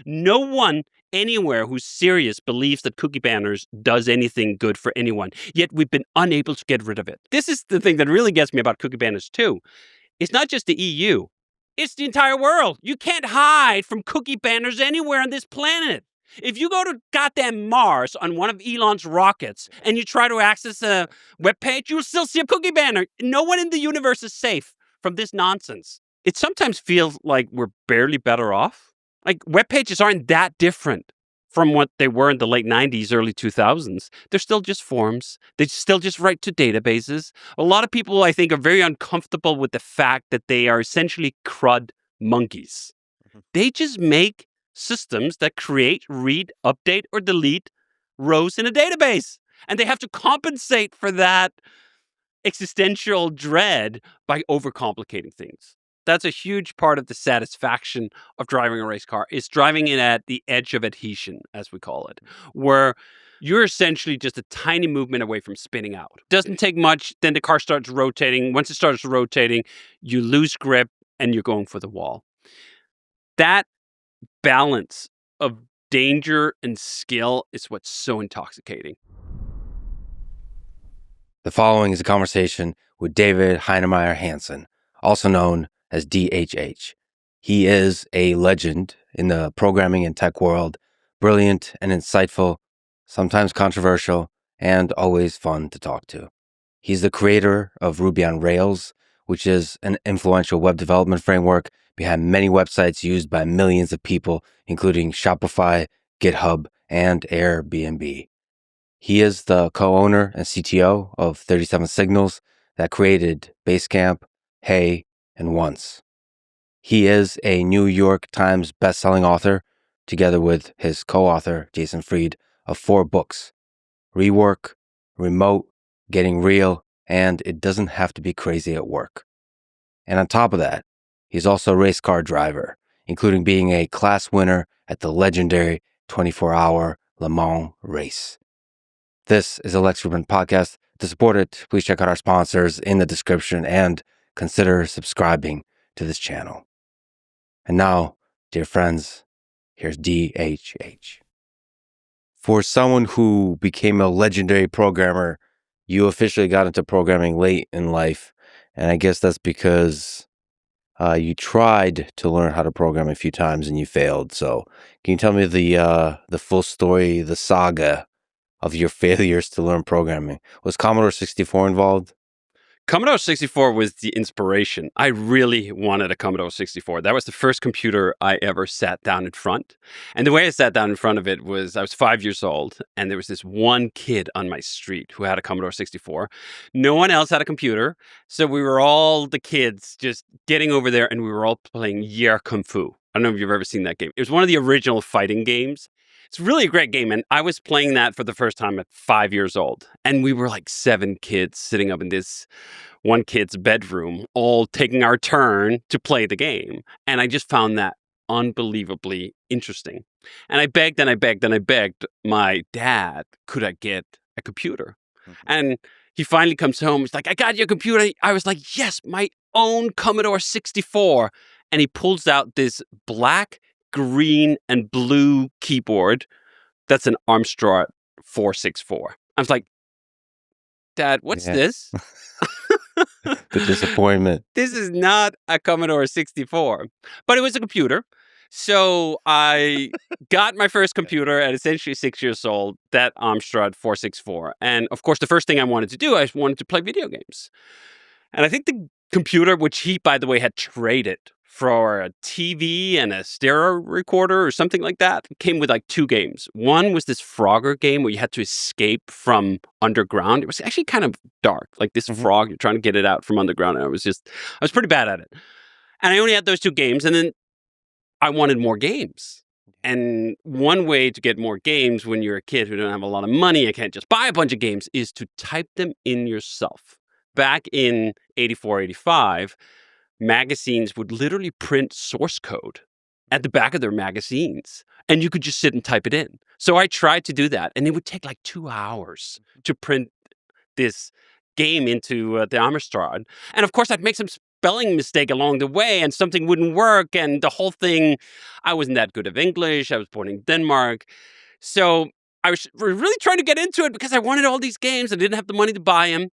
No one anywhere who's serious believes that cookie banners does anything good for anyone, yet we've been unable to get rid of it. This is the thing that really gets me about cookie banners too. It's not just the EU, it's the entire world. You can't hide from cookie banners anywhere on this planet. If you go to goddamn Mars on one of Elon's rockets and you try to access a webpage, you'll still see a cookie banner. No one in the universe is safe from this nonsense. It sometimes feels like we're barely better off. Like, web pages aren't that different from what they were in the late 90s, early 2000s. They're still just forms. They still just write to databases. A lot of people, I think, are very uncomfortable with the fact that they are essentially CRUD monkeys. They just make systems that create, read, update, or delete rows in a database. And they have to compensate for that existential dread by overcomplicating things. That's a huge part of the satisfaction of driving a race car, is driving it at the edge of adhesion, as we call it, where you're essentially just a tiny movement away from spinning out. Doesn't take much, then the car starts rotating. Once it starts rotating, you lose grip and you're going for the wall. That balance of danger and skill is what's so intoxicating. The following is a conversation with David Heinemeier Hansson, also known as DHH. He is a legend in the programming and tech world, brilliant and insightful, sometimes controversial, and always fun to talk to. He's the creator of Ruby on Rails, which is an influential web development framework behind many websites used by millions of people, including Shopify, GitHub, and Airbnb. He is the co-owner and CTO of 37 Signals that created Basecamp, Hey, and Once. He is a New York Times best-selling author, together with his co-author, Jason Fried, of 4 books: REWORK, Remote, Getting Real, and It Doesn't Have to Be Crazy at Work. And on top of that, he's also a race car driver, including being a class winner at the legendary 24-hour Le Mans race. This is a Lex Fridman podcast. To support it, please check out our sponsors in the description and consider subscribing to this channel. And now, dear friends, here's DHH. For someone who became a legendary programmer, you officially got into programming late in life. And I guess that's because you tried to learn how to program a few times and you failed. So can you tell me the full story, the saga of your failures to learn programming? Was Commodore 64 involved? Commodore 64 was the inspiration. I really wanted a Commodore 64. That was the first computer I ever sat down in front. And the way I sat down in front of it was, I was 5 years old, and there was this one kid on my street who had a Commodore 64. No one else had a computer, so we were all the kids just getting over there, and we were all playing Yer Kung Fu. I don't know if you've ever seen that game. It was one of the original fighting games. It's really a great game, and I was playing that for the first time at 5 years old. And we were like 7 kids sitting up in this one kid's bedroom, all taking our turn to play the game. And I just found that unbelievably interesting. And I begged and I begged and I begged my dad, could I get a computer? And he finally comes home. He's like, I got your computer. I was like, yes, my own Commodore 64. And he pulls out this black, green, and blue keyboard. That's an Armstrong 464. I was like, Dad, what's this? The disappointment. This is not a Commodore 64, but it was a computer. So I got my first computer at essentially 6 years old, that Amstrad 464. And of course, the first thing I wanted to do, I wanted to play video games. And I think the computer, which he, by the way, had traded for a TV and a stereo recorder or something like that, came with like 2 games. One was this Frogger game where you had to escape from underground. It was actually kind of dark, like this frog, you're trying to get it out from underground. And I was pretty bad at it. And I only had those 2 games. And then I wanted more games. And one way to get more games when you're a kid who don't have a lot of money, I can't just buy a bunch of games, is to type them in yourself. Back in 84, 85, magazines would literally print source code at the back of their magazines, and you could just sit and type it in. So I tried to do that, and it would take like 2 hours to print this game into the Amstrad. And of course, I'd make some spelling mistake along the way and something wouldn't work. And the whole thing, I wasn't that good of English. I was born in Denmark. So I was really trying to get into it because I wanted all these games. I didn't have the money to buy them.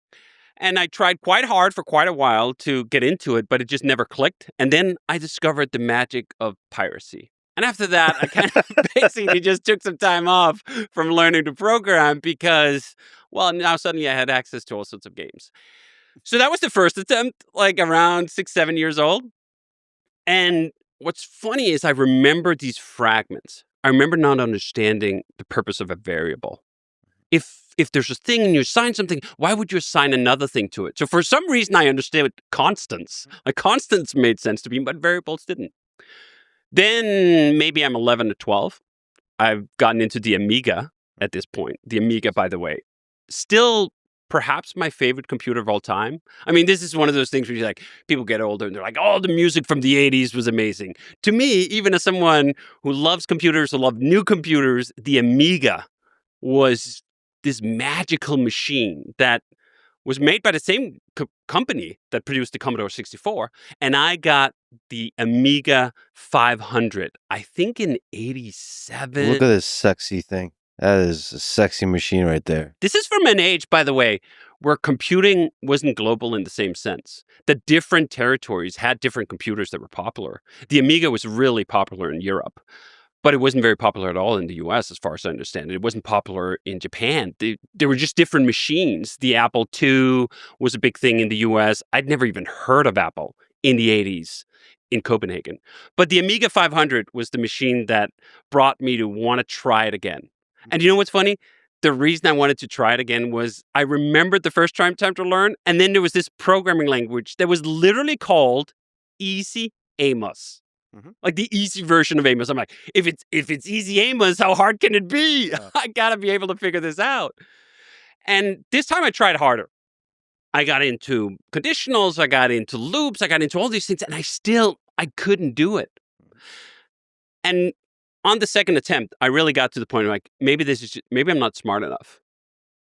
And I tried quite hard for quite a while to get into it, but it just never clicked. And then I discovered the magic of piracy. And after that, I kind of basically just took some time off from learning to program because, well, now suddenly I had access to all sorts of games. So that was the first attempt, like around 6, 7 years old. And what's funny is I remember these fragments. I remember not understanding the purpose of a variable. If there's a thing and you assign something, why would you assign another thing to it? So for some reason, I understood constants. Like constants made sense to me, but variables didn't. Then maybe I'm 11 or 12. I've gotten into the Amiga at this point. The Amiga, by the way, still perhaps my favorite computer of all time. I mean, this is one of those things where you're like, people get older and they're like, oh, the music from the 80s was amazing. To me, even as someone who loves computers, who loves new computers, the Amiga was this magical machine that was made by the same company that produced the Commodore 64. And I got the Amiga 500, I think in 87. Look at this sexy thing. That is a sexy machine right there. This is from an age, by the way, where computing wasn't global in the same sense. The different territories had different computers that were popular. The Amiga was really popular in Europe, but it wasn't very popular at all in the US, as far as I understand it. It wasn't popular in Japan. There were just different machines. The Apple II was a big thing in the US. I'd never even heard of Apple in the 80s in Copenhagen. But the Amiga 500 was the machine that brought me to want to try it again. And you know what's funny? The reason I wanted to try it again was I remembered the first time to learn, and then there was this programming language that was literally called Easy Amos. Like the easy version of Amos. I'm like, if it's easy Amos, how hard can it be? I gotta be able to figure this out. And this time I tried harder. I got into conditionals, I got into loops, I got into all these things, and I couldn't do it. And on the second attempt, I really got to the point of like, maybe I'm not smart enough.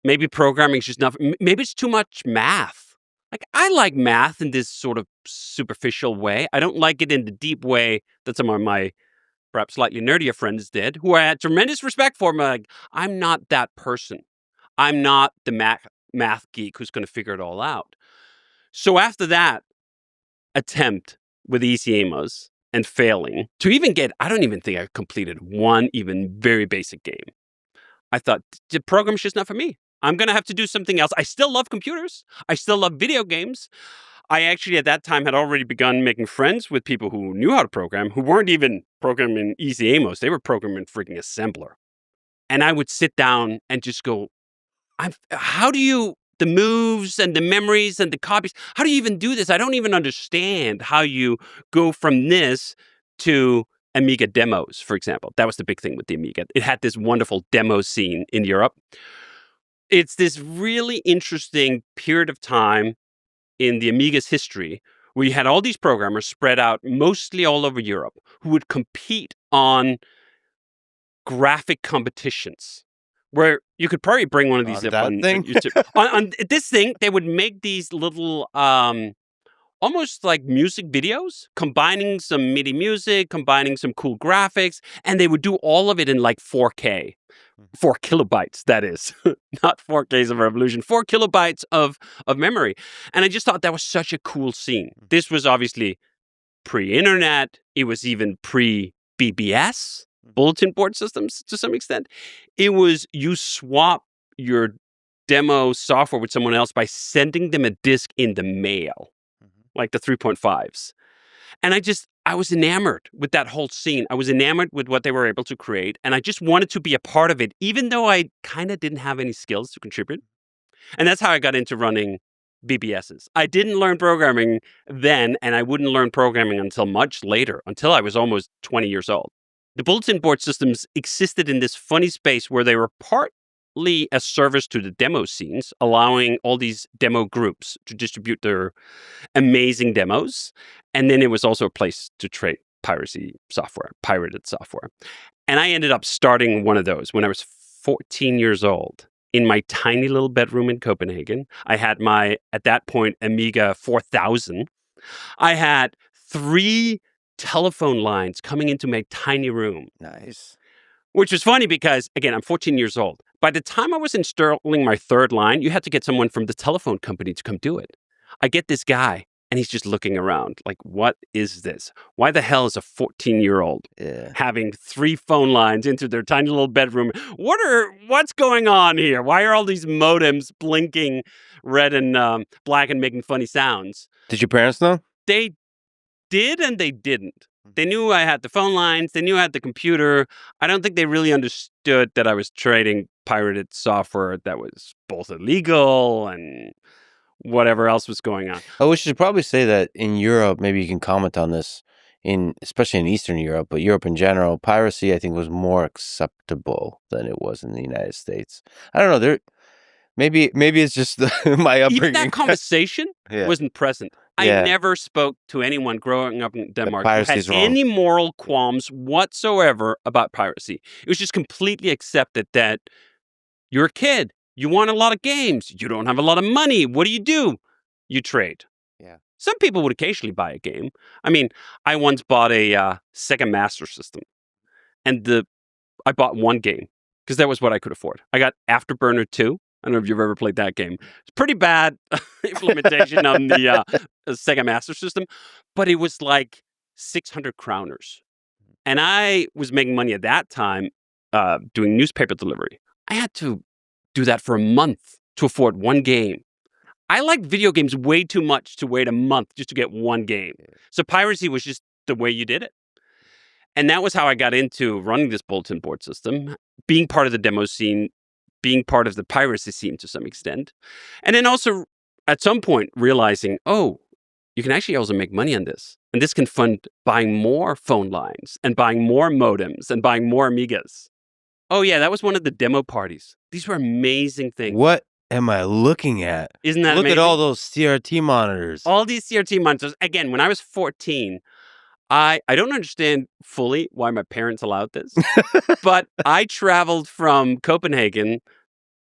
Maybe programming is just not, maybe it's too much math. Like, I like math in this sort of superficial way. I don't like it in the deep way that some of my perhaps slightly nerdier friends did, who I had tremendous respect for. Like, I'm not that person. I'm not the math geek who's going to figure it all out. So after that attempt with Easy Amos and failing to even I don't even think I completed one even very basic game. I thought, the program's just not for me. I'm going to have to do something else. I still love computers. I still love video games. I actually, at that time, had already begun making friends with people who knew how to program, who weren't even programming Easy Amos. They were programming freaking assembler. And I would sit down and just go, the moves and the memories and the copies, how do you even do this? I don't even understand how you go from this to Amiga demos, for example. That was the big thing with the Amiga. It had this wonderful demo scene in Europe. It's this really interesting period of time in the Amiga's history where you had all these programmers spread out mostly all over Europe who would compete on graphic competitions where you could probably bring one of these up on YouTube. on this thing, they would make these little almost like music videos, combining some MIDI music, combining some cool graphics, and they would do all of it in like 4K. 4 kilobytes, that is. Not 4Ks of revolution, 4 kilobytes of memory. And I just thought that was such a cool scene. This was obviously pre-internet. It was even pre-BBS, bulletin board systems to some extent. It was you swap your demo software with someone else by sending them a disk in the mail, like the 3.5s. And I was enamored with that whole scene. I was enamored with what they were able to create. And I just wanted to be a part of it, even though I kind of didn't have any skills to contribute. And that's how I got into running BBSs. I didn't learn programming then, and I wouldn't learn programming until much later, until I was almost 20 years old. The bulletin board systems existed in this funny space where they were partly a service to the demo scenes, allowing all these demo groups to distribute their amazing demos. And then it was also a place to trade pirated software. And I ended up starting one of those when I was 14 years old in my tiny little bedroom in Copenhagen. I had my, at that point, Amiga 4000. I had 3 telephone lines coming into my tiny room. Nice. Which was funny because, again, I'm 14 years old. By the time I was installing my 3rd line, you had to get someone from the telephone company to come do it. I get this guy, and he's just looking around like, what is this? Why the hell is a 14-year-old having 3 phone lines into their tiny little bedroom? What's going on here? Why are all these modems blinking red and black and making funny sounds? Did your parents know? They did and they didn't. They knew I had the phone lines. They knew I had the computer. I don't think they really understood that I was trading pirated software that was both illegal and whatever else was going on. Oh, we should probably say that in Europe, maybe you can comment on this, especially in Eastern Europe, but Europe in general, piracy, I think, was more acceptable than it was in the United States. I don't know. Maybe it's just my upbringing. Even that conversation wasn't present. I never spoke to anyone growing up in Denmark who had any moral qualms whatsoever about piracy. It was just completely accepted that you're a kid. You want a lot of games. You don't have a lot of money. What do? You trade. Yeah. Some people would occasionally buy a game. I mean, I once bought a Sega Master System, and I bought one game because that was what I could afford. I got Afterburner 2. I don't know if you've ever played that game. It's pretty bad implementation on the Sega Master System, but it was like 600 krooners. And I was making money at that time doing newspaper delivery. I had to do that for a month to afford one game. I liked video games way too much to wait a month just to get one game. So piracy was just the way you did it. And that was how I got into running this bulletin board system, being part of the demo scene, being part of the piracy scene to some extent. And then also at some point realizing, you can actually also make money on this. And this can fund buying more phone lines and buying more modems and buying more Amigas. Oh yeah, that was one of the demo parties. These were amazing things. What am I looking at? Isn't that Look amazing? at all those CRT monitors. All these CRT monitors. Again, when I was 14, I don't understand fully why my parents allowed this, but I traveled from Copenhagen,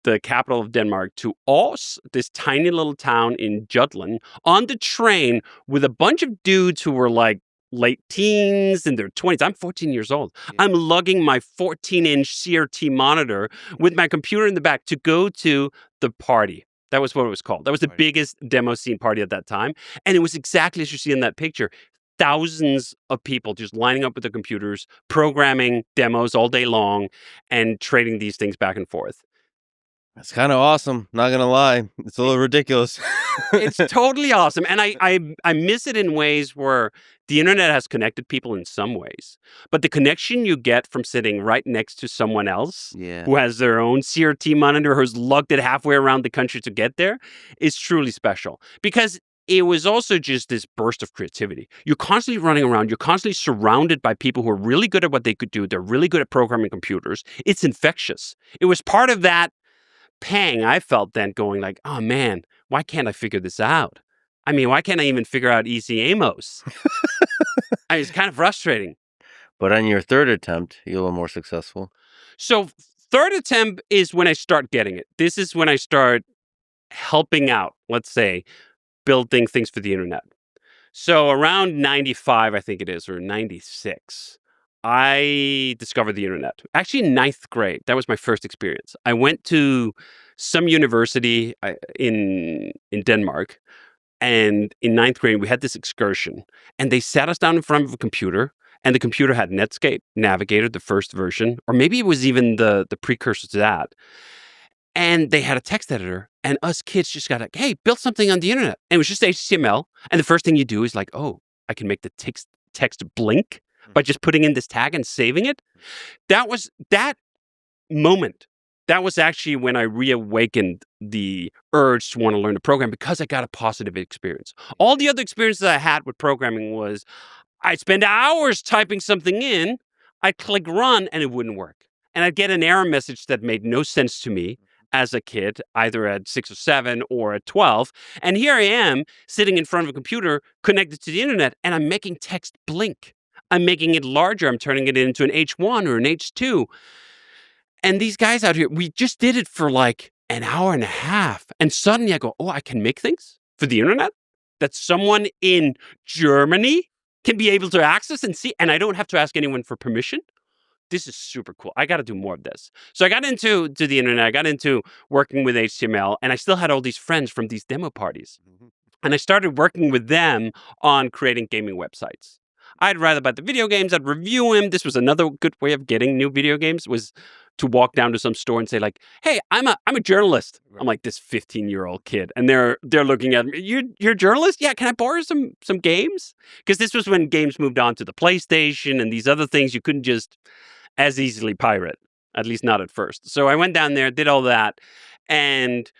the capital of Denmark, to Aarhus, this tiny little town in Jutland, on the train with a bunch of dudes who were like late teens in their 20s. I'm 14 years old. Yeah. I'm lugging my 14-inch CRT monitor with my computer in the back to go to the party. That was what it was called. That was the biggest demo scene party at that time. And it was exactly as you see in that picture. Thousands of people just lining up with their computers, programming demos all day long, and trading these things back and forth. That's kind of awesome. Not going to lie. It's a little ridiculous. It's totally awesome. And I miss it in ways where the internet has connected people in some ways. But the connection you get from sitting right next to someone else who has their own CRT monitor, who's lugged it halfway around the country to get there, is truly special. Because it was also just this burst of creativity. You're constantly running around. You're constantly surrounded by people who are really good at what they could do. They're really good at programming computers. It's infectious. It was part of that pang I felt then, going like, oh man, why can't I figure this out? I mean, why can't I even figure out Easy Amos? I mean, it's kind of frustrating. But on your 3rd attempt, you're a little more successful. So 3rd attempt is when I start getting it. This is when I start helping out, let's say, building things for the internet. So around 95, I think it is, or 96, I discovered the internet. Actually, in 9th grade, that was my first experience. I went to some university in Denmark, and in 9th grade, we had this excursion, and they sat us down in front of a computer, and the computer had Netscape Navigator, the first version, or maybe it was even the precursor to that. And they had a text editor, and us kids just got like, hey, build something on the internet. And it was just HTML. And the first thing you do is like, I can make the text blink by just putting in this tag and saving it. That was that moment. That was actually when I reawakened the urge to want to learn to program, because I got a positive experience. All the other experiences I had with programming was I'd spend hours typing something in, I'd click run, and it wouldn't work. And I'd get an error message that made no sense to me as a kid, either at 6 or 7 or at 12. And here I am sitting in front of a computer connected to the internet, and I'm making text blink. I'm making it larger. I'm turning it into an H1 or an H2. And these guys out here, we just did it for like an hour and a half. And suddenly I go, I can make things for the internet that someone in Germany can be able to access and see, and I don't have to ask anyone for permission. This is super cool. I got to do more of this. So I got into the internet. I got into working with HTML, and I still had all these friends from these demo parties. And I started working with them on creating gaming websites. I'd write about the video games. I'd review them. This was another good way of getting new video games, was to walk down to some store and say, like, "Hey, I'm a journalist." Right. I'm like this 15-year-old kid, and they're looking at me. You're a journalist? Yeah. Can I borrow some games? Because this was when games moved on to the PlayStation and these other things you couldn't just as easily pirate, at least not at first. So I went down there, did all that, and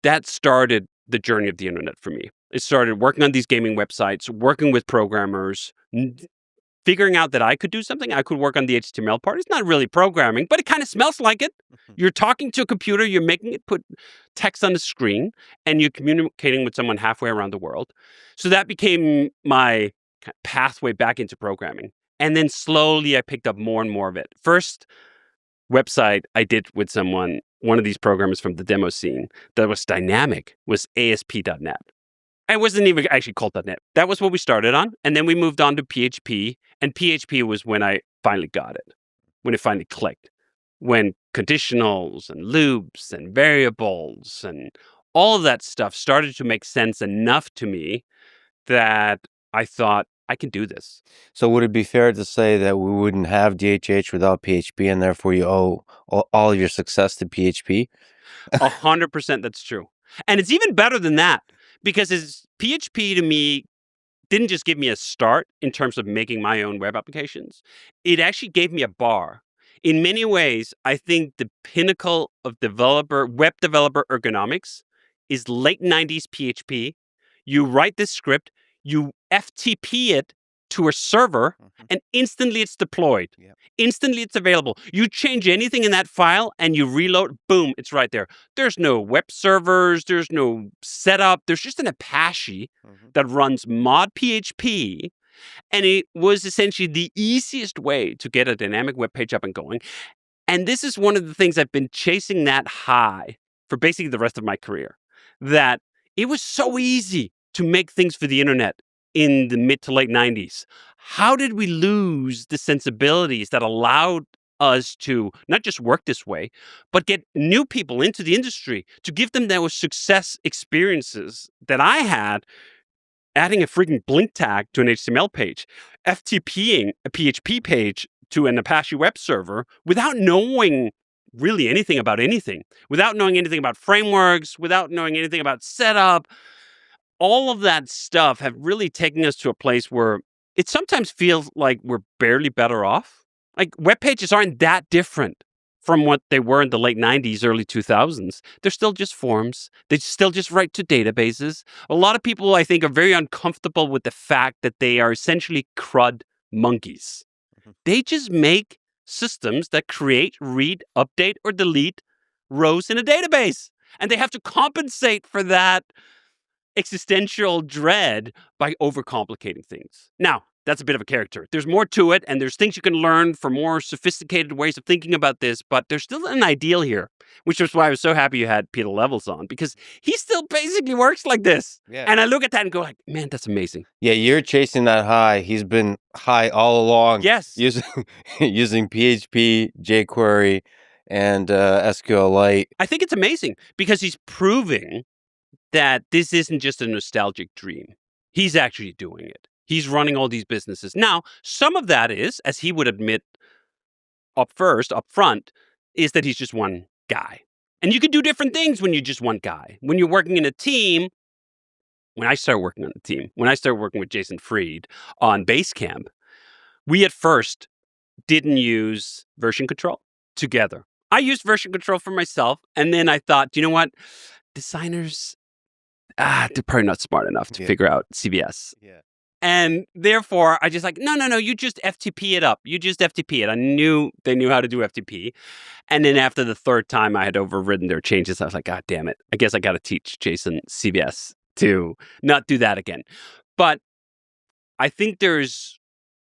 that started the journey of the internet for me. It started working on these gaming websites, working with programmers, figuring out that I could do something. I could work on the HTML part. It's not really programming, but it kind of smells like it. You're talking to a computer, you're making it put text on the screen, and you're communicating with someone halfway around the world. So that became my pathway back into programming. And then slowly I picked up more and more of it. First website I did with someone, one of these programmers from the demo scene that was dynamic, was ASP.NET. It wasn't even actually called .NET. That was what we started on. And then we moved on to PHP. And PHP was when I finally got it, when it finally clicked. When conditionals and loops and variables and all of that stuff started to make sense enough to me that I thought, I can do this. So would it be fair to say that we wouldn't have DHH without PHP, and therefore you owe all your success to PHP? 100% that's true. And it's even better than that, because PHP to me didn't just give me a start in terms of making my own web applications. It actually gave me a bar. In many ways, I think the pinnacle of web developer ergonomics is late 90s PHP. You write this script, you FTP it to a server, and instantly it's deployed. Yep. Instantly it's available. You change anything in that file and you reload, boom, it's right there. There's no web servers, there's no setup. There's just an Apache that runs mod PHP. And it was essentially the easiest way to get a dynamic web page up and going. And this is one of the things I've been chasing that high for basically the rest of my career, that it was so easy to make things for the internet in the mid to late 90s. How did we lose the sensibilities that allowed us to not just work this way, but get new people into the industry, to give them those success experiences that I had, adding a freaking blink tag to an HTML page, FTPing a PHP page to an Apache web server without knowing really anything about anything, without knowing anything about frameworks, without knowing anything about setup. All of that stuff have really taken us to a place where it sometimes feels like we're barely better off. Like, web pages aren't that different from what they were in the late 90s, early 2000s. They're still just forms. They still just write to databases. A lot of people, I think, are very uncomfortable with the fact that they are essentially CRUD monkeys. They just make systems that create, read, update, or delete rows in a database. And they have to compensate for that existential dread by overcomplicating things. Now, that's a bit of a character. There's more to it, and there's things you can learn for more sophisticated ways of thinking about this, but there's still an ideal here, which is why I was so happy you had Peter Levels on, because he still basically works like this. Yeah. And I look at that and go like, man, that's amazing. Yeah, you're chasing that high. He's been high all along. Yes. Using PHP, jQuery, and SQLite. I think it's amazing because he's proving that this isn't just a nostalgic dream. He's actually doing it. He's running all these businesses. Now, some of that is, as he would admit up front, is that he's just one guy. And you can do different things when you're just one guy. When you're working in a team, when I started working on a team, when I started working with Jason Fried on Basecamp, we at first didn't use version control together. I used version control for myself, and then I thought, you know what? Designers, they're probably not smart enough to figure out CVS. Yeah. And therefore, I just like, no, you just FTP it up. You just FTP it. I knew they knew how to do FTP. And then after the third time I had overridden their changes, I was like, God damn it. I guess I got to teach Jason CVS to not do that again. But I think there's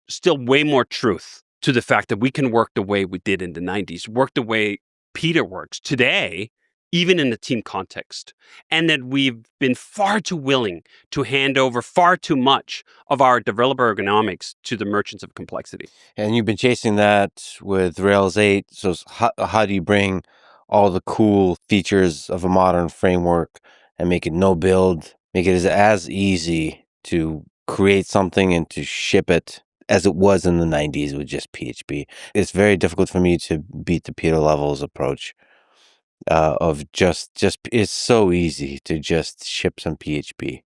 still way more truth to the fact that we can work the way we did in the 90s, work the way Peter works today even in a team context, and that we've been far too willing to hand over far too much of our developer ergonomics to the merchants of complexity. And you've been chasing that with Rails 8. So how do you bring all the cool features of a modern framework and make it no build, make it as easy to create something and to ship it as it was in the 90s with just PHP? It's very difficult for me to beat the Peter Levels approach of just it's so easy to just ship some PHP.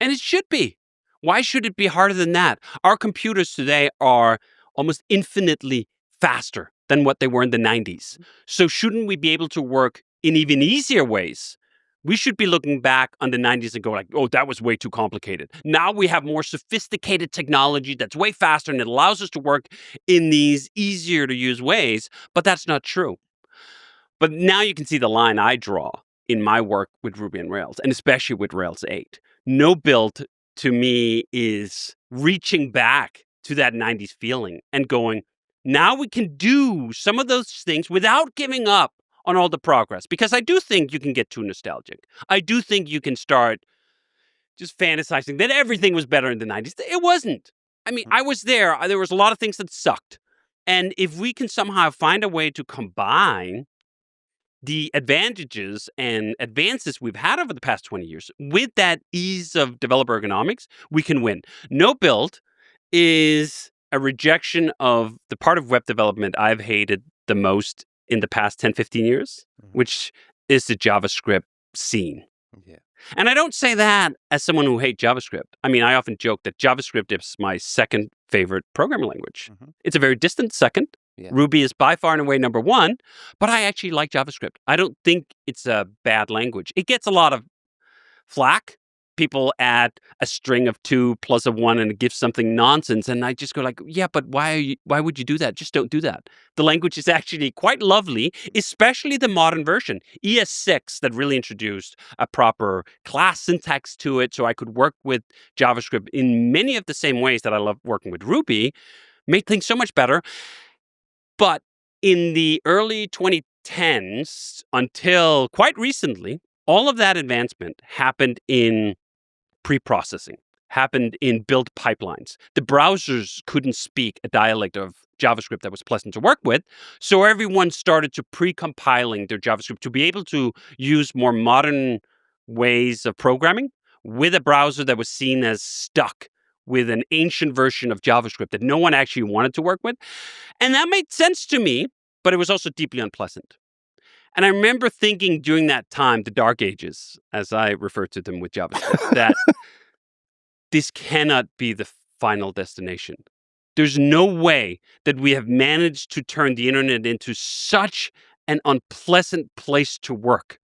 And it should be. Why should it be harder than that? Our computers today are almost infinitely faster than what they were in the 90s. So shouldn't we be able to work in even easier ways? We should be looking back on the 90s and go like, oh, that was way too complicated. Now we have more sophisticated technology that's way faster and it allows us to work in these easier to use ways, but that's not true. But now you can see the line I draw in my work with Ruby and Rails, and especially with Rails 8. No build to me is reaching back to that 90s feeling and going, now we can do some of those things without giving up on all the progress. Because I do think you can get too nostalgic. I do think you can start just fantasizing that everything was better in the 90s. It wasn't. I mean, I was there. There was a lot of things that sucked. And if we can somehow find a way to combine the advantages and advances we've had over the past 20 years with that ease of developer ergonomics, we can win. No build is a rejection of the part of web development I've hated the most in the past 10, 15 years, which is the JavaScript scene. Yeah. And I don't say that as someone who hates JavaScript. I mean, I often joke that JavaScript is my second favorite programming language. It's a very distant second. Yeah. Ruby is by far and away number one, but I actually like JavaScript. I don't think it's a bad language. It gets a lot of flack. People add a string of 2 plus a 1 and it gives something nonsense. And I just go like, yeah, but why would you do that? Just don't do that. The language is actually quite lovely, especially the modern version. ES6 that really introduced a proper class syntax to it so I could work with JavaScript in many of the same ways that I love working with Ruby, made things so much better. But in the early 2010s, until quite recently, all of that advancement happened in pre-processing, happened in build pipelines. The browsers couldn't speak a dialect of JavaScript that was pleasant to work with, so everyone started to pre-compiling their JavaScript to be able to use more modern ways of programming with a browser that was seen as stuck with an ancient version of JavaScript that no one actually wanted to work with. And that made sense to me, but it was also deeply unpleasant. And I remember thinking during that time, the dark ages, as I refer to them with JavaScript, that this cannot be the final destination. There's no way that we have managed to turn the internet into such an unpleasant place to work,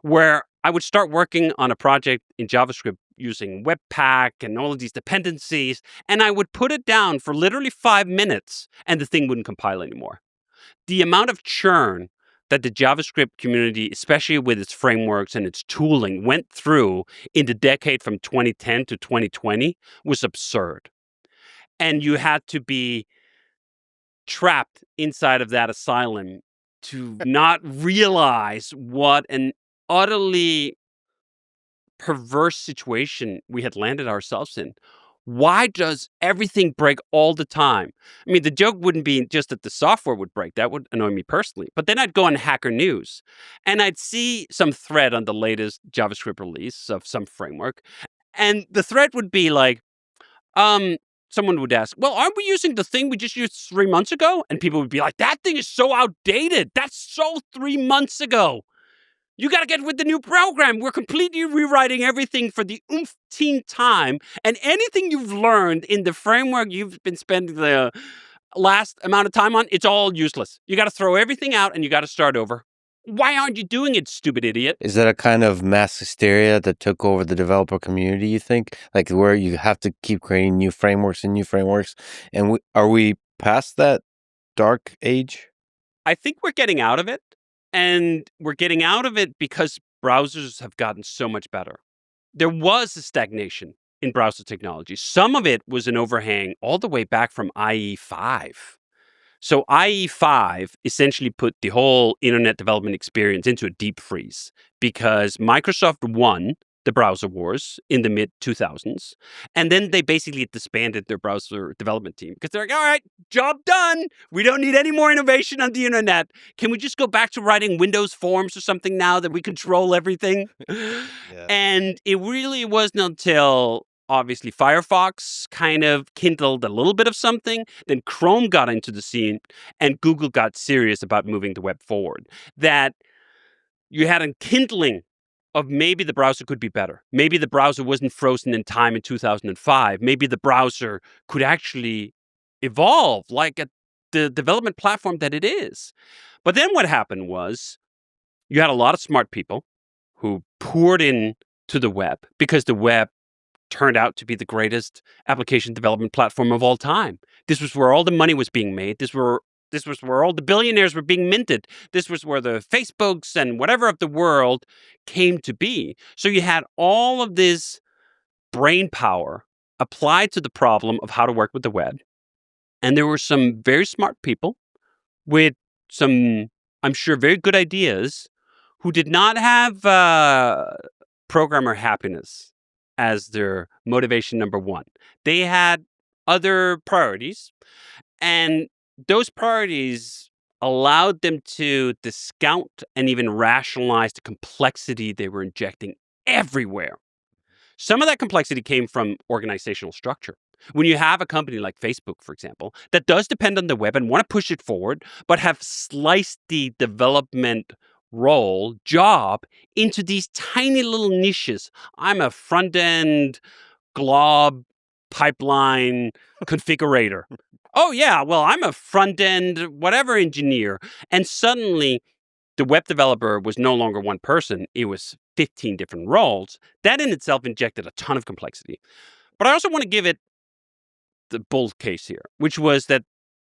where I would start working on a project in JavaScript using Webpack and all of these dependencies, and I would put it down for literally 5 minutes, and the thing wouldn't compile anymore. The amount of churn that the JavaScript community, especially with its frameworks and its tooling, went through in the decade from 2010 to 2020 was absurd. And you had to be trapped inside of that asylum to not realize what an utterly perverse situation we had landed ourselves in. Why does everything break all the time? I mean, the joke wouldn't be just that the software would break. That would annoy me personally. But then I'd go on Hacker News and I'd see some thread on the latest JavaScript release of some framework. And the thread would be like, someone would ask, well, aren't we using the thing we just used 3 months ago? And people would be like, that thing is so outdated. That's so 3 months ago. You got to get with the new program. We're completely rewriting everything for the umpteenth time. And anything you've learned in the framework you've been spending the last amount of time on, it's all useless. You got to throw everything out and you got to start over. Why aren't you doing it, stupid idiot? Is that a kind of mass hysteria that took over the developer community, you think? Like where you have to keep creating new frameworks and new frameworks? And are we past that dark age? I think we're getting out of it. And we're getting out of it because browsers have gotten so much better. There was a stagnation in browser technology. Some of it was an overhang all the way back from IE5. So IE5 essentially put the whole internet development experience into a deep freeze because Microsoft won the browser wars in the mid-2000s. And then they basically disbanded their browser development team because they're like, all right, job done. We don't need any more innovation on the internet. Can we just go back to writing Windows forms or something now that we control everything? And it really wasn't until obviously Firefox kind of kindled a little bit of something. Then Chrome got into the scene and Google got serious about moving the web forward. That you had a kindling of maybe the browser could be better. Maybe the browser wasn't frozen in time in 2005. Maybe the browser could actually evolve like the development platform that it is. But then what happened was you had a lot of smart people who poured in to the web because the web turned out to be the greatest application development platform of all time. This was where all the money was being made. This was where all the billionaires were being minted. This was where the Facebooks and whatever of the world came to be. So you had all of this brain power applied to the problem of how to work with the web. And there were some very smart people with some, I'm sure, very good ideas who did not have programmer happiness as their motivation number one. They had other priorities, and those priorities allowed them to discount and even rationalize the complexity they were injecting everywhere. Some of that complexity came from organizational structure. When you have a company like Facebook, for example, that does depend on the web and want to push it forward, but have sliced the development job into these tiny little niches. I'm a front-end glob pipeline configurator. Oh, yeah, well, I'm a front-end whatever engineer. And suddenly, the web developer was no longer one person. It was 15 different roles. That in itself injected a ton of complexity. But I also want to give it the bold case here, which was that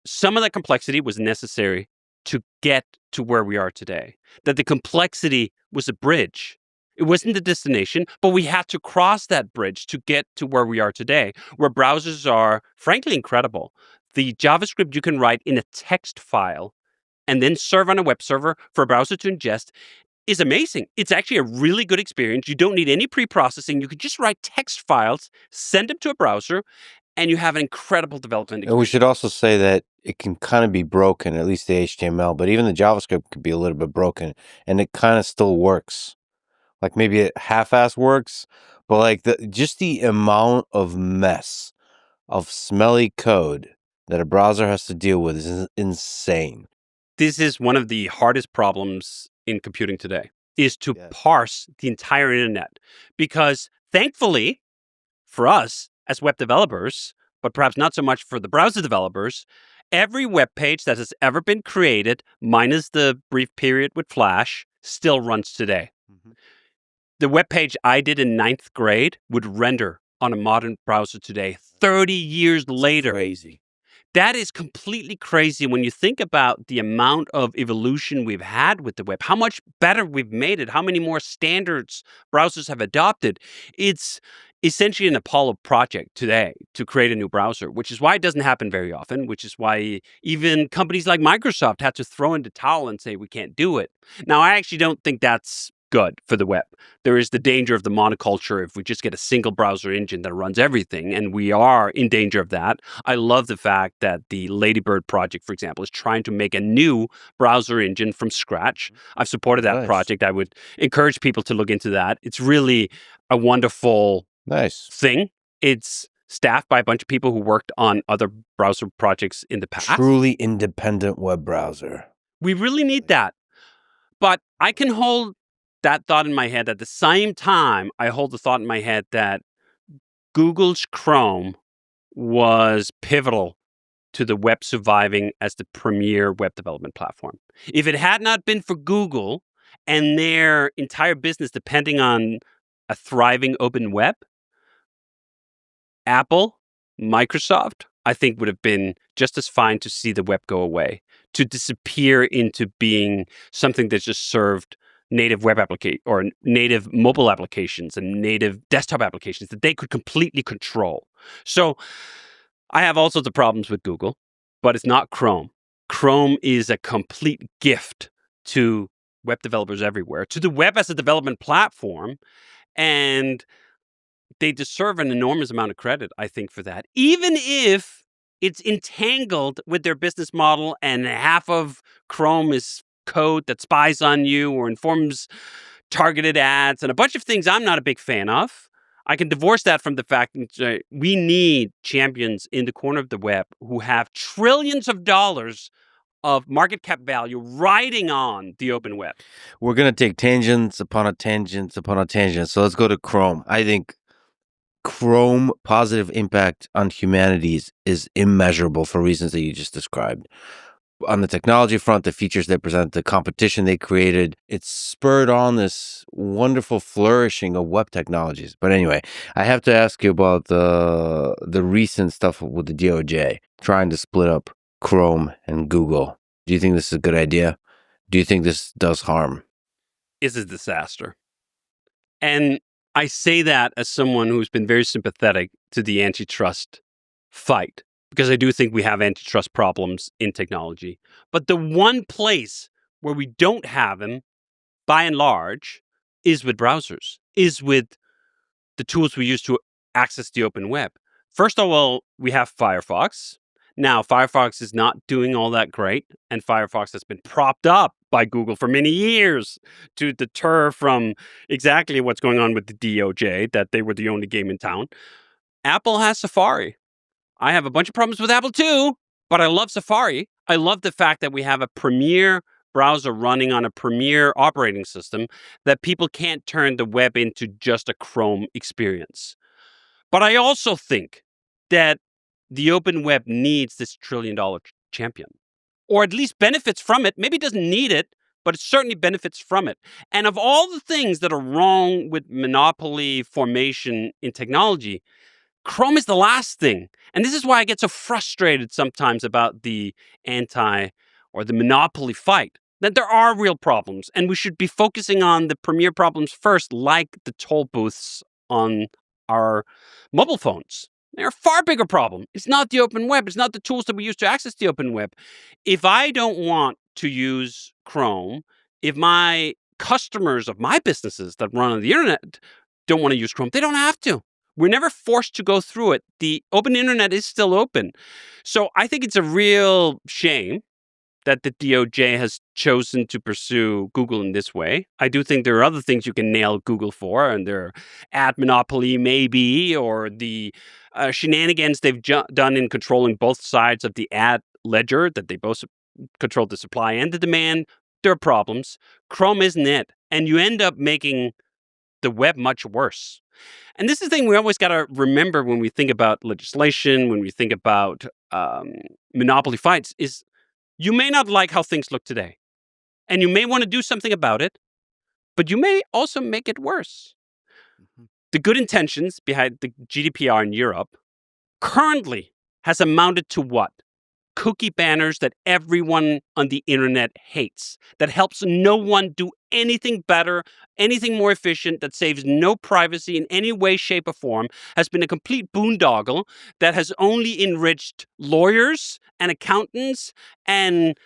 some of that complexity was necessary to get to where we are today. That the complexity was a bridge. It wasn't the destination, but we had to cross that bridge to get to where we are today, where browsers are, frankly, incredible. The JavaScript you can write in a text file and then serve on a web server for a browser to ingest is amazing. It's actually a really good experience. You don't need any pre-processing. You could just write text files, send them to a browser, and you have an incredible development experience. And we should also say that it can kind of be broken, at least the HTML, but even the JavaScript could be a little bit broken, and it kind of still works. Like maybe it half-ass works, but like just the amount of mess of smelly code that a browser has to deal with is insane. This is one of the hardest problems in computing today, is to parse the entire internet. Because thankfully, for us as web developers, but perhaps not so much for the browser developers, every web page that has ever been created, minus the brief period with Flash, still runs today. Mm-hmm. The web page I did in 9th grade would render on a modern browser today, 30 years later. Crazy. That is completely crazy when you think about the amount of evolution we've had with the web, how much better we've made it, how many more standards browsers have adopted. It's essentially an Apollo project today to create a new browser, which is why it doesn't happen very often, which is why even companies like Microsoft had to throw in the towel and say, we can't do it. Now, I actually don't think that's good for the web. There is the danger of the monoculture if we just get a single browser engine that runs everything, and we are in danger of that. I love the fact that the Ladybird project, for example, is trying to make a new browser engine from scratch. I've supported that project. I would encourage people to look into that. It's really a wonderful thing. It's staffed by a bunch of people who worked on other browser projects in the past. Truly independent web browser. We really need that. But I can hold that thought in my head. At the same time, I hold the thought in my head that Google's Chrome was pivotal to the web surviving as the premier web development platform. If it had not been for Google and their entire business depending on a thriving open web, Apple, Microsoft, I think would have been just as fine to see the web go away, to disappear into being something that just served native web application or native mobile applications and native desktop applications that they could completely control. So I have all sorts of problems with Google, but it's not Chrome. Chrome is a complete gift to web developers everywhere, to the web as a development platform, and they deserve an enormous amount of credit, I think, for that, even if it's entangled with their business model and half of Chrome is code that spies on you or informs targeted ads and a bunch of things I'm not a big fan of. I can divorce that from the fact that we need champions in the corner of the web who have trillions of dollars of market cap value riding on the open web. We're going to take tangents upon a tangent upon a tangent. So let's go to Chrome. I think Chrome positive impact on humanities is immeasurable for reasons that you just described. On the technology front, the features they present, the competition they created, it's spurred on this wonderful flourishing of web technologies. But anyway, I have to ask you about the recent stuff with the DOJ trying to split up Chrome and Google. Do you think this is a good idea? Do you think this does harm? It's a disaster. And I say that as someone who's been very sympathetic to the antitrust fight, because I do think we have antitrust problems in technology. But the one place where we don't have them, by and large, is with browsers, is with the tools we use to access the open web. First of all, we have Firefox. Now, Firefox is not doing all that great, and Firefox has been propped up by Google for many years to deter from exactly what's going on with the DOJ, that they were the only game in town. Apple has Safari. I have a bunch of problems with Apple too, but I love Safari. I love the fact that we have a premier browser running on a premier operating system, that people can't turn the web into just a Chrome experience. But I also think that the open web needs this trillion-dollar champion, or at least benefits from it. Maybe it doesn't need it, but it certainly benefits from it. And of all the things that are wrong with monopoly formation in technology, Chrome is the last thing. And this is why I get so frustrated sometimes about the or the monopoly fight, that there are real problems, and we should be focusing on the premier problems first, like the toll booths on our mobile phones. They're a far bigger problem. It's not the open web. It's not the tools that we use to access the open web. If I don't want to use Chrome, if my customers of my businesses that run on the internet don't want to use Chrome, they don't have to. We're never forced to go through it. The open internet is still open. So I think it's a real shame that the DOJ has chosen to pursue Google in this way. I do think there are other things you can nail Google for, and their ad monopoly maybe, or the shenanigans they've done in controlling both sides of the ad ledger, that they both control the supply and the demand. There are problems. Chrome isn't it. And you end up making the web much worse. And this is the thing we always got to remember when we think about legislation, when we think about monopoly fights, is you may not like how things look today, and you may want to do something about it, but you may also make it worse. Mm-hmm. The good intentions behind the GDPR in Europe currently has amounted to what? Cookie banners that everyone on the internet hates, that helps no one do anything better, anything more efficient, that saves no privacy in any way, shape, or form, has been a complete boondoggle that has only enriched lawyers and accountants and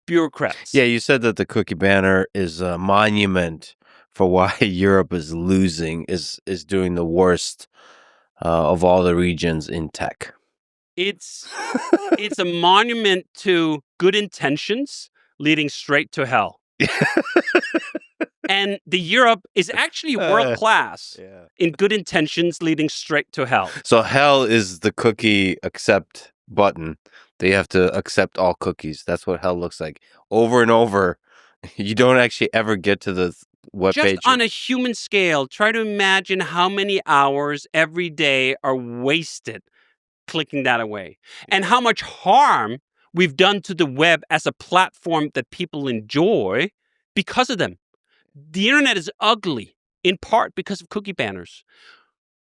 bureaucrats. Yeah, you said that the cookie banner is a monument for why Europe is losing, is doing the worst of all the regions in tech. It's a monument to good intentions leading straight to hell. And the Europe is actually world class in good intentions leading straight to hell. So hell is the cookie accept button. They have to accept all cookies. That's what hell looks like. Over and over. You don't actually ever get to the web page. Just on a human scale, try to imagine how many hours every day are wasted clicking that away, and how much harm we've done to the web as a platform that people enjoy because of them. The internet is ugly in part because of cookie banners.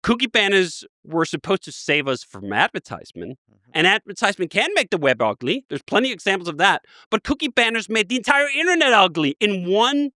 Cookie banners were supposed to save us from advertisement, and advertisement can make the web ugly. There's plenty of examples of that, but cookie banners made the entire internet ugly in one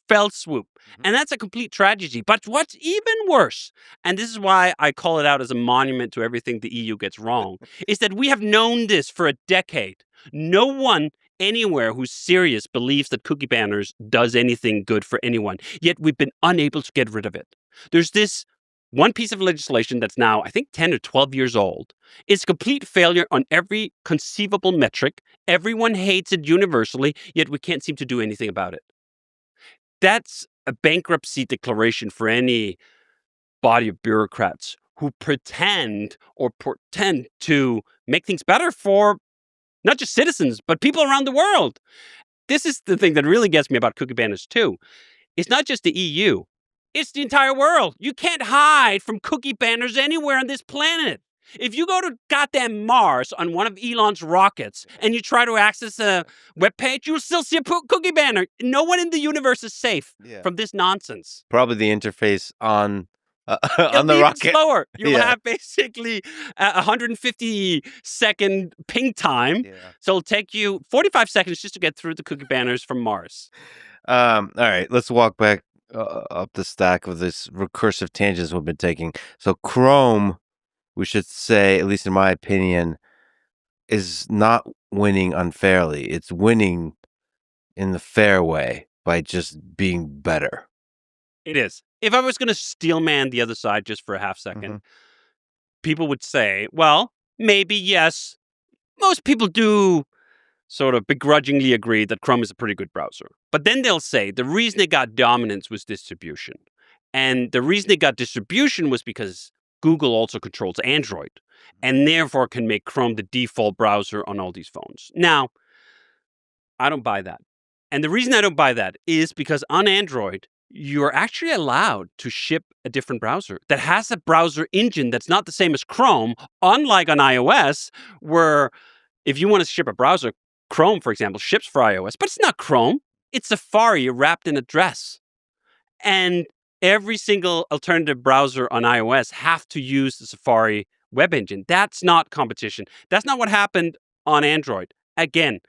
fell swoop. And that's a complete tragedy. But what's even worse, and this is why I call it out as a monument to everything the EU gets wrong, is that we have known this for a decade. No one anywhere who's serious believes that cookie banners does anything good for anyone, yet we've been unable to get rid of it. There's this one piece of legislation that's now, I think, 10 or 12 years old. It's a complete failure on every conceivable metric. Everyone hates it universally, yet we can't seem to do anything about it. That's a bankruptcy declaration for any body of bureaucrats who pretend to make things better for not just citizens, but people around the world. This is the thing that really gets me about cookie banners too. It's not just the EU. It's the entire world. You can't hide from cookie banners anywhere on this planet. If you go to goddamn Mars on one of Elon's rockets and you try to access a webpage, you'll still see a cookie banner. No one in the universe is safe from this nonsense. Probably the interface on It'll the be rocket. even slower. You'll have basically a 150-second ping time. So it'll take you 45 seconds just to get through the cookie banners from Mars. All right, let's walk back up the stack of this recursive tangents we've been taking. So Chrome, we should say, at least in my opinion, is not winning unfairly. It's winning in the fair way by just being better. It is. If I was going to steel man the other side just for a half second, people would say, well, maybe, yes, most people do sort of begrudgingly agree that Chrome is a pretty good browser. But then they'll say the reason it got dominance was distribution. And the reason it got distribution was because Google also controls Android and therefore can make Chrome the default browser on all these phones. Now, I don't buy that. And the reason I don't buy that is because on Android, you're actually allowed to ship a different browser that has a browser engine that's not the same as Chrome, unlike on iOS, where if you want to ship a browser, Chrome, for example, ships for iOS, but it's not Chrome. It's Safari wrapped in a dress. And every single alternative browser on iOS have to use the Safari web engine. That's not competition. That's not what happened on Android. Again,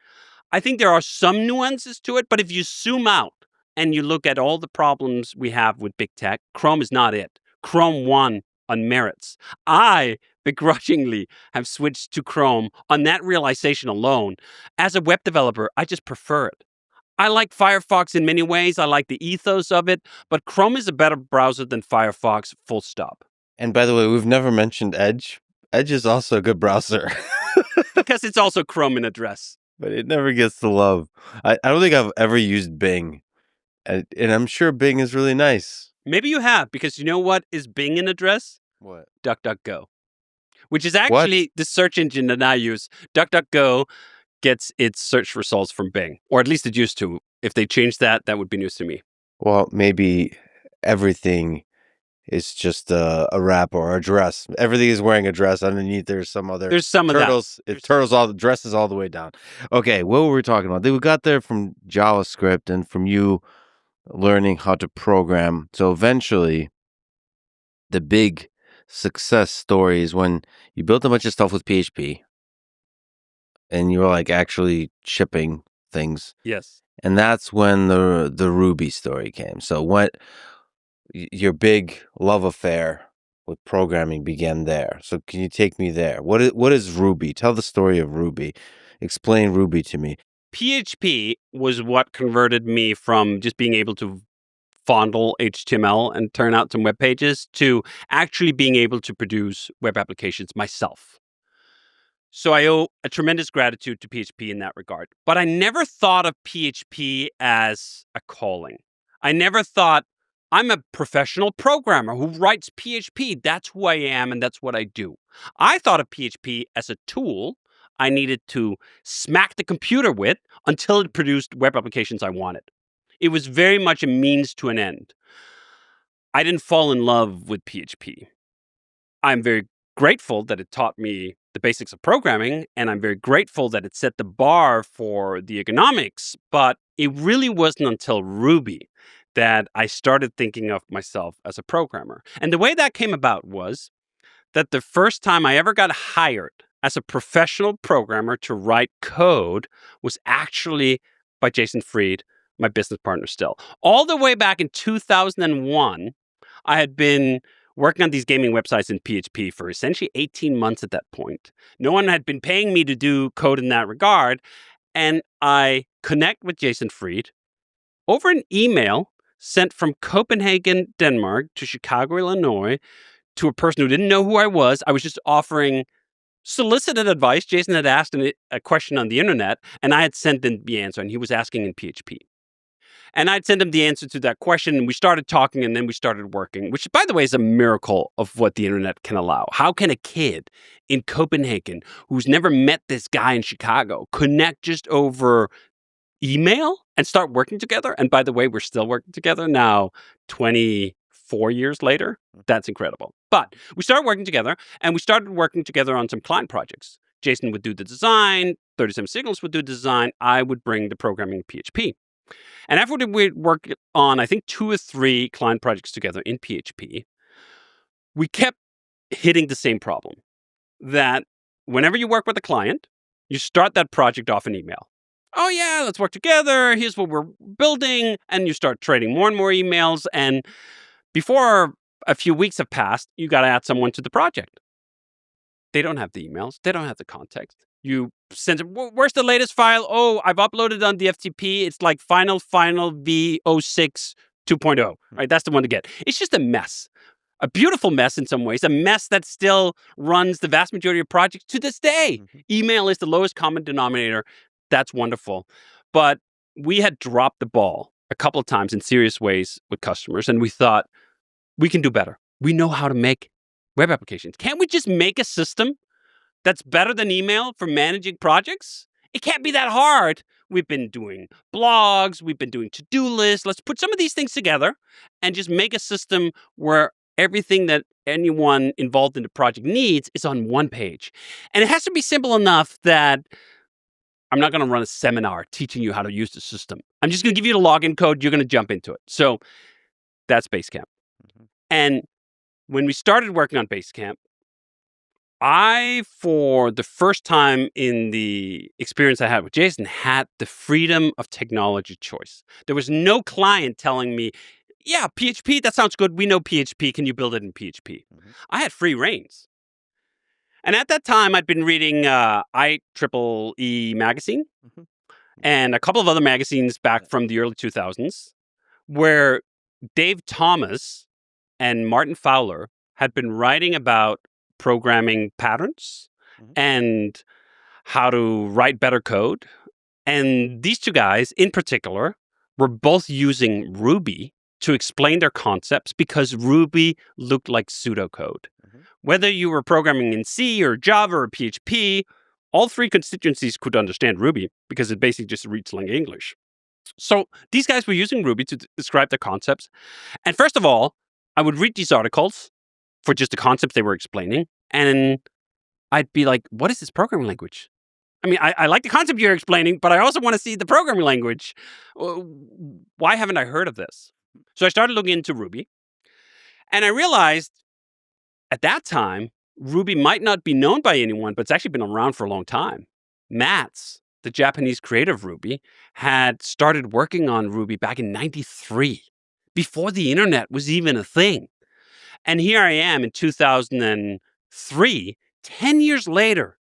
I think there are some nuances to it, but if you zoom out and you look at all the problems we have with big tech, Chrome is not it. Chrome won on merits. I begrudgingly have switched to Chrome on that realization alone. As a web developer, I just prefer it. I like Firefox in many ways. I like the ethos of it, but Chrome is a better browser than Firefox, full stop. And by the way, we've never mentioned Edge. Edge is also a good browser. Because it's also Chrome in a dress. But it never gets the love. I don't think I've ever used Bing. And I'm sure Bing is really nice. Maybe you have, because you know what is Bing in a dress? What? DuckDuckGo. Which is actually the search engine that I use. DuckDuckGo gets its search results from Bing, or at least it used to. If they changed that, that would be news to me. Well, maybe everything is just a wrap or a dress. Everything is wearing a dress. Underneath, there's some other. There's some turtles. of that. It's turtles. All the dresses all the way down. Okay, what were we talking about? We got there from JavaScript and from you learning how to program. So eventually, the big success story is when you built a bunch of stuff with PHP. And you were like actually shipping things. Yes. And that's when the Ruby story came. So what your big love affair with programming began there. So can you take me there? What is Ruby? Tell the story of Ruby. Explain Ruby to me. PHP was what converted me from just being able to fondle HTML and turn out some web pages to actually being able to produce web applications myself. So I owe a tremendous gratitude to PHP in that regard. But I never thought of PHP as a calling. I never thought, I'm a professional programmer who writes PHP. That's who I am and that's what I do. I thought of PHP as a tool I needed to smack the computer with until it produced web applications I wanted. It was very much a means to an end. I didn't fall in love with PHP. I'm very grateful that it taught me the basics of programming, and I'm very grateful that it set the bar for the ergonomics, but it really wasn't until Ruby that I started thinking of myself as a programmer. And the way that came about was that the first time I ever got hired as a professional programmer to write code was actually by Jason Fried, my business partner still. All the way back in 2001, I had been working on these gaming websites in PHP for essentially 18 months at that point. No one had been paying me to do code in that regard. And I connect with Jason Fried over an email sent from Copenhagen, Denmark to Chicago, Illinois, to a person who didn't know who I was. I was just offering solicited advice. Jason had asked a question on the internet, and I had sent him the answer, and he was asking in PHP. And I'd send him the answer to that question, and we started talking, and then we started working, which, by the way, is a miracle of what the internet can allow. How can a kid in Copenhagen who's never met this guy in Chicago connect just over email and start working together? And by the way, we're still working together now, 24 years later. That's incredible. But we started working together, and we started working together on some client projects. Jason would do the design, 37 Signals would do the design, I would bring the programming in PHP. And after we'd work on, I think, 2 or 3 client projects together in PHP, we kept hitting the same problem, that whenever you work with a client, you start that project off in email. Oh, yeah, let's work together. Here's what we're building. And you start trading more and more emails. And before a few weeks have passed, you got to add someone to the project. They don't have the emails. They don't have the context. You send it, where's the latest file? Oh, I've uploaded on the FTP. It's like final V06 2.0, right? That's the one to get. It's just a mess. A beautiful mess in some ways, a mess that still runs the vast majority of projects to this day. Mm-hmm. Email is the lowest common denominator. That's wonderful. But we had dropped the ball a couple of times in serious ways with customers, and we thought, we can do better. We know how to make web applications. Can't we just make a system that's better than email for managing projects? It can't be that hard. We've been doing blogs. We've been doing to-do lists. Let's put some of these things together and just make a system where everything that anyone involved in the project needs is on one page. And it has to be simple enough that I'm not going to run a seminar teaching you how to use the system. I'm just going to give you the login code. You're going to jump into it. So that's Basecamp. Mm-hmm. And when we started working on Basecamp, I, for the first time in the experience I had with Jason, had the freedom of technology choice. There was no client telling me, yeah, PHP, that sounds good. We know PHP. Can you build it in PHP? Mm-hmm. I had free reins. And at that time, I'd been reading IEEE magazine mm-hmm. and a couple of other magazines back from the early 2000s, where Dave Thomas and Martin Fowler had been writing about programming patterns mm-hmm. and how to write better code. And these two guys in particular were both using Ruby to explain their concepts because Ruby looked like pseudocode. Mm-hmm. Whether you were programming in C or Java or PHP, all 3 constituencies could understand Ruby because it basically just reads like English. So these guys were using Ruby to describe their concepts. And first of all, I would read these articles for just the concepts they were explaining. And I'd be like, what is this programming language? I mean, I like the concept you're explaining, but I also want to see the programming language. Why haven't I heard of this? So I started looking into Ruby. And I realized at that time, Ruby might not be known by anyone, but it's actually been around for a long time. Mats, the Japanese creator of Ruby, had started working on Ruby back in 93, before the internet was even a thing. And here I am in 2003, 10 years later,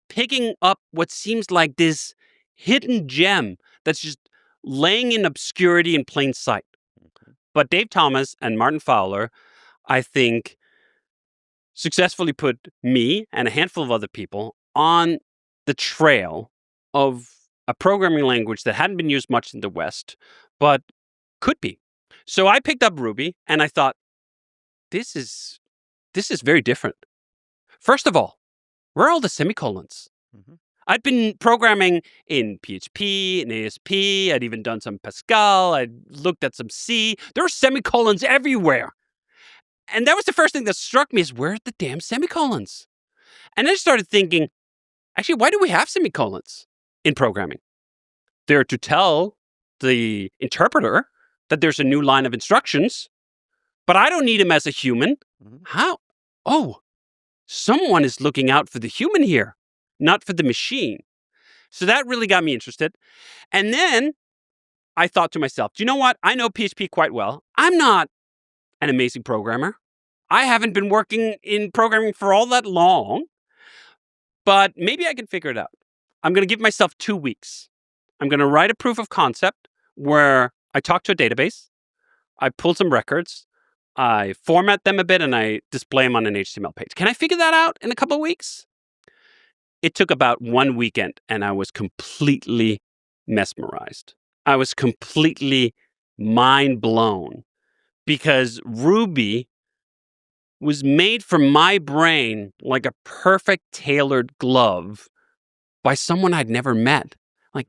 picking up what seems like this hidden gem that's just laying in obscurity in plain sight. Okay. But Dave Thomas and Martin Fowler, I think, successfully put me and a handful of other people on the trail of a programming language that hadn't been used much in the West, but could be. So I picked up Ruby and I thought, this is very different. First of all, where are all the semicolons? Mm-hmm. I'd been programming in PHP, in ASP. I'd even done some Pascal. I'd looked at some C. There were semicolons everywhere. And that was the first thing that struck me is, where are the damn semicolons? And I started thinking, actually, why do we have semicolons in programming? They're to tell the interpreter that there's a new line of instructions, but I don't need him as a human. Mm-hmm. How? Oh, someone is looking out for the human here, not for the machine. So that really got me interested. And then I thought to myself, do you know what? I know PHP quite well. I'm not an amazing programmer. I haven't been working in programming for all that long, but maybe I can figure it out. I'm going to give myself 2 weeks. I'm going to write a proof of concept where I talk to a database, I pull some records, I format them a bit, and I display them on an HTML page. Can I figure that out in a couple of weeks? It took about 1 weekend, and I was completely mesmerized. I was completely mind blown because Ruby was made for my brain like a perfect tailored glove by someone I'd never met. Like,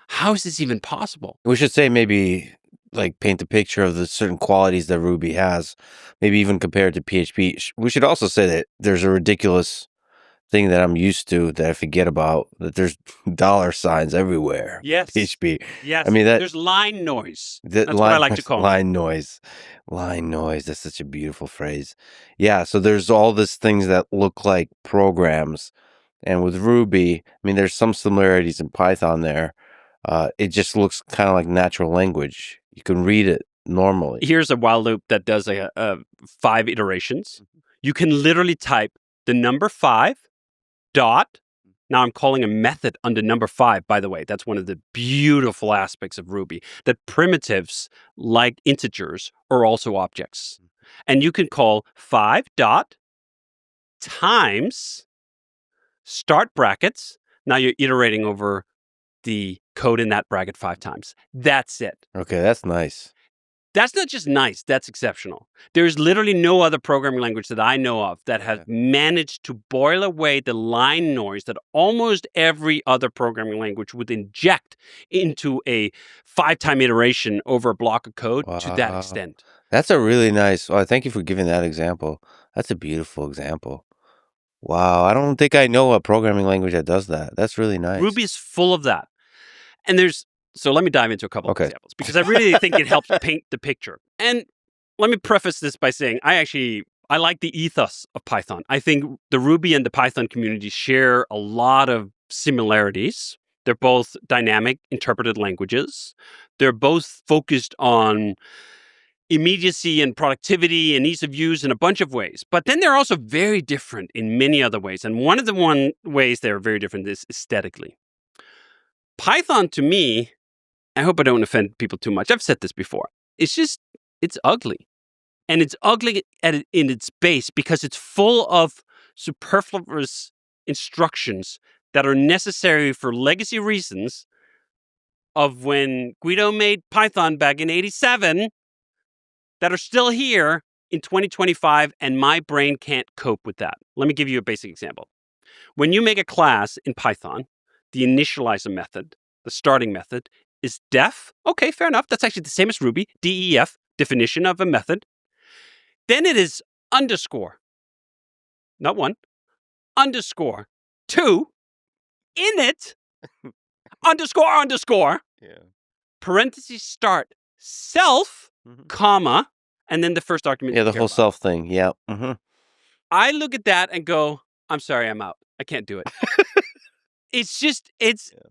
how is this even possible? We should say maybe like paint the picture of the certain qualities that Ruby has, maybe even compared to PHP. We should also say that there's a ridiculous thing that I'm used to that I forget about, that there's dollar signs everywhere. Yes. PHP. Yes. I mean, there's line noise. That's what I like to call it. Line noise. Line noise. That's such a beautiful phrase. Yeah. So there's all these things that look like programs. And with Ruby, I mean, there's some similarities in Python there. It just looks kind of like natural language. You can read it normally. Here's a while loop that does 5 iterations. You can literally type the number 5 dot. Now I'm calling a method under number 5, by the way. That's one of the beautiful aspects of Ruby, that primitives like integers are also objects. And you can call 5 dot times start brackets. Now you're iterating over the code in that bracket 5 times. That's it. Okay, that's nice. That's not just nice, that's exceptional. There's literally no other programming language that I know of that has managed to boil away the line noise that almost every other programming language would inject into a 5-time iteration over a block of code to that extent. That's a really nice. Oh, thank you for giving that example. That's a beautiful example. Wow, I don't think I know a programming language that does that. That's really nice. Ruby is full of that. And so let me dive into a couple of examples, because I really think it helps paint the picture. And let me preface this by saying I like the ethos of Python. I think the Ruby and the Python community share a lot of similarities. They're both dynamic interpreted languages. They're both focused on immediacy and productivity and ease of use in a bunch of ways. But then they're also very different in many other ways. And one of the ways they're very different is aesthetically. Python, to me, I hope I don't offend people too much. I've said this before. It's ugly. And it's ugly in its base because it's full of superfluous instructions that are necessary for legacy reasons of when Guido made Python back in 87 that are still here in 2025, and my brain can't cope with that. Let me give you a basic example. When you make a class in Python, the initializer method, the starting method, is def. Okay, fair enough. That's actually the same as Ruby, def, definition of a method. Then it is underscore, not 1, underscore 2, init, underscore, parentheses start, self, comma, and then the first argument. Yeah, the whole self thing. Yeah. I look at that and go, I'm sorry, I'm out. I can't do it.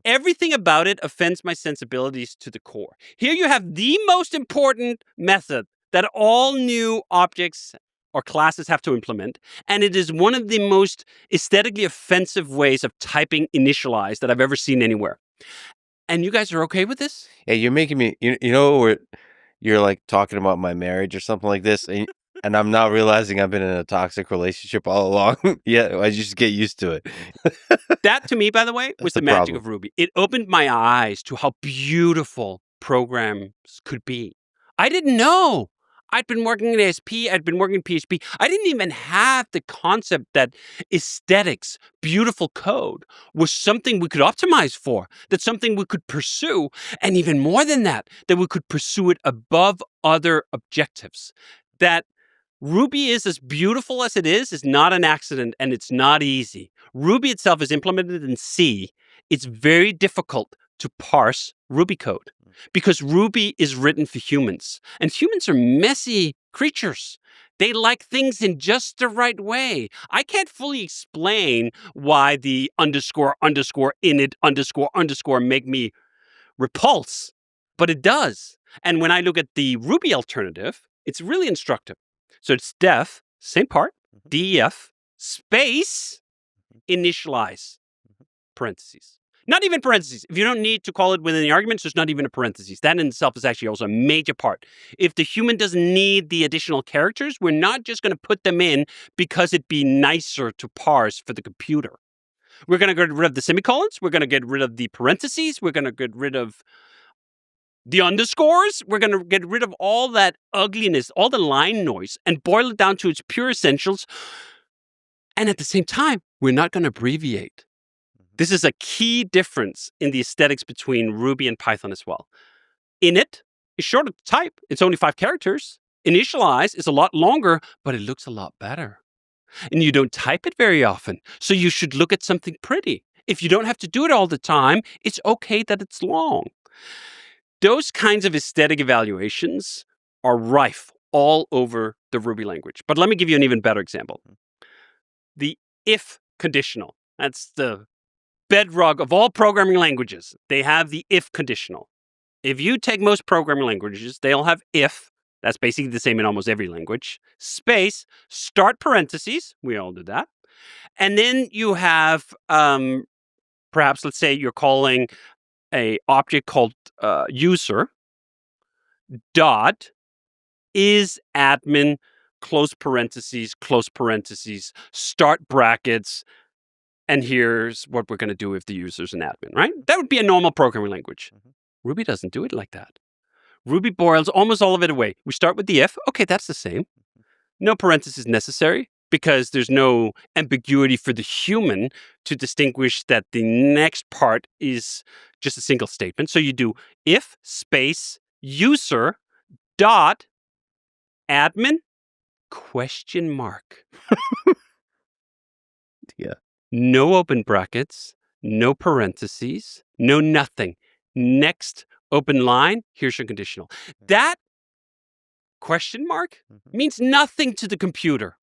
Everything about it offends my sensibilities to the core. Here you have the most important method that all new objects or classes have to implement, and it is one of the most aesthetically offensive ways of typing initialize that I've ever seen anywhere. And you guys are okay with this? Yeah, you're making me, you know, you're like talking about my marriage or something like this, and I'm not realizing I've been in a toxic relationship all along. Yeah, I just get used to it. That, to me, by the way, was the magic of Ruby. It opened my eyes to how beautiful programs could be. I didn't know. I'd been working in ASP. I'd been working in PHP. I didn't even have the concept that aesthetics, beautiful code, was something we could optimize for, that's something we could pursue, and even more than that we could pursue it above other objectives. That Ruby is as beautiful as it is not an accident, and it's not easy. Ruby itself is implemented in C. It's very difficult to parse Ruby code because Ruby is written for humans, and humans are messy creatures. They like things in just the right way. I can't fully explain why the underscore init make me repulse, but it does. And when I look at the Ruby alternative, it's really instructive. So it's def same part, def, space, initialize, parentheses. Not even parentheses. If you don't need to call it within the arguments, there's not even a parentheses. That in itself is actually also a major part. If the human doesn't need the additional characters, we're not just going to put them in because it'd be nicer to parse for the computer. We're going to get rid of the semicolons. We're going to get rid of the parentheses. We're going to get rid of the underscores. We're going to get rid of all that ugliness, all the line noise, and boil it down to its pure essentials. And at the same time, we're not going to abbreviate. This is a key difference in the aesthetics between Ruby and Python as well. Init is shorter to type. It's only 5 characters. Initialize is a lot longer, but it looks a lot better. And you don't type it very often, so you should look at something pretty. If you don't have to do it all the time, it's okay that it's long. Those kinds of aesthetic evaluations are rife all over the Ruby language. But let me give you an even better example. The if conditional. That's the bedrock of all programming languages. They have the if conditional. If you take most programming languages, they'll have if. That's basically the same in almost every language. Space, start parentheses. We all do that. And then you have, perhaps, let's say you're calling a object called user dot is admin, close parentheses, start brackets, and here's what we're going to do if the user's an admin, right? That would be a normal programming language. Ruby doesn't do it like that. Ruby boils almost all of it away. We start with the if. Okay, that's the same. No parentheses necessary because there's no ambiguity for the human to distinguish that the next part is just a single statement. So you do if space user dot admin question mark. Yeah. No open brackets, no parentheses, no nothing. Next open line, here's your conditional. That question mark means nothing to the computer,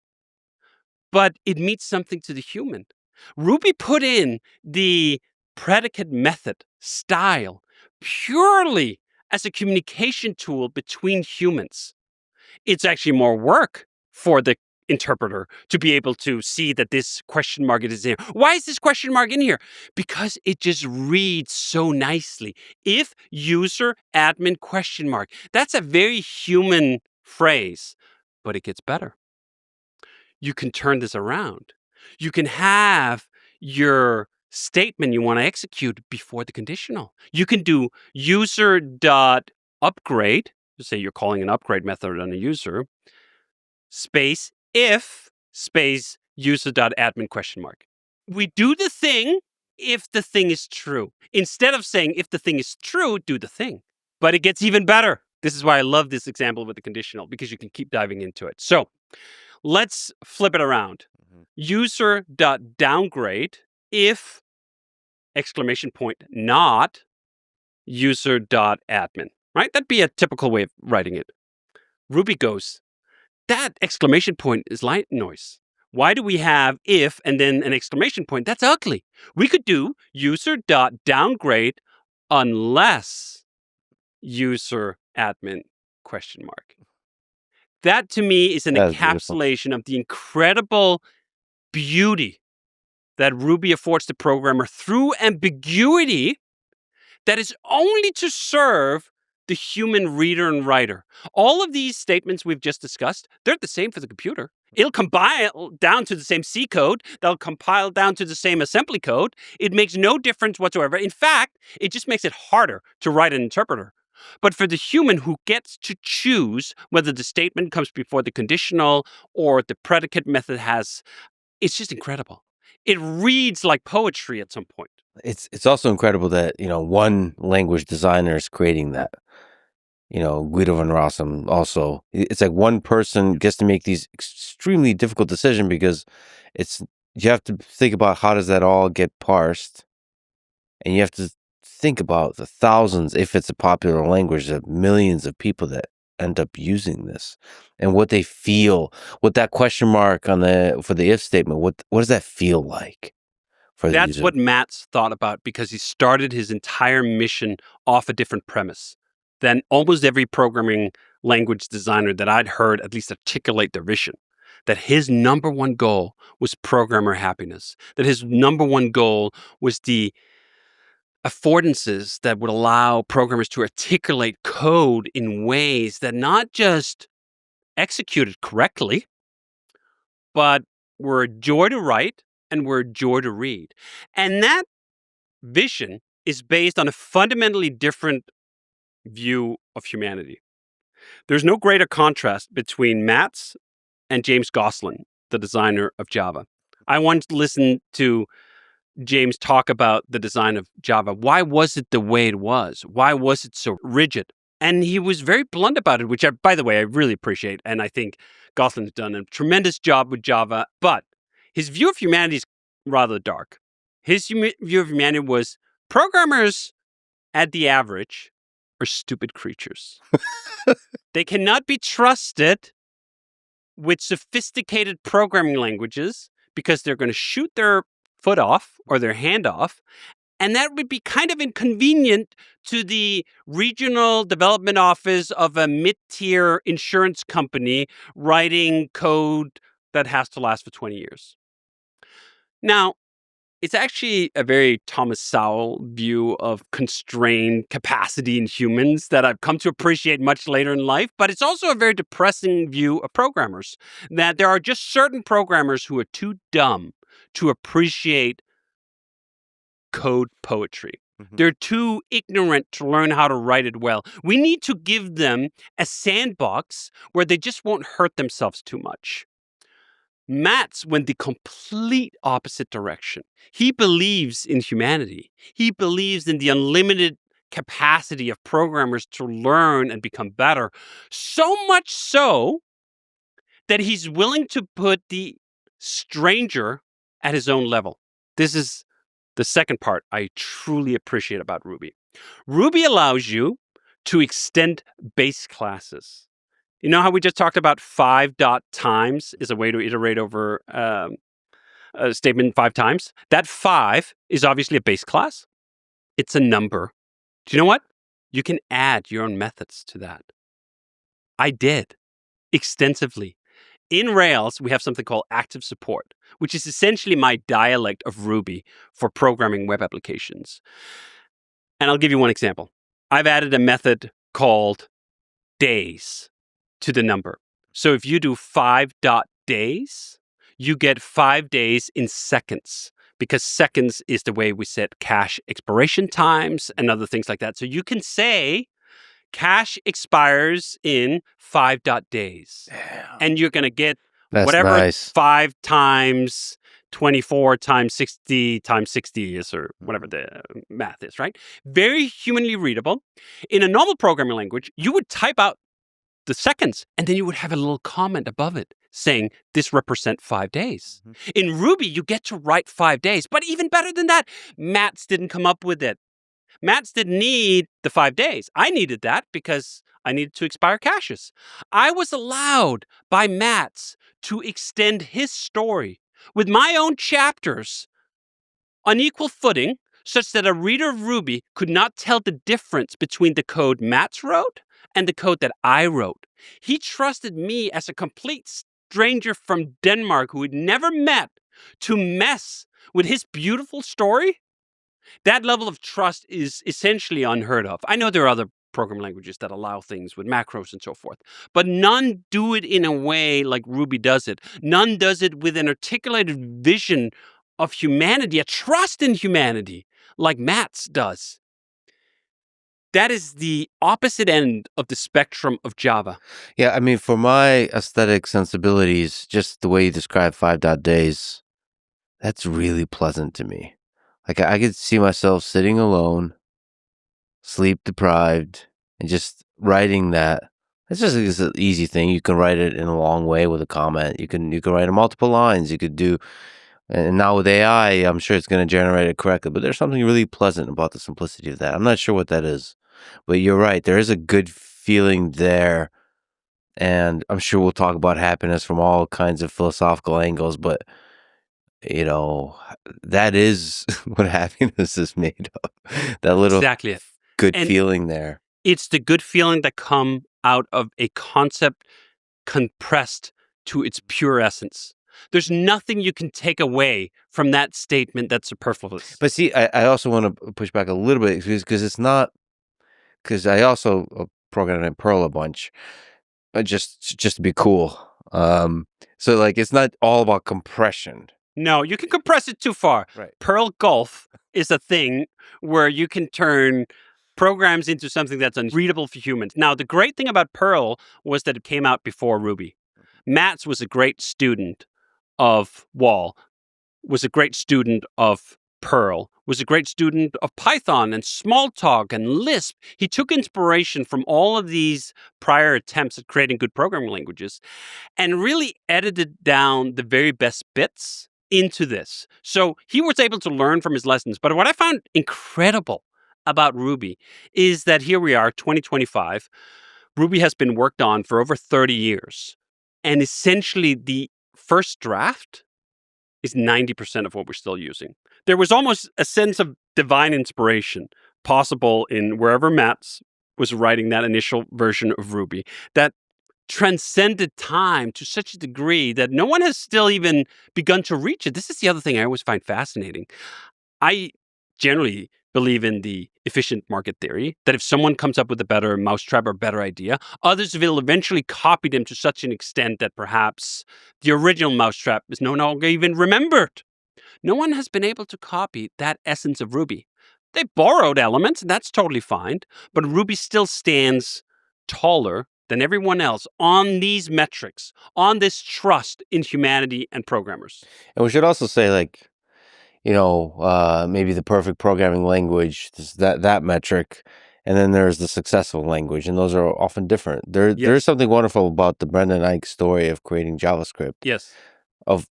but it means something to the human. Ruby put in the predicate method style purely as a communication tool between humans. It's actually more work for the interpreter to be able to see that this question mark is in here. Why is this question mark in here? Because it just reads so nicely. If user admin question mark. That's a very human phrase, but it gets better. You can turn this around. You can have your statement you want to execute before the conditional. You can do user.upgrade. Say you're calling an upgrade method on a user. Space if space user.admin question mark. We do the thing if the thing is true. Instead of saying if the thing is true, do the thing. But it gets even better. This is why I love this example with the conditional, because you can keep diving into it. So let's flip it around. User.downgrade if exclamation point not user.admin. Right? That'd be a typical way of writing it. Ruby goes, that exclamation point is line noise. Why do we have if and then an exclamation point? That's ugly. We could do user.downgrade unless user admin question mark. That to me is an encapsulation of the incredible beauty that Ruby affords the programmer through ambiguity that is only to serve the human reader and writer. All of these statements we've just discussed, they're the same for the computer. It'll compile down to the same C code. They'll compile down to the same assembly code. It makes no difference whatsoever. In fact, it just makes it harder to write an interpreter. But for the human who gets to choose whether the statement comes before the conditional or the predicate method it's just incredible. It reads like poetry at some point. It's also incredible that, one language designer is creating that. Guido van Rossum also. It's like one person gets to make these extremely difficult decisions because you have to think about how does that all get parsed, and you have to think about the thousands, if it's a popular language, of millions of people that end up using this and what they feel, what that question mark for the if statement, what does that feel like? That's what Matt's thought about, because he started his entire mission off a different premise than almost every programming language designer that I'd heard at least articulate their vision. that his number one goal was programmer happiness, that his number one goal was the affordances that would allow programmers to articulate code in ways that not just executed correctly, but were a joy to write and were a joy to read. And that vision is based on a fundamentally different view of humanity. There's no greater contrast between Mats and James Gosselin, the designer of Java. I once listened to James talk about the design of Java. Why was it the way it was? Why was it so rigid? And he was very blunt about it, which, by the way, I really appreciate. And I think Gosselin's done a tremendous job with Java. But his view of humanity is rather dark. His view of humanity was programmers, at the average, are stupid creatures. They cannot be trusted with sophisticated programming languages because they're going to shoot their foot off or their hand off. And that would be kind of inconvenient to the regional development office of a mid-tier insurance company writing code that has to last for 20 years. Now, it's actually a very Thomas Sowell view of constrained capacity in humans that I've come to appreciate much later in life, but it's also a very depressing view of programmers, that there are just certain programmers who are too dumb to appreciate code poetry. They're too ignorant to learn how to write it well. We need to give them a sandbox where they just won't hurt themselves too much. Mats went the complete opposite direction. He believes in humanity. He believes in the unlimited capacity of programmers to learn and become better. So much so that he's willing to put the stranger at his own level. This is the second part I truly appreciate about Ruby. Ruby allows you to extend base classes. You know how we just talked about 5.times is a way to iterate over a statement 5 times? That 5 is obviously a base class. It's a number. Do you know what? You can add your own methods to that. I did extensively. In Rails, we have something called active support, which is essentially my dialect of Ruby for programming web applications. And I'll give you one example. I've added a method called days to the number. So if you do 5.days, you get 5 days in seconds, because seconds is the way we set cache expiration times and other things like that. So you can say cache expires in 5.days. Damn. And you're going to get That's whatever nice. 5 times 24 times 60 times 60 is, or whatever the math is, right? Very humanly readable. In a normal programming language, you would type out the seconds, and then you would have a little comment above it saying, this represents 5 days. In Ruby, you get to write 5 days. But even better than that, Mats didn't come up with it. Mats didn't need the 5 days. I needed that because I needed to expire caches. I was allowed by Mats to extend his story with my own chapters on equal footing, such that a reader of Ruby could not tell the difference between the code Mats wrote and the code that I wrote. He trusted me as a complete stranger from Denmark who he'd never met to mess with his beautiful story. That level of trust is essentially unheard of. I know there are other programming languages that allow things with macros and so forth, but none do it in a way like Ruby does it. None does it with an articulated vision of humanity, a trust in humanity, like Mats does. That is the opposite end of the spectrum of Java. Yeah, I mean, for my aesthetic sensibilities, just the way you describe 5.days, that's really pleasant to me. Like, I could see myself sitting alone, sleep deprived, and just writing that. It's an easy thing. You can write it in a long way with a comment. You can write in multiple lines. You could do, and now with AI, I'm sure it's going to generate it correctly. But there's something really pleasant about the simplicity of that. I'm not sure what that is, but you're right. There is a good feeling there, and I'm sure we'll talk about happiness from all kinds of philosophical angles. But you know, that is what happiness is made of. That little Exactly. good And feeling there. it's the good feeling that come out of a concept compressed to its pure essence. There's nothing you can take away from that statement that's superfluous. But see, I also want to push back a little bit because it's not, because I also programmed in Perl a bunch, just to be cool. So like it's not all about compression. No, you can compress it too far. Right. Perl Gulf is a thing where you can turn programs into something that's unreadable for humans. Now, the great thing about Perl was that it came out before Ruby. Mats was a great student of Wall, was a great student of Perl, was a great student of Python and Smalltalk and Lisp. He took inspiration from all of these prior attempts at creating good programming languages and really edited down the very best bits into this. So he was able to learn from his lessons. But what I found incredible about Ruby is that here we are, 2025. Ruby has been worked on for over 30 years. And essentially the first draft is 90% of what we're still using. There was almost a sense of divine inspiration possible in wherever Mats was writing that initial version of Ruby that transcended time to such a degree that no one has still even begun to reach it. This is the other thing I always find fascinating. I generally believe in the efficient market theory, that if someone comes up with a better mousetrap or better idea, others will eventually copy them to such an extent that perhaps the original mousetrap is no longer even remembered. No one has been able to copy that essence of Ruby. They borrowed elements, and that's totally fine, but Ruby still stands taller than everyone else on these metrics, on this trust in humanity and programmers. And we should also say, like, maybe the perfect programming language, that metric, and then there's the successful language, and those are often different. There's something wonderful about the Brendan Eich story of creating JavaScript. Yes. Of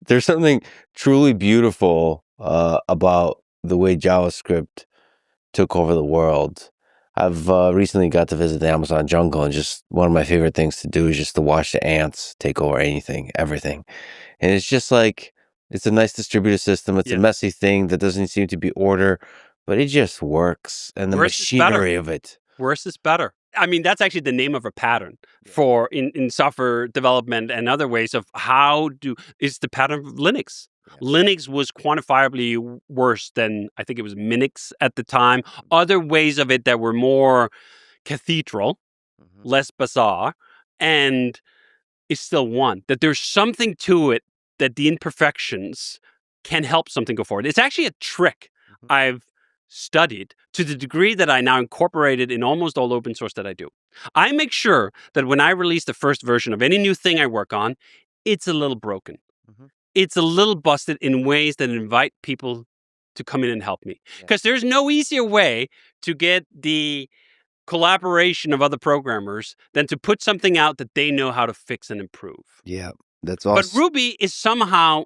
there's something truly beautiful about the way JavaScript took over the world. I've recently got to visit the Amazon jungle, and just one of my favorite things to do is just to watch the ants take over everything. And it's just like, it's a nice distributed system. It's a messy thing that doesn't seem to be order, but it just works. And the machinery of it. Worse is better. I mean, that's actually the name of a pattern for in software development and other ways of is the pattern of Linux. Yeah. Linux was quantifiably worse than, I think it was Minix at the time. Other ways of it that were more cathedral, less bizarre, and it's still one. That there's something to it that the imperfections can help something go forward. It's actually a trick I've studied to the degree that I now incorporate it in almost all open source that I do. I make sure that when I release the first version of any new thing I work on, it's a little broken. It's a little busted in ways that invite people to come in and help me. Because there's no easier way to get the collaboration of other programmers than to put something out that they know how to fix and improve. Yeah, that's awesome. But Ruby is somehow,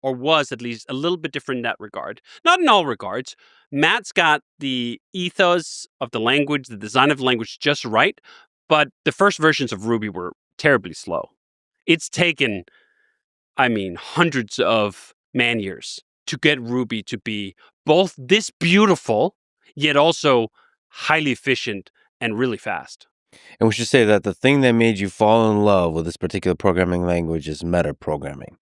or was at least, a little bit different in that regard. Not in all regards. Matt's got the ethos of the language, the design of the language just right, but the first versions of Ruby were terribly slow. It's taken, hundreds of man-years to get Ruby to be both this beautiful, yet also highly efficient and really fast. And we should say that the thing that made you fall in love with this particular programming language is metaprogramming.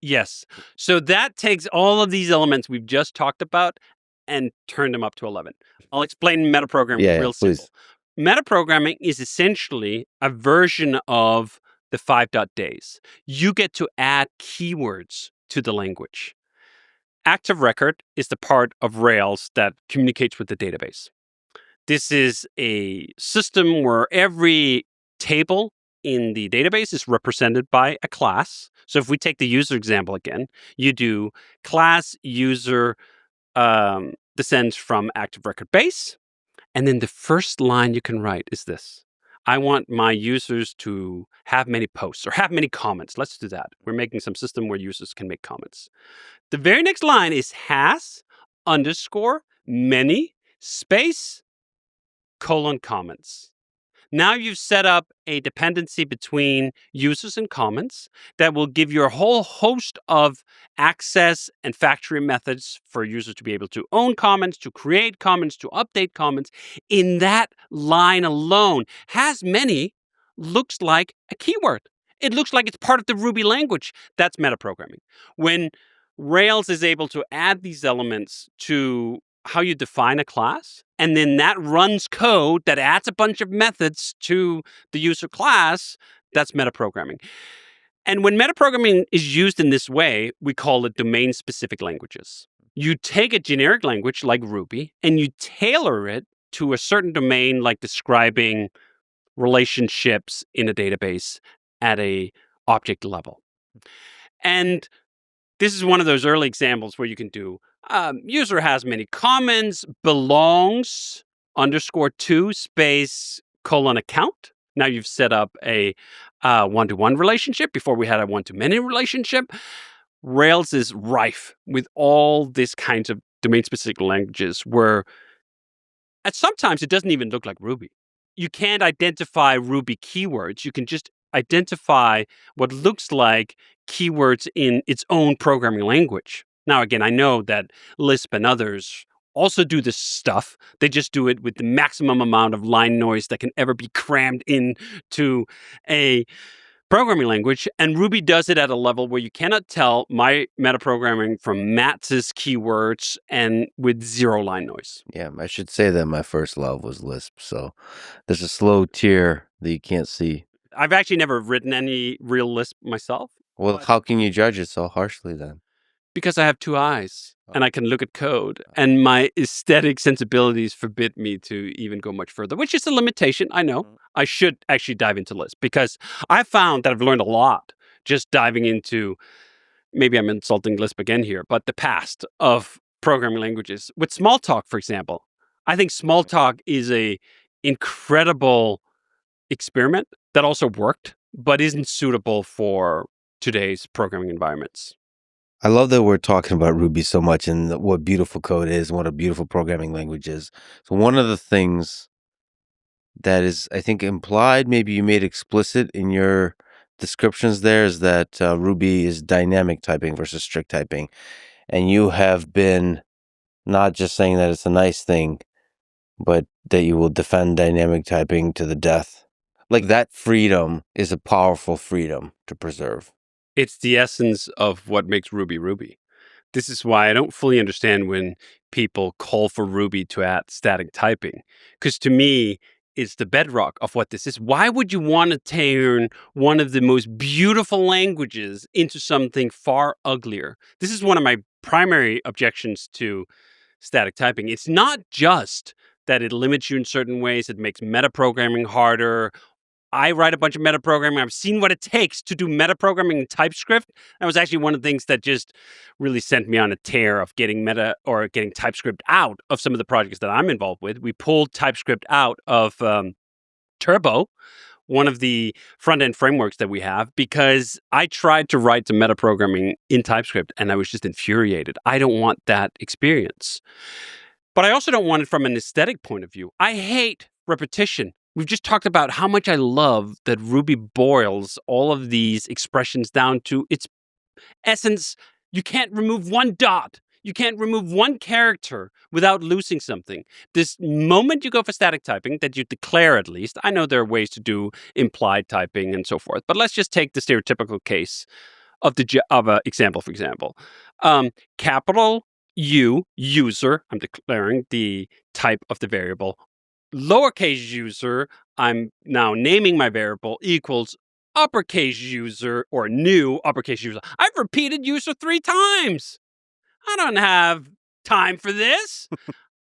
Yes. So that takes all of these elements we've just talked about and turned them up to 11. I'll explain metaprogramming real simple. Metaprogramming is essentially a version of the 5.days. You get to add keywords to the language. Active record is the part of Rails that communicates with the database. This is a system where every table in the database is represented by a class. So if we take the user example again, you do class user descends from active record base. And then the first line you can write is this. I want my users to have many posts or have many comments. Let's do that. We're making some system where users can make comments. The very next line is has underscore many space :comments. Now you've set up a dependency between users and comments that will give you a whole host of access and factory methods for users to be able to own comments, to create comments, to update comments. In that line alone, has many looks like a keyword. It looks like it's part of the Ruby language. That's metaprogramming. When Rails is able to add these elements to how you define a class, and then that runs code that adds a bunch of methods to the user class, that's metaprogramming. And when metaprogramming is used in this way, we call it domain-specific languages. You take a generic language like Ruby and you tailor it to a certain domain, like describing relationships in a database at a object level. And this is one of those early examples where you can do user has many comments, belongs _to space colon account. Now you've set up a one-to-one relationship. Before we had a one-to-many relationship. Rails is rife with all these kinds of domain-specific languages where at sometimes it doesn't even look like Ruby. You can't identify Ruby keywords. You can just identify what looks like keywords in its own programming language. Now, again, I know that Lisp and others also do this stuff. They just do it with the maximum amount of line noise that can ever be crammed into a programming language. And Ruby does it at a level where you cannot tell my metaprogramming from Matz's keywords and with zero line noise. Yeah, I should say that my first love was Lisp. So there's a slow tier that you can't see. I've actually never written any real Lisp myself. Well, how can you judge it so harshly then? Because I have two eyes and I can look at code, and my aesthetic sensibilities forbid me to even go much further, which is a limitation. I know. I should actually dive into Lisp because I found that I've learned a lot just diving into, maybe I'm insulting Lisp again here, but the past of programming languages. With Smalltalk, for example, I think Smalltalk is a incredible experiment that also worked, but isn't suitable for today's programming environments. I love that we're talking about Ruby so much and what beautiful code is and what a beautiful programming language is. So one of the things that is, I think, implied, maybe you made explicit in your descriptions there, is that Ruby is dynamic typing versus strict typing. And you have been not just saying that it's a nice thing, but that you will defend dynamic typing to the death. Like, that freedom is a powerful freedom to preserve. It's the essence of what makes Ruby Ruby. This is why I don't fully understand when people call for Ruby to add static typing, because to me, it's the bedrock of what this is. Why would you want to turn one of the most beautiful languages into something far uglier? This is one of my primary objections to static typing. It's not just that it limits you in certain ways, it makes metaprogramming harder. I write a bunch of metaprogramming. I've seen what it takes to do metaprogramming in TypeScript. That was actually one of the things that just really sent me on a tear of getting getting TypeScript out of some of the projects that I'm involved with. We pulled TypeScript out of Turbo, one of the front-end frameworks that we have, because I tried to write some metaprogramming in TypeScript and I was just infuriated. I don't want that experience. But I also don't want it from an aesthetic point of view. I hate repetition. We've just talked about how much I love that Ruby boils all of these expressions down to its essence. You can't remove one dot. You can't remove one character without losing something. This moment you go for static typing, that you declare at least, I know there are ways to do implied typing and so forth, but let's just take the stereotypical case of an example, for example. Capital U, user, I'm declaring the type of the variable. Lowercase user, I'm now naming my variable, equals uppercase user or new uppercase user. I've repeated user 3 times. I don't have time for this.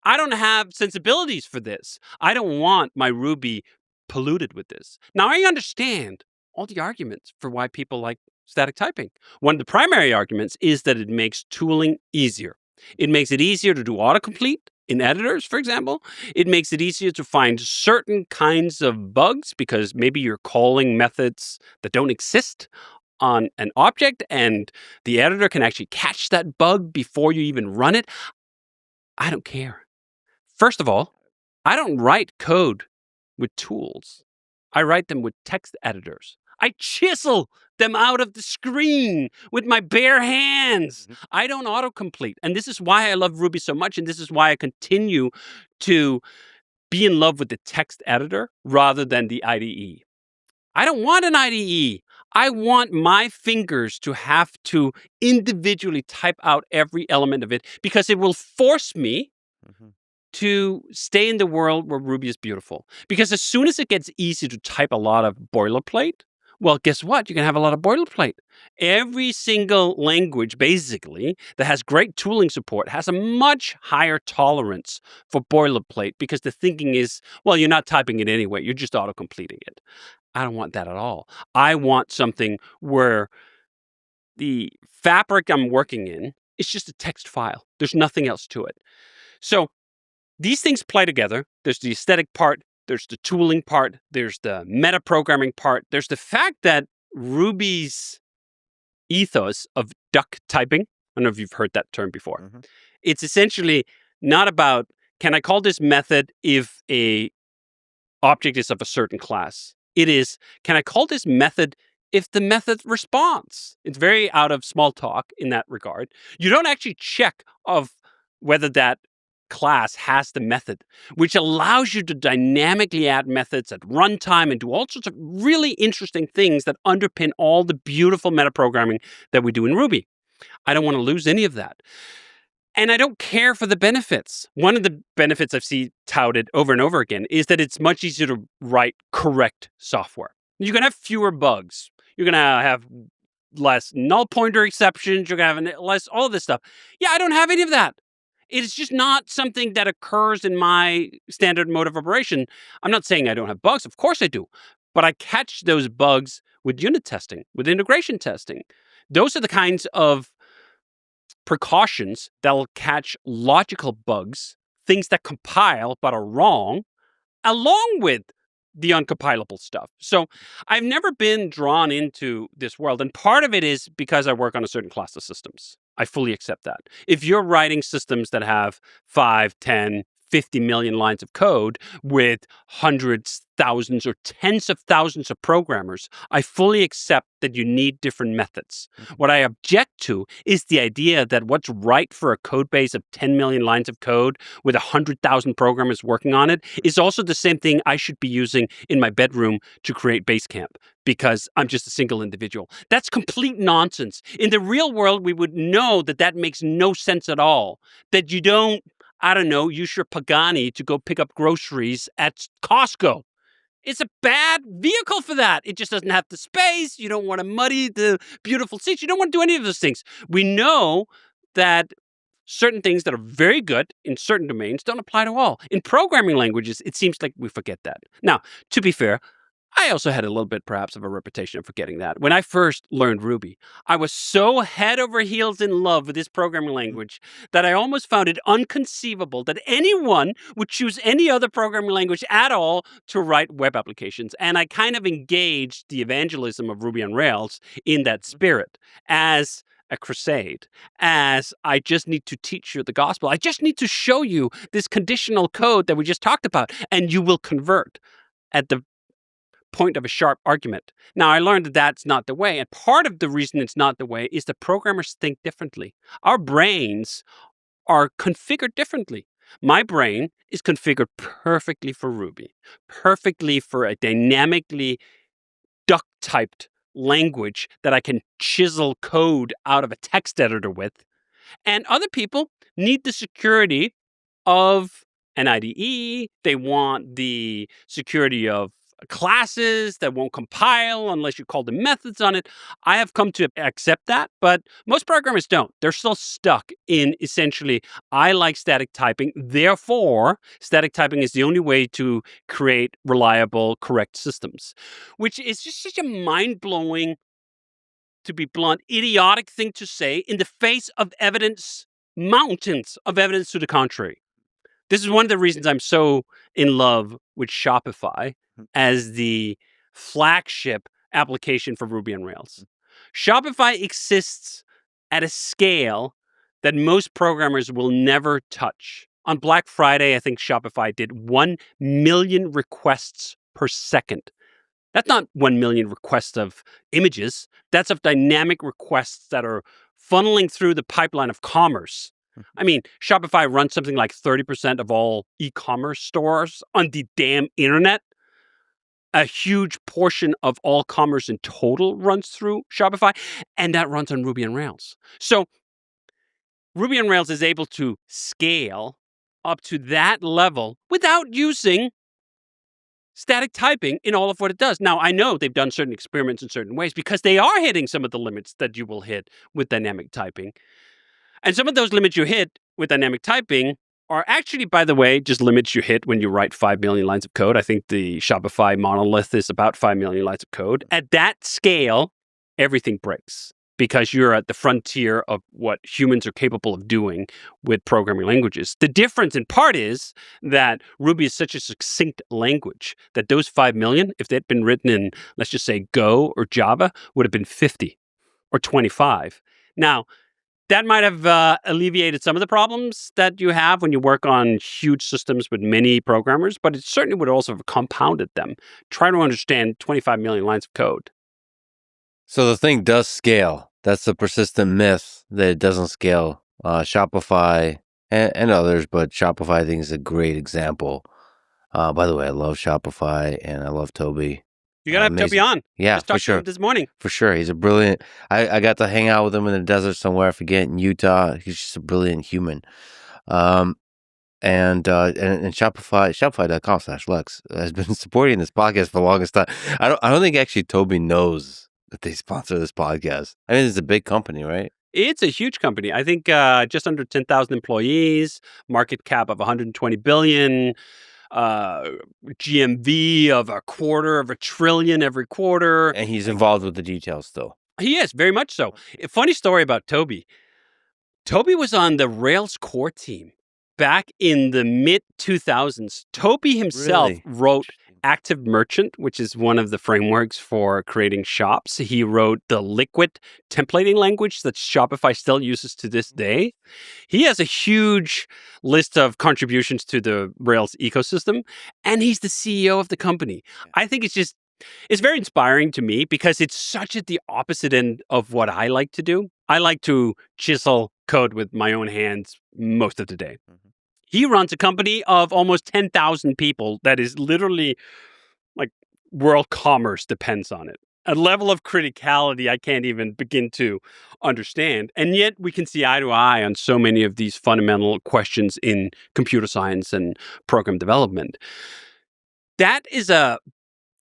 I don't have sensibilities for this. I don't want my Ruby polluted with this. Now, I understand all the arguments for why people like static typing. One of the primary arguments is that it makes tooling easier. It makes it easier to do autocomplete in editors, for example. It makes it easier to find certain kinds of bugs because maybe you're calling methods that don't exist on an object and the editor can actually catch that bug before you even run it. I don't care. First of all, I don't write code with tools. I write them with text editors. I chisel them out of the screen with my bare hands. I don't autocomplete. And this is why I love Ruby so much. And this is why I continue to be in love with the text editor rather than the IDE. I don't want an IDE. I want my fingers to have to individually type out every element of it because it will force me to stay in the world where Ruby is beautiful. Because as soon as it gets easy to type a lot of boilerplate, well, guess what? You can have a lot of boilerplate. Every single language, basically, that has great tooling support has a much higher tolerance for boilerplate because the thinking is, well, you're not typing it anyway. You're just auto-completing it. I don't want that at all. I want something where the fabric I'm working in is just a text file. There's nothing else to it. So these things play together. There's the aesthetic part. There's the tooling part. There's the metaprogramming part. There's the fact that Ruby's ethos of duck typing, I don't know if you've heard that term before. It's essentially not about, can I call this method if a object is of a certain class? It is, can I call this method if the method responds? It's very out of small talk in that regard. You don't actually check of whether that class has the method, which allows you to dynamically add methods at runtime and do all sorts of really interesting things that underpin all the beautiful metaprogramming that we do in Ruby. I don't want to lose any of that. And I don't care for the benefits. One of the benefits I've seen touted over and over again is that it's much easier to write correct software. You're going to have fewer bugs. You're going to have less null pointer exceptions. You're going to have less all this stuff. Yeah, I don't have any of that. It's just not something that occurs in my standard mode of operation. I'm not saying I don't have bugs. Of course I do. But I catch those bugs with unit testing, with integration testing. Those are the kinds of precautions that'll catch logical bugs, things that compile but are wrong, along with the uncompilable stuff. So I've never been drawn into this world. And part of it is because I work on a certain class of systems. I fully accept that. If you're writing systems that have 5, 10, 50 million lines of code with hundreds, thousands, or tens of thousands of programmers, I fully accept that you need different methods. What I object to is the idea that what's right for a code base of 10 million lines of code with 100,000 programmers working on it is also the same thing I should be using in my bedroom to create Basecamp because I'm just a single individual. That's complete nonsense. In the real world, we would know that that makes no sense at all, that you don't, I don't know, use your Pagani to go pick up groceries at Costco. It's a bad vehicle for that. It just doesn't have the space. You don't want to muddy the beautiful seats. You don't want to do any of those things. We know that certain things that are very good in certain domains don't apply to all. In programming languages, it seems like we forget that. Now, to be fair, I also had a little bit, perhaps, of a reputation of forgetting that. When I first learned Ruby, I was so head over heels in love with this programming language that I almost found it inconceivable that anyone would choose any other programming language at all to write web applications. And I kind of engaged the evangelism of Ruby on Rails in that spirit as a crusade, as I just need to teach you the gospel. I just need to show you this conditional code that we just talked about, and you will convert at the point of a sharp argument. Now, I learned that that's not the way. And part of the reason it's not the way is that programmers think differently. Our brains are configured differently. My brain is configured perfectly for Ruby, perfectly for a dynamically duck-typed language that I can chisel code out of a text editor with. And other people need the security of an IDE. They want the security of classes that won't compile unless you call the methods on it. I have come to accept that, but most programmers don't. They're still stuck in essentially, I like static typing. Therefore, static typing is the only way to create reliable, correct systems, which is just such a mind-blowing, to be blunt, idiotic thing to say in the face of evidence, mountains of evidence to the contrary. This is one of the reasons I'm so in love with Shopify as the flagship application for Ruby on Rails. Shopify exists at a scale that most programmers will never touch. On Black Friday, I think Shopify did 1 million requests per second. That's not 1 million requests of images. That's of dynamic requests that are funneling through the pipeline of commerce. I mean, Shopify runs something like 30% of all e-commerce stores on the damn internet. a huge portion of all commerce in total runs through Shopify, and that runs on Ruby on Rails. So Ruby on Rails is able to scale up to that level without using static typing in all of what it does. Now, I know they've done certain experiments in certain ways because they are hitting some of the limits that you will hit with dynamic typing. And some of those limits you hit with dynamic typing are actually, by the way, just limits you hit when you write 5 million lines of code. I think the Shopify monolith is about 5 million lines of code. At that scale, everything breaks because you're at the frontier of what humans are capable of doing with programming languages. The difference in part is that Ruby is such a succinct language that those 5 million, if they'd been written in, let's just say, Go or Java, would have been 50 or 25. Now, that might have alleviated some of the problems that you have when you work on huge systems with many programmers, but it certainly would also have compounded them. Try to understand 25 million lines of code. So the thing does scale. That's the persistent myth that it doesn't scale. Shopify and others, but Shopify I think is a great example. By the way, I love Shopify and I love Toby. You got to have Toby on. Yeah, Just talked for sure. to him this morning. For sure. He's a brilliant... I got to hang out with him in the desert somewhere, I forget, in Utah. He's just a brilliant human. And Shopify.com/Lex has been supporting this podcast for the longest time. I don't think actually Toby knows that they sponsor this podcast. I mean, it's a big company, right? It's a huge company. I think just under 10,000 employees, market cap of 120 billion, GMV of $250 billion every quarter. And he's involved with the details still. He is, very much so. A funny story about Toby. Toby was on the Rails core team back in the mid-2000s. Toby himself wrote Active Merchant, which is one of the frameworks for creating shops. He wrote the Liquid templating language that Shopify still uses to this day. He has a huge list of contributions to the Rails ecosystem, and he's the CEO of the company. I think it's very inspiring to me because it's such at the opposite end of what I like to do. I like to chisel code with my own hands most of the day. Mm-hmm. He runs a company of almost 10,000 people that is literally like world commerce depends on it. A level of criticality I can't even begin to understand. And yet we can see eye to eye on so many of these fundamental questions in computer science and program development. That is a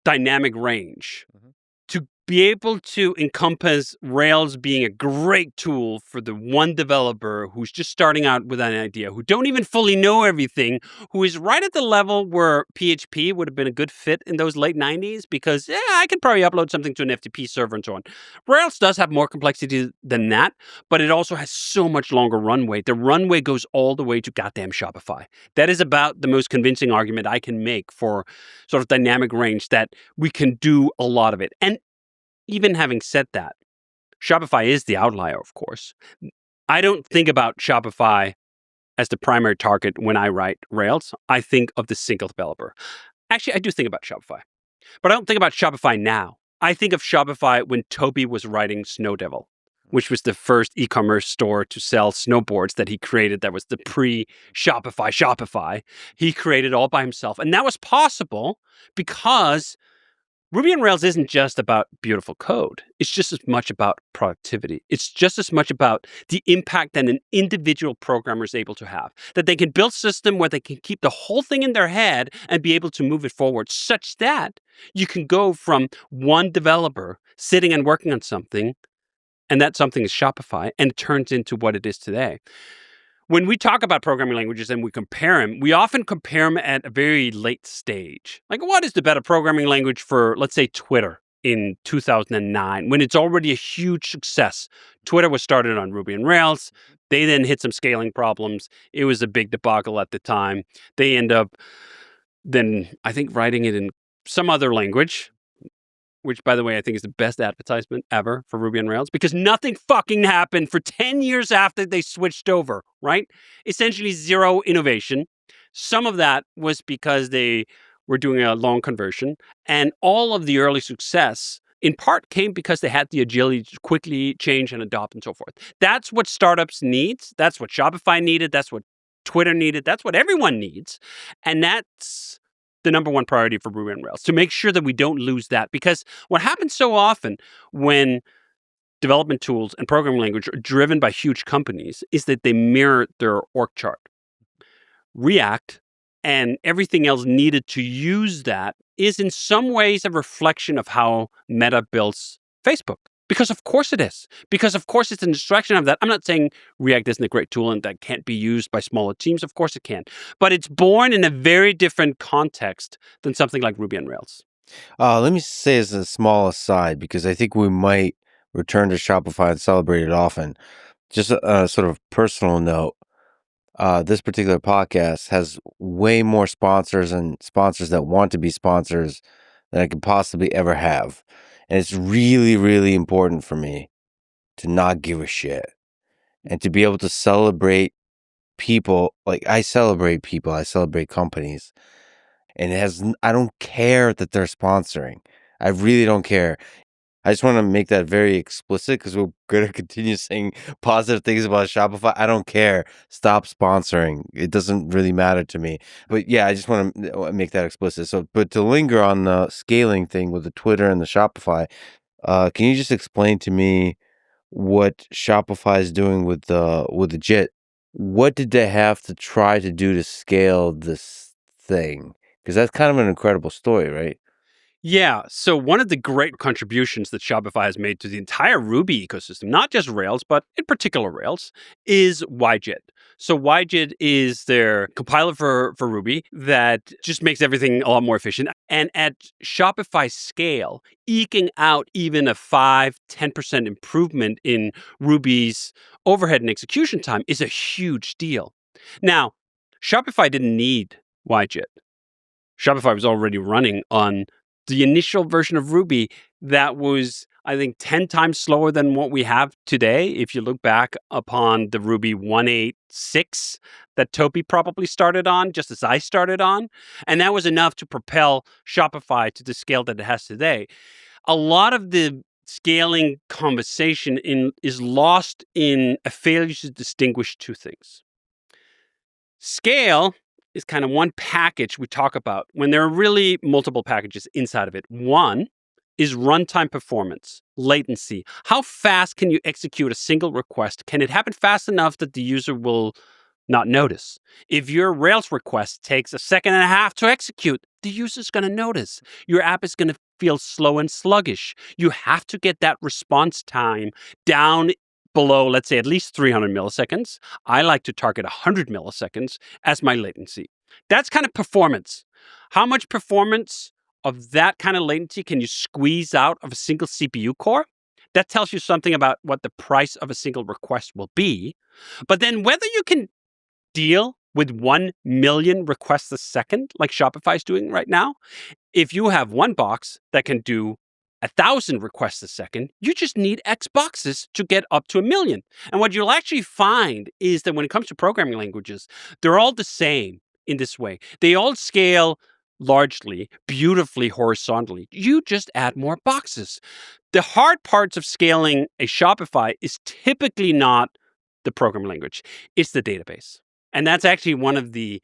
dynamic range. Mm-hmm. To be able to encompass Rails being a great tool for the one developer who's just starting out with an idea, who don't even fully know everything, who is right at the level where PHP would have been a good fit in those late 90s because, I could probably upload something to an FTP server and so on. Rails does have more complexity than that, but it also has so much longer runway. The runway goes all the way to goddamn Shopify. That is about the most convincing argument I can make for sort of dynamic range, that we can do a lot of it. And even having said that, Shopify is the outlier, of course. I don't think about Shopify as the primary target when I write Rails. I think of the single developer. Actually, I do think about Shopify, but I don't think about Shopify now. I think of Shopify when Toby was writing Snowdevil, which was the first e-commerce store to sell snowboards that he created. That was the pre-Shopify. He created all by himself. And that was possible because Ruby on Rails isn't just about beautiful code. It's just as much about productivity. It's just as much about the impact that an individual programmer is able to have. That they can build a system where they can keep the whole thing in their head and be able to move it forward such that you can go from one developer sitting and working on something, and that something is Shopify, and it turns into what it is today. When we talk about programming languages and we compare them, we often compare them at a very late stage. Like, what is the better programming language for, let's say, Twitter in 2009, when it's already a huge success? Twitter was started on Ruby on Rails. They then hit some scaling problems. It was a big debacle at the time. They end up then, I think, writing it in some other language, which, by the way, I think is the best advertisement ever for Ruby on Rails, because nothing fucking happened for 10 years after they switched over, right? Essentially zero innovation. Some of that was because they were doing a long conversion, and all of the early success in part came because they had the agility to quickly change and adopt and so forth. That's what startups need. That's what Shopify needed. That's what Twitter needed. That's what everyone needs. And that's the number one priority for Ruby on Rails, to make sure that we don't lose that. Because what happens so often when development tools and programming language are driven by huge companies is that they mirror their org chart. React and everything else needed to use that is in some ways a reflection of how Meta builds Facebook. Because of course it is. Because of course it's an distraction of that. I'm not saying React isn't a great tool and that can't be used by smaller teams. Of course it can. But it's born in a very different context than something like Ruby on Rails. Let me say as a small aside, because I think we might return to Shopify and celebrate it often. Just a sort of personal note. This particular podcast has way more sponsors and sponsors that want to be sponsors than I could possibly ever have. And it's really, really important for me to not give a shit and to be able to celebrate people. Like I celebrate people, I celebrate companies. And I don't care that they're sponsoring. I really don't care. I just want to make that very explicit because we're going to continue saying positive things about Shopify. I don't care. Stop sponsoring. It doesn't really matter to me. But yeah, I just want to make that explicit. So, but to linger on the scaling thing with the Twitter and the Shopify, can you just explain to me what Shopify is doing with the JIT? What did they have to try to do to scale this thing? Because that's kind of an incredible story, right? Yeah. So one of the great contributions that Shopify has made to the entire Ruby ecosystem, not just Rails, but in particular Rails, is YJIT. So YJIT is their compiler for Ruby that just makes everything a lot more efficient. And at Shopify scale, eking out even a 5-10% improvement in Ruby's overhead and execution time is a huge deal. Now, Shopify didn't need YJIT. Shopify was already running on the initial version of Ruby that was, I think, 10 times slower than what we have today. If you look back upon the Ruby 1.8.6 that Topi probably started on, just as I started on. And that was enough to propel Shopify to the scale that it has today. A lot of the scaling conversation is lost in a failure to distinguish two things. Scale is kind of one package we talk about when there are really multiple packages inside of it. One is runtime performance, latency. How fast can you execute a single request? Can it happen fast enough that the user will not notice? If your Rails request takes 1.5 seconds to execute, the user's going to notice. Your app is going to feel slow and sluggish. You have to get that response time down below, let's say, at least 300 milliseconds. I like to target 100 milliseconds as my latency. That's kind of performance. How much performance of that kind of latency can you squeeze out of a single CPU core? That tells you something about what the price of a single request will be. But then whether you can deal with 1 million requests a second, like Shopify is doing right now, if you have one box that can do 1,000 requests a second, you just need X boxes to get up to 1 million. And what you'll actually find is that when it comes to programming languages, they're all the same in this way. They all scale largely, beautifully horizontally. You just add more boxes. The hard parts of scaling a Shopify is typically not the programming language. It's the database. And that's actually one of the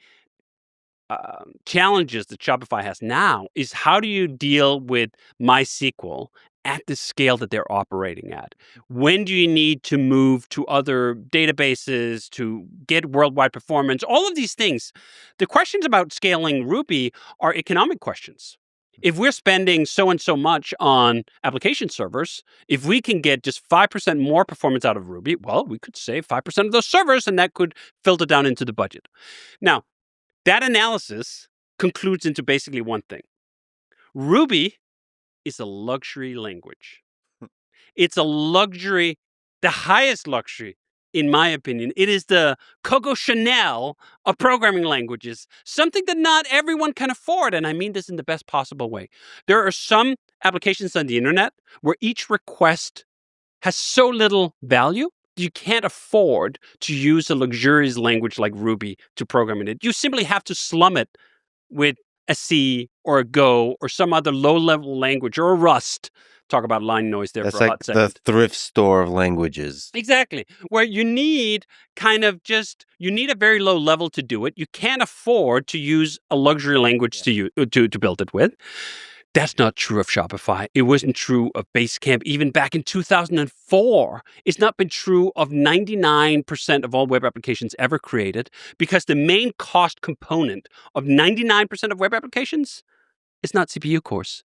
challenges that Shopify has now is how do you deal with MySQL at the scale that they're operating at? When do you need to move to other databases to get worldwide performance? All of these things. The questions about scaling Ruby are economic questions. If we're spending so and so much on application servers, if we can get just 5% more performance out of Ruby, well, we could save 5% of those servers and that could filter down into the budget. Now, that analysis concludes into basically one thing. Ruby is a luxury language. It's a luxury, the highest luxury, in my opinion. It is the Coco Chanel of programming languages, something that not everyone can afford. And I mean this in the best possible way. There are some applications on the internet where each request has so little value you can't afford to use a luxurious language like Ruby to program in it. You simply have to slum it with a C or a Go or some other low-level language or a Rust. Talk about line noise there That's for a like hot second. the thrift store of languages. Exactly. Where you need you need a very low level to do it. You can't afford to use a luxury language to build it with. That's not true of Shopify. It wasn't true of Basecamp even back in 2004. It's not been true of 99% of all web applications ever created, because the main cost component of 99% of web applications is not CPU cores.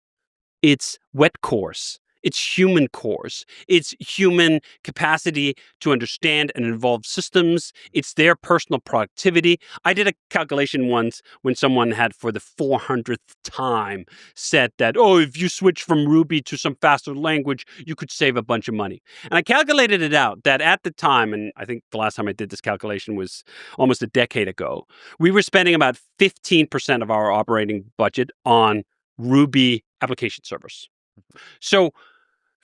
It's wet cores. It's human cores. It's human capacity to understand and involve systems. It's their personal productivity. I did a calculation once when someone had, for the 400th time, said that, if you switch from Ruby to some faster language, you could save a bunch of money. And I calculated it out that at the time, and I think the last time I did this calculation was almost a decade ago, we were spending about 15% of our operating budget on Ruby application servers. So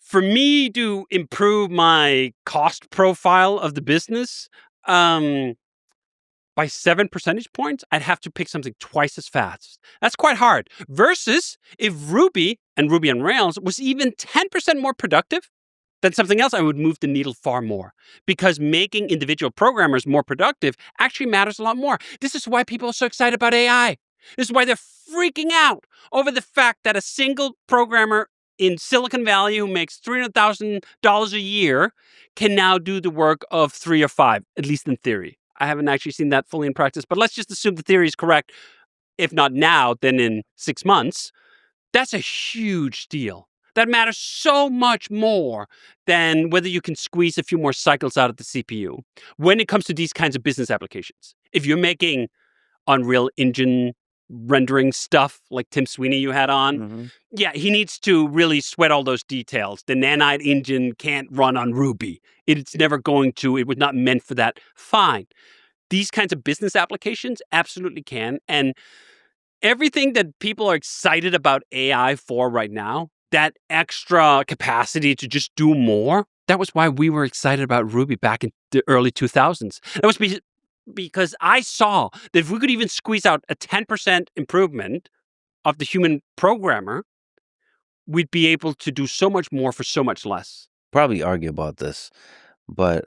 for me to improve my cost profile of the business by 7 percentage points, I'd have to pick something twice as fast. That's quite hard. Versus if Ruby on Rails was even 10% more productive than something else, I would move the needle far more, because making individual programmers more productive actually matters a lot more. This is why people are so excited about AI. This is why they're freaking out over the fact that a single programmer in Silicon Valley who makes $300,000 a year can now do the work of 3 or 5, at least in theory. I haven't actually seen that fully in practice, but let's just assume the theory is correct. If not now, then in 6 months. That's a huge deal. That matters so much more than whether you can squeeze a few more cycles out of the CPU when it comes to these kinds of business applications. If you're making Unreal Engine rendering stuff like Tim Sweeney you had on, he needs to really sweat all those details. The Nanite engine can't run on Ruby. It's never going to. It was not meant for that. Fine. These kinds of business applications absolutely can. And everything that people are excited about AI for right now, that extra capacity to just do more, that was why we were excited about Ruby back in the early 2000s. That was because I saw that if we could even squeeze out a 10% improvement of the human programmer, we'd be able to do so much more for so much less. Probably argue about this, but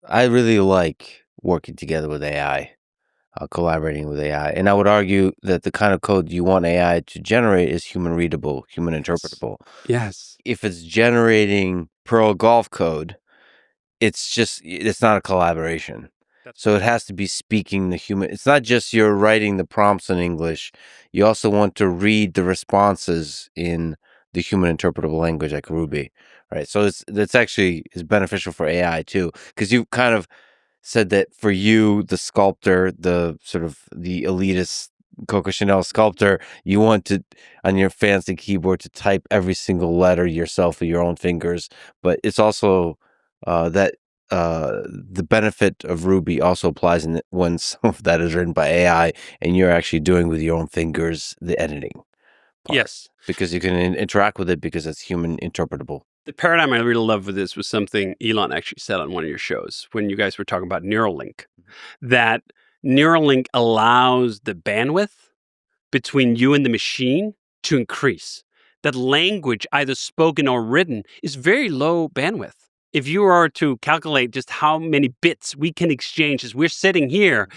I really like working together with AI, collaborating with AI. And I would argue that the kind of code you want AI to generate is human readable, human interpretable. Yes. If it's generating Perl golf code, it's not a collaboration. So it has to be speaking the human. It's not just you're writing the prompts in English. You also want to read the responses in the human interpretable language like Ruby, right? So that's actually is beneficial for AI too, because you kind of said that for you, the sculptor, the sort of the elitist Coco Chanel sculptor, you want to, on your fancy keyboard, to type every single letter yourself with your own fingers. But it's also that the benefit of Ruby also applies when some of that is written by AI and you're actually doing with your own fingers the editing part. Yes. Because you can interact with it because it's human interpretable. The paradigm I really love with this was something Elon actually said on one of your shows when you guys were talking about Neuralink, that Neuralink allows the bandwidth between you and the machine to increase. That language, either spoken or written, is very low bandwidth. If you are to calculate just how many bits we can exchange as we're sitting here,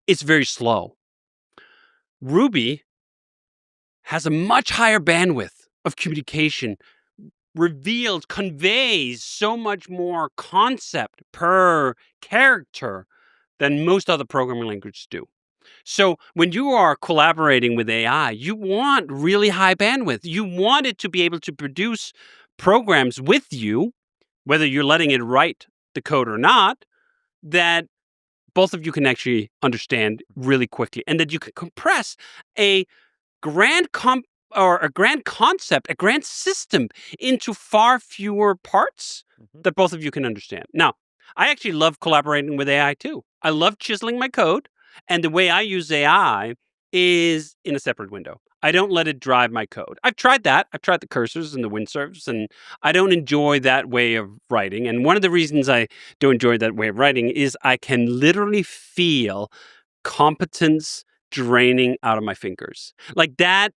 it's very slow. Ruby has a much higher bandwidth of communication, conveys so much more concept per character than most other programming languages do. So when you are collaborating with AI, you want really high bandwidth. You want it to be able to produce programs with you, whether you're letting it write the code or not, that both of you can actually understand really quickly, and that you can compress a grand concept, a grand system into far fewer parts that both of you can understand. Now, I actually love collaborating with AI too. I love chiseling my code, and the way I use AI is in a separate window. I don't let it drive my code. I've tried that. I've tried the cursors and the windsurfs, and I don't enjoy that way of writing. And one of the reasons I don't enjoy that way of writing is I can literally feel competence, draining out of my fingers. Like that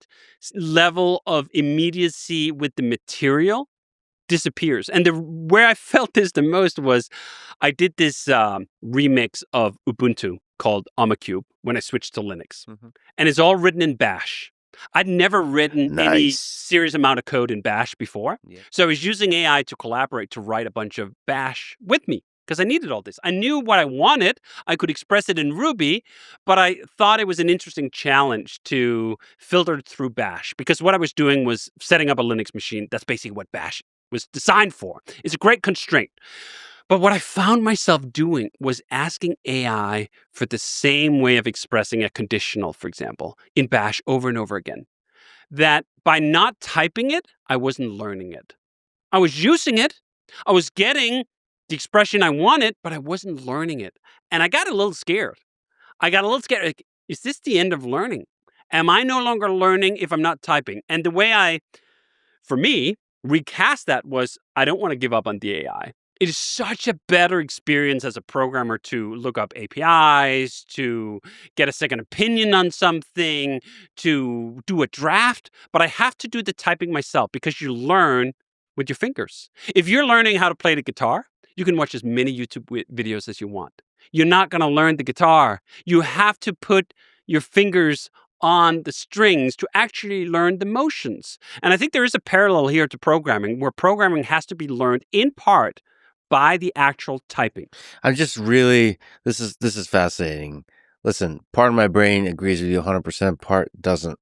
level of immediacy with the material disappears. And where I felt this the most was I did this remix of Ubuntu called Amacube when I switched to Linux. And it's all written in Bash. I'd never written any serious amount of code in Bash before. So I was using AI to collaborate to write a bunch of Bash with me because I needed all this. I knew what I wanted. I could express it in Ruby, but I thought it was an interesting challenge to filter through Bash because what I was doing was setting up a Linux machine. That's basically what Bash was designed for. It's a great constraint. But what I found myself doing was asking AI for the same way of expressing a conditional, for example, in Bash over and over again. That by not typing it, I wasn't learning it. I was using it. I was getting the expression I wanted, but I wasn't learning it. And I got a little scared. Like, is this the end of learning? Am I no longer learning if I'm not typing? And the way for me, recast that was I don't want to give up on the AI. It is such a better experience as a programmer to look up APIs, to get a second opinion on something, to do a draft. But I have to do the typing myself because you learn with your fingers. If you're learning how to play the guitar, you can watch as many YouTube videos as you want. You're not going to learn the guitar. You have to put your fingers on the strings to actually learn the motions. And I think there is a parallel here to programming where programming has to be learned in part by the actual typing. I'm just really, this is fascinating. Listen, part of my brain agrees with you 100%, part doesn't.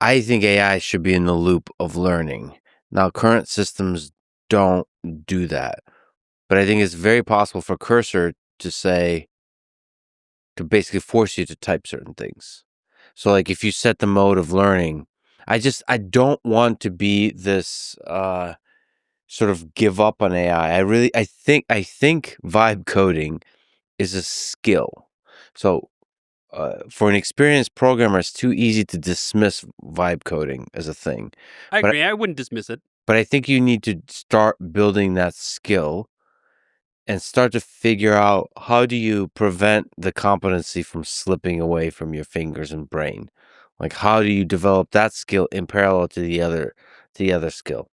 I think AI should be in the loop of learning. Now, current systems don't do that. But I think it's very possible for Cursor to basically force you to type certain things. So like if you set the mode of learning, I don't want to be this sort of give up on AI. I think vibe coding is a skill. So for an experienced programmer, it's too easy to dismiss vibe coding as a thing. I agree. I wouldn't dismiss it. But I think you need to start building that skill and start to figure out how do you prevent the competency from slipping away from your fingers and brain. Like how do you develop that skill in parallel to the other skill?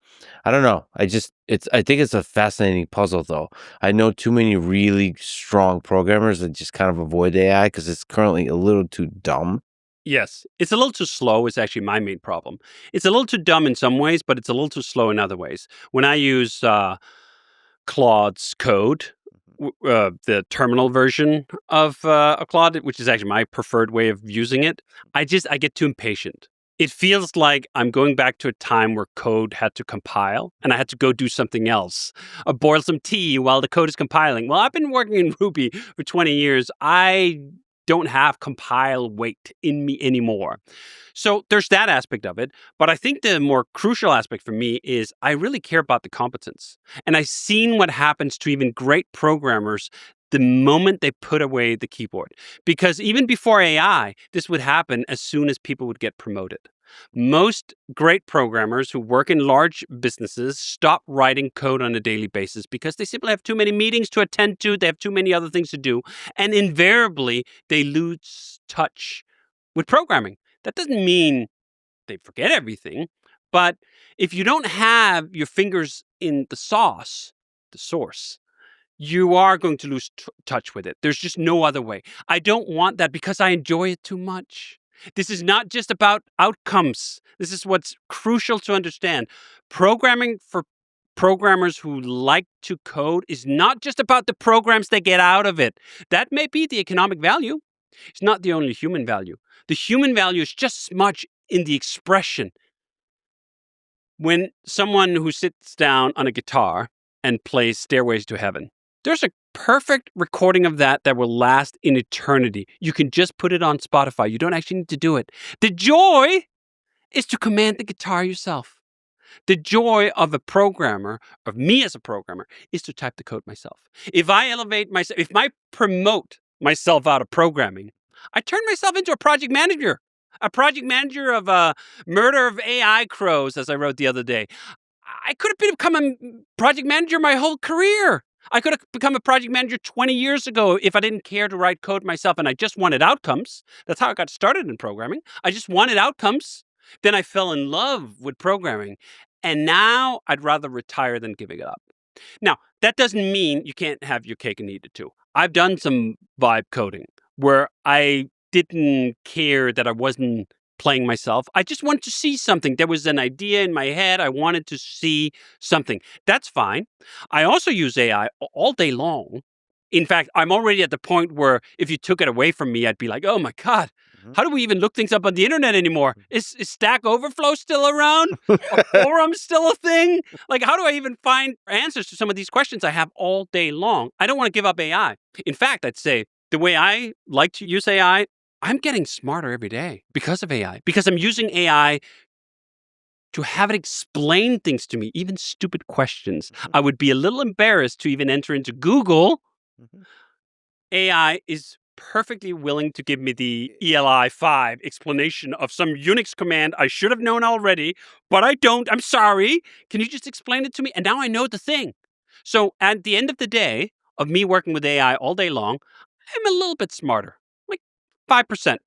I don't know. I think it's a fascinating puzzle though. I know too many really strong programmers that just kind of avoid AI because it's currently a little too dumb. Yes, it's a little too slow is actually my main problem. It's a little too dumb in some ways, but it's a little too slow in other ways. When I use Claude's code, the terminal version of Claude, which is actually my preferred way of using it, I get too impatient. It feels like I'm going back to a time where code had to compile and I had to go do something else, or boil some tea while the code is compiling. Well, I've been working in Ruby for 20 years. I don't have compile weight in me anymore. So there's that aspect of it. But I think the more crucial aspect for me is I really care about the competence. And I've seen what happens to even great programmers the moment they put away the keyboard. Because even before AI, this would happen as soon as people would get promoted. Most great programmers who work in large businesses stop writing code on a daily basis because they simply have too many meetings to attend to. They have too many other things to do. And invariably, they lose touch with programming. That doesn't mean they forget everything. But if you don't have your fingers in the sauce, the source, you are going to lose touch with it. There's just no other way. I don't want that because I enjoy it too much. This is not just about outcomes. This is what's crucial to understand. Programming for programmers who like to code is not just about the programs they get out of it. That may be the economic value. It's not the only human value. The human value is just as much in the expression. When someone who sits down on a guitar and plays Stairways to Heaven, there's a perfect recording of that will last in eternity. You can just put it on Spotify. You don't actually need to do it. The joy is to command the guitar yourself. The joy of a programmer, of me as a programmer, is to type the code myself. If I elevate myself, if I promote myself out of programming, I turn myself into a project manager of a murder of AI crows, as I wrote the other day. I could have become a project manager my whole career. I could have become a project manager 20 years ago if I didn't care to write code myself and I just wanted outcomes. That's how I got started in programming. I just wanted outcomes. Then I fell in love with programming. And now I'd rather retire than giving it up. Now, that doesn't mean you can't have your cake and eat it too. I've done some vibe coding where I didn't care that I wasn't playing myself. I just wanted to see something. There was an idea in my head. I wanted to see something. That's fine. I also use AI all day long. In fact, I'm already at the point where if you took it away from me, I'd be like, oh my God, how do we even look things up on the internet anymore? Is Stack Overflow still around? Are forums still a thing? Like, how do I even find answers to some of these questions I have all day long? I don't want to give up AI. In fact, I'd say the way I like to use AI, I'm getting smarter every day because of AI, because I'm using AI to have it explain things to me, even stupid questions. I would be a little embarrassed to even enter into Google. AI is perfectly willing to give me the ELI5 explanation of some Unix command I should have known already, but I don't. I'm sorry. Can you just explain it to me? And now I know the thing. So at the end of the day of me working with AI all day long, I'm a little bit smarter, like 5%.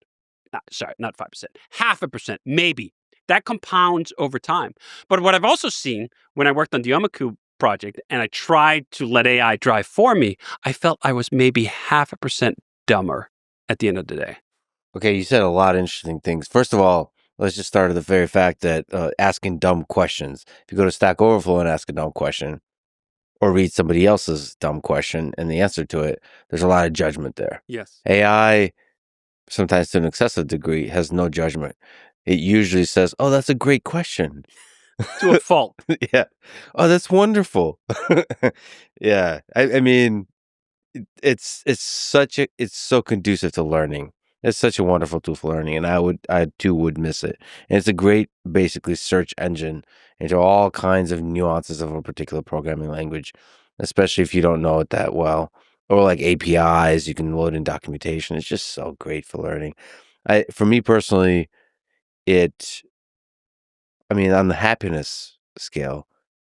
Not 5%, 0.5%, maybe. That compounds over time. But what I've also seen when I worked on the Omiku project and I tried to let AI drive for me, I felt I was maybe 0.5% dumber at the end of the day. Okay, you said a lot of interesting things. First of all, let's just start at the very fact that asking dumb questions. If you go to Stack Overflow and ask a dumb question, or read somebody else's dumb question and the answer to it, there's a lot of judgment there. Yes. AI, sometimes to an excessive degree, has no judgment. It usually says, "Oh, that's a great question." To a fault. Yeah. Oh, that's wonderful. Yeah. I mean, it's so conducive to learning. It's such a wonderful tool for learning, and I too would miss it. And it's a great, basically, search engine into all kinds of nuances of a particular programming language, especially if you don't know it that well. Or like APIs, you can load in documentation. It's just so great for learning. For me personally, on the happiness scale,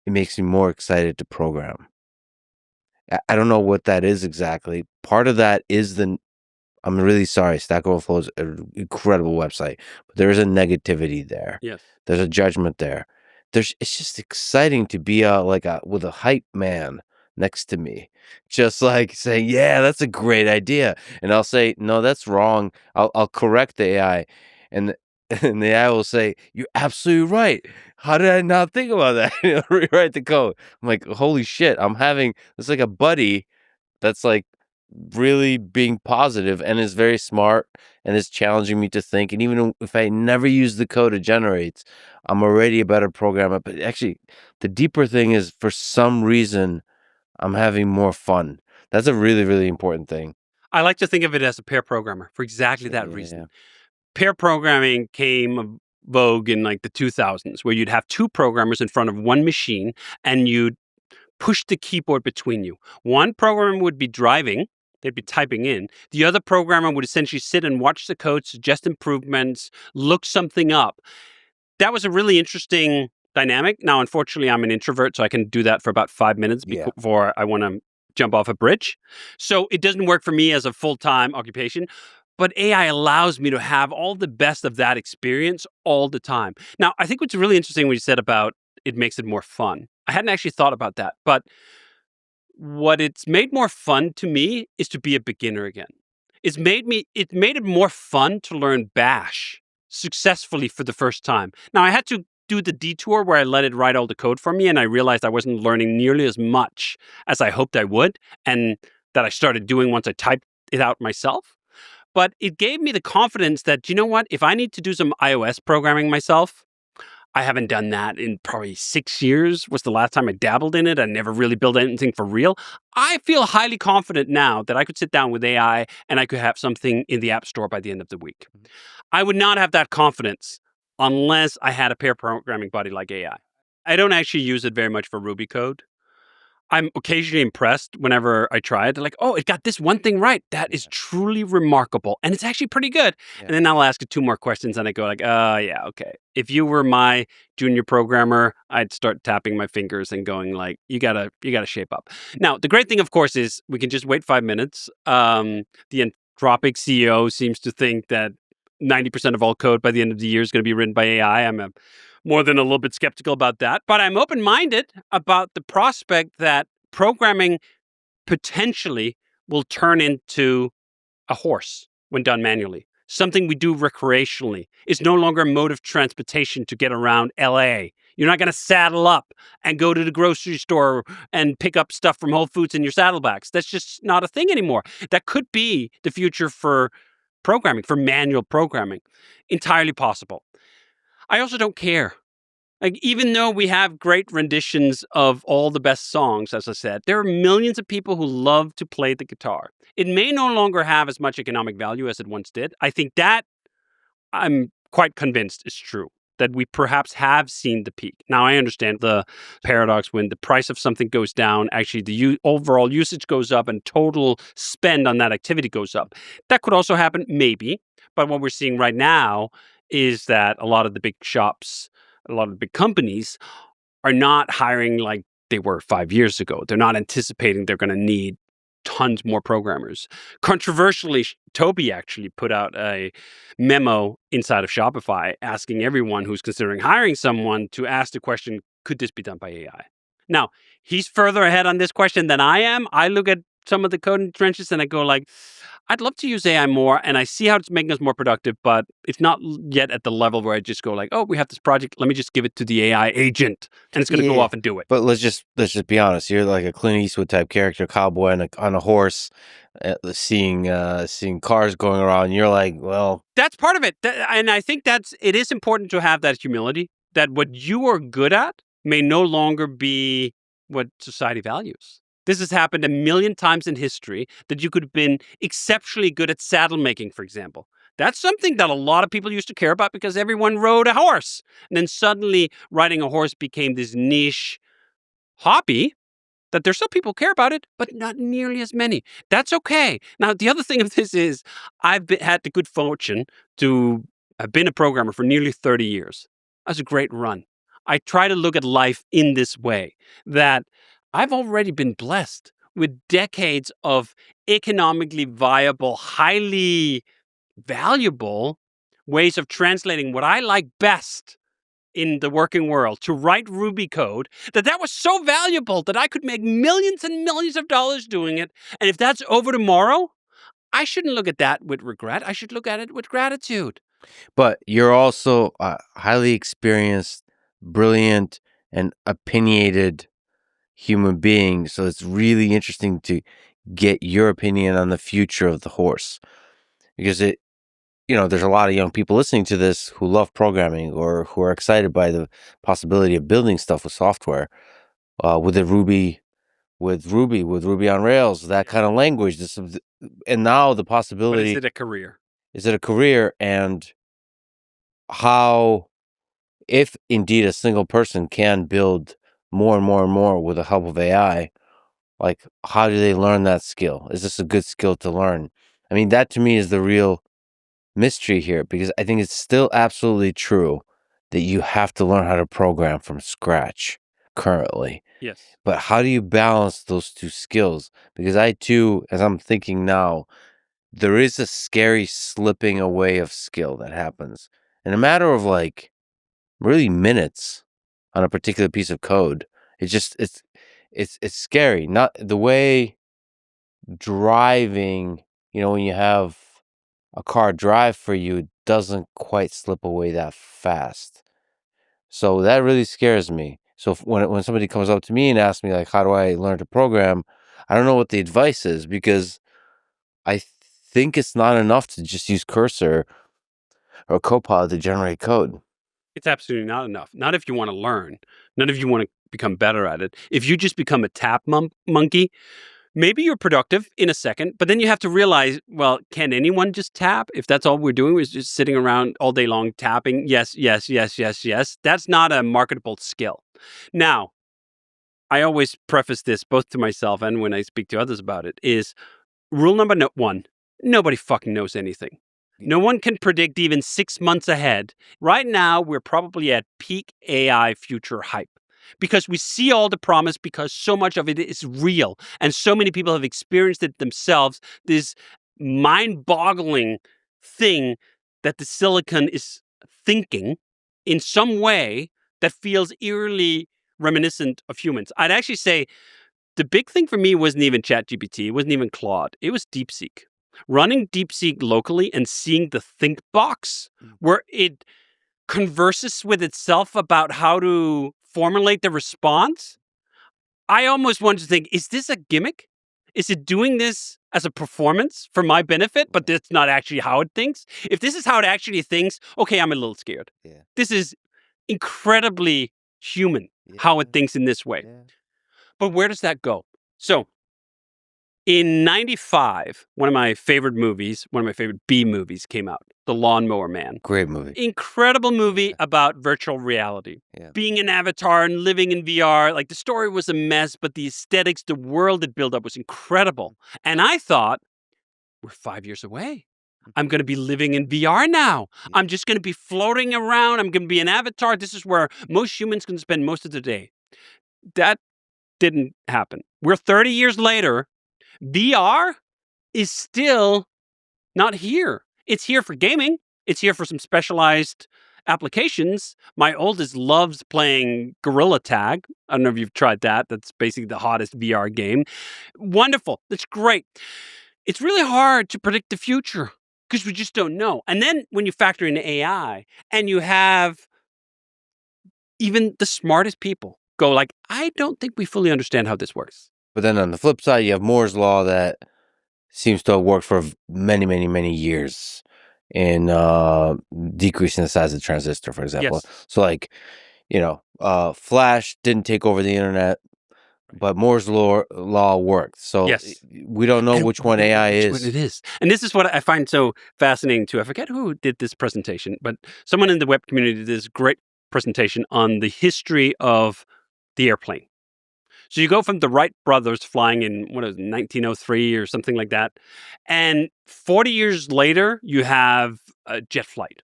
it makes me more excited to program. I don't know what that is exactly. Part of that is I'm really sorry. Stack Overflow is an incredible website, but there is a negativity there. Yes. There's a judgment there. It's just exciting to be with a hype man next to me, just like saying, "Yeah, that's a great idea," and I'll say, "No, that's wrong." I'll correct the AI, and and the AI will say, "You're absolutely right. How did I not think about that?" Rewrite the code. I'm like, "Holy shit!" It's like a buddy that's like really being positive and is very smart and is challenging me to think. And even if I never use the code it generates, I'm already a better programmer. But actually, the deeper thing is, for some reason, I'm having more fun. That's a really, really important thing. I like to think of it as a pair programmer for exactly that reason. Yeah. Pair programming came of vogue in like the 2000s, where you'd have two programmers in front of one machine and you'd push the keyboard between you. One programmer would be driving, they'd be typing in. The other programmer would essentially sit and watch the code, suggest improvements, look something up. That was a really interesting dynamic. Now, unfortunately, I'm an introvert, so I can do that for about 5 minutes Yeah. before I want to jump off a bridge. So it doesn't work for me as a full-time occupation. But AI allows me to have all the best of that experience all the time. Now, I think what's really interesting what you said about it makes it more fun. I hadn't actually thought about that. But what it's made more fun to me is to be a beginner again. It made it more fun to learn Bash successfully for the first time. Now, I had to do the detour where I let it write all the code for me, and I realized I wasn't learning nearly as much as I hoped I would, and that I started doing once I typed it out myself. But it gave me the confidence that, you know what, if I need to do some iOS programming myself, I haven't done that in probably 6 years was the last time I dabbled in it. I never really built anything for real. I feel highly confident now that I could sit down with AI and I could have something in the App Store by the end of the week. I would not have that confidence unless I had a pair programming buddy like AI. I don't actually use it very much for Ruby code. I'm occasionally impressed whenever I try it. They're like, oh, it got this one thing right. That is truly remarkable. And it's actually pretty good. Yeah. And then I'll ask it 2 more questions and I go like, yeah, okay. If you were my junior programmer, I'd start tapping my fingers and going like, you gotta shape up. Now, the great thing, of course, is we can just wait 5 minutes. The Anthropic CEO seems to think that 90% of all code by the end of the year is going to be written by AI. I'm more than a little bit skeptical about that, but I'm open-minded about the prospect that programming potentially will turn into a horse when done manually. Something we do recreationally. It's no longer a mode of transportation to get around LA. You're not going to saddle up and go to the grocery store and pick up stuff from Whole Foods in your saddlebags. That's just not a thing anymore. That could be the future for programming, for manual programming. Entirely possible. I also don't care. Like, even though we have great renditions of all the best songs, as I said, there are millions of people who love to play the guitar. It may no longer have as much economic value as it once did. I think that I'm quite convinced is true, that we perhaps have seen the peak. Now, I understand the paradox when the price of something goes down, actually the overall usage goes up and total spend on that activity goes up. That could also happen, maybe. But what we're seeing right now is that a lot of the big shops, a lot of the big companies are not hiring like they were 5 years ago. They're not anticipating they're going to need tons more programmers. Controversially, Toby actually put out a memo inside of Shopify asking everyone who's considering hiring someone to ask the question, could this be done by AI? Now, he's further ahead on this question than I am. I look at some of the code in trenches and I go like, I'd love to use AI more, and I see how it's making us more productive, but it's not yet at the level where I just go like, oh, we have this project, let me just give it to the AI agent, and it's going to go off and do it. But let's just be honest. You're like a Clint Eastwood type character, cowboy on a horse, seeing cars going around. You're like, well, that's part of it, and I think it is important to have that humility. That what you are good at may no longer be what society values. This has happened a million times in history, that you could have been exceptionally good at saddle making, for example. That's something that a lot of people used to care about because everyone rode a horse. And then suddenly riding a horse became this niche hobby that there's still people who care about it, but not nearly as many. That's okay. Now, the other thing of this is I've had the good fortune to have been a programmer for nearly 30 years. That's a great run. I try to look at life in this way, that I've already been blessed with decades of economically viable, highly valuable ways of translating what I like best in the working world to write Ruby code, that was so valuable that I could make millions and millions of dollars doing it. And if that's over tomorrow, I shouldn't look at that with regret. I should look at it with gratitude. but you're also a highly experienced, brilliant, and opinionated human being. So it's really interesting to get your opinion on the future of the horse, because there's a lot of young people listening to this who love programming or who are excited by the possibility of building stuff with software, with Ruby on Rails, that kind of language. And now the But possibility, is it a career? is it a career, and how, if indeed a single person can build more and more and more with the help of AI, like how do they learn that skill? Is this a good skill to learn? I mean, that to me is the real mystery here, because I think it's still absolutely true that you have to learn how to program from scratch currently. Yes. But how do you balance those two skills? Because I too, as I'm thinking now, there is a scary slipping away of skill that happens in a matter of like really minutes on a particular piece of code. It's scary. Not the way driving, when you have a car drive for you, it doesn't quite slip away that fast. So that really scares me. So when somebody comes up to me and asks me like, how do I learn to program? I don't know what the advice is, because I think it's not enough to just use Cursor or Copilot to generate code. It's absolutely not enough. Not if you want to learn. Not if you want to become better at it. If you just become a tap monkey, maybe you're productive in a second, but then you have to realize, well, can anyone just tap? If that's all we're doing is just sitting around all day long tapping, yes, yes, yes, yes, yes, that's not a marketable skill. Now, I always preface this both to myself and when I speak to others about it, is rule number one, nobody fucking knows anything. No one can predict even 6 months ahead. Right now, we're probably at peak AI future hype because we see all the promise because so much of it is real and so many people have experienced it themselves. This mind-boggling thing that the silicon is thinking in some way that feels eerily reminiscent of humans. I'd actually say the big thing for me wasn't even ChatGPT. It wasn't even Claude. It was DeepSeek. Running DeepSeek locally and seeing the think box where it converses with itself about how to formulate the response. I almost wanted to think, is this a gimmick? Is it doing this as a performance for my benefit, but that's not actually how it thinks? If this is how it actually thinks, okay, I'm a little scared. Yeah. This is incredibly human, how it thinks in this way. Yeah. But where does that go? So in 95, one of my favorite movies, one of my favorite B movies came out, The Lawnmower Man. Great movie. Incredible movie about virtual reality. Yeah. Being an avatar and living in VR. Like the story was a mess, but the aesthetics, the world it built up was incredible. And I thought, we're 5 years away. I'm going to be living in VR now. I'm just going to be floating around. I'm going to be an avatar. This is where most humans can spend most of their day. That didn't happen. We're 30 years later. VR is still not here. It's here for gaming. It's here for some specialized applications. My oldest loves playing Gorilla Tag. I don't know if you've tried that. That's basically the hottest VR game. Wonderful. That's great. It's really hard to predict the future because we just don't know. And then when you factor in AI and you have even the smartest people go like, I don't think we fully understand how this works. But then on the flip side, you have Moore's law that seems to have worked for many, many, many years in decreasing the size of the transistor, for example. Yes. So like, Flash didn't take over the internet, but Moore's law worked. So Yes. we don't know which one AI is. Which one it is. And this is what I find so fascinating too. I forget who did this presentation, but someone in the web community did this great presentation on the history of the airplane. So you go from the Wright brothers flying in, 1903 or something like that. And 40 years later, you have jet flight.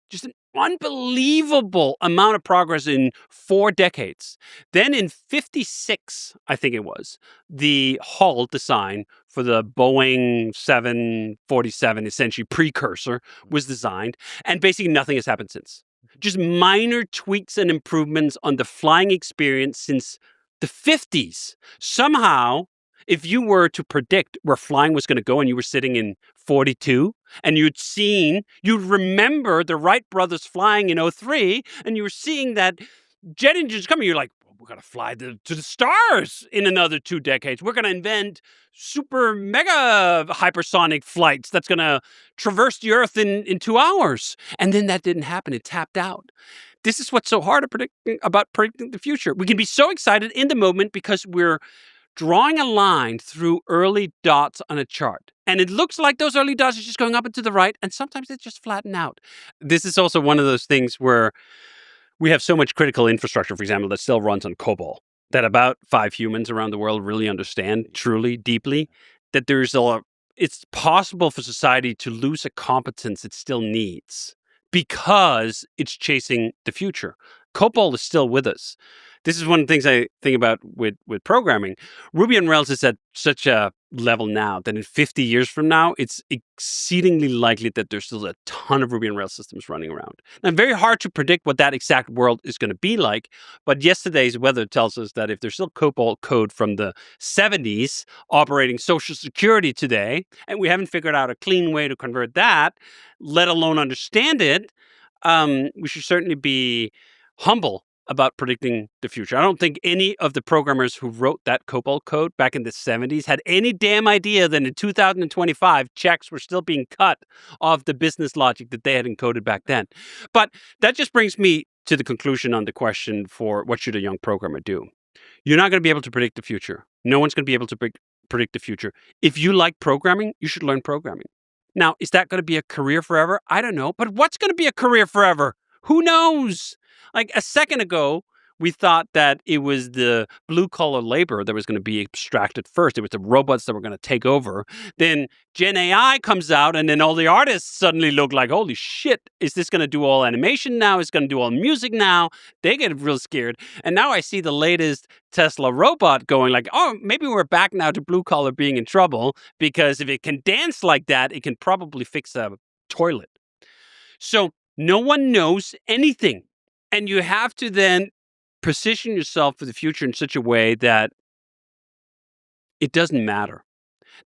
Just an unbelievable amount of progress in 4 decades. Then in 56, I think it was, the hull design for the Boeing 747, essentially precursor, was designed. And basically nothing has happened since. Just minor tweaks and improvements on the flying experience since the 50s. Somehow, if you were to predict where flying was going to go and you were sitting in 42 and you'd remember the Wright brothers flying in 03 and you were seeing that jet engines coming, you're like, we're going to fly to the stars in another 2 decades. We're going to invent super mega hypersonic flights that's going to traverse the earth in 2 hours. And then that didn't happen. It tapped out. This is what's so hard about predicting the future. We can be so excited in the moment because we're drawing a line through early dots on a chart. And it looks like those early dots are just going up and to the right, and sometimes they just flatten out. This is also one of those things where we have so much critical infrastructure, for example, that still runs on COBOL, that about 5 humans around the world really understand truly, deeply, that it's possible for society to lose a competence it still needs because it's chasing the future. COBOL is still with us. This is one of the things I think about with programming. Ruby on Rails is at such a level now that in 50 years from now, it's exceedingly likely that there's still a ton of Ruby on Rails systems running around. Now, very hard to predict what that exact world is going to be like, but yesterday's weather tells us that if there's still COBOL code from the 70s operating Social Security today, and we haven't figured out a clean way to convert that, let alone understand it, we should certainly be humble about predicting the future. I don't think any of the programmers who wrote that COBOL code back in the 70s had any damn idea that in 2025, checks were still being cut off the business logic that they had encoded back then. But that just brings me to the conclusion on the question for what should a young programmer do? You're not going to be able to predict the future. No one's going to be able to predict the future. If you like programming, you should learn programming. Now, is that going to be a career forever? I don't know. But what's going to be a career forever? Who knows? Like a second ago, we thought that it was the blue-collar labor that was going to be abstracted first. It was the robots that were going to take over. Then Gen AI comes out, and then all the artists suddenly look like, holy shit, is this going to do all animation now? Is it going to do all music now? They get real scared. And now I see the latest Tesla robot going like, oh, maybe we're back now to blue-collar being in trouble, because if it can dance like that, it can probably fix a toilet. So no one knows anything. And you have to then position yourself for the future in such a way that it doesn't matter.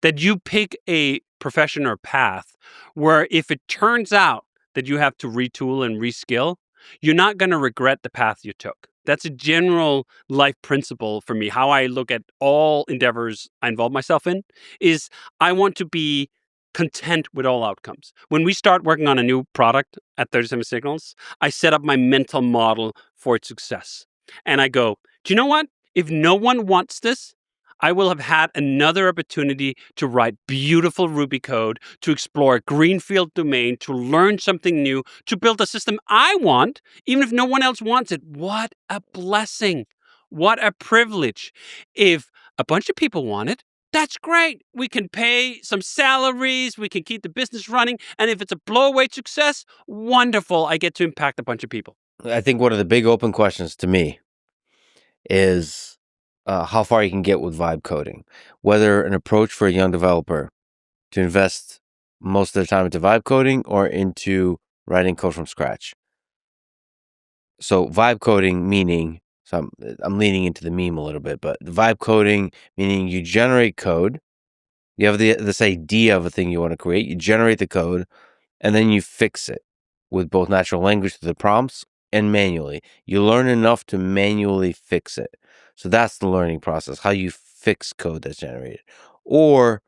That you pick a profession or path where if it turns out that you have to retool and reskill, you're not going to regret the path you took. That's a general life principle for me. How I look at all endeavors I involve myself in is I want to be content with all outcomes. When we start working on a new product at 37 Signals, I set up my mental model for its success. And I go, do you know what? If no one wants this, I will have had another opportunity to write beautiful Ruby code, to explore a greenfield domain, to learn something new, to build a system I want, even if no one else wants it. What a blessing. What a privilege. If a bunch of people want it, that's great. We can pay some salaries. We can keep the business running. And if it's a blowaway success, wonderful. I get to impact a bunch of people. I think one of the big open questions to me is how far you can get with vibe coding. Whether an approach for a young developer to invest most of their time into vibe coding or into writing code from scratch. So vibe coding meaning, so I'm leaning into the meme a little bit, but vibe coding meaning you generate code. You have this idea of a thing you want to create. You generate the code, and then you fix it with both natural language through the prompts and manually. You learn enough to manually fix it. So that's the learning process, how you fix code that's generated. Or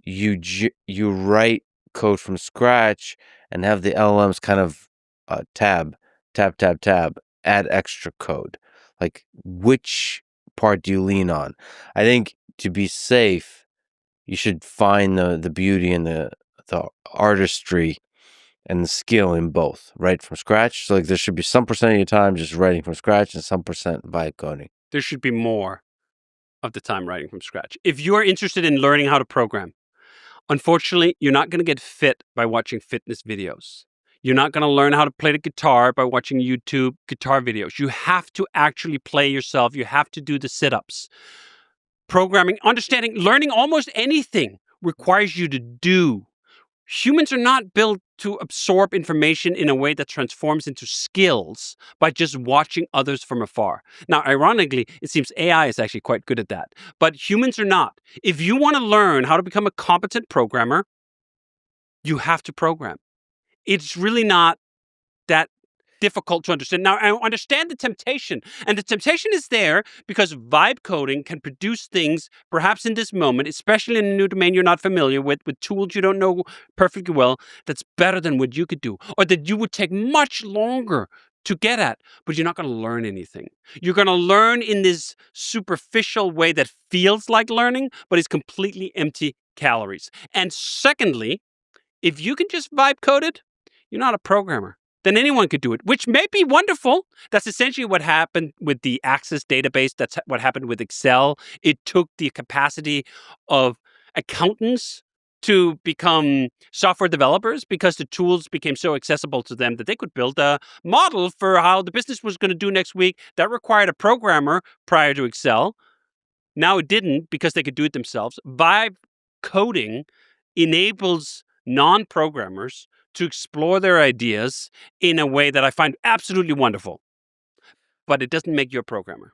you write code from scratch and have the LLMs kind of tab, add extra code. Like, which part do you lean on? I think to be safe, you should find the beauty and the artistry and the skill in both, right from scratch. So like there should be some percent of your time just writing from scratch and some percent vibe coding. There should be more of the time writing from scratch. If you are interested in learning how to program, unfortunately, you're not going to get fit by watching fitness videos. You're not going to learn how to play the guitar by watching YouTube guitar videos. You have to actually play yourself. You have to do the sit-ups. Programming, understanding, learning almost anything requires you to do. Humans are not built to absorb information in a way that transforms into skills by just watching others from afar. Now, ironically, it seems AI is actually quite good at that, but humans are not. If you want to learn how to become a competent programmer, you have to program. It's really not that difficult to understand. Now, I understand the temptation, and the temptation is there because vibe coding can produce things, perhaps in this moment, especially in a new domain you're not familiar with tools you don't know perfectly well, that's better than what you could do, or that you would take much longer to get at, but you're not going to learn anything. You're going to learn in this superficial way that feels like learning, but is completely empty calories. And secondly, if you can just vibe code it, you're not a programmer. Then anyone could do it, which may be wonderful. That's essentially what happened with the Access database. That's what happened with Excel. It took the capacity of accountants to become software developers because the tools became so accessible to them that they could build a model for how the business was going to do next week. That required a programmer prior to Excel. Now it didn't because they could do it themselves. Vibe coding enables non-programmers to explore their ideas in a way that I find absolutely wonderful. But it doesn't make you a programmer.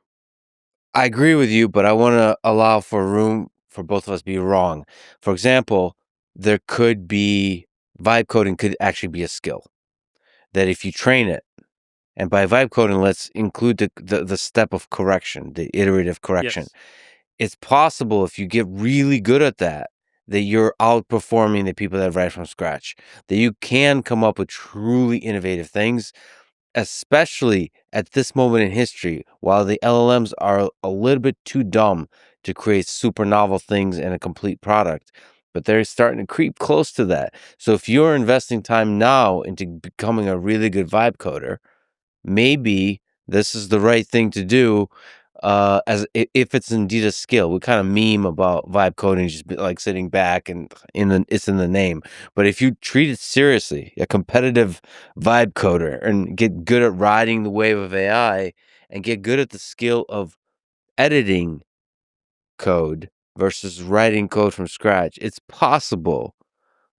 I agree with you, but I want to allow for room for both of us to be wrong. For example, there could be vibe coding could actually be a skill that if you train it, and by vibe coding, let's include the step of correction, the iterative correction. Yes. It's possible if you get really good at that you're outperforming the people that write from scratch, that you can come up with truly innovative things, especially at this moment in history, while the LLMs are a little bit too dumb to create super novel things in a complete product. But they're starting to creep close to that. So if you're investing time now into becoming a really good vibe coder, maybe this is the right thing to do. If it's indeed a skill, we kind of meme about vibe coding just like sitting back and it's in the name. But if you treat it seriously, a competitive vibe coder, and get good at riding the wave of AI and get good at the skill of editing code versus writing code from scratch, it's possible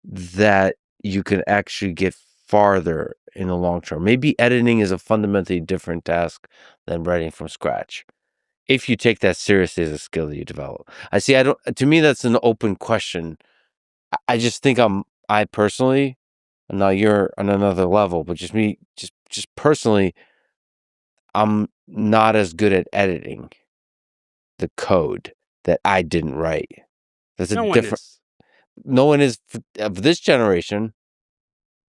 that you can actually get farther in the long term. Maybe editing is a fundamentally different task than writing from scratch, if you take that seriously as a skill that you develop. To me, that's an open question. I just think I personally, and now you're on another level, but just me, just personally, I'm not as good at editing the code that I didn't write. That's a No one different. is. No one is of this generation,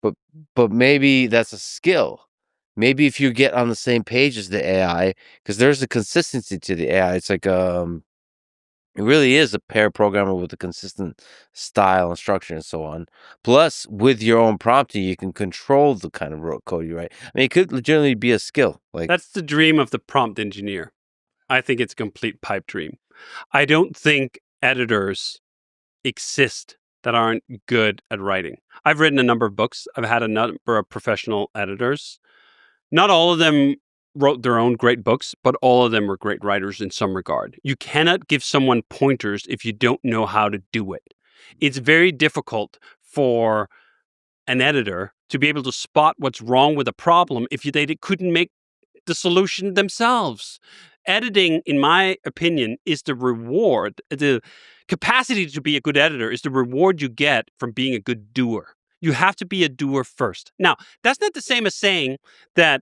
but maybe that's a skill. Maybe if you get on the same page as the AI, because there's a consistency to the AI. It's like it really is a pair programmer with a consistent style and structure and so on. Plus, with your own prompting, you can control the kind of code you write. I mean, it could legitimately be a skill. Like, That's the dream of the prompt engineer. I think it's a complete pipe dream. I don't think editors exist that aren't good at writing. I've written a number of books. I've had a number of professional editors. Not all of them wrote their own great books, but all of them were great writers in some regard. You cannot give someone pointers if you don't know how to do it. It's very difficult for an editor to be able to spot what's wrong with a problem if they couldn't make the solution themselves. Editing, in my opinion, is the reward. The capacity to be a good editor is the reward you get from being a good doer. You have to be a doer first. Now, that's not the same as saying that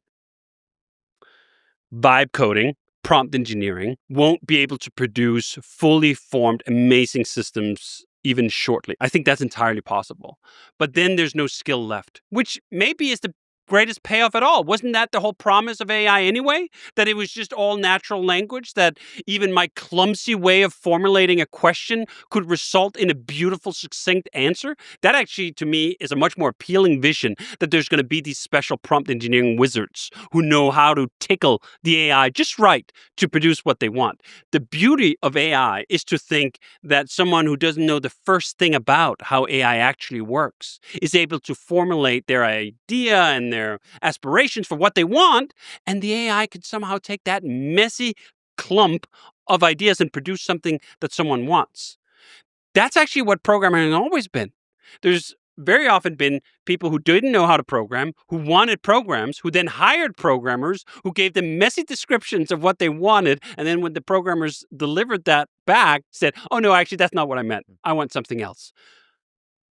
vibe coding, prompt engineering, won't be able to produce fully formed, amazing systems even shortly. I think that's entirely possible. But then there's no skill left, which maybe is the greatest payoff at all. Wasn't that the whole promise of AI anyway? That it was just all natural language, that even my clumsy way of formulating a question could result in a beautiful, succinct answer? That actually, to me, is a much more appealing vision, that there's going to be these special prompt engineering wizards who know how to tickle the AI just right to produce what they want. The beauty of AI is to think that someone who doesn't know the first thing about how AI actually works is able to formulate their idea and their aspirations for what they want, and the AI could somehow take that messy clump of ideas and produce something that someone wants. That's actually what programming has always been. There's very often been people who didn't know how to program, who wanted programs, who then hired programmers who gave them messy descriptions of what they wanted. And then when the programmers delivered that back, said, oh, no, actually, that's not what I meant. I want something else.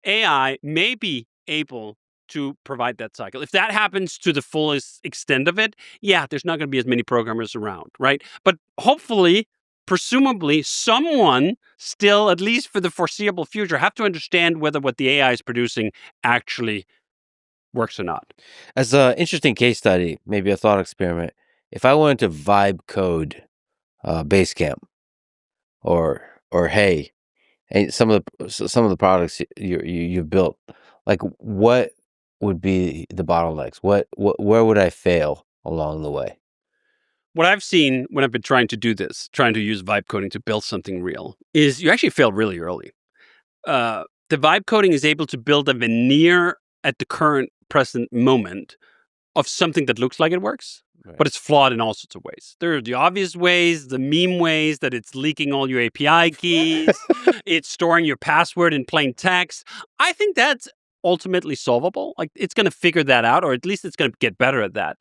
AI may be able to provide that cycle. If that happens to the fullest extent of it, yeah, there's not going to be as many programmers around, right? But hopefully, presumably, someone still, at least for the foreseeable future, have to understand whether what the AI is producing actually works or not. as an interesting case study, maybe a thought experiment, if I wanted to vibe code Basecamp or Hey, and some of the products you've built, like, what would be the bottlenecks? Where would I fail along the way? What I've seen when I've been trying to do this, trying to use vibe coding to build something real, is you actually fail really early. The vibe coding is able to build a veneer at the current present moment of something that looks like it works, Right. but it's flawed in all sorts of ways. There are the obvious ways, the meme ways, that it's leaking all your API keys, it's storing your password in plain text. I think that's ultimately solvable. Like, it's going to figure that out, or at least it's going to get better at that.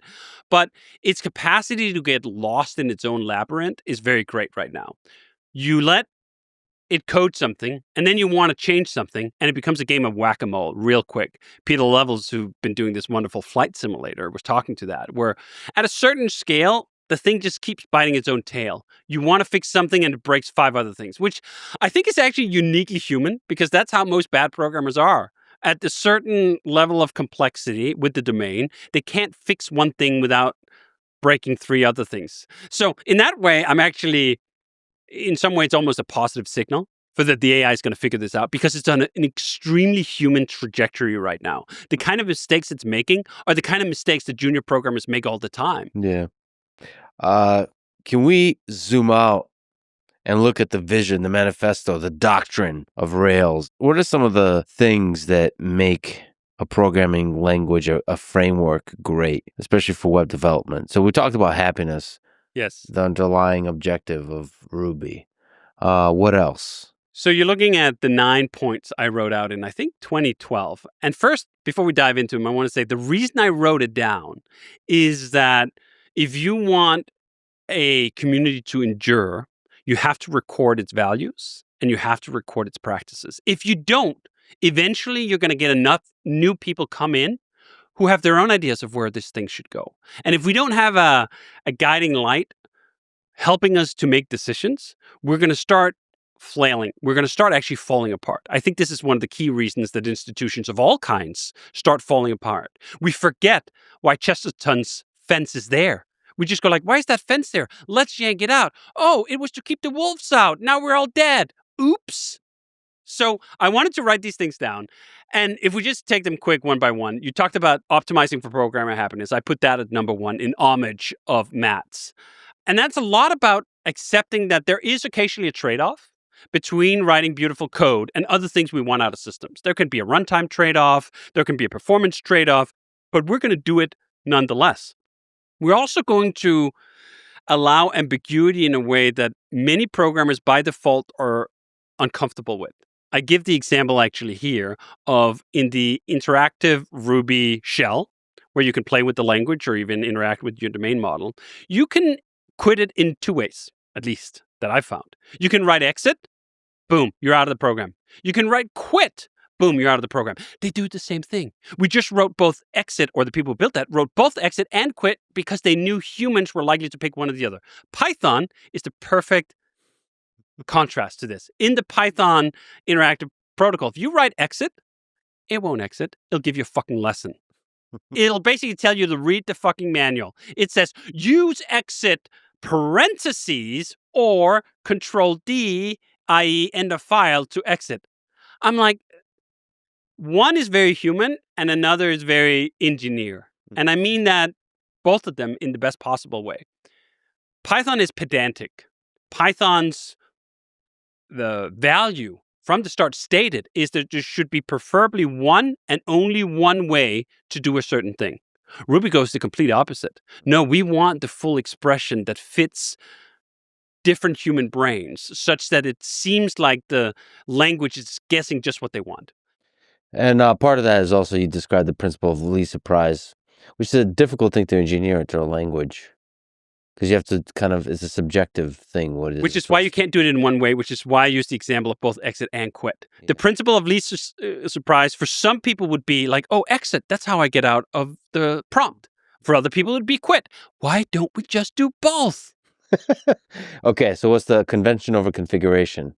But its capacity to get lost in its own labyrinth is very great right now. You let it codes something, and then you want to change something, and it becomes a game of whack-a-mole real quick. Peter Levels, who's been doing this wonderful flight simulator, was talking to that, where at a certain scale, the thing just keeps biting its own tail. You want to fix something, and it breaks 5 other things, which I think is actually uniquely human, because that's how most bad programmers are. At a certain level of complexity with the domain, they can't fix one thing without breaking 3 other things. So in that way, I'm actually, in some way, it's almost a positive signal for that the AI is going to figure this out, because it's on an extremely human trajectory right now. The kind of mistakes it's making are the kind of mistakes that junior programmers make all the time. Yeah. Can we zoom out and look at the vision, the manifesto, the doctrine of Rails? What are some of the things that make a programming language, a framework great, especially for web development? So we talked about happiness, Yes. the underlying objective of Ruby. What else? So you're looking at the 9 points I wrote out in, I think, 2012. And first, before we dive into them, I want to say the reason I wrote it down is that if you want a community to endure, you have to record its values and you have to record its practices. If you don't, eventually you're going to get enough new people come in who have their own ideas of where this thing should go. And if we don't have a guiding light helping us to make decisions, we're going to start flailing. We're going to start actually falling apart. I think this is one of the key reasons that institutions of all kinds start falling apart. We forget why Chesterton's fence is there. We just go like, why is that fence there? Let's yank it out. Oh, it was to keep the wolves out. Now we're all dead. Oops. So I wanted to write these things down. And if we just take them quick one by one, you talked about optimizing for programmer happiness. I put that at number one in homage of Matt's. And that's a lot about accepting that there is occasionally a trade-off between writing beautiful code and other things we want out of systems. There can be a runtime trade-off, there can be a performance trade-off, but we're going to do it nonetheless. We're also going to allow ambiguity in a way that many programmers by default are uncomfortable with. I give the example actually here of in the interactive Ruby shell, where you can play with the language or even interact with your domain model, you can quit it in two ways, at least that I've found. You can write exit, boom, you're out of the program. You can write quit, boom, you're out of the program. They do the same thing. We just wrote both exit, or the people who built that wrote both exit and quit because they knew humans were likely to pick one or the other. Python is the perfect contrast to this. In the Python interactive protocol, if you write exit, it won't exit. It'll give you a fucking lesson. It'll basically tell you to read the fucking manual. It says use exit parentheses or control D, i.e. end of file to exit. I'm like, one is very human and another is very engineer. And I mean that both of them in the best possible way. Python is pedantic. Python's the value from the start stated is that there should be preferably one and only one way to do a certain thing. Ruby goes the complete opposite. No, we want the full expression that fits different human brains such that it seems like the language is guessing just what they want. And part of that is also you described the principle of least surprise, which is a difficult thing to engineer into a language. Because you have to kind of, it's a subjective thing. What it is. Which is why you can't do it in one way, which is why I use the example of both exit and quit. Yeah. The principle of least surprise for some people would be like, oh, exit, that's how I get out of the prompt. For other people, it would be quit. Why don't we just do both? Okay, so what's the convention over configuration?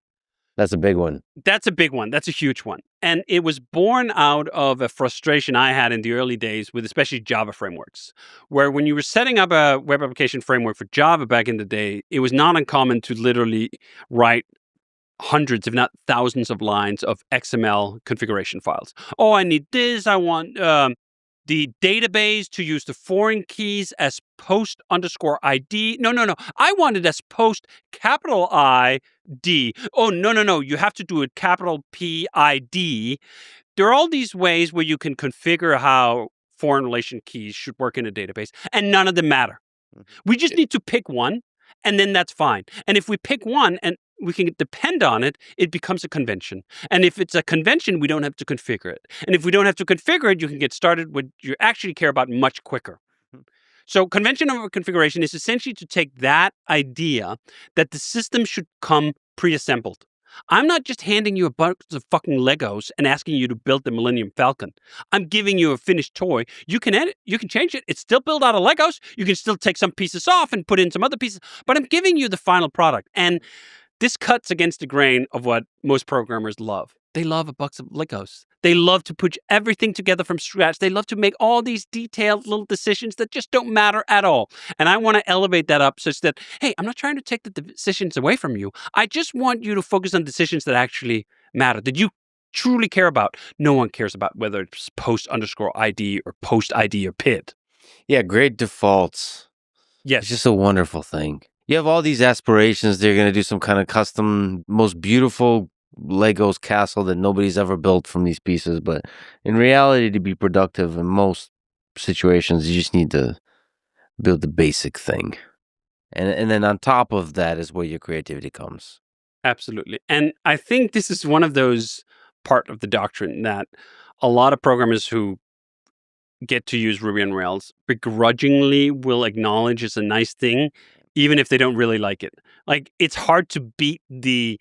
That's a big one. That's a big one. That's a huge one. And it was born out of a frustration I had in the early days with especially Java frameworks, where when you were setting up a web application framework for Java back in the day, it was not uncommon to literally write hundreds, if not thousands of lines of XML configuration files. Oh, I need this. I want the database to use the foreign keys as post_ID. No. I want it as post capital ID. Oh, no. You have to do it capital PID. There are all these ways where you can configure how foreign relation keys should work in a database, and none of them matter. We just need to pick one, and then that's fine. And if we pick one and we can depend on it, it becomes a convention. And if it's a convention, we don't have to configure it. And if we don't have to configure it, you can get started with you actually care about much quicker. So convention over configuration is essentially to take that idea that the system should come pre-assembled. I'm not just handing you a bunch of fucking Legos and asking you to build the Millennium Falcon. I'm giving you a finished toy. You can edit, you can change it. It's still built out of Legos. You can still take some pieces off and put in some other pieces, but I'm giving you the final product. And this cuts against the grain of what most programmers love. They love a box of Legos. They love to put everything together from scratch. They love to make all these detailed little decisions that just don't matter at all. And I want to elevate that up such that, hey, I'm not trying to take the decisions away from you. I just want you to focus on decisions that actually matter, that you truly care about. No one cares about whether it's post_ID or post ID or PID. Yeah, great defaults Yes. It's just a wonderful thing. You have all these aspirations. They're going to do some kind of custom, most beautiful Legos castle that nobody's ever built from these pieces. But in reality, to be productive in most situations, you just need to build the basic thing. And then on top of that is where your creativity comes. Absolutely. And I think this is one of those part of the doctrine that a lot of programmers who get to use Ruby on Rails begrudgingly will acknowledge it's a nice thing, even if they don't really like it. Like, it's hard to beat the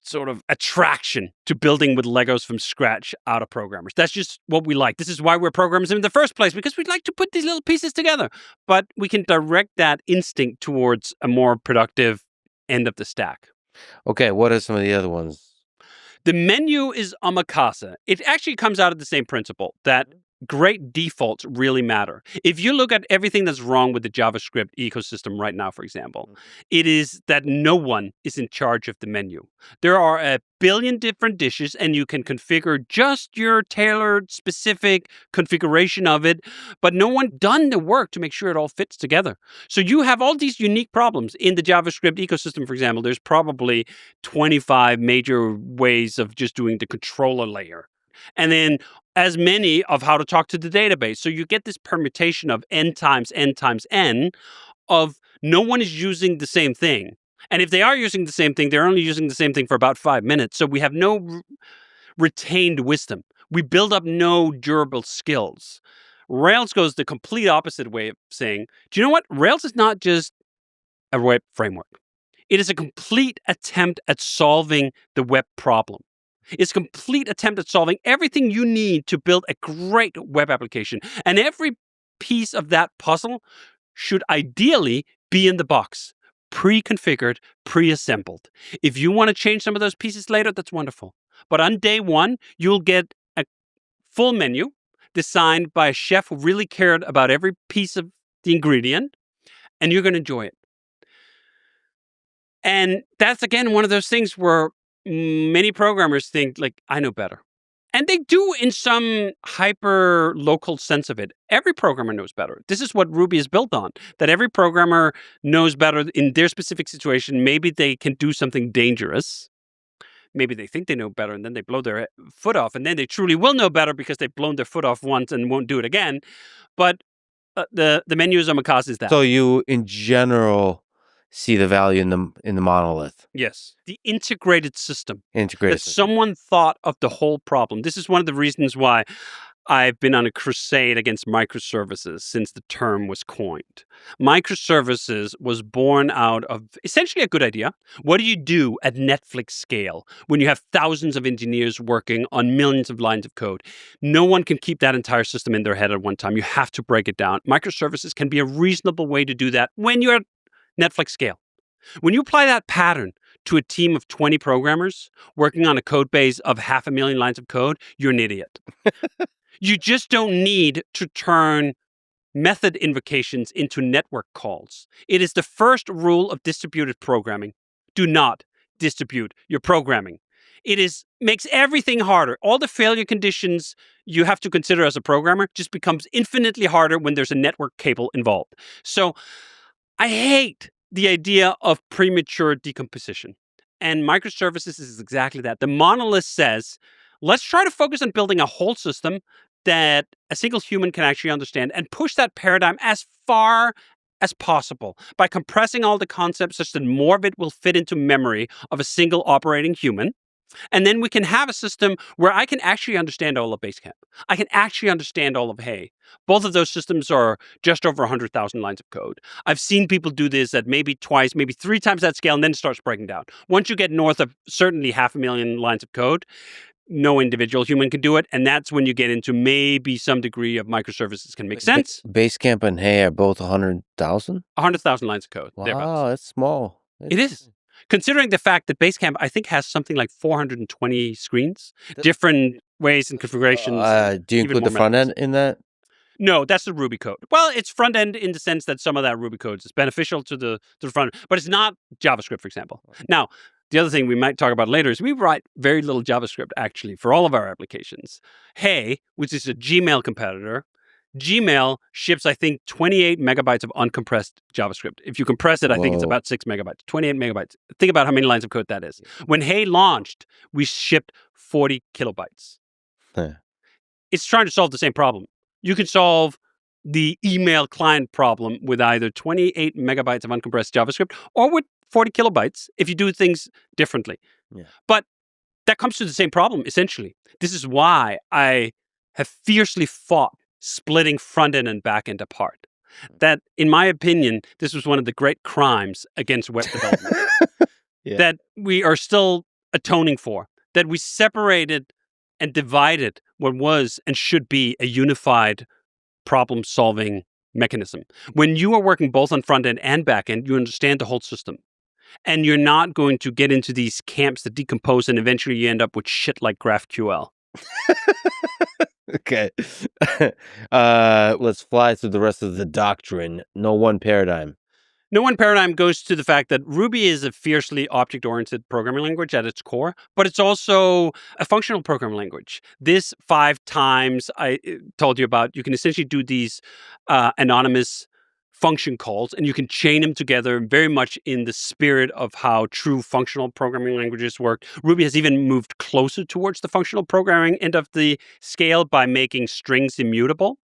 sort of attraction to building with Legos from scratch out of programmers. That's just what we like. This is why we're programmers in the first place, because we'd like to put these little pieces together. But we can direct that instinct towards a more productive end of the stack. Okay, what are some of the other ones? The menu is omakase. It actually comes out of the same principle that great defaults really matter. If you look at everything that's wrong with the JavaScript ecosystem right now, for example, it is that no one is in charge of the menu. There are a billion different dishes, and you can configure just your tailored, specific configuration of it, but no one done the work to make sure it all fits together. So you have all these unique problems in the JavaScript ecosystem. For example, there's probably 25 major ways of just doing the controller layer. And then as many of how to talk to the database. So you get this permutation of n times n times n of no one is using the same thing. And if they are using the same thing, they're only using the same thing for about 5 minutes. So we have no retained wisdom. We build up no durable skills. Rails goes the complete opposite way of saying, do you know what? Rails is not just a web framework. It is a complete attempt at solving the web problem. It's a complete attempt at solving everything you need to build a great web application. And every piece of that puzzle should ideally be in the box, pre-configured, pre-assembled. If you want to change some of those pieces later, that's wonderful. But on day one, you'll get a full menu designed by a chef who really cared about every piece of the ingredient, and you're going to enjoy it. And that's, again, one of those things where many programmers think, like, I know better. And they do in some hyper local sense of it. Every programmer knows better. This is what Ruby is built on, that every programmer knows better in their specific situation. Maybe they can do something dangerous. Maybe they think they know better, and then they blow their foot off. And then they truly will know better because they've blown their foot off once and won't do it again. But the menu is omakase is that. So you, in general, see the value in the monolith. Yes. The integrated system. Integrated That system. someone thought of the whole problem. This is one of the reasons why I've been on a crusade against microservices since the term was coined. Microservices was born out of essentially a good idea. What do you do at Netflix scale when you have thousands of engineers working on millions of lines of code? No one can keep that entire system in their head at one time. You have to break it down. Microservices can be a reasonable way to do that when you're at Netflix scale. When you apply that pattern to a team of 20 programmers working on a code base of 500,000 lines of code, you're an idiot. You just don't need to turn method invocations into network calls. It is the first rule of distributed programming. Do not distribute your programming. It makes everything harder. All the failure conditions you have to consider as a programmer just becomes infinitely harder when there's a network cable involved. So I hate the idea of premature decomposition. And microservices is exactly that. The monolith says, let's try to focus on building a whole system that a single human can actually understand and push that paradigm as far as possible by compressing all the concepts such that more of it will fit into memory of a single operating human. And then we can have a system where I can actually understand all of Basecamp. I can actually understand all of Hey. Both of those systems are just over 100,000 lines of code. I've seen people do this at maybe twice, maybe 3 times that scale, and then it starts breaking down. Once you get north of certainly 500,000 lines of code, no individual human can do it. And that's when you get into maybe some degree of microservices can make sense. Basecamp and Hey are both 100,000? 100,000 lines of code. Wow, that's small. It is. Considering the fact that Basecamp, I think, has something like 420 screens, different ways and configurations. Do you include the front end in that? No, that's the Ruby code. Well, it's front end in the sense that some of that Ruby code is beneficial to the front end, but it's not JavaScript, for example. Now, the other thing we might talk about later is we write very little JavaScript, actually, for all of our applications. Hey, which is a Gmail competitor, Gmail ships, I think, 28 megabytes of uncompressed JavaScript. If you compress it, I think it's Whoa. about 6 megabytes, 28 megabytes. Think about how many lines of code that is. When Hey launched, we shipped 40 kilobytes. Huh. It's trying to solve the same problem. You can solve the email client problem with either 28 megabytes of uncompressed JavaScript or with 40 kilobytes if you do things differently. Yeah. But that comes to the same problem, essentially. This is why I have fiercely fought splitting front end and back end apart. That, in my opinion, this was one of the great crimes against web development that we are still atoning for, that we separated and divided what was and should be a unified problem-solving mechanism. When you are working both on front end and back end, you understand the whole system. And you're not going to get into these camps that decompose and eventually you end up with shit like GraphQL. Okay. Let's fly through the rest of the doctrine. No one paradigm. No one paradigm goes to the fact that Ruby is a fiercely object-oriented programming language at its core, but it's also a functional programming language. This 5 times I told you about, you can essentially do these anonymous function calls, and you can chain them together very much in the spirit of how true functional programming languages work. Ruby has even moved closer towards the functional programming end of the scale by making strings immutable.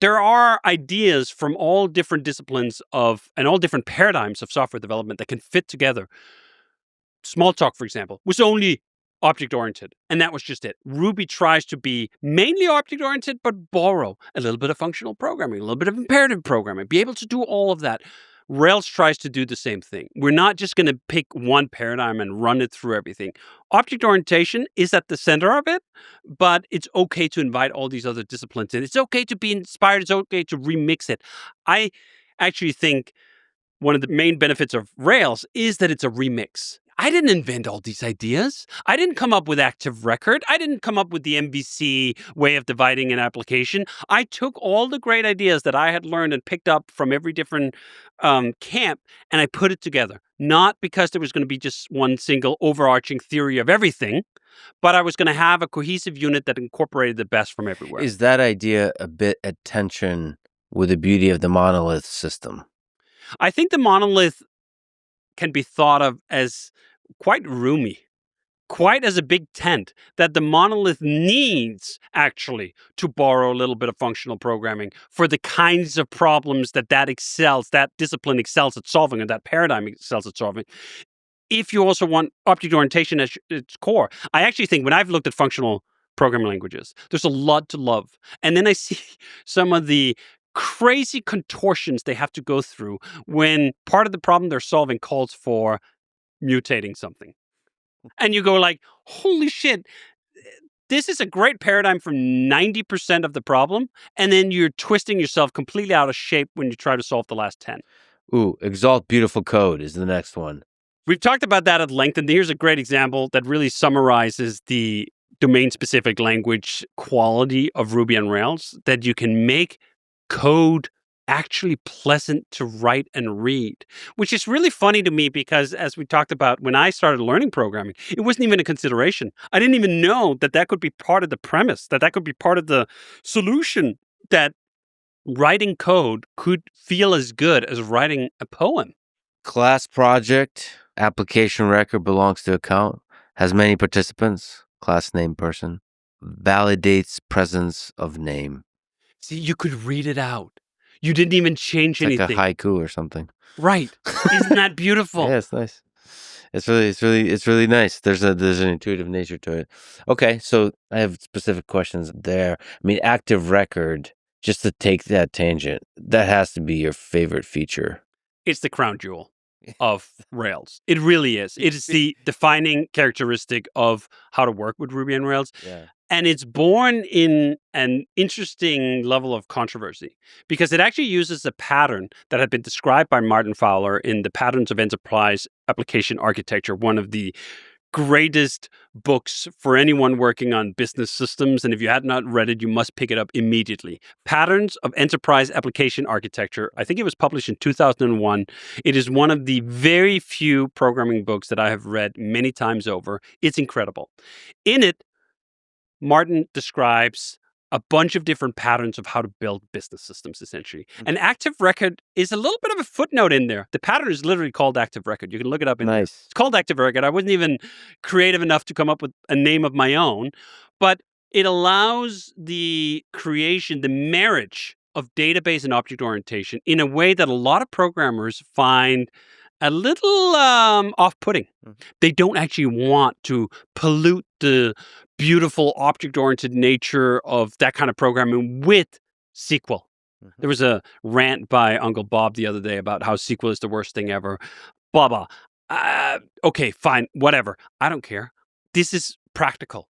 There are ideas from all different disciplines and all different paradigms of software development that can fit together. Smalltalk, for example, was only object-oriented, and that was just it. Ruby tries to be mainly object-oriented, but borrow a little bit of functional programming, a little bit of imperative programming, be able to do all of that. Rails tries to do the same thing. We're not just going to pick one paradigm and run it through everything. Object orientation is at the center of it, but it's okay to invite all these other disciplines in. It's okay to be inspired. It's okay to remix it. I actually think one of the main benefits of Rails is that it's a remix. I didn't invent all these ideas. I didn't come up with active record. I didn't come up with the MVC way of dividing an application. I took all the great ideas that I had learned and picked up from every different camp, and I put it together. Not because there was going to be just one single overarching theory of everything, but I was going to have a cohesive unit that incorporated the best from everywhere. Is that idea a bit at tension with the beauty of the monolith system? I think the monolith can be thought of as quite roomy, quite as a big tent that the monolith needs actually to borrow a little bit of functional programming for the kinds of problems that discipline excels at solving, and that paradigm excels at solving. If you also want object orientation at its core, I actually think when I've looked at functional programming languages, there's a lot to love. And then I see some of the crazy contortions they have to go through when part of the problem they're solving calls for mutating something. And you go like, holy shit, this is a great paradigm for 90% of the problem. And then you're twisting yourself completely out of shape when you try to solve the last 10. Ooh, exalt beautiful code is the next one. We've talked about that at length. And here's a great example that really summarizes the domain-specific language quality of Ruby on Rails, that you can make code actually pleasant to write and read, which is really funny to me because, as we talked about, when I started learning programming, it wasn't even a consideration. I didn't even know that could be part of the premise, that could be part of the solution, that writing code could feel as good as writing a poem. Class project, application record belongs to account, has many participants, class name person, validates presence of name. See, you could read it out. You didn't even change It's anything. like a haiku or something. Right. Isn't that beautiful? Yeah, it's nice. It's really nice. There's an intuitive nature to it. Okay, so I have specific questions there. I mean, active record, just to take that tangent, that has to be your favorite feature. It's the crown jewel of Rails. It really is. It is the defining characteristic of how to work with Ruby on Rails. Yeah. And it's born in an interesting level of controversy because it actually uses a pattern that had been described by Martin Fowler in the Patterns of Enterprise Application Architecture, one of the greatest books for anyone working on business systems. And if you had not read it, you must pick it up immediately. Patterns of Enterprise Application Architecture. I think it was published in 2001. It is one of the very few programming books that I have read many times over. It's incredible. In it, Martin describes a bunch of different patterns of how to build business systems, essentially. And active record is a little bit of a footnote in there. The pattern is literally called active record. You can look it up in there. Nice. It's called active record. I wasn't even creative enough to come up with a name of my own, but it allows the creation, the marriage of database and object orientation in a way that a lot of programmers find a little off-putting. They don't actually want to pollute the beautiful object-oriented nature of that kind of programming with SQL. There was a rant by Uncle Bob the other day about how SQL is the worst thing ever. Blah, blah. Okay, fine, whatever. I don't care. This is practical.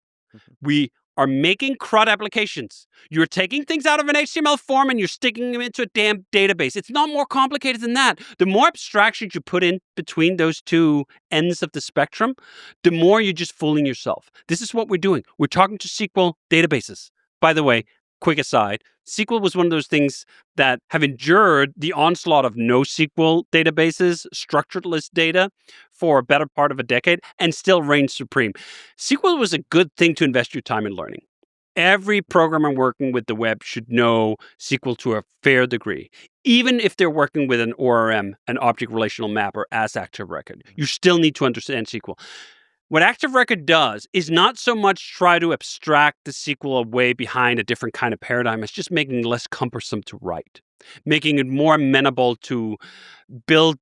We are making CRUD applications. You're taking things out of an HTML form and you're sticking them into a damn database. It's not more complicated than that. The more abstractions you put in between those two ends of the spectrum, the more you're just fooling yourself. This is what we're doing. We're talking to SQL databases. By the way, quick aside, SQL was one of those things that have endured the onslaught of NoSQL databases, structured list data, for a better part of a decade and still reigns supreme. SQL was a good thing to invest your time in learning. Every programmer working with the web should know SQL to a fair degree. Even if they're working with an ORM, an object relational mapper, as active record, you still need to understand SQL. What active record does is not so much try to abstract the SQL away behind a different kind of paradigm. It's just making it less cumbersome to write, making it more amenable to build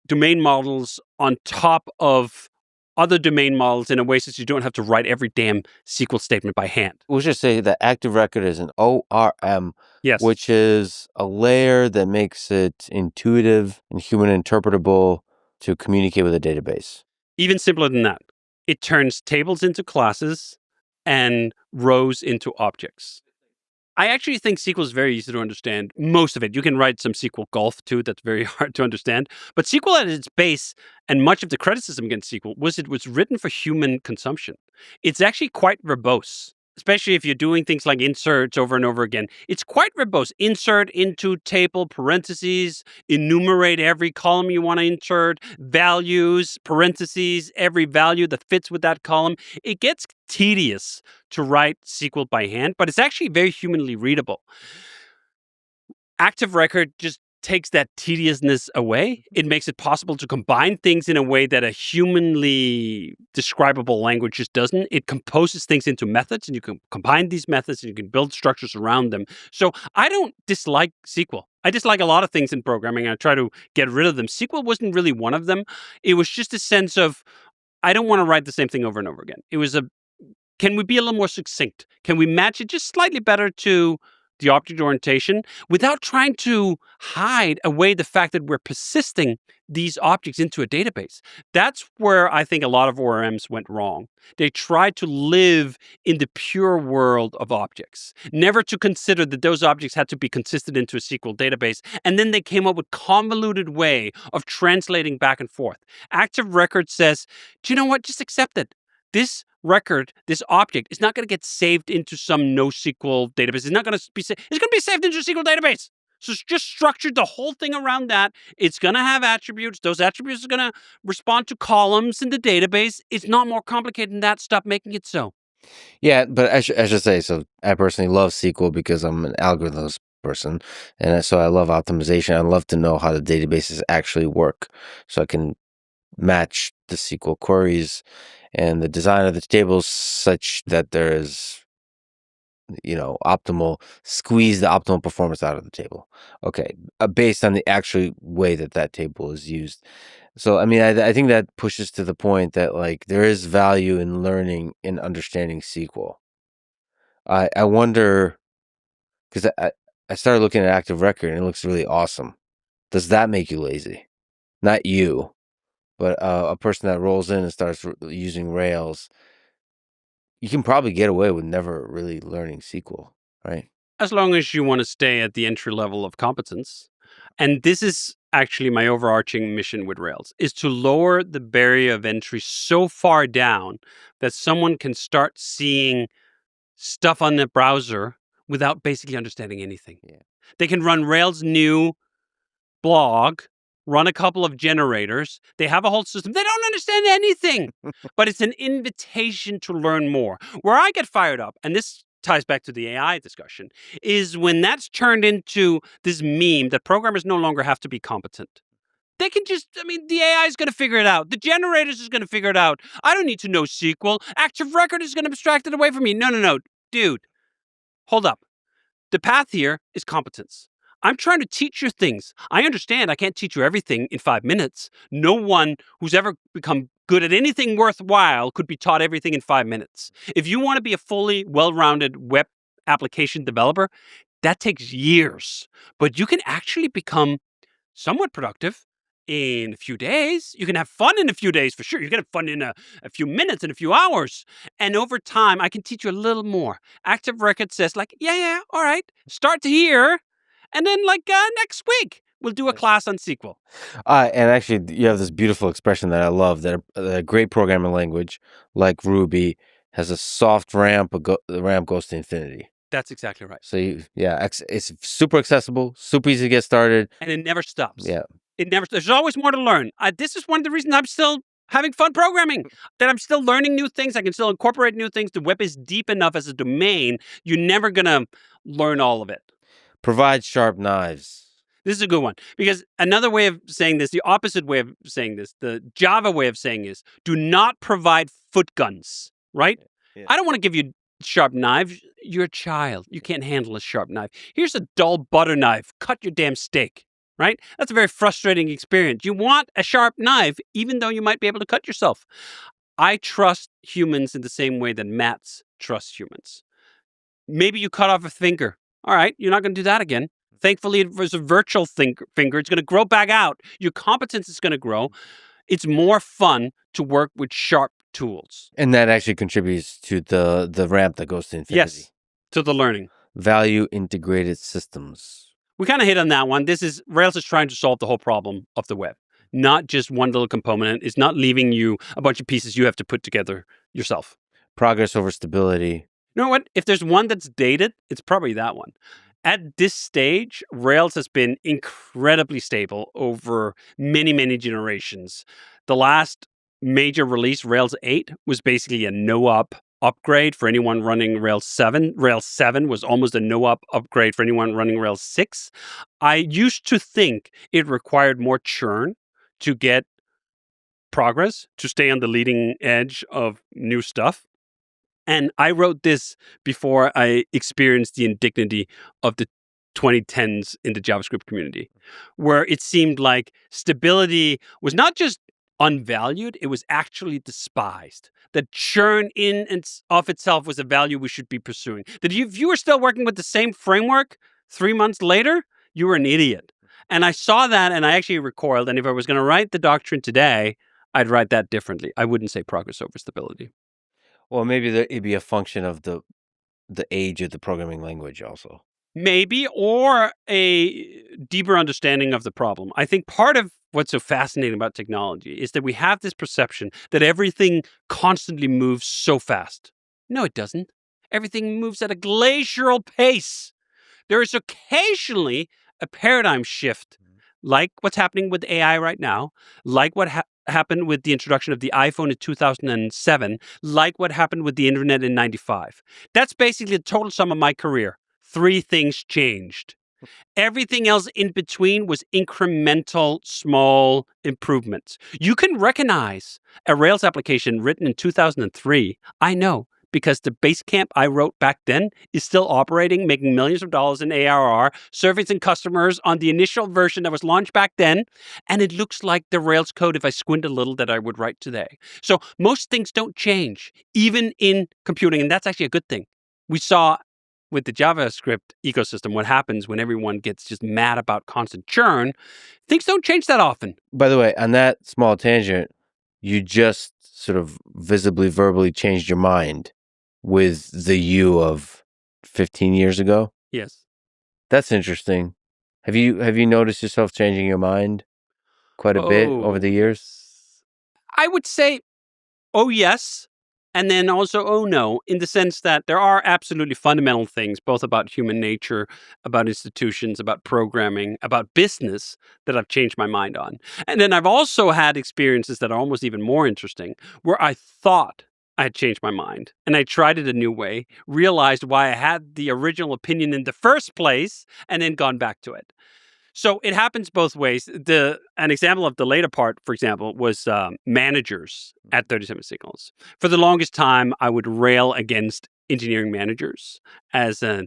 domain models on top of other domain models in a way so you don't have to write every damn SQL statement by hand. We'll just say that active record is an ORM, Yes. which is a layer that makes it intuitive and human interpretable to communicate with a database. Even simpler than that. It turns tables into classes and rows into objects. I actually think SQL is very easy to understand. Most of it. You can write some SQL golf too. That's very hard to understand. But SQL at its base, and much of the criticism against SQL, was it was written for human consumption. It's actually quite verbose, especially if you're doing things like inserts over and over again. It's quite verbose. Insert into table, parentheses, enumerate every column you want to insert, values, parentheses, every value that fits with that column. It gets tedious to write SQL by hand, but it's actually very humanly readable. Active record just takes that tediousness away. It makes it possible to combine things in a way that a humanly describable language just doesn't. It composes things into methods, and you can combine these methods and you can build structures around them. So I don't dislike SQL. I dislike a lot of things in programming. I try to get rid of them. SQL wasn't really one of them. It was just a sense of, I don't want to write the same thing over and over again. It was can we be a little more succinct? Can we match it just slightly better to the object orientation without trying to hide away the fact that we're persisting these objects into a database? That's where I think a lot of ORMs went wrong. They tried to live in the pure world of objects, never to consider that those objects had to be consistent into a SQL database. And then they came up with convoluted way of translating back and forth. Active record says, do you know what? Just accept it. This record, this object, is not going to get saved into some NoSQL database. It's not going to be saved. It's going to be saved into a SQL database. So it's just structured the whole thing around that. It's going to have attributes. Those attributes are going to respond to columns in the database. It's not more complicated than that. Stop making it so. Yeah, but I should say, so I personally love SQL because I'm an algorithms person. And so I love optimization. I love to know how the databases actually work so I can match the SQL queries and the design of the tables such that there is, squeeze the optimal performance out of the table. Okay, based on the actual way that table is used. So, I mean, I think that pushes to the point that, like, there is value in learning and understanding SQL. I wonder, because I started looking at Active Record and it looks really awesome. Does that make you lazy? Not you, but a person that rolls in and starts using Rails, you can probably get away with never really learning SQL, right? As long as you want to stay at the entry level of competence. And this is actually my overarching mission with Rails, is to lower the barrier of entry so far down that someone can start seeing stuff on the browser without basically understanding anything. Yeah. They can run Rails new blog, run a couple of generators. They have a whole system. They don't understand anything, but it's an invitation to learn more. Where I get fired up, and this ties back to the AI discussion, is when that's turned into this meme that programmers no longer have to be competent. They can just, the AI is going to figure it out. The generators is going to figure it out. I don't need to know SQL. Active record is going to abstract it away from me. No. Dude, hold up. The path here is competence. I'm trying to teach you things. I understand I can't teach you everything in 5 minutes. No one who's ever become good at anything worthwhile could be taught everything in 5 minutes. If you want to be a fully well-rounded web application developer, that takes years. But you can actually become somewhat productive in a few days. You can have fun in a few days for sure. You can have fun in a few minutes, in a few hours. And over time, I can teach you a little more. Active Record says yeah, all right, start here. And then next week, we'll do a class on SQL. And actually, you have this beautiful expression that I love, that a great programming language like Ruby has a soft ramp, the ramp goes to infinity. That's exactly right. So, it's super accessible, super easy to get started. And it never stops. Yeah. There's always more to learn. This is one of the reasons I'm still having fun programming, that I'm still learning new things. I can still incorporate new things. The web is deep enough as a domain. You're never going to learn all of it. Provide sharp knives. This is a good one, because another way of saying this, the opposite way of saying this, the Java way of saying is, do not provide foot guns, right? Yeah. I don't want to give you sharp knives. You're a child. You can't handle a sharp knife. Here's a dull butter knife. Cut your damn steak, right? That's a very frustrating experience. You want a sharp knife, even though you might be able to cut yourself. I trust humans in the same way that Mats trusts humans. Maybe you cut off a finger. All right, you're not going to do that again. Thankfully, it was a virtual finger. It's going to grow back out. Your competence is going to grow. It's more fun to work with sharp tools. And that actually contributes to the ramp that goes to infinity. Yes, to the learning. Value integrated systems. We kind of hit on that one. Rails is trying to solve the whole problem of the web, not just one little component. It's not leaving you a bunch of pieces you have to put together yourself. Progress over stability. You know what? If there's one that's dated, it's probably that one. At this stage, Rails has been incredibly stable over many, many generations. The last major release, Rails 8, was basically a no-op upgrade for anyone running Rails 7. Rails 7 was almost a no-op upgrade for anyone running Rails 6. I used to think it required more churn to get progress, to stay on the leading edge of new stuff. And I wrote this before I experienced the indignity of the 2010s in the JavaScript community, where it seemed like stability was not just unvalued, it was actually despised. That churn in and of itself was a value we should be pursuing. That if you were still working with the same framework 3 months later, you were an idiot. And I saw that and I actually recoiled. And if I was going to write the doctrine today, I'd write that differently. I wouldn't say progress over stability. Well, maybe it'd be a function of the age of the programming language also. Maybe, or a deeper understanding of the problem. I think part of what's so fascinating about technology is that we have this perception that everything constantly moves so fast. No, it doesn't. Everything moves at a glacial pace. There is occasionally a paradigm shift, like what's happening with AI right now, like what happened with the introduction of the iPhone in 2007, like what happened with the internet in 95. That's basically the total sum of my career. 3 things changed. Everything else in between was incremental, small improvements. You can recognize a Rails application written in 2003. I know, because the Basecamp I wrote back then is still operating, making millions of dollars in ARR, servicing customers on the initial version that was launched back then. And it looks like the Rails code, if I squint a little, that I would write today. So most things don't change, even in computing. And that's actually a good thing. We saw with the JavaScript ecosystem what happens when everyone gets just mad about constant churn. Things don't change that often. By the way, on that small tangent, you just sort of visibly, verbally changed your mind with the you of 15 years ago. Yes. That's interesting. Have you noticed yourself changing your mind quite a bit over the years? I would say, oh, yes. And then also, oh, no, in the sense that there are absolutely fundamental things, both about human nature, about institutions, about programming, about business, that I've changed my mind on. And then I've also had experiences that are almost even more interesting, where I thought I had changed my mind and I tried it a new way, realized why I had the original opinion in the first place, and then gone back to it. So it happens both ways. An example of the later part, for example, was managers at 37 Signals. For the longest time, I would rail against engineering managers as an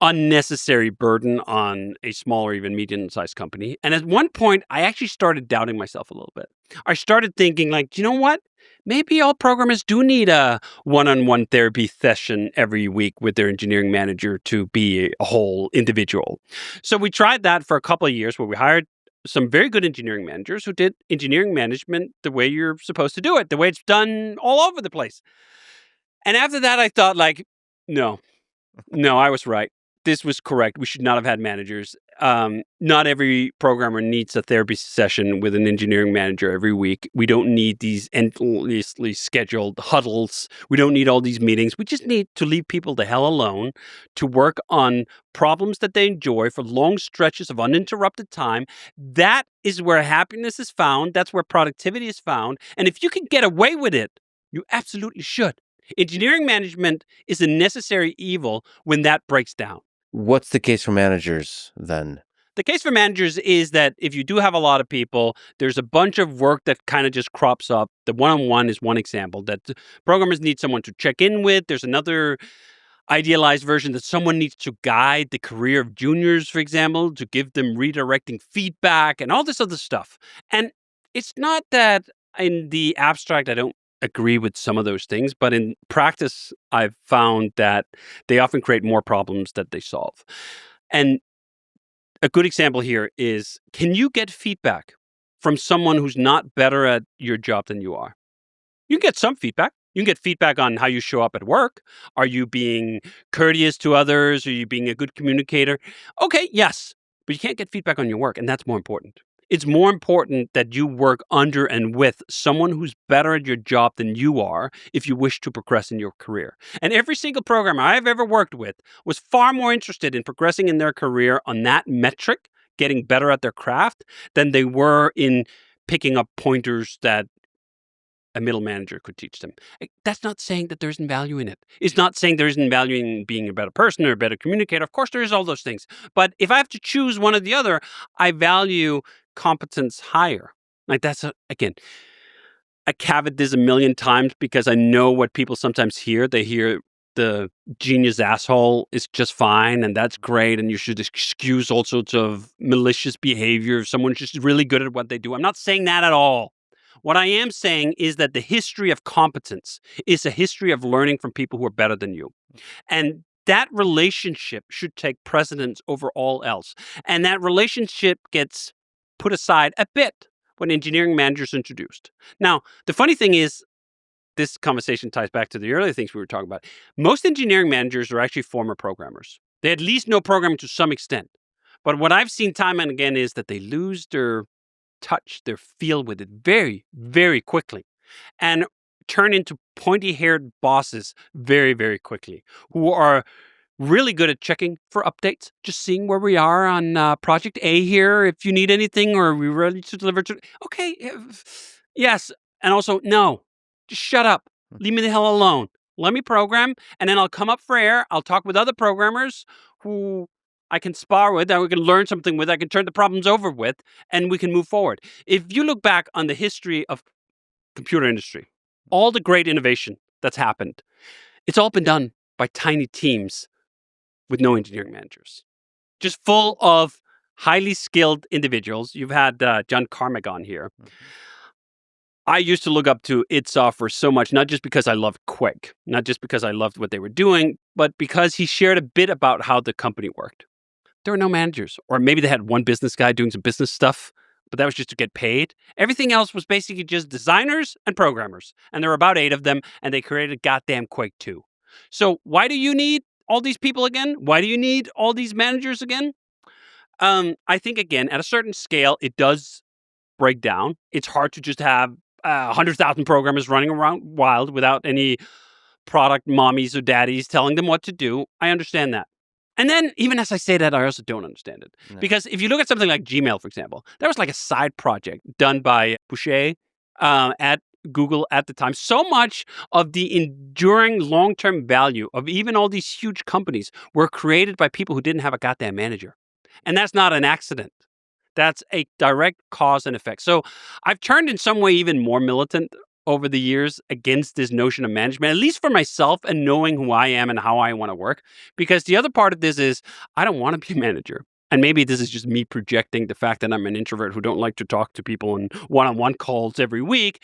unnecessary burden on a small or even medium-sized company. And at one point, I actually started doubting myself a little bit. I started thinking, like, you know what? Maybe all programmers do need a one-on-one therapy session every week with their engineering manager to be a whole individual. So we tried that for a couple of years where we hired some very good engineering managers who did engineering management the way you're supposed to do it, the way it's done all over the place. And after that, I thought, like, no, I was right. This was correct. We should not have had managers. Not every programmer needs a therapy session with an engineering manager every week. We don't need these endlessly scheduled huddles. We don't need all these meetings. We just need to leave people the hell alone to work on problems that they enjoy for long stretches of uninterrupted time. That is where happiness is found. That's where productivity is found. And if you can get away with it, you absolutely should. Engineering management is a necessary evil when that breaks down. What's the case for managers then? The case for managers is that if you do have a lot of people, there's a bunch of work that kind of just crops up. The one-on-one is one example that programmers need someone to check in with. There's another idealized version that someone needs to guide the career of juniors, for example, to give them redirecting feedback and all this other stuff. And it's not that in the abstract I don't agree with some of those things, but in practice, I've found that they often create more problems that they solve. And a good example here is, can you get feedback from someone who's not better at your job than you are? You can get some feedback. You can get feedback on how you show up at work. Are you being courteous to others? Are you being a good communicator? Okay, yes, but you can't get feedback on your work, and that's more important. It's more important that you work under and with someone who's better at your job than you are if you wish to progress in your career. And every single programmer I've ever worked with was far more interested in progressing in their career on that metric, getting better at their craft, than they were in picking up pointers that a middle manager could teach them. That's not saying that there isn't value in it. It's not saying there isn't value in being a better person or a better communicator. Of course, there is all those things. But if I have to choose one or the other, I value competence higher. Like that's, again, I caveat this a million times because I know what people sometimes hear. They hear the genius asshole is just fine and that's great and you should excuse all sorts of malicious behavior if someone's just really good at what they do. I'm not saying that at all. What I am saying is that the history of competence is a history of learning from people who are better than you. And that relationship should take precedence over all else. And that relationship gets put aside a bit when engineering managers are introduced. Now, the funny thing is, this conversation ties back to the earlier things we were talking about. Most engineering managers are actually former programmers. They at least know programming to some extent. But what I've seen time and again is that they lose their touch, their feel with it very, very quickly and turn into pointy-haired bosses very, very quickly who are really good at checking for updates, just seeing where we are on project A here, if you need anything, or are we ready to deliver to... Okay, yes, and also, no, just shut up. Leave me the hell alone. Let me program, and then I'll come up for air. I'll talk with other programmers who I can spar with, that we can learn something with, I can turn the problems over with, and we can move forward. If you look back on the history of computer industry, all the great innovation that's happened, it's all been done by tiny teams with no engineering managers, just full of highly skilled individuals. You've had John Carmack on here. I used to look up to id Software so much, not just because I loved Quake, not just because I loved what they were doing, but because he shared a bit about how the company worked. There were no managers, or maybe they had one business guy doing some business stuff, but that was just to get paid. Everything else was basically just designers and programmers, and there were about 8 of them, and they created goddamn Quake 2. So why do you need all these people again? Why do you need all these managers again? I think, again, at a certain scale, it does break down. It's hard to just have 100,000 programmers running around wild without any product mommies or daddies telling them what to do. I understand that. And then, even as I say that, I also don't understand it. No. Because if you look at something like Gmail, for example, that was like a side project done by Boucher at Google at the time. So much of the enduring long-term value of even all these huge companies were created by people who didn't have a goddamn manager. And that's not an accident. That's a direct cause and effect. So I've turned in some way even more militant over the years against this notion of management, at least for myself and knowing who I am and how I want to work. Because the other part of this is I don't want to be a manager. And maybe this is just me projecting the fact that I'm an introvert who don't like to talk to people in one-on-one calls every week.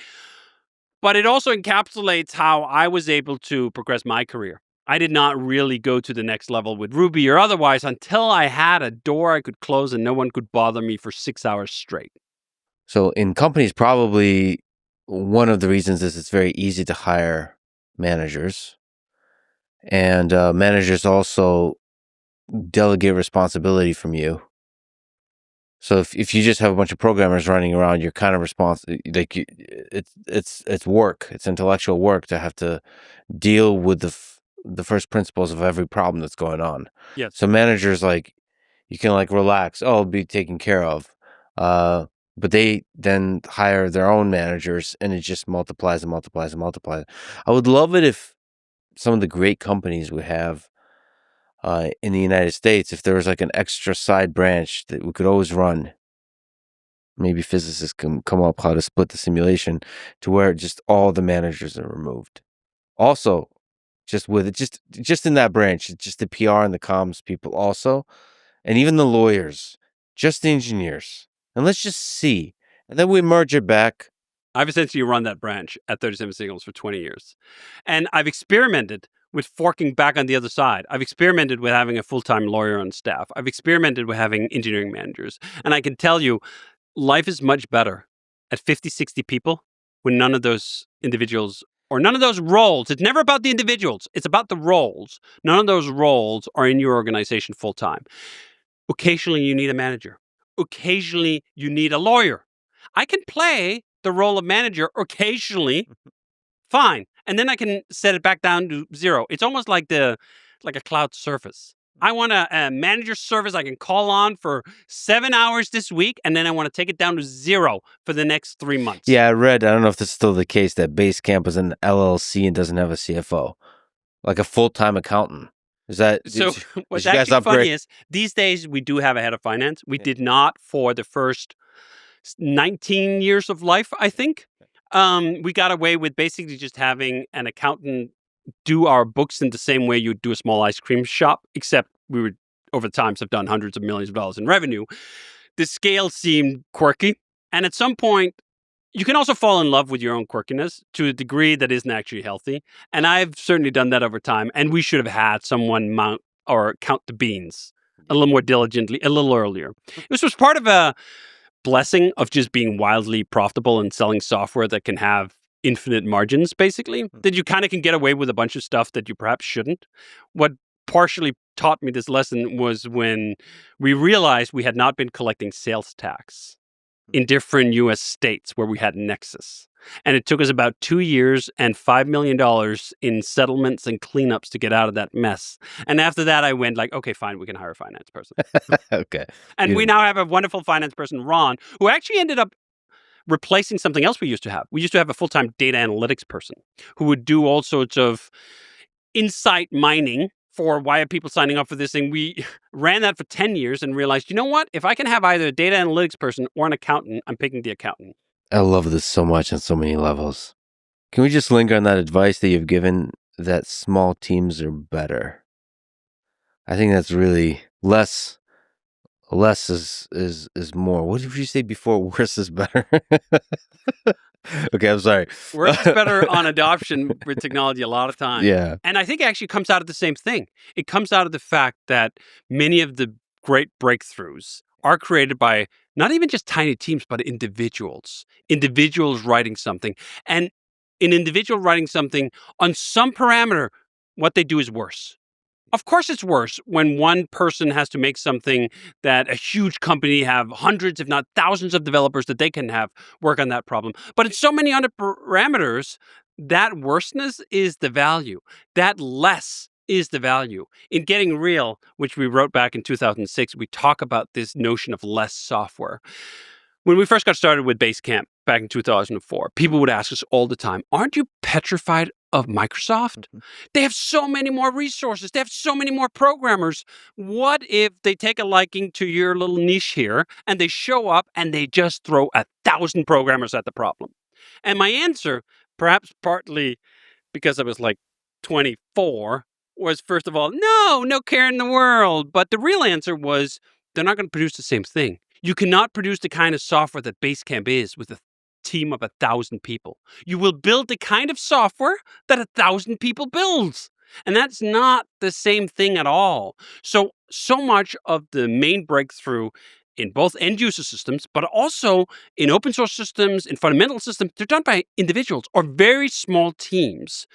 But it also encapsulates how I was able to progress my career. I did not really go to the next level with Ruby or otherwise until I had a door I could close and no one could bother me for 6 hours straight. So in companies, probably one of the reasons is it's very easy to hire managers. And managers also delegate responsibility from you. So if you just have a bunch of programmers running around, you're kind of responsible. Like it's work. It's intellectual work to have to deal with the first principles of every problem that's going on. Yes. So managers, like, you can like relax. Oh, it'll be taken care of. But they then hire their own managers, and it just multiplies and multiplies and multiplies. I would love it if some of the great companies we have in the United States, if there was like an extra side branch that we could always run. Maybe physicists can come up how to split the simulation to where just all the managers are removed. Also, just with it, just in that branch, just the PR and the comms people also, and even the lawyers, just the engineers. And let's just see. And then we merge it back. I've essentially run that branch at 37 Signals for 20 years. And I've experimented with forking back on the other side. I've experimented with having a full-time lawyer on staff. I've experimented with having engineering managers. And I can tell you, life is much better at 50, 60 people when none of those individuals or none of those roles, it's never about the individuals, it's about the roles. None of those roles are in your organization full-time. Occasionally, you need a manager. Occasionally, you need a lawyer. I can play the role of manager occasionally, fine. And then I can set it back down to 0. It's almost like a cloud service. I want a manager service I can call on for 7 hours this week, and then I want to take it down to 0 for the next 3 months. Yeah, I read, I don't know if this is still the case, that Basecamp is an LLC and doesn't have a CFO, like a full-time accountant. Is that so? What's actually funny is these days we do have a head of finance. We did not for the first 19 years of life, I think. We got away with basically just having an accountant do our books in the same way you'd do a small ice cream shop, except we would, over time, have done hundreds of millions of dollars in revenue. The scale seemed quirky. And at some point, you can also fall in love with your own quirkiness to a degree that isn't actually healthy. And I've certainly done that over time. And we should have had someone mount or count the beans a little more diligently, a little earlier. This was part of a blessing of just being wildly profitable and selling software that can have infinite margins, basically, that you kind of can get away with a bunch of stuff that you perhaps shouldn't. What partially taught me this lesson was when we realized we had not been collecting sales tax in different U.S. states where we had Nexus. And it took us about 2 years and $5 million in settlements and cleanups to get out of that mess. And after that, I went like, okay, fine, we can hire a finance person. Okay. And we now have a wonderful finance person, Ron, who actually ended up replacing something else we used to have. We used to have a full-time data analytics person who would do all sorts of insight mining for why are people signing up for this thing. We ran that for 10 years and realized, you know what? If I can have either a data analytics person or an accountant, I'm picking the accountant. I love this so much on so many levels. Can we just linger on that advice that you've given that small teams are better? I think that's really less is more. What did you say before? Worse is better. Okay, I'm sorry. Worse is better on adoption with technology a lot of times. Yeah. And I think it actually comes out of the same thing. It comes out of the fact that many of the great breakthroughs are created by not even just tiny teams, but individuals writing something. And an individual writing something on some parameter, what they do is worse. Of course, it's worse when one person has to make something that a huge company have hundreds, if not thousands of developers that they can have work on that problem. But in so many other parameters, that worseness is the value. That less is the value. In Getting Real, which we wrote back in 2006, we talk about this notion of less software. When we first got started with Basecamp, back in 2004, people would ask us all the time, aren't you petrified of Microsoft? They have so many more resources. They have so many more programmers. What if they take a liking to your little niche here and they show up and they just throw 1,000 programmers at the problem? And my answer, perhaps partly because I was like 24, was first of all, no care in the world. But the real answer was they're not going to produce the same thing. You cannot produce the kind of software that Basecamp is with a team of 1,000 people. You will build the kind of software that 1,000 people builds. And that's not the same thing at all. So much of the main breakthrough in both end user systems, but also in open source systems, in fundamental systems, they're done by individuals or very small teams.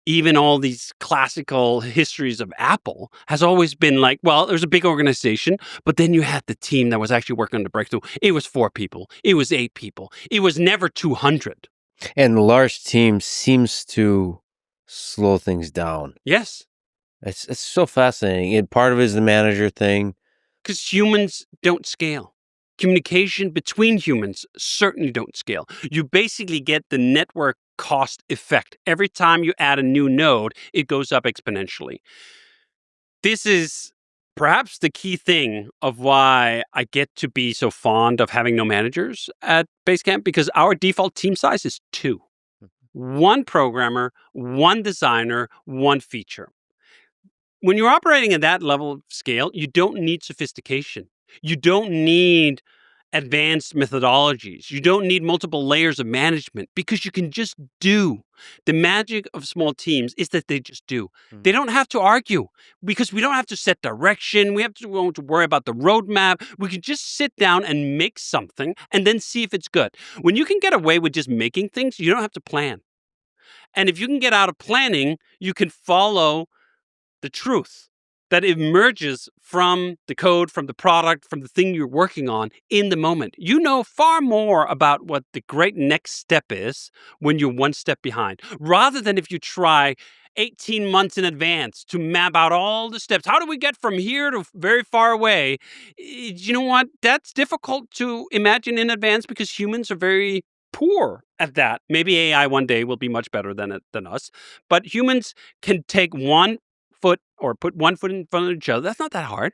Even all these classical histories of Apple has always been like, well, there's a big organization, but then you had the team that was actually working on the breakthrough. It was 4 people. It was 8 people. It was never 200. And the large team seems to slow things down. Yes. It's so fascinating. And part of it is the manager thing. Because humans don't scale. Communication between humans certainly don't scale. You basically get the network cost effect. Every time you add a new node, it goes up exponentially. This is perhaps the key thing of why I get to be so fond of having no managers at Basecamp, because our default team size is 2. 1 programmer, 1 designer, 1 feature. When you're operating at that level of scale, you don't need sophistication. You don't need advanced methodologies. You don't need multiple layers of management because you can just do. The magic of small teams is that they just do. They don't have to argue because we don't have to set direction. We don't have to worry about the roadmap. We can just sit down and make something and then see if it's good. When you can get away with just making things, you don't have to plan. And if you can get out of planning, you can follow the truth that emerges from the code, from the product, from the thing you're working on in the moment. You know far more about what the great next step is when you're 1 step behind, rather than if you try 18 months in advance to map out all the steps. How do we get from here to very far away? You know what? That's difficult to imagine in advance because humans are very poor at that. Maybe AI one day will be much better than us, but humans can take 1 foot or put 1 foot in front of each other. That's not that hard.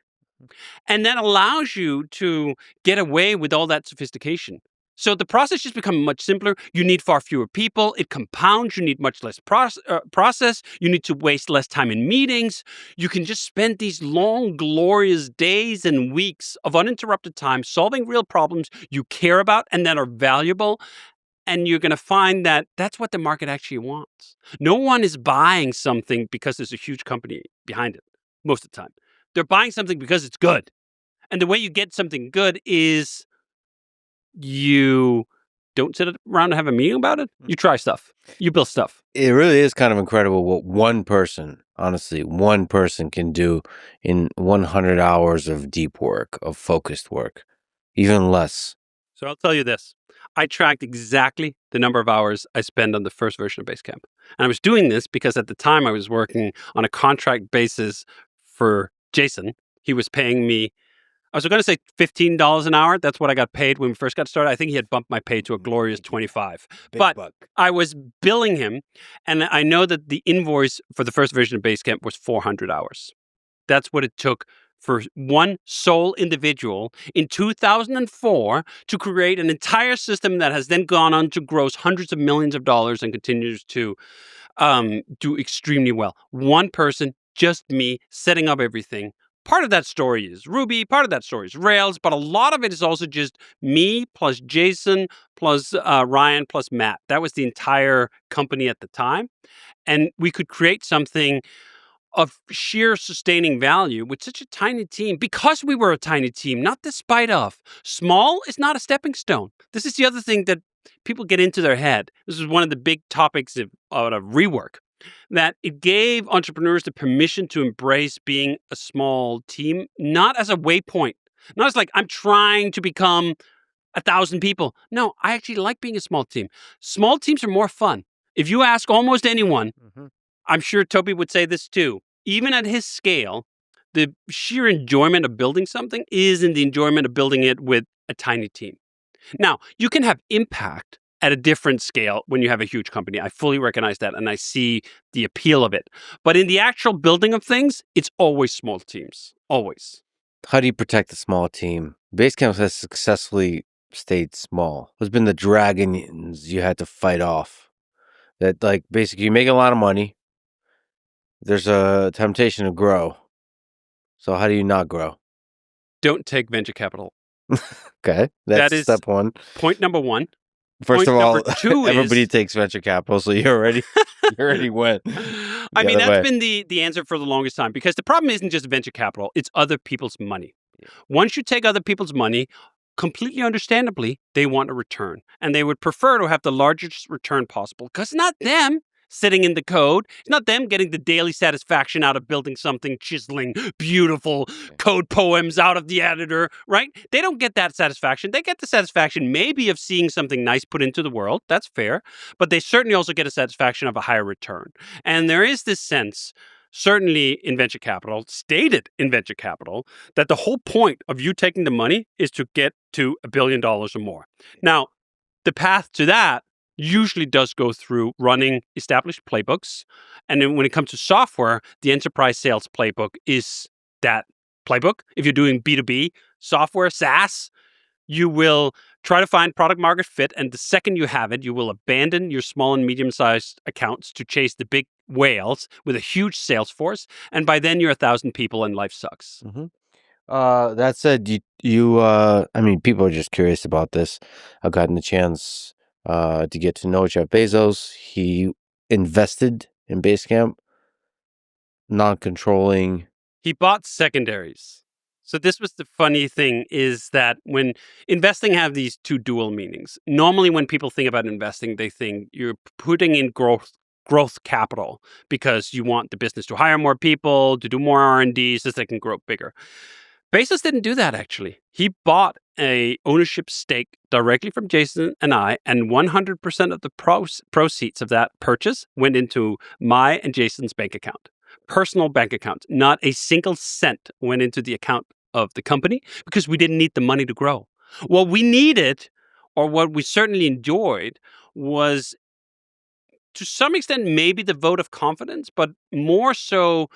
And that allows you to get away with all that sophistication. So the process just becomes much simpler. You need far fewer people. It compounds. You need much less process. You need to waste less time in meetings. You can just spend these long, glorious days and weeks of uninterrupted time solving real problems you care about and that are valuable. And you're going to find that that's what the market actually wants. No one is buying something because there's a huge company behind it most of the time. They're buying something because it's good. And the way you get something good is you don't sit around and have a meeting about it. You try stuff. You build stuff. It really is kind of incredible what one person, honestly, one person can do in 100 hours of deep work, of focused work, even less. So I'll tell you this. I tracked exactly the number of hours I spent on the first version of Basecamp. And I was doing this because at the time I was working on a contract basis for Jason. He was paying me, I was going to say $15 an hour. That's what I got paid when we first got started. I think he had bumped my pay to a glorious 25. But I was billing him, and I know that the invoice for the first version of Basecamp was 400 hours. That's what it took for one sole individual in 2004 to create an entire system that has then gone on to gross hundreds of millions of dollars and continues to do extremely well. One person, just me, setting up everything. Part of that story is Ruby, part of that story is Rails, but a lot of it is also just me plus Jason plus Ryan plus Matt. That was the entire company at the time. And we could create something of sheer sustaining value with such a tiny team because we were a tiny team, not despite of. Small is not a stepping stone. This is the other thing that people get into their head. This is one of the big topics of REWORK, that it gave entrepreneurs the permission to embrace being a small team, not as a waypoint, not as like, I'm trying to become 1,000 people. No, I actually like being a small team. Small teams are more fun. If you ask almost anyone, I'm sure Toby would say this too. Even at his scale, the sheer enjoyment of building something is in the enjoyment of building it with a tiny team. Now, you can have impact at a different scale when you have a huge company. I fully recognize that, and I see the appeal of it. But in the actual building of things, it's always small teams. Always. How do you protect a small team? Basecamp has successfully stayed small. What's been the dragons you had to fight off? That, like, basically you make a lot of money. There's a temptation to grow. So how do you not grow? Don't take venture capital. Okay, That that's is step one. point number one. First Point of all, number two everybody is takes venture capital, so you already went I the mean, other that's way. been the answer for the longest time, because the problem isn't just venture capital, it's other people's money. Yeah. Once you take other people's money, completely understandably, they want a return. And they would prefer to have the largest return possible, because it's not them sitting in the code. It's not them getting the daily satisfaction out of building something, chiseling beautiful code poems out of the editor, right? They don't get that satisfaction. They get the satisfaction maybe of seeing something nice put into the world. That's fair. But they certainly also get a satisfaction of a higher return. And there is this sense, certainly in venture capital, stated in venture capital, that the whole point of you taking the money is to get to $1 billion or more. Now, the path to that usually does go through running established playbooks. And then when it comes to software, the enterprise sales playbook is that playbook. If you're doing B2B software, SaaS, you will try to find product market fit. And the second you have it, you will abandon your small and medium-sized accounts to chase the big whales with a huge sales force. And by then you're 1,000 people and life sucks. Mm-hmm. That said, I mean, people are just curious about this. I've gotten the chance to get to know Jeff Bezos. He invested in Basecamp, non-controlling. He bought secondaries. So this was the funny thing, is that when investing have these two dual meanings. Normally when people think about investing, they think you're putting in growth capital because you want the business to hire more people, to do more R&D so they can grow bigger. Bezos didn't do that, actually. He bought a ownership stake directly from Jason and I, and 100% of the proceeds of that purchase went into my and Jason's bank account. Personal bank account. Not a single cent went into the account of the company because we didn't need the money to grow. What we needed, or what we certainly enjoyed, was to some extent maybe the vote of confidence, but more so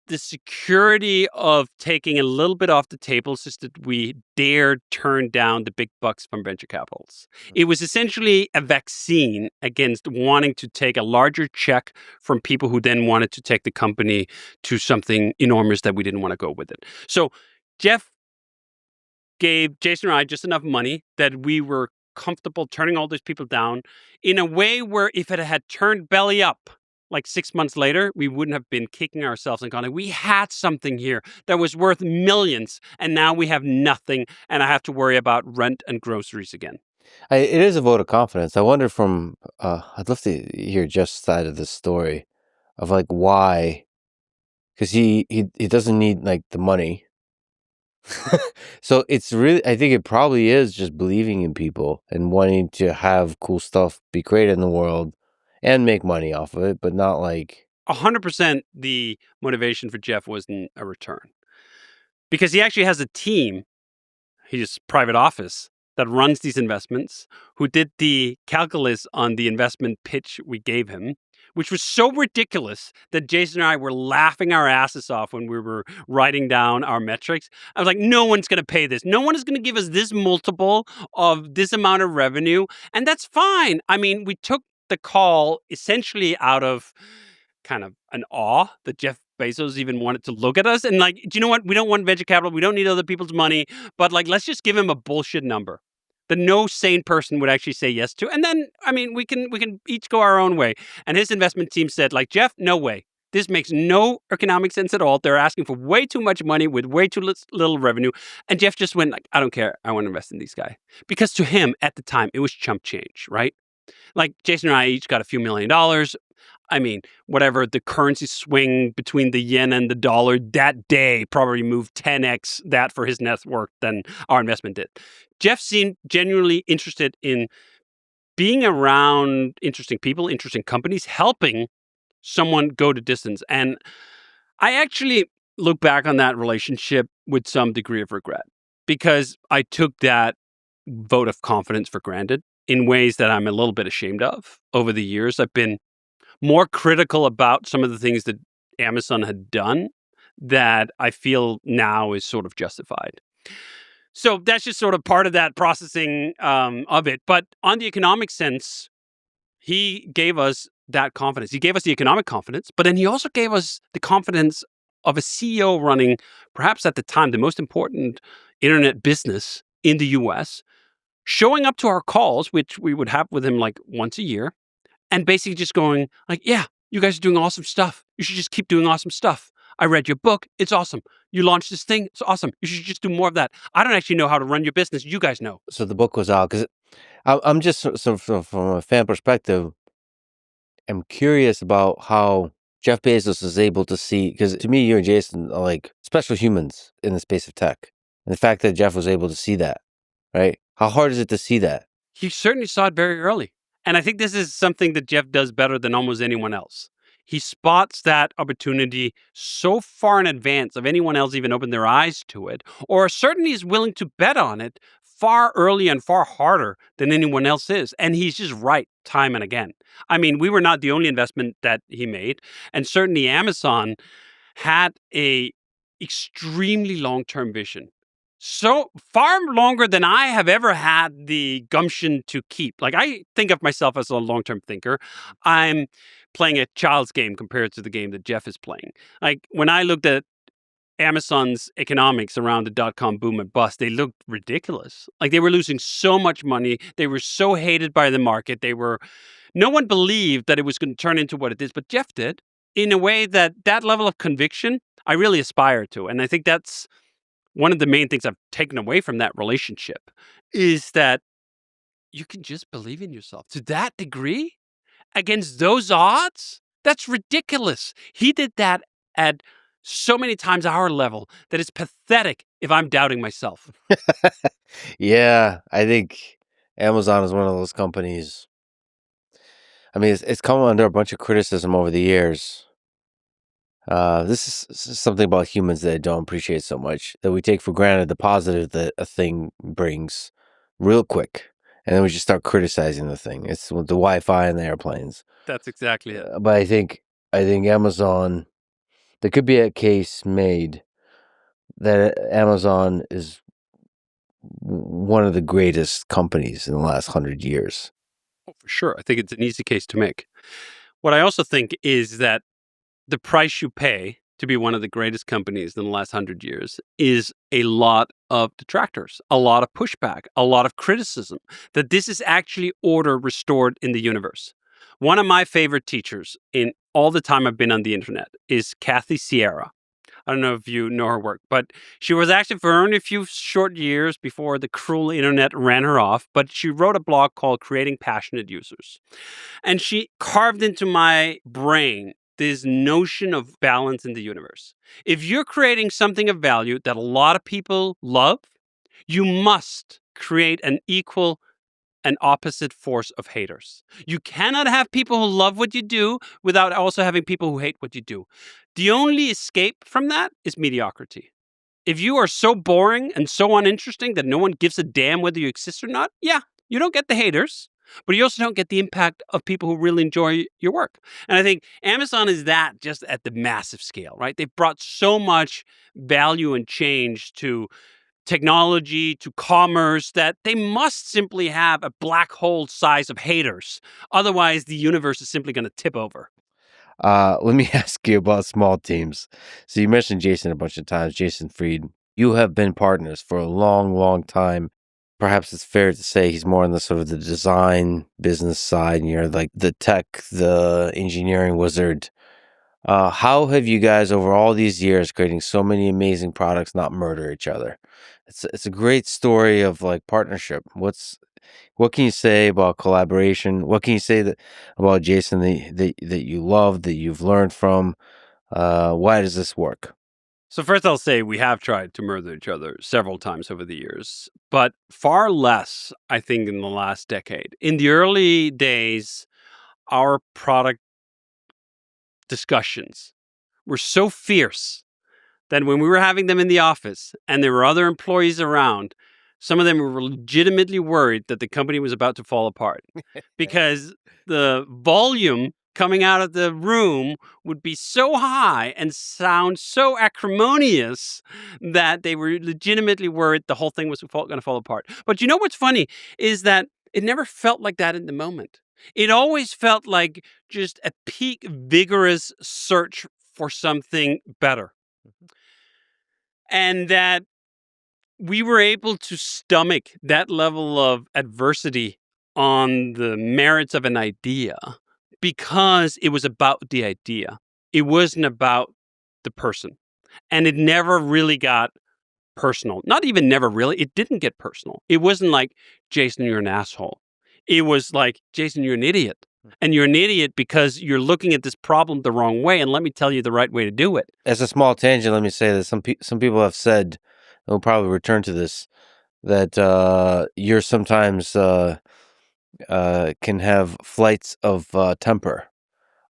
the security of taking a little bit off the table so that we dared turn down the big bucks from venture capitals. It was essentially a vaccine against wanting to take a larger check from people who then wanted to take the company to something enormous that we didn't want to go with it. So Jeff gave Jason and I just enough money that we were comfortable turning all those people down in a way where if it had turned belly up, like 6 months later, we wouldn't have been kicking ourselves and going, we had something here that was worth millions, and now we have nothing, and I have to worry about rent and groceries again. It is a vote of confidence. I wonder I'd love to hear Jeff's side of the story of like why, because he doesn't need like the money. So it's really, I think it probably is just believing in people and wanting to have cool stuff be created in the world and make money off of it, but not like 100% the motivation for Jeff wasn't a return. Because he actually has a team, his private office, that runs these investments, who did the calculus on the investment pitch we gave him, which was so ridiculous that Jason and I were laughing our asses off when we were writing down our metrics. I was like, no one's going to pay this. No one is going to give us this multiple of this amount of revenue. And that's fine. I mean, we took the call essentially out of kind of an awe that Jeff Bezos even wanted to look at us. And like, do you know what? We don't want venture capital. We don't need other people's money. But like, let's just give him a bullshit number that no sane person would actually say yes to. And then, I mean, we can each go our own way. And his investment team said, like, Jeff, no way. This makes no economic sense at all. They're asking for way too much money with way too little revenue. And Jeff just went like, I don't care. I want to invest in these guys. Because to him at the time, it was chump change, right? Like Jason and I each got a few $1 million. I mean, whatever the currency swing between the yen and the dollar that day probably moved 10x that for his net worth than our investment did. Jeff seemed genuinely interested in being around interesting people, interesting companies, helping someone go to distance. And I actually look back on that relationship with some degree of regret, because I took that vote of confidence for granted in ways that I'm a little bit ashamed of. Over the years, I've been more critical about some of the things that Amazon had done that I feel now is sort of justified. So that's just sort of part of that processing of it. But on the economic sense, he gave us that confidence. He gave us the economic confidence, but then he also gave us the confidence of a CEO running, perhaps at the time, the most important internet business in the US, showing up to our calls, which we would have with him like once a year, and basically just going like, yeah, you guys are doing awesome stuff. You should just keep doing awesome stuff. I read your book. It's awesome. You launched this thing. It's awesome. You should just do more of that. I don't actually know how to run your business. You guys know. So the book was out because I'm just from a fan perspective, I'm curious about how Jeff Bezos is able to see, because to me, you and Jason are like special humans in the space of tech. And the fact that Jeff was able to see that, right? How hard is it to see that? He certainly saw it very early. And I think this is something that Jeff does better than almost anyone else. He spots that opportunity so far in advance of anyone else even open their eyes to it, or certainly is willing to bet on it far earlier and far harder than anyone else is. And he's just right time and again. I mean, we were not the only investment that he made. And certainly Amazon had a extremely long-term vision. So far longer than I have ever had the gumption to keep. Like, I think of myself as a long-term thinker. I'm playing a child's game compared to the game that Jeff is playing. Like, when I looked at Amazon's economics around the dot-com boom and bust, they looked ridiculous. Like, they were losing so much money. They were so hated by the market. No one believed that it was going to turn into what it is, but Jeff did in a way that level of conviction I really aspire to. And I think that's one of the main things I've taken away from that relationship is that you can just believe in yourself to that degree against those odds. That's ridiculous. He did that at so many times our level that it's pathetic if I'm doubting myself. Yeah, I think Amazon is one of those companies. I mean, it's come under a bunch of criticism over the years. This is something about humans that I don't appreciate so much, that we take for granted the positive that a thing brings real quick. And then we just start criticizing the thing. It's with the Wi-Fi and the airplanes. That's exactly it. But I think Amazon, there could be a case made that Amazon is one of the greatest companies in the last 100 years. Oh, for sure. I think it's an easy case to make. What I also think is that the price you pay to be one of the greatest companies in the last 100 years is a lot of detractors, a lot of pushback, a lot of criticism, that this is actually order restored in the universe. One of my favorite teachers in all the time I've been on the internet is Kathy Sierra. I don't know if you know her work, but she was active for only a few short years before the cruel internet ran her off. But she wrote a blog called Creating Passionate Users. And she carved into my brain this notion of balance in the universe. If you're creating something of value that a lot of people love, you must create an equal and opposite force of haters. You cannot have people who love what you do without also having people who hate what you do. The only escape from that is mediocrity. If you are so boring and so uninteresting that no one gives a damn whether you exist or not, yeah, you don't get the haters, but you also don't get the impact of people who really enjoy your work. And I think Amazon is that just at the massive scale, right? They've brought so much value and change to technology, to commerce, that they must simply have a black hole size of haters. Otherwise, the universe is simply going to tip over. Let me ask you about small teams. So you mentioned Jason a bunch of times, Jason Fried. You have been partners for a long, long time. Perhaps it's fair to say he's more on the sort of the design business side, and you're like the tech, the engineering wizard. How have you guys over all these years creating so many amazing products not murder each other? It's a great story of like partnership. What can you say about collaboration? What can you say about Jason that you love, that you've learned from? Why does this work? So first I'll say we have tried to murder each other several times over the years, but far less, I think, in the last decade. In the early days, our product discussions were so fierce that when we were having them in the office and there were other employees around, some of them were legitimately worried that the company was about to fall apart because the volume coming out of the room would be so high and sound so acrimonious that they were legitimately worried the whole thing was going to fall apart. But you know what's funny is that it never felt like that in the moment. It always felt like just a peak, vigorous search for something better. And that we were able to stomach that level of adversity on the merits of an idea because it was about the idea. It wasn't about the person. And it never really got personal. Not even never really. It didn't get personal. It wasn't like, Jason, you're an asshole. It was like, Jason, you're an idiot. And you're an idiot because you're looking at this problem the wrong way. And let me tell you the right way to do it. As a small tangent, let me say that some people have said, and we'll probably return to this, that you're sometimes can have flights of temper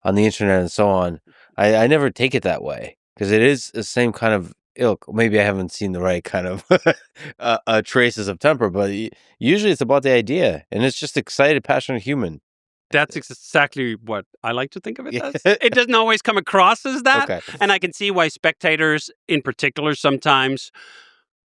on the internet and so on. I never take it that way because it is the same kind of ilk. Maybe I haven't seen the right kind of traces of temper, but usually it's about the idea, and it's just excited, passionate human. That's exactly what I like to think of it as. It doesn't always come across as that. Okay. And I can see why spectators in particular sometimes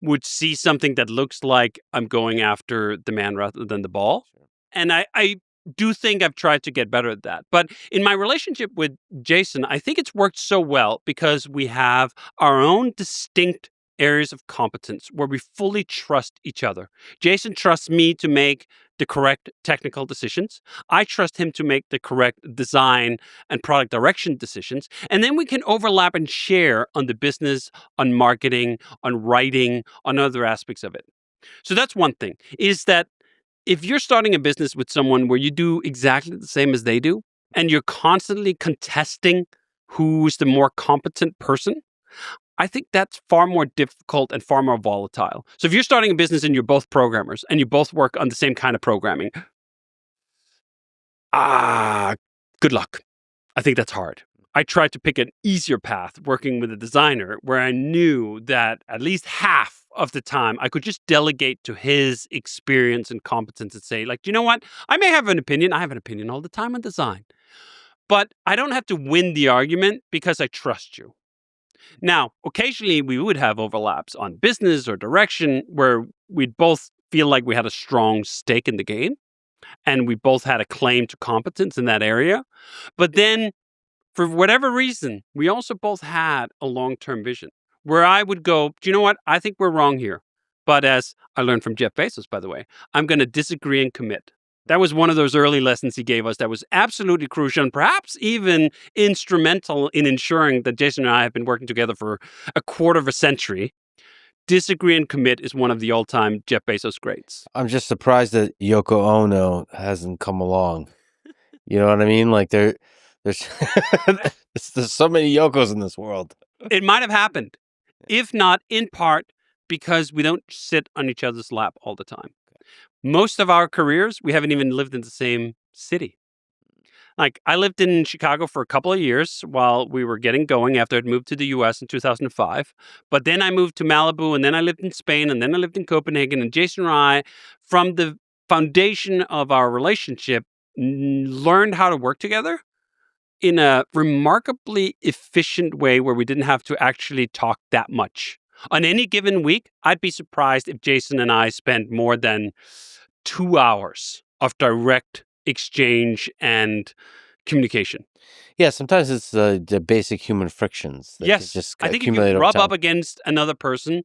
would see something that looks like I'm going after the man rather than the ball. And I do think I've tried to get better at that. But in my relationship with Jason, I think it's worked so well because we have our own distinct areas of competence where we fully trust each other. Jason trusts me to make the correct technical decisions. I trust him to make the correct design and product direction decisions. And then we can overlap and share on the business, on marketing, on writing, on other aspects of it. So that's one thing, is that if you're starting a business with someone where you do exactly the same as they do, and you're constantly contesting who's the more competent person, I think that's far more difficult and far more volatile. So if you're starting a business and you're both programmers and you both work on the same kind of programming, good luck. I think that's hard. I tried to pick an easier path working with a designer where I knew that at least half of the time I could just delegate to his experience and competence and say, like, you know what? I may have an opinion. I have an opinion all the time on design. But I don't have to win the argument because I trust you. Now, occasionally we would have overlaps on business or direction where we'd both feel like we had a strong stake in the game and we both had a claim to competence in that area. But then for whatever reason, we also both had a long-term vision where I would go, do you know what? I think we're wrong here. But as I learned from Jeff Bezos, by the way, I'm going to disagree and commit. That was one of those early lessons he gave us that was absolutely crucial and perhaps even instrumental in ensuring that Jason and I have been working together for a quarter of a century. Disagree and commit is one of the all-time Jeff Bezos greats. I'm just surprised that Yoko Ono hasn't come along. You know what I mean? Like there's so many Yokos in this world. It might have happened, if not in part because we don't sit on each other's lap all the time. Most of our careers, we haven't even lived in the same city. Like, I lived in Chicago for a couple of years while we were getting going after I'd moved to the US in 2005. But then I moved to Malibu, and then I lived in Spain, and then I lived in Copenhagen. And Jason and I, from the foundation of our relationship, learned how to work together in a remarkably efficient way where we didn't have to actually talk that much. On any given week, I'd be surprised if Jason and I spent more than 2 hours of direct exchange and communication. Yeah, sometimes it's the basic human frictions that Yes, just I think if accumulate you over rub time. up against another person,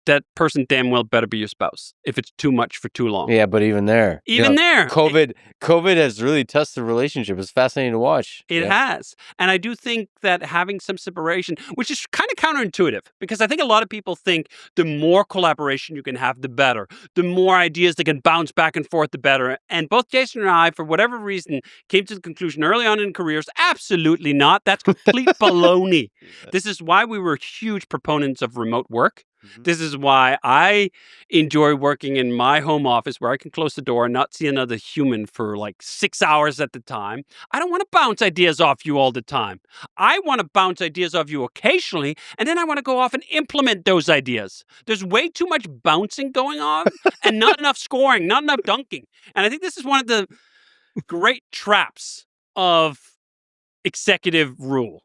that person damn well better be your spouse if it's too much for too long. Yeah, but even there. COVID has really tested the relationship. It's fascinating to watch. It has. And I do think that having some separation, which is kind of counterintuitive, because I think a lot of people think the more collaboration you can have, the better. The more ideas that can bounce back and forth, the better. And both Jason and I, for whatever reason, came to the conclusion early on in careers, absolutely not. That's complete baloney. This is why we were huge proponents of remote work. Mhm. This is why I enjoy working in my home office where I can close the door and not see another human for like 6 hours at the time. I don't want to bounce ideas off you all the time. I want to bounce ideas off you occasionally, and then I want to go off and implement those ideas. There's way too much bouncing going on and not enough scoring, not enough dunking. And I think this is one of the great traps of executive rule.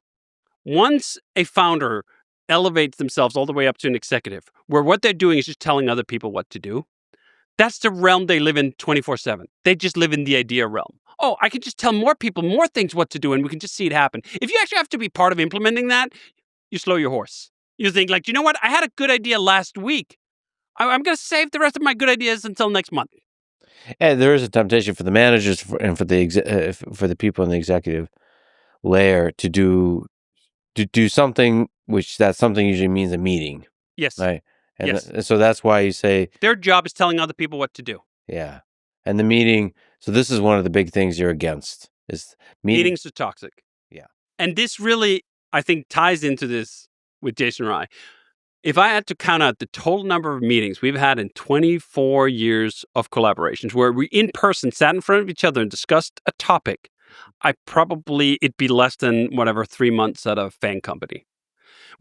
Once a founder elevates themselves all the way up to an executive, where what they're doing is just telling other people what to do, that's the realm they live in 24/7. They just live in the idea realm. Oh, I can just tell more people more things what to do, and we can just see it happen. If you actually have to be part of implementing that, you slow your horse. You think like, you know what? I had a good idea last week. I'm going to save the rest of my good ideas until next month. And there is a temptation for the managers and for the people in the executive layer to do something, which that something usually means a meeting, Yes. right? And Yes. so that's why you say, Their job is telling other people what to do. yeah. And the meeting, so this is one of the big things you're against, is Meetings are toxic. Yeah. And this really, I think, ties into this with Jason and I. If I had to count out the total number of meetings we've had in 24 years of collaborations where we in person sat in front of each other and discussed a topic, it'd be less than 3 months at a fan company.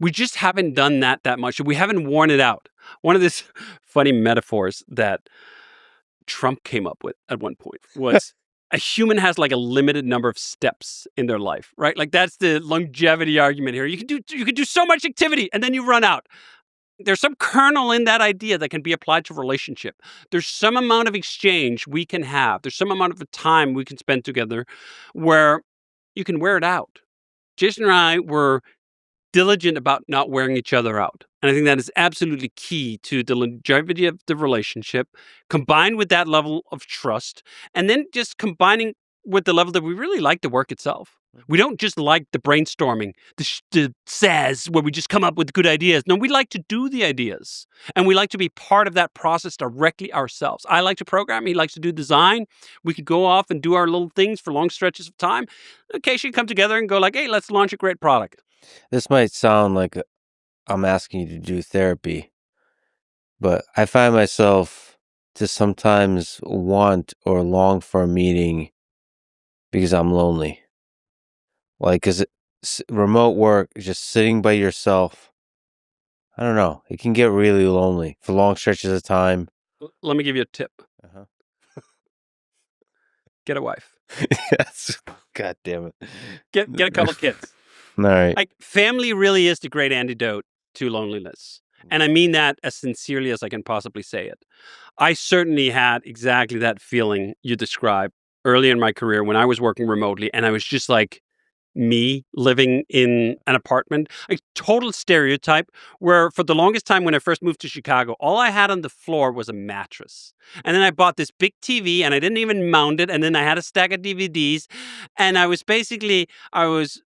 We just haven't done that much. We haven't worn it out. One of these funny metaphors that Trump came up with at one point was a human has like a limited number of steps in their life, right? Like that's the longevity argument here. You can do so much activity and then you run out. There's some kernel in that idea that can be applied to relationship. There's some amount of exchange we can have. There's some amount of time we can spend together where you can wear it out. Jason and I were diligent about not wearing each other out. And I think that is absolutely key to the longevity of the relationship, combined with that level of trust, and then just combining with the level that we really like the work itself. We don't just like the brainstorming, the says where we just come up with good ideas. No, we like to do the ideas, and we like to be part of that process directly ourselves. I like to program. He likes to do design. We could go off and do our little things for long stretches of time. Occasionally come together and go like, hey, let's launch a great product. This might sound like I'm asking you to do therapy, but I find myself to sometimes want or long for a meeting because I'm lonely. Like, because remote work, just sitting by yourself, I don't know, it can get really lonely for long stretches of time. Let me give you a tip. Uh-huh. Get a wife. Yes. God damn it. Get a couple kids. All right. Like family really is the great antidote to loneliness. And I mean that as sincerely as I can possibly say it. I certainly had exactly that feeling you described early in my career when I was working remotely. And I was just like me living in an apartment, a total stereotype where for the longest time when I first moved to Chicago, all I had on the floor was a mattress. And then I bought this big TV and I didn't even mount it. And then I had a stack of DVDs. And I was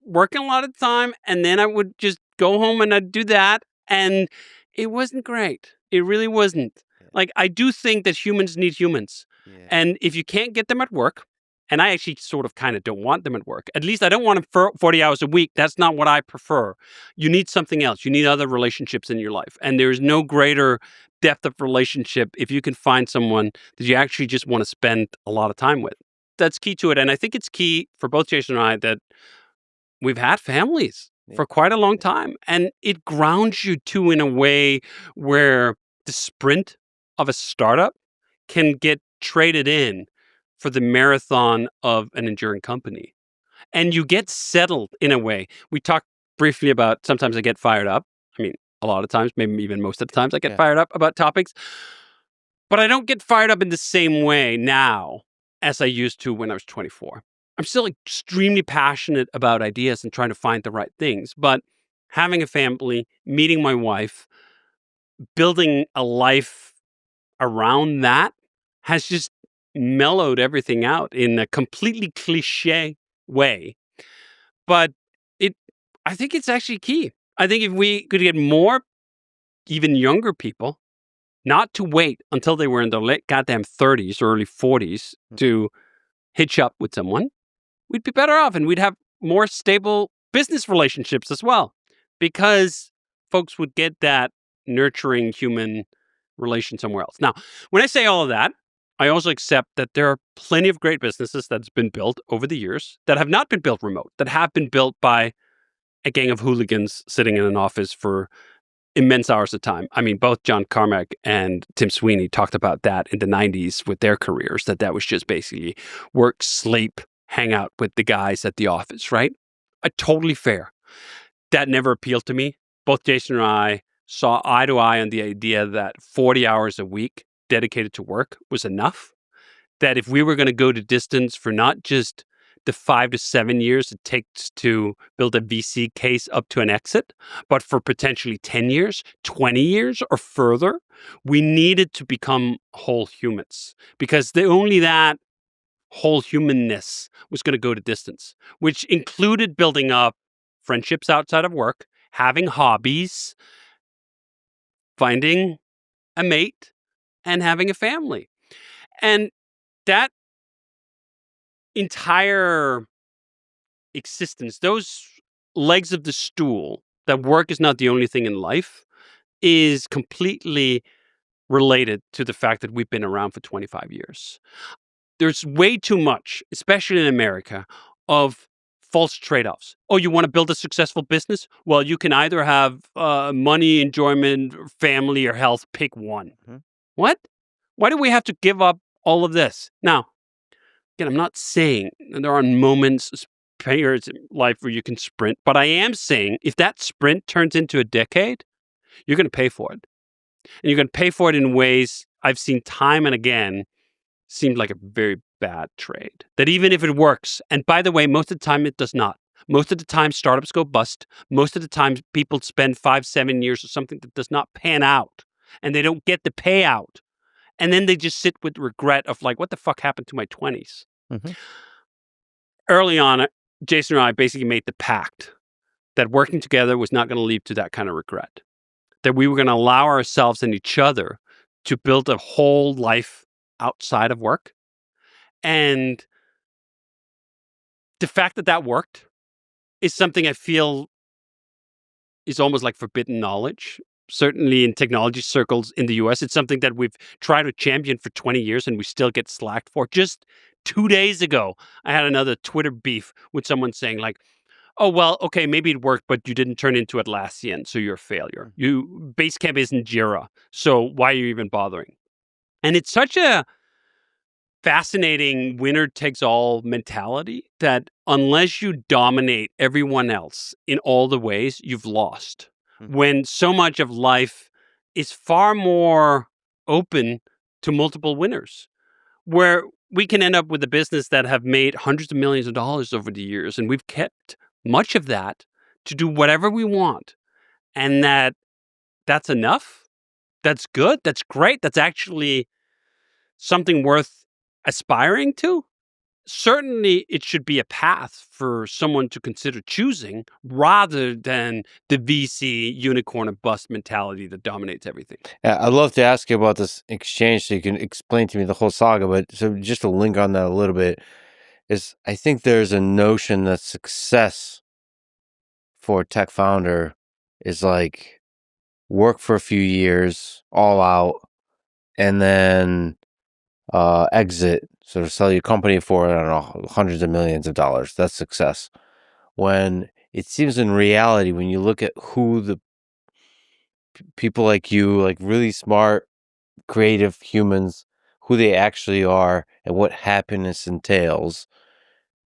working a lot of the time. And then I would just go home and I'd do that. And it wasn't great. It really wasn't. Like, I do think that humans need humans. Yeah. And if you can't get them at work, and I actually sort of kind of don't want them at work. At least I don't want them for 40 hours a week. That's not what I prefer. You need something else. You need other relationships in your life. And there's no greater depth of relationship if you can find someone that you actually just want to spend a lot of time with. That's key to it. And I think it's key for both Jason and I that we've had families for quite a long time. And it grounds you too in a way where the sprint of a startup can get traded in for the marathon of an enduring company. And you get settled in a way. We talked briefly about sometimes I get fired up. I mean, a lot of times, maybe even most of the times I get fired up about topics. But I don't get fired up in the same way now as I used to when I was 24. I'm still extremely passionate about ideas and trying to find the right things. But having a family, meeting my wife, building a life around that has just mellowed everything out in a completely cliche way. But I think it's actually key. I think if we could get more, even younger people, not to wait until they were in their late goddamn 30s or early 40s to hitch up with someone, we'd be better off and we'd have more stable business relationships as well. Because folks would get that nurturing human relation somewhere else. Now, when I say all of that, I also accept that there are plenty of great businesses that's been built over the years that have not been built remote, that have been built by a gang of hooligans sitting in an office for immense hours of time. I mean, both John Carmack and Tim Sweeney talked about that in the 90s with their careers, that was just basically work, sleep, hang out with the guys at the office, right? Totally fair. That never appealed to me. Both Jason and I saw eye to eye on the idea that 40 hours a week dedicated to work was enough. That if we were going to go to distance for not just the 5 to 7 years it takes to build a VC case up to an exit, but for potentially 10 years, 20 years, or further, we needed to become whole humans. Because only that whole humanness was going to go to distance, which included building up friendships outside of work, having hobbies, finding a mate, and having a family. And that entire existence, those legs of the stool, that work is not the only thing in life, is completely related to the fact that we've been around for 25 years. There's way too much, especially in America, of false trade-offs. Oh, you want to build a successful business? Well, you can either have money, enjoyment, family, or health. Pick one. Mm-hmm. What? Why do we have to give up all of this? Now, again, I'm not saying there are moments, periods in life where you can sprint, but I am saying if that sprint turns into a decade, you're going to pay for it. And you're going to pay for it in ways I've seen time and again seemed like a very bad trade. That even if it works, and by the way, most of the time it does not. Most of the time startups go bust. Most of the time people spend 5-7 years or something that does not pan out and they don't get the payout. And then they just sit with regret of like, what the fuck happened to my 20s? Mm-hmm. Early on, Jason and I basically made the pact that working together was not going to lead to that kind of regret. That we were going to allow ourselves and each other to build a whole life outside of work. And the fact that that worked is something I feel is almost like forbidden knowledge. Certainly in technology circles in the US, it's something that we've tried to champion for 20 years and we still get slacked for. Just 2 days ago, I had another Twitter beef with someone saying like, oh, well, okay, maybe it worked, but you didn't turn into Atlassian, so you're a failure. Basecamp isn't Jira, so why are you even bothering? And it's such a fascinating winner-takes-all mentality that unless you dominate everyone else in all the ways, you've lost. Mm-hmm. When so much of life is far more open to multiple winners, where we can end up with a business that have made hundreds of millions of dollars over the years, and we've kept much of that to do whatever we want. And that's enough. That's good. That's great. That's actually something worth aspiring to. Certainly, it should be a path for someone to consider choosing rather than the VC unicorn and bust mentality that dominates everything. I'd love to ask you about this exchange so you can explain to me the whole saga, but so just to link on that a little bit is I think there's a notion that success for a tech founder is like work for a few years all out and then exit, sort of sell your company for, I don't know, hundreds of millions of dollars. That's success. When it seems in reality, when you look at who the people like you, like really smart, creative humans, who they actually are and what happiness entails,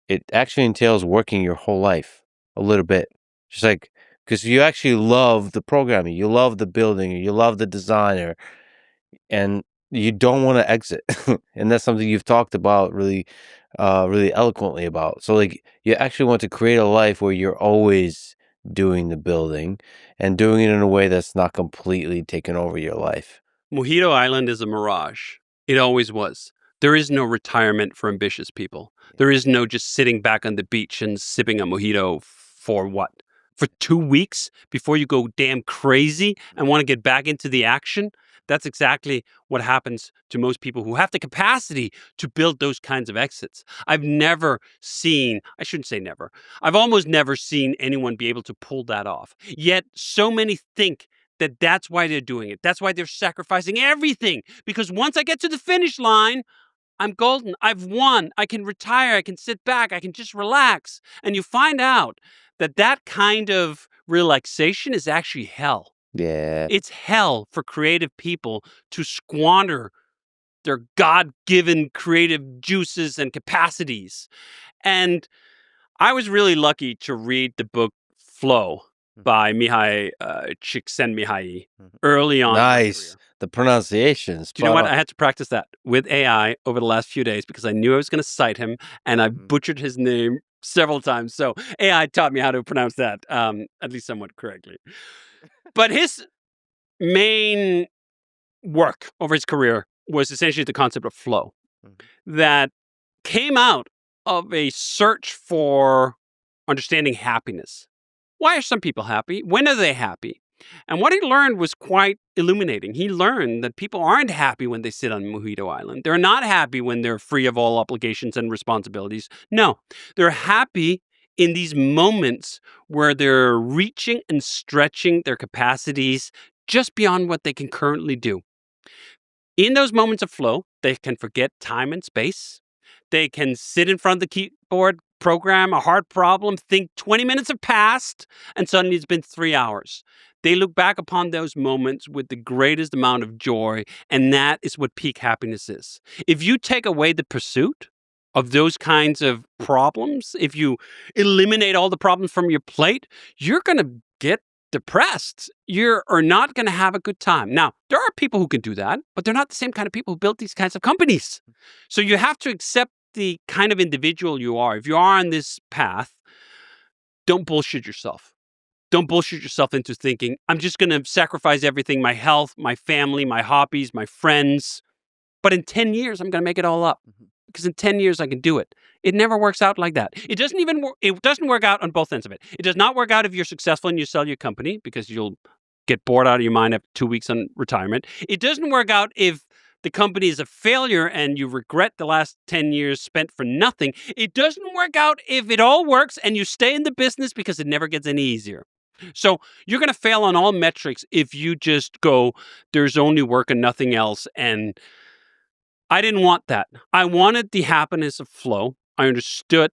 it actually entails working your whole life a little bit. Just like, because you actually love the programming, you love the building, you love the designer, and you don't want to exit. And that's something you've talked about really eloquently about. So like you actually want to create a life where you're always doing the building and doing it in a way that's not completely taken over your life. Mojito Island is a mirage. It always was. There is no retirement for ambitious people. There is no just sitting back on the beach and sipping a mojito for what? For 2 weeks before you go damn crazy and want to get back into the action? That's exactly what happens to most people who have the capacity to build those kinds of exits. I've never seen, I shouldn't say never, I've almost never seen anyone be able to pull that off. Yet so many think that that's why they're doing it. That's why they're sacrificing everything. Because once I get to the finish line, I'm golden. I've won. I can retire. I can sit back. I can just relax. And you find out that that kind of relaxation is actually hell. Yeah. It's hell for creative people to squander their God-given creative juices and capacities. And I was really lucky to read the book Flow by Mihai Csikszentmihalyi early on in my Nice. career. The pronunciations. Do you know what? I had to practice that with AI over the last few days because I knew I was going to cite him, and I butchered his name several times. So AI taught me how to pronounce that, at least somewhat correctly. But his main work over his career was essentially the concept of flow that came out of a search for understanding happiness. Why are some people happy? When are they happy? And what he learned was quite illuminating. He learned that people aren't happy when they sit on Mojito Island. They're not happy when they're free of all obligations and responsibilities. No, they're happy in these moments where they're reaching and stretching their capacities just beyond what they can currently do. In those moments of flow, they can forget time and space. They can sit in front of the keyboard, program a hard problem, think 20 minutes have passed, and suddenly it's been 3 hours. They look back upon those moments with the greatest amount of joy, and that is what peak happiness is. If you take away the pursuit of those kinds of problems, if you eliminate all the problems from your plate, you're going to get depressed. You are not going to have a good time. Now, there are people who can do that, but they're not the same kind of people who built these kinds of companies. So you have to accept the kind of individual you are. If you are on this path, don't bullshit yourself. Don't bullshit yourself into thinking, I'm just going to sacrifice everything, my health, my family, my hobbies, my friends. But in 10 years, I'm going to make it all up. Because in 10 years, I can do it. It never works out like that. It doesn't work out on both ends of it. It does not work out if you're successful and you sell your company because you'll get bored out of your mind after 2 weeks on retirement. It doesn't work out if the company is a failure and you regret the last 10 years spent for nothing. It doesn't work out if it all works and you stay in the business because it never gets any easier. So you're going to fail on all metrics if you just go, there's only work and nothing else. And I didn't want that. I wanted the happiness of flow. I understood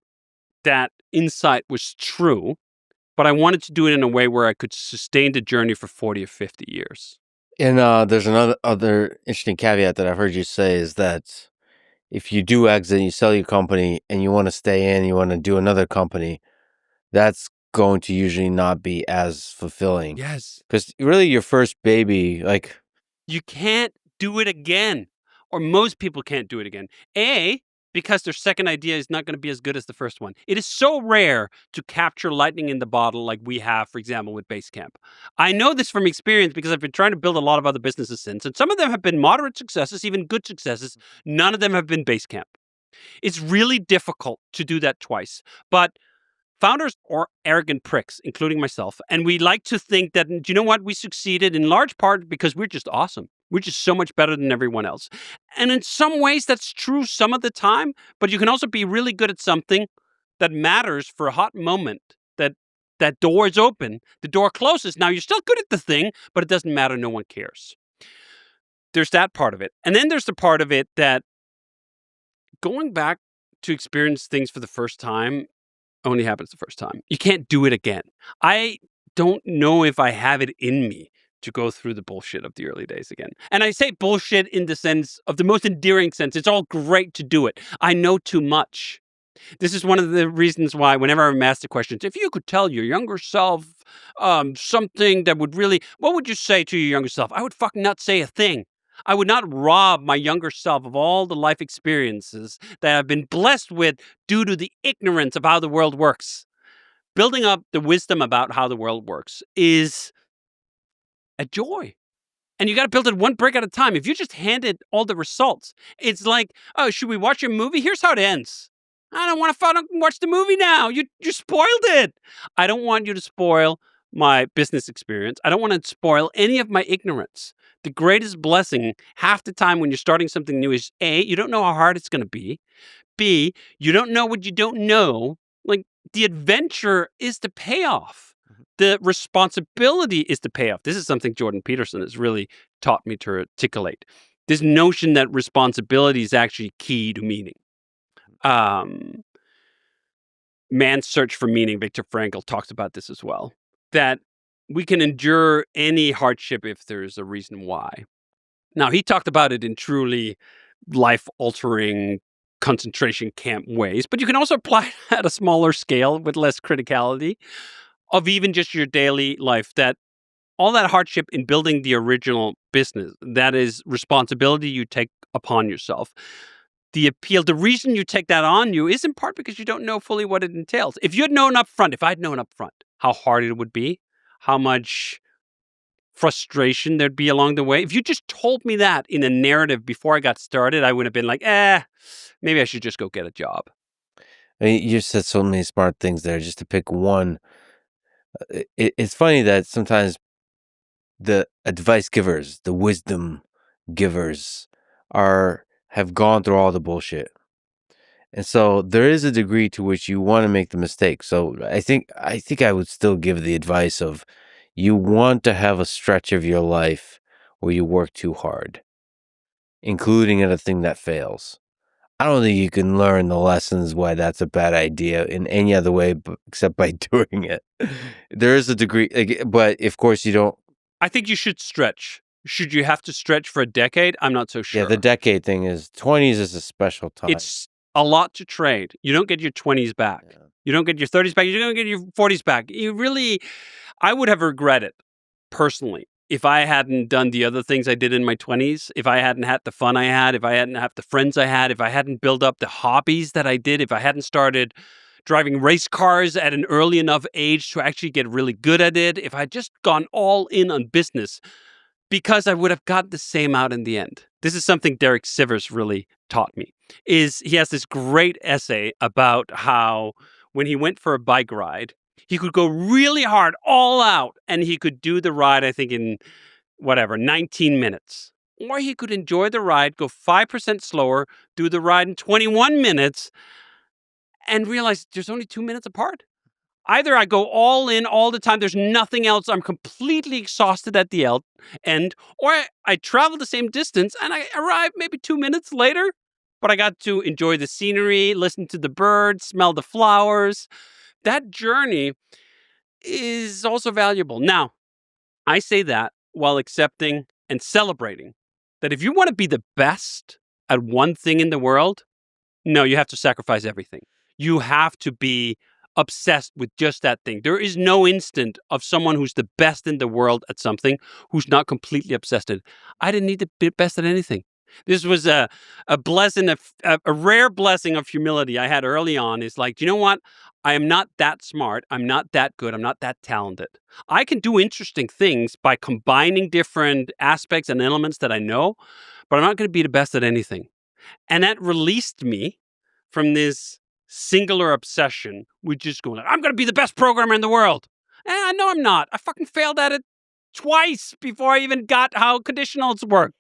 that insight was true, but I wanted to do it in a way where I could sustain the journey for 40 or 50 years. And there's other interesting caveat that I've heard you say is that if you do exit, you sell your company and you want to stay in, you want to do another company, that's going to usually not be as fulfilling. Yes. Because really your first baby, like... You can't do it again. Or most people can't do it again. Because their second idea is not going to be as good as the first one. It is so rare to capture lightning in the bottle like we have, for example, with Basecamp. I know this from experience because I've been trying to build a lot of other businesses since, and some of them have been moderate successes, even good successes. None of them have been Basecamp. It's really difficult to do that twice. But founders are arrogant pricks, including myself. And we like to think that, do you know what? We succeeded in large part because we're just awesome. We're just so much better than everyone else. And in some ways, that's true some of the time. But you can also be really good at something that matters for a hot moment. That door is open. The door closes. Now, you're still good at the thing, but it doesn't matter. No one cares. There's that part of it. And then there's the part of it that going back to experience things for the first time only happens the first time. You can't do it again. I don't know if I have it in me to go through the bullshit of the early days again. And I say bullshit in the sense of the most endearing sense. It's all great to do it. I know too much. This is one of the reasons why whenever I'm asked the questions, if you could tell your younger self something that would really, what would you say to your younger self? I would fucking not say a thing. I would not rob my younger self of all the life experiences that I've been blessed with due to the ignorance of how the world works. Building up the wisdom about how the world works is a joy. And you got to build it one brick at a time. If you just handed all the results, it's like, oh, should we watch a movie? Here's how it ends. I don't want to watch the movie now. You spoiled it. I don't want you to spoil my business experience. I don't want to spoil any of my ignorance. The greatest blessing half the time when you're starting something new is A, you don't know how hard it's going to be. B, you don't know what you don't know. Like the adventure is the payoff. the responsibility is the payoff. This is something Jordan Peterson has really taught me to articulate. This notion that responsibility is actually key to meaning. Man's Search for Meaning, Viktor Frankl talks about this as well, that we can endure any hardship if there's a reason why. Now, he talked about it in truly life-altering concentration camp ways, but you can also apply it at a smaller scale with less criticality of even just your daily life, that all that hardship in building the original business, that is responsibility you take upon yourself. The reason you take that on you is in part because you don't know fully what it entails. If you had known up front, if I'd known up front how hard it would be, how much frustration there'd be along the way, if you just told me that in a narrative before I got started, I would have been like, maybe I should just go get a job. I mean, you said so many smart things there. Just to pick one, it's funny that sometimes the advice givers, the wisdom givers, have gone through all the bullshit. And so there is a degree to which you want to make the mistake. So I think I would still give the advice of, you want to have a stretch of your life where you work too hard, including at a thing that fails. I don't think you can learn the lessons why that's a bad idea in any other way except by doing it. There is a degree, but of course you don't. I think you should stretch. Should you have to stretch for a decade? I'm not so sure. Yeah, the decade thing is 20s is a special time. It's a lot to trade. You don't get your 20s back. Yeah. You don't get your 30s back. You don't get your 40s back. I would have regretted personally if I hadn't done the other things I did in my 20s, if I hadn't had the fun I had, if I hadn't had the friends I had, if I hadn't built up the hobbies that I did, if I hadn't started driving race cars at an early enough age to actually get really good at it, if I'd just gone all in on business, because I would have got the same out in the end. This is something Derek Sivers really taught me. He has this great essay about how when he went for a bike ride, he could go really hard, all out, and he could do the ride, I think, in 19 minutes. Or he could enjoy the ride, go 5% slower, do the ride in 21 minutes, and realize there's only 2 minutes apart. Either I go all in all the time, there's nothing else, I'm completely exhausted at the end, or I travel the same distance and I arrive maybe 2 minutes later, but I got to enjoy the scenery, listen to the birds, smell the flowers. That journey is also valuable. Now, I say that while accepting and celebrating that if you want to be the best at one thing in the world, no, you have to sacrifice everything. You have to be obsessed with just that thing. There is no instant of someone who's the best in the world at something who's not completely obsessed. I didn't need to be best at anything. This was a blessing, a rare blessing of humility I had early on. Is like, you know what? I am not that smart. I'm not that good. I'm not that talented. I can do interesting things by combining different aspects and elements that I know, but I'm not going to be the best at anything. And that released me from this singular obsession with just going, I'm going to be the best programmer in the world. And I know I'm not. I fucking failed at it twice before I even got how conditionals work.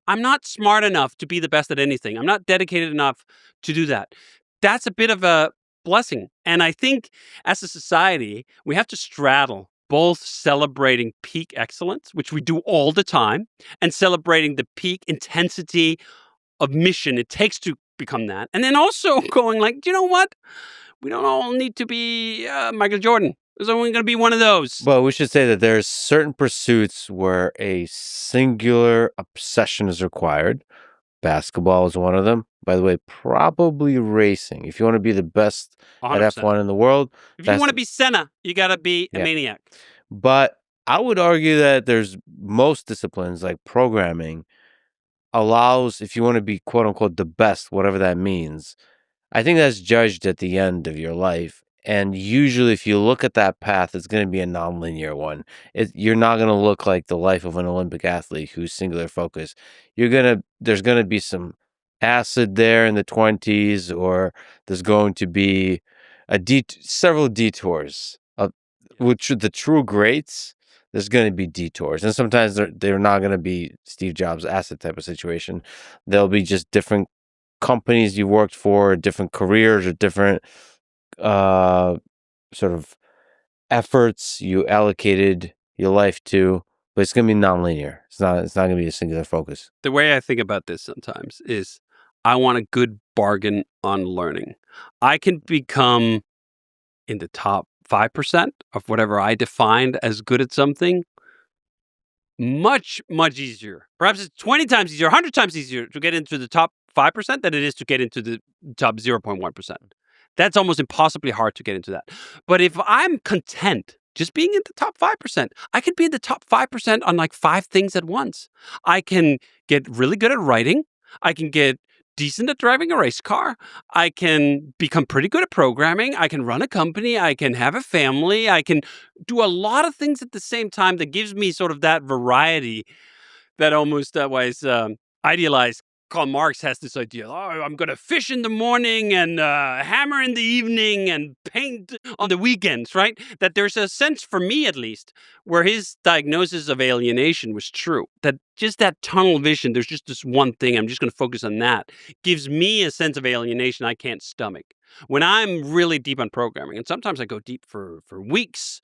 I'm not smart enough to be the best at anything. I'm not dedicated enough to do that. That's a bit of a blessing. And I think as a society, we have to straddle both celebrating peak excellence, which we do all the time, and celebrating the peak intensity of mission it takes to become that. And then also going like, you know what? We don't all need to be Michael Jordan. There's only going to be one of those. Well, we should say that there's certain pursuits where a singular obsession is required. Basketball is one of them. By the way, probably racing. If you want to be the best 100%. at F1 in the world. If you want to be Senna, you got to be a maniac. But I would argue that there's most disciplines like programming allows, if you want to be quote unquote the best, whatever that means, I think that's judged at the end of your life. And usually if you look at that path, it's going to be a nonlinear one. You're not going to look like the life of an Olympic athlete who's singular focus. There's going to be some acid there in the 20s, or there's going to be several detours. Which the true greats, there's going to be detours. And sometimes they're not going to be Steve Jobs acid type of situation. There'll be just different companies you worked for, different careers, or different sort of efforts you allocated your life to, but it's going to be nonlinear. It's not going to be a singular focus. The way I think about this sometimes is I want a good bargain on learning. I can become in the top 5% of whatever I defined as good at something much, much easier. Perhaps it's 20 times easier, 100 times easier to get into the top 5% than it is to get into the top 0.1%. That's almost impossibly hard to get into that. But if I'm content just being in the top 5%, I could be in the top 5% on like 5 things at once. I can get really good at writing. I can get decent at driving a race car. I can become pretty good at programming. I can run a company. I can have a family. I can do a lot of things at the same time that gives me sort of that variety that almost was idealized. Karl Marx has this idea, I'm going to fish in the morning and hammer in the evening and paint on the weekends, right? That there's a sense, for me at least, where his diagnosis of alienation was true. That just that tunnel vision, there's just this one thing, I'm just going to focus on that, gives me a sense of alienation I can't stomach. When I'm really deep on programming, and sometimes I go deep for weeks,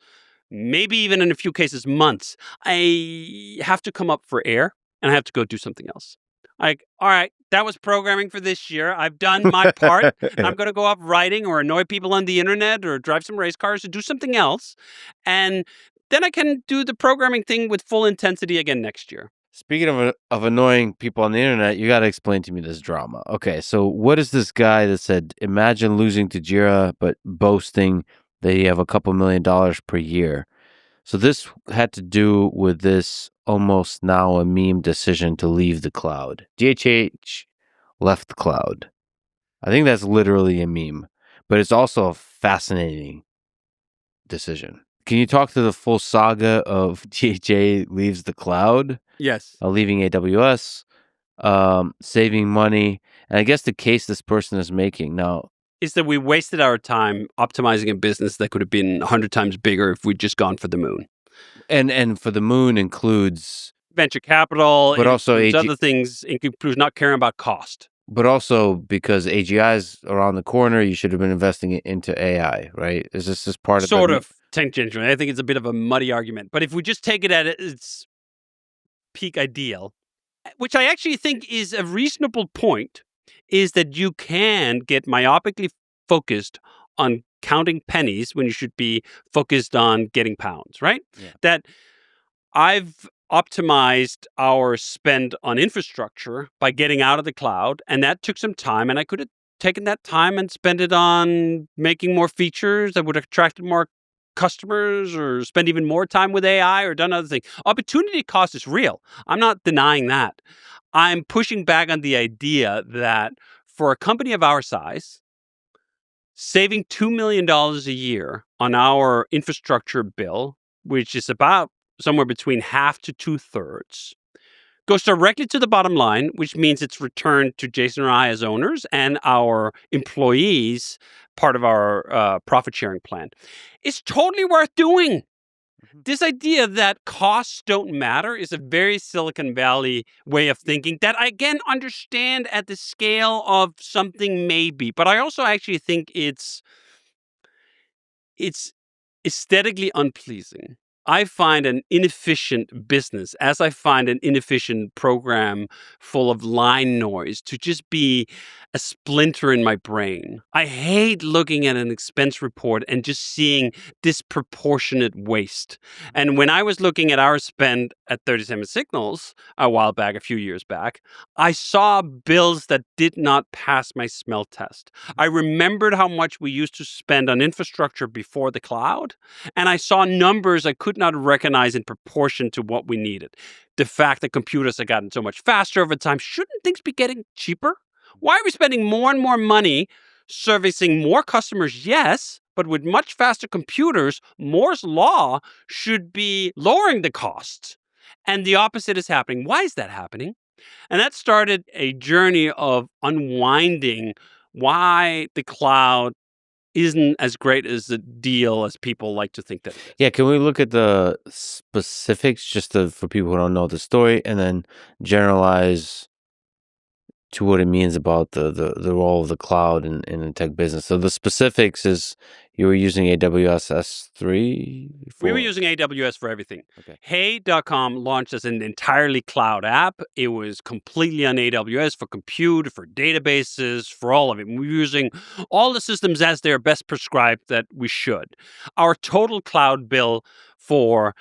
maybe even in a few cases months, I have to come up for air and I have to go do something else. Like, all right, that was programming for this year. I've done my part. And I'm going to go off writing or annoy people on the internet or drive some race cars or do something else. And then I can do the programming thing with full intensity again next year. Speaking of annoying people on the internet, you got to explain to me this drama. Okay, so what is this guy that said, imagine losing to Jira, but boasting that you have a couple $1 million per year? So this had to do with this almost now a meme decision to leave the cloud. DHH left the cloud. I think that's literally a meme, but it's also a fascinating decision. Can you talk to the full saga of DHH leaves the cloud? Yes. Leaving AWS, saving money, and I guess the case this person is making now is that we wasted our time optimizing a business that could have been 100 times bigger if we'd just gone for the moon. And for the moon includes venture capital, but also other things, includes not caring about cost. But also because AGI is around the corner, you should have been investing into AI, right? Is this just part of sort of tangentially? I think it's a bit of a muddy argument, but if we just take it at its peak ideal, which I actually think is a reasonable point, is that you can get myopically focused on counting pennies when you should be focused on getting pounds, right? Yeah. That I've optimized our spend on infrastructure by getting out of the cloud, and that took some time, and I could have taken that time and spent it on making more features that would have attracted more customers or spend even more time with AI or done other things. Opportunity cost is real. I'm not denying that. I'm pushing back on the idea that for a company of our size, saving $2 million a year on our infrastructure bill, which is about somewhere between half to 2/3, goes directly to the bottom line, which means it's returned to Jason and I as owners and our employees, part of our profit sharing plan. It's totally worth doing. This idea that costs don't matter is a very Silicon Valley way of thinking that I, again, understand at the scale of something maybe, but I also actually think it's aesthetically unpleasing. I find an inefficient business, as I find an inefficient program full of line noise, to just be a splinter in my brain. I hate looking at an expense report and just seeing disproportionate waste. And when I was looking at our spend at 37 Signals a few years back, I saw bills that did not pass my smell test. I remembered how much we used to spend on infrastructure before the cloud, and I saw numbers I could not recognize in proportion to what we needed. The fact that computers have gotten so much faster over time, shouldn't things be getting cheaper? Why are we spending more and more money servicing more customers? Yes, but with much faster computers, Moore's law should be lowering the costs. And the opposite is happening. Why is that happening? And that started a journey of unwinding why the cloud isn't as great as a deal as people like to think that it is. Yeah, can we look at the specifics just for people who don't know the story and then generalize to what it means about the role of the cloud in the tech business. So the specifics is you were using AWS S3 for... We were using AWS for everything. Okay. Hey.com launched as an entirely cloud app. It was completely on AWS for compute, for databases, for all of it. We were using all the systems as they're best prescribed that we should. Our total cloud bill for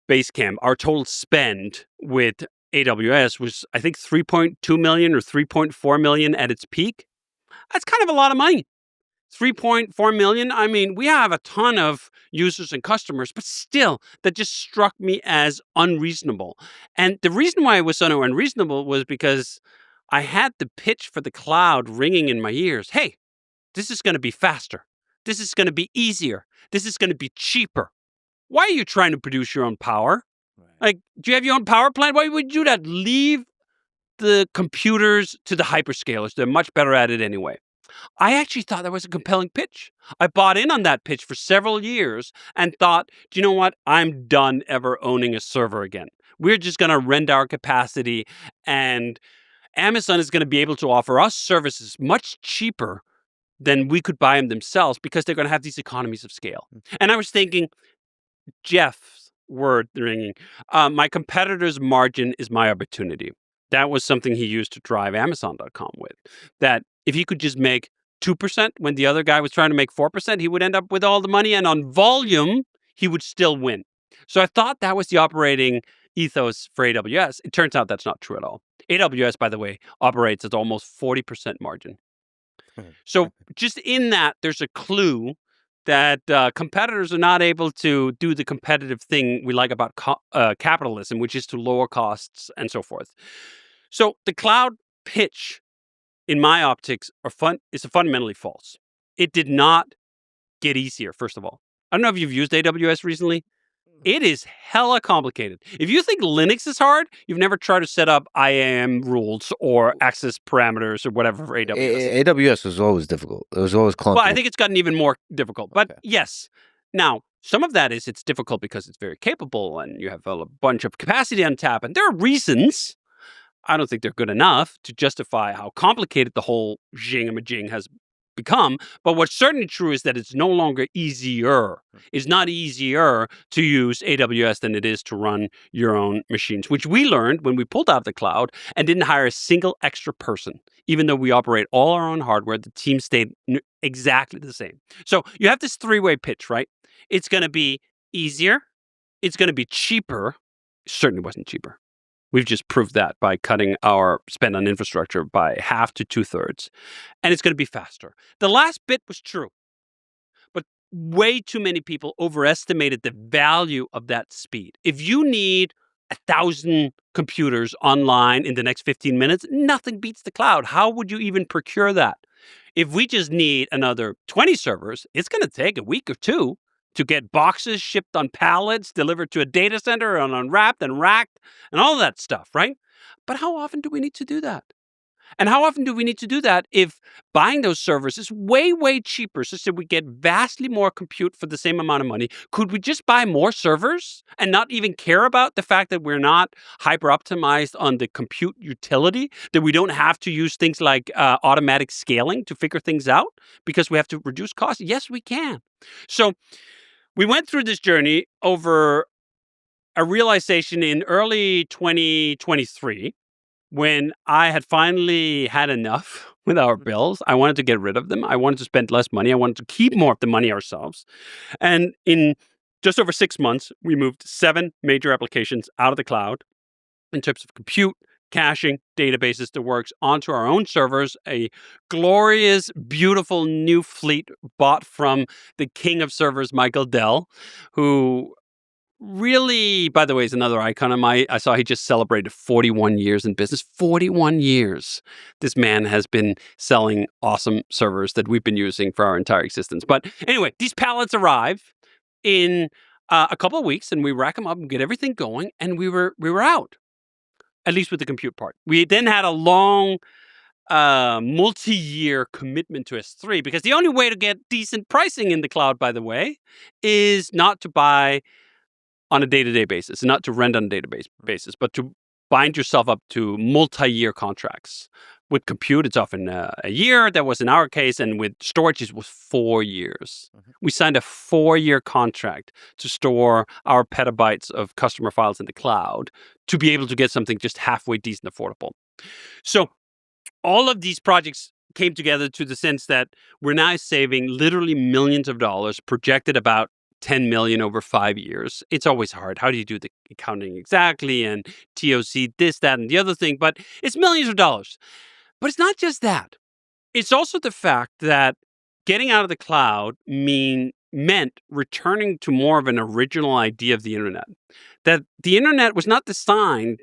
Basecamp, our total spend with AWS was, I think, 3.2 million or 3.4 million at its peak. That's kind of a lot of money. 3.4 million. I mean, we have a ton of users and customers, but still, that just struck me as unreasonable. And the reason why it was so unreasonable was because I had the pitch for the cloud ringing in my ears. Hey, this is going to be faster. This is going to be easier. This is going to be cheaper. Why are you trying to produce your own power? Like, do you have your own power plant? Why would you do that? Leave the computers to the hyperscalers. They're much better at it anyway. I actually thought that was a compelling pitch. I bought in on that pitch for several years and thought, do you know what? I'm done ever owning a server again. We're just going to rent our capacity, and Amazon is going to be able to offer us services much cheaper than we could buy them themselves because they're going to have these economies of scale. And I was thinking, Jeff's word ringing, my competitor's margin is my opportunity. That was something he used to drive Amazon.com with. That if he could just make 2% when the other guy was trying to make 4%, he would end up with all the money. And on volume, he would still win. So I thought that was the operating ethos for AWS. It turns out that's not true at all. AWS, by the way, operates at almost 40% margin. So just in that, there's a clue that competitors are not able to do the competitive thing we like about capitalism, which is to lower costs and so forth. So the cloud pitch, in my optics, is fundamentally false. It did not get easier, first of all. I don't know if you've used AWS recently. It is hella complicated. If you think Linux is hard, you've never tried to set up IAM rules or access parameters or whatever for AWS. AWS was always difficult. It was always clunky. Well, I think it's gotten even more difficult. But Okay. yes. Now, some of that is it's difficult because it's very capable and you have a bunch of capacity on tap. And there are reasons. I don't think they're good enough to justify how complicated the whole jingamajing has become. But what's certainly true is that it's no longer easier. It's not easier to use AWS than it is to run your own machines, which we learned when we pulled out of the cloud and didn't hire a single extra person. Even though we operate all our own hardware, the team stayed exactly the same. So you have this three-way pitch, right? It's going to be easier. It's going to be cheaper. It certainly wasn't cheaper. We've just proved that by cutting our spend on infrastructure by half to 2/3. And it's going to be faster. The last bit was true. But way too many people overestimated the value of that speed. If you need 1,000 computers online in the next 15 minutes, nothing beats the cloud. How would you even procure that? If we just need another 20 servers, it's going to take a week or two to get boxes shipped on pallets, delivered to a data center and unwrapped and racked and all that stuff, right? But how often do we need to do that? And how often do we need to do that if buying those servers is way, way cheaper, such that we get vastly more compute for the same amount of money? Could we just buy more servers and not even care about the fact that we're not hyper-optimized on the compute utility, that we don't have to use things like automatic scaling to figure things out because we have to reduce costs? Yes, we can. So we went through this journey over a realization in early 2023 when I had finally had enough with our bills. I wanted to get rid of them. I wanted to spend less money. I wanted to keep more of the money ourselves. And in just over 6 months, we moved 7 major applications out of the cloud in terms of compute, caching, databases, the works, onto our own servers, a glorious, beautiful new fleet bought from the king of servers, Michael Dell, who really, by the way, is another icon of I saw he just celebrated 41 years in business. 41 years. This man has been selling awesome servers that we've been using for our entire existence. But anyway, these pallets arrive in a couple of weeks, and we rack them up and get everything going, and we were out, at least with the compute part. We then had a long multi-year commitment to S3 because the only way to get decent pricing in the cloud, by the way, is not to buy on a day-to-day basis, and not to rent on a database basis, but to bind yourself up to multi-year contracts. With compute, it's often a year. That was in our case. And with storage, it was 4 years. We signed a 4-year contract to store our petabytes of customer files in the cloud to be able to get something just halfway decent affordable. So all of these projects came together to the sense that we're now saving literally millions of dollars, projected about 10 million over 5 years. It's always hard. How do you do the accounting exactly? And TOC, this, that, and the other thing. But it's millions of dollars. But it's not just that. It's also the fact that getting out of the cloud meant returning to more of an original idea of the internet. That the internet was not designed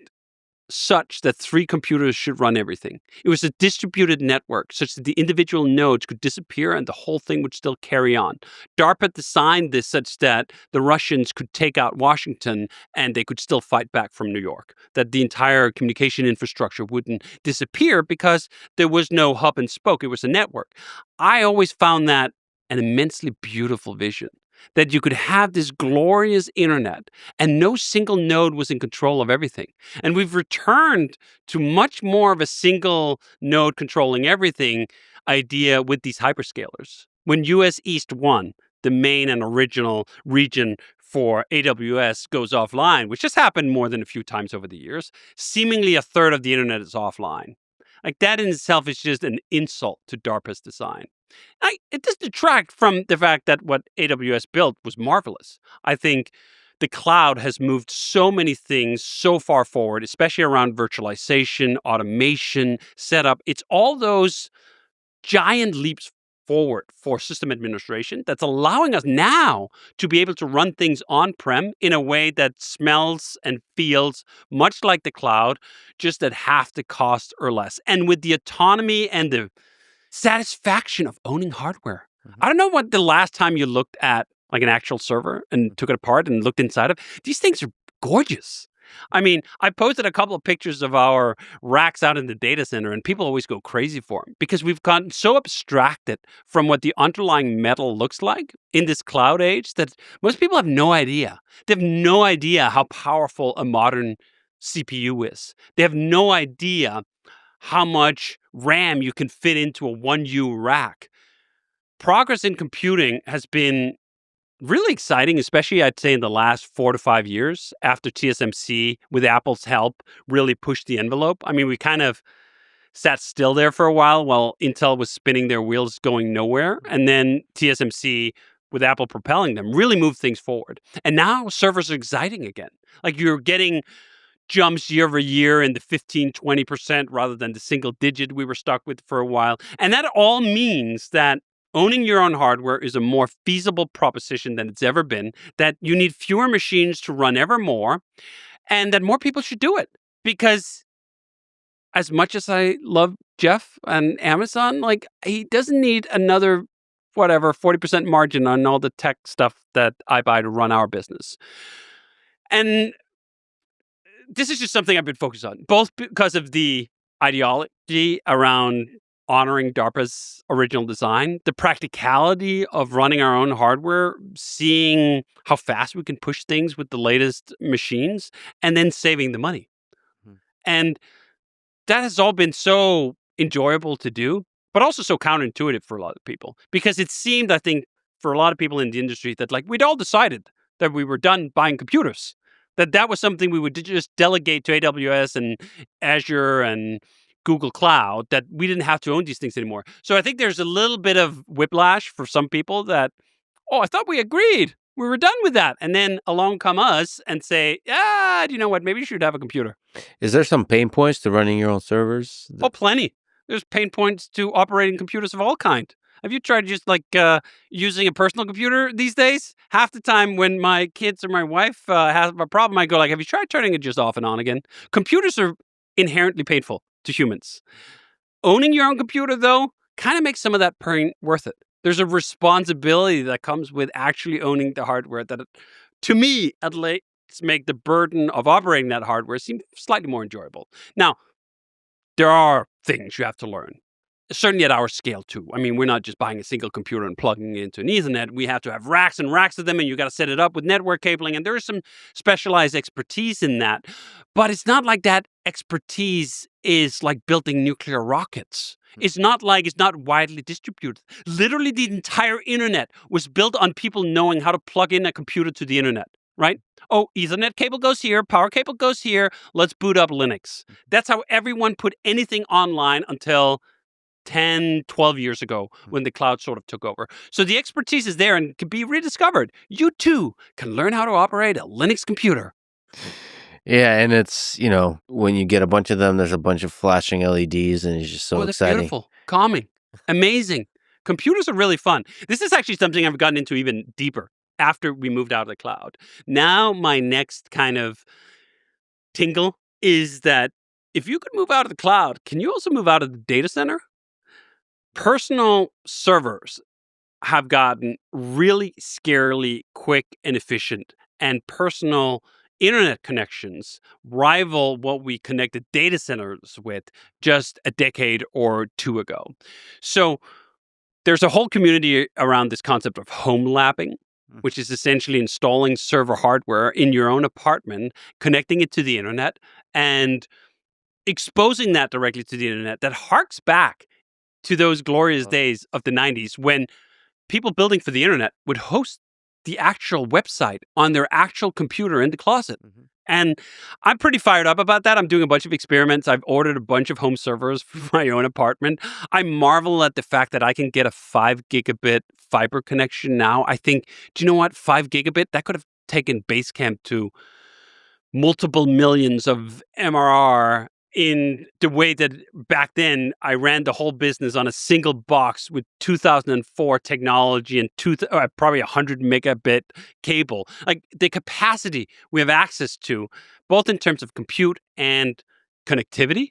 such that 3 computers should run everything. It was a distributed network such that the individual nodes could disappear and the whole thing would still carry on. DARPA designed this such that the Russians could take out Washington and they could still fight back from New York. That the entire communication infrastructure wouldn't disappear because there was no hub and spoke. It was a network. I always found that an immensely beautiful vision. That you could have this glorious internet and no single node was in control of everything. And we've returned to much more of a single node controlling everything idea with these hyperscalers. When US East 1, the main and original region for AWS, goes offline, which just happened more than a few times over the years, seemingly a third of the internet is offline. Like that in itself is just an insult to DARPA's design. It doesn't detract from the fact that what AWS built was marvelous. I think the cloud has moved so many things so far forward, especially around virtualization, automation, setup. It's all those giant leaps forward for system administration that's allowing us now to be able to run things on-prem in a way that smells and feels much like the cloud, just at half the cost or less. And with the autonomy and the satisfaction of owning hardware. I don't know what the last time you looked at like an actual server and took it apart and looked inside of. These things are gorgeous. I mean, I posted a couple of pictures of our racks out in the data center and people always go crazy for them because we've gotten so abstracted from what the underlying metal looks like in this cloud age that most people have no idea. They have no idea how powerful a modern CPU is. They have no idea how much RAM you can fit into a 1U rack. Progress in computing has been really exciting, especially I'd say in the last 4 to 5 years after TSMC, with Apple's help, really pushed the envelope. I mean, we kind of sat still there for a while Intel was spinning their wheels going nowhere. And then TSMC, with Apple propelling them, really moved things forward. And now servers are exciting again. Like you're getting jumps year over year in the 15, 20% rather than the single digit we were stuck with for a while. And that all means that owning your own hardware is a more feasible proposition than it's ever been, that you need fewer machines to run ever more, and that more people should do it. Because as much as I love Jeff and Amazon, like he doesn't need another, 40% margin on all the tech stuff that I buy to run our business. And this is just something I've been focused on, both because of the ideology around honoring DARPA's original design, the practicality of running our own hardware, seeing how fast we can push things with the latest machines, and then saving the money. And that has all been so enjoyable to do, but also so counterintuitive for a lot of people, because it seemed, I think, for a lot of people in the industry that like we'd all decided that we were done buying computers, that was something we would just delegate to AWS and Azure and Google Cloud, that we didn't have to own these things anymore. So I think there's a little bit of whiplash for some people that, I thought we agreed. We were done with that. And then along come us and say, do you know what? Maybe you should have a computer. Is there some pain points to running your own servers? Oh, plenty. There's pain points to operating computers of all kind. Have you tried just like using a personal computer these days? Half the time when my kids or my wife have a problem, I go like, have you tried turning it just off and on again? Computers are inherently painful to humans. Owning your own computer, though, kind of makes some of that pain worth it. There's a responsibility that comes with actually owning the hardware that, to me, at least, make the burden of operating that hardware seem slightly more enjoyable. Now, there are things you have to learn. Certainly at our scale, too. I mean, we're not just buying a single computer and plugging it into an Ethernet. We have to have racks and racks of them, and you got to set it up with network cabling. And there is some specialized expertise in that. But it's not like that expertise is like building nuclear rockets. It's not widely distributed. Literally, the entire internet was built on people knowing how to plug in a computer to the internet, right? Oh, Ethernet cable goes here, power cable goes here, let's boot up Linux. That's how everyone put anything online until 10, 12 years ago when the cloud sort of took over. So the expertise is there and can be rediscovered. You too can learn how to operate a Linux computer. Yeah, and it's, when you get a bunch of them, there's a bunch of flashing LEDs, and it's just so that's exciting. Beautiful, calming, amazing. Computers are really fun. This is actually something I've gotten into even deeper after we moved out of the cloud. Now my next kind of tingle is that if you could move out of the cloud, can you also move out of the data center? Personal servers have gotten really scarily quick and efficient, and personal internet connections rival what we connected data centers with just a decade or two ago. So there's a whole community around this concept of home labbing, which is essentially installing server hardware in your own apartment, connecting it to the internet, and exposing that directly to the internet. That harks back to those glorious days of the 90s when people building for the internet would host the actual website on their actual computer in the closet. And I'm pretty fired up about that. I'm doing a bunch of experiments. I've ordered a bunch of home servers for my own apartment. I marvel at the fact that I can get a 5 gigabit fiber connection now. I think, do you know what? 5 gigabit, that could have taken Basecamp to multiple millions of MRR in the way that back then I ran the whole business on a single box with 2004 technology and probably 100 megabit cable. Like the capacity we have access to, both in terms of compute and connectivity,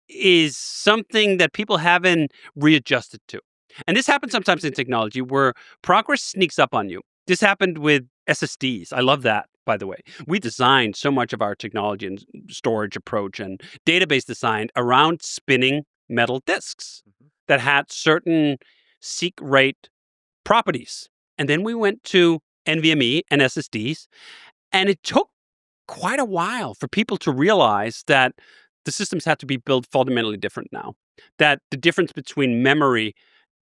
is something that people haven't readjusted to. And this happens sometimes in technology where progress sneaks up on you. This happened with SSDs. I love that, by the way. We designed so much of our technology and storage approach and database design around spinning metal disks that had certain seek rate properties. And then we went to NVMe and SSDs, and it took quite a while for people to realize that the systems had to be built fundamentally different now, that the difference between memory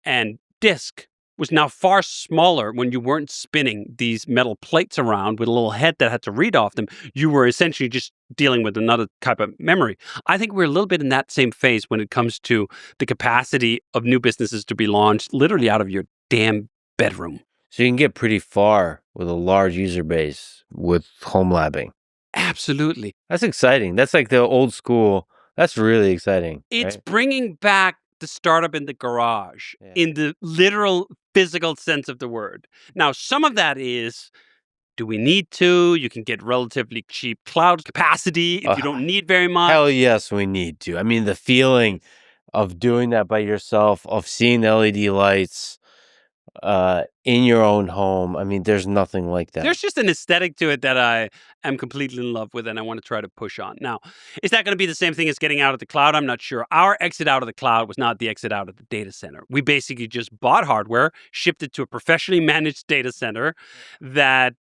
and disk was now far smaller when you weren't spinning these metal plates around with a little head that had to read off them. You were essentially just dealing with another type of memory. I think we're a little bit in that same phase when it comes to the capacity of new businesses to be launched literally out of your damn bedroom. So you can get pretty far with a large user base with home labbing. Absolutely. That's exciting. That's like the old school. That's really exciting. It's bringing back the startup in the garage in the literal physical sense of the word. Now, some of that is, do we need to? You can get relatively cheap cloud capacity if you don't need very much. Hell yes, we need to. I mean, the feeling of doing that by yourself, of seeing the LED lights in your own home. I mean, there's nothing like that. There's just an aesthetic to it that I am completely in love with and I want to try to push on. Now, is that going to be the same thing as getting out of the cloud? I'm not sure. Our exit out of the cloud was not the exit out of the data center. We basically just bought hardware, shipped it to a professionally managed data center that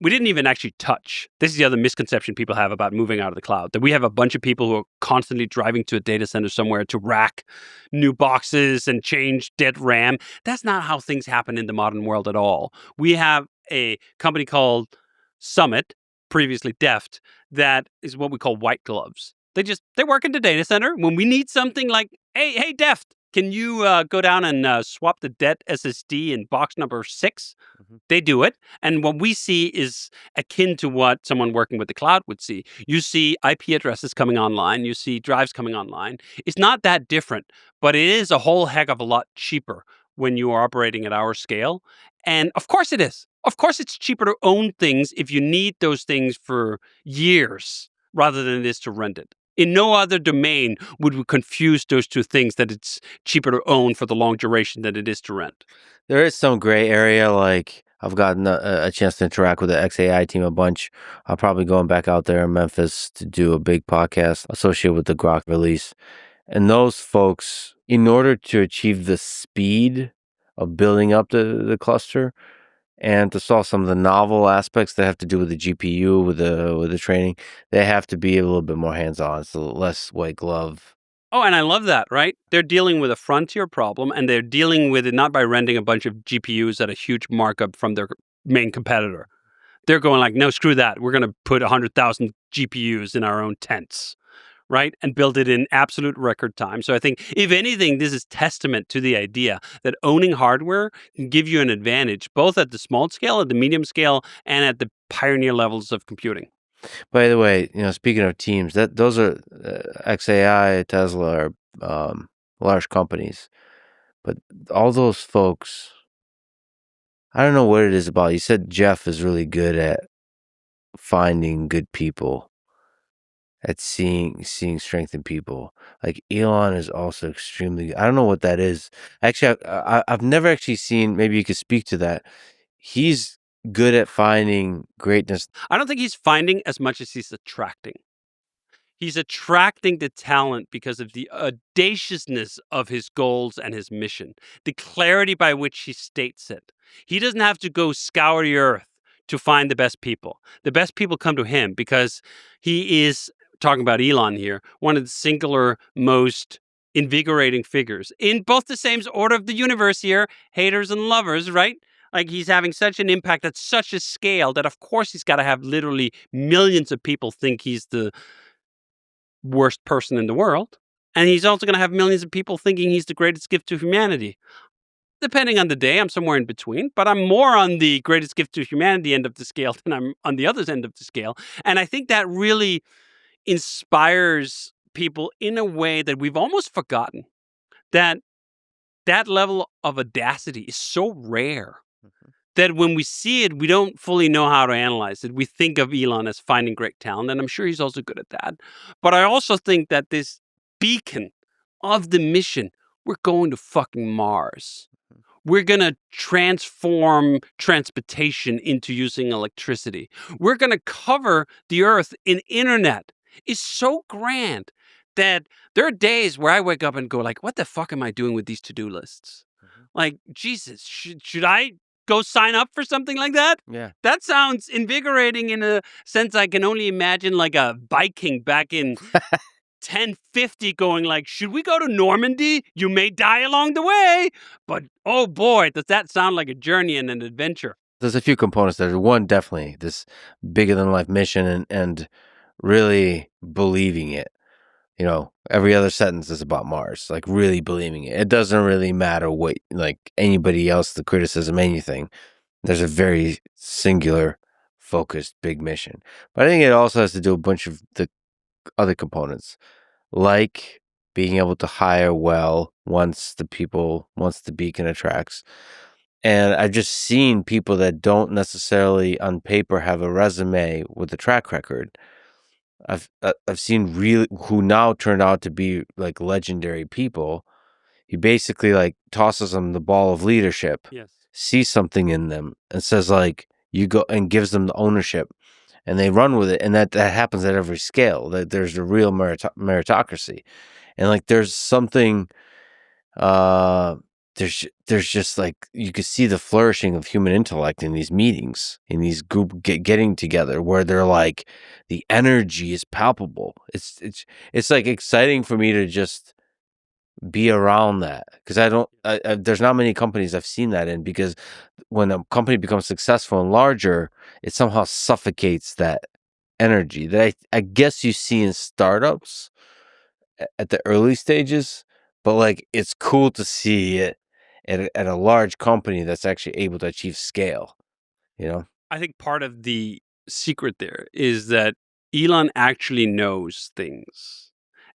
we didn't even actually touch. This is the other misconception people have about moving out of the cloud, that we have a bunch of people who are constantly driving to a data center somewhere to rack new boxes and change dead RAM. That's not how things happen in the modern world at all. We have a company called Summit, previously Deft, that is what we call white gloves. They work in the data center. When we need something like, hey, Deft, can you go down and swap the dead SSD in box number 6? They do it. And what we see is akin to what someone working with the cloud would see. You see IP addresses coming online. You see drives coming online. It's not that different, but it is a whole heck of a lot cheaper when you are operating at our scale. And of course it is. Of course it's cheaper to own things if you need those things for years rather than it is to rent it. In no other domain would we confuse those two things, that it's cheaper to own for the long duration than it is to rent. There is some gray area. Like, I've gotten a chance to interact with the XAI team a bunch. I'm probably going back out there in Memphis to do a big podcast associated with the Grok release. And those folks, in order to achieve the speed of building up the cluster And to solve some of the novel aspects that have to do with the GPU, with the training, they have to be a little bit more hands-on, so less white glove. Oh, and I love that, right? They're dealing with a frontier problem, and they're dealing with it not by renting a bunch of GPUs at a huge markup from their main competitor. They're going like, no, screw that. We're going to put 100,000 GPUs in our own tents, right? And build it in absolute record time. So I think, if anything, this is testament to the idea that owning hardware can give you an advantage, both at the small scale, at the medium scale, and at the pioneer levels of computing. By the way, speaking of teams, those are XAI, Tesla, are large companies, but all those folks, I don't know what it is about. You said Jeff is really good at finding good people, at seeing strength in people. Like Elon is also extremely. I don't know what that is. Actually, I've never actually seen. Maybe you could speak to that. He's good at finding greatness. I don't think he's finding as much as he's attracting. He's attracting the talent because of the audaciousness of his goals and his mission, the clarity by which he states it. He doesn't have to go scour the earth to find the best people. The best people come to him because he is, talking about Elon here, one of the singular most invigorating figures in both the same order of the universe here, haters and lovers, right? Like, he's having such an impact at such a scale that, of course, he's got to have literally millions of people think he's the worst person in the world. And he's also going to have millions of people thinking he's the greatest gift to humanity. Depending on the day, I'm somewhere in between, but I'm more on the greatest gift to humanity end of the scale than I'm on the other end of the scale. And I think that really inspires people in a way that we've almost forgotten, that level of audacity is so rare that when we see it, we don't fully know how to analyze it. We think of Elon as finding great talent, and I'm sure he's also good at that. But I also think that this beacon of the mission, we're going to fucking Mars. We're going to transform transportation into using electricity. We're going to cover the earth in internet. Is so grand that there are days where I wake up and go like, what the fuck am I doing with these to-do lists? Like, Jesus, should I go sign up for something like that? Yeah. That sounds invigorating in a sense. I can only imagine like a Viking back in 1050 going like, should we go to Normandy? You may die along the way. But oh boy, does that sound like a journey and an adventure. There's a few components there. One, definitely this bigger than life mission and really believing it. Every other sentence is about Mars, like really believing it. It doesn't really matter what, like anybody else, the criticism, anything. There's a very singular, focused, big mission. But I think it also has to do a bunch of the other components, like being able to hire well once the beacon attracts. And I've just seen people that don't necessarily on paper have a resume with a track record. I've seen really who now turned out to be like legendary people. He basically like tosses them the ball of leadership, Yes. sees something in them, and says like, "You go," and gives them the ownership, and they run with it. And that happens at every scale. That there's a real meritocracy, and like there's something. There's just like you could see the flourishing of human intellect in these meetings, in these group getting together, where they're like the energy is palpable. It's like exciting for me to just be around that, because there's not many companies I've seen that in, because when a company becomes successful and larger, it somehow suffocates that energy that I guess you see in startups at the early stages, but like it's cool to see it at a large company that's actually able to achieve scale, I think part of the secret there is that Elon actually knows things.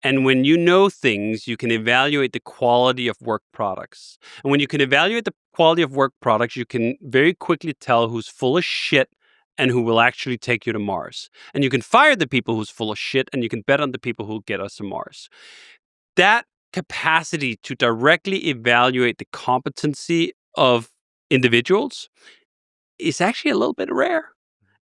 And when you know things, you can evaluate the quality of work products. And when you can evaluate the quality of work products, you can very quickly tell who's full of shit and who will actually take you to Mars. And you can fire the people who's full of shit, and you can bet on the people who get us to Mars. That capacity to directly evaluate the competency of individuals is actually a little bit rare.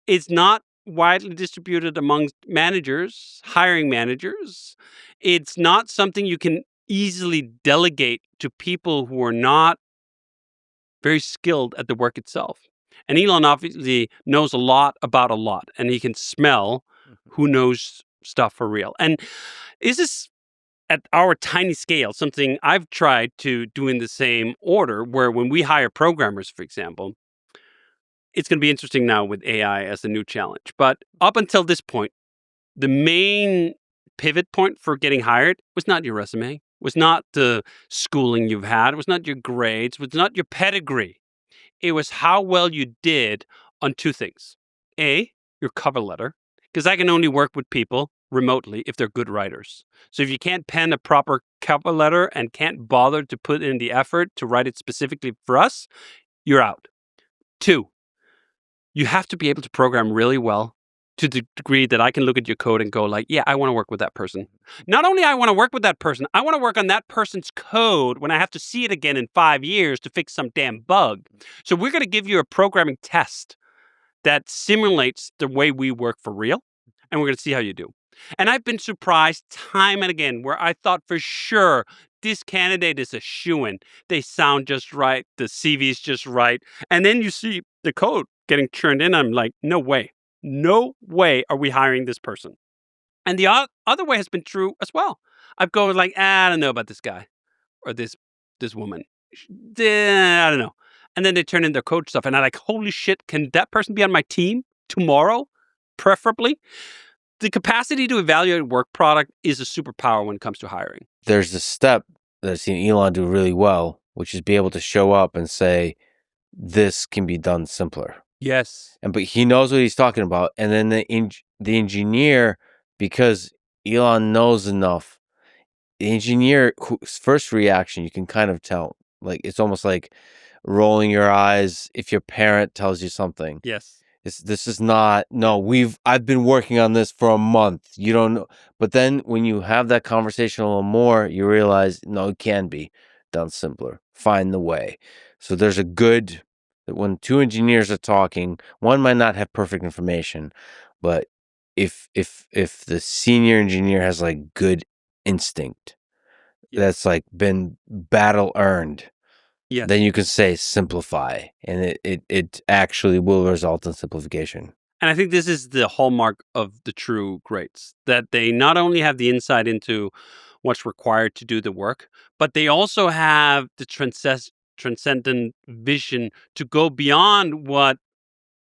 It's not widely distributed among managers, hiring managers. It's not something you can easily delegate to people who are not very skilled at the work itself. And Elon obviously knows a lot about a lot, and he can smell who knows stuff for real. And this is, at our tiny scale, something I've tried to do in the same order, where when we hire programmers, for example, it's going to be interesting now with AI as a new challenge. But up until this point, the main pivot point for getting hired was not your resume, was not the schooling you've had, it was not your grades, it was not your pedigree. It was how well you did on two things. A, your cover letter, because I can only work with people remotely if they're good writers. So if you can't pen a proper cover letter and can't bother to put in the effort to write it specifically for us, you're out. Two, you have to be able to program really well to the degree that I can look at your code and go like, yeah, I want to work with that person. Not only I want to work with that person, I want to work on that person's code when I have to see it again in 5 years to fix some damn bug. So we're going to give you a programming test that simulates the way we work for real, and we're going to see how you do. And I've been surprised time and again where I thought for sure this candidate is a shoo-in. They sound just right. The CV's just right. And then you see the code getting churned in. I'm like, no way. No way are we hiring this person. And the other way has been true as well. I've gone like, I don't know about this guy or this woman. I don't know. And then they turn in their code stuff. And I'm like, holy shit, can that person be on my team tomorrow, preferably? The capacity to evaluate work product is a superpower when it comes to hiring. There's a step that I've seen Elon do really well, which is be able to show up and say, this can be done simpler. Yes. But he knows what he's talking about. And then the engineer, because Elon knows enough, the engineer whose first reaction, you can kind of tell, like, it's almost like rolling your eyes if your parent tells you something. Yes. This is not, no, I've been working on this for a month. You don't know. But then when you have that conversation a little more, you realize, no, it can be done simpler. Find the way. So there's when two engineers are talking, one might not have perfect information, but if the senior engineer has like good instinct, that's like been battle earned. Yes. Then you can say simplify, and it actually will result in simplification. And I think this is the hallmark of the true greats, that they not only have the insight into what's required to do the work, but they also have the transcendent vision to go beyond what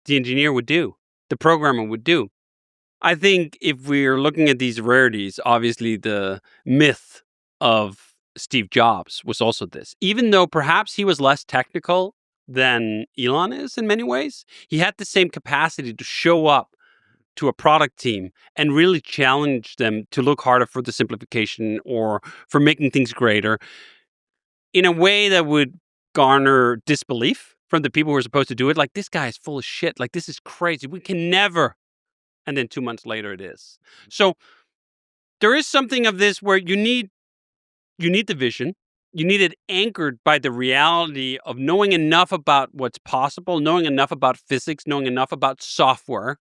the engineer would do, the programmer would do. I think if we're looking at these rarities, obviously the myth of Steve Jobs was also this. Even though perhaps he was less technical than Elon is in many ways, he had the same capacity to show up to a product team and really challenge them to look harder for the simplification or for making things greater in a way that would garner disbelief from the people who are supposed to do it. Like, this guy is full of shit. Like, this is crazy. We can never. And then 2 months later it is. So there is something of this where you need the vision. You need it anchored by the reality of knowing enough about what's possible, knowing enough about physics, knowing enough about software,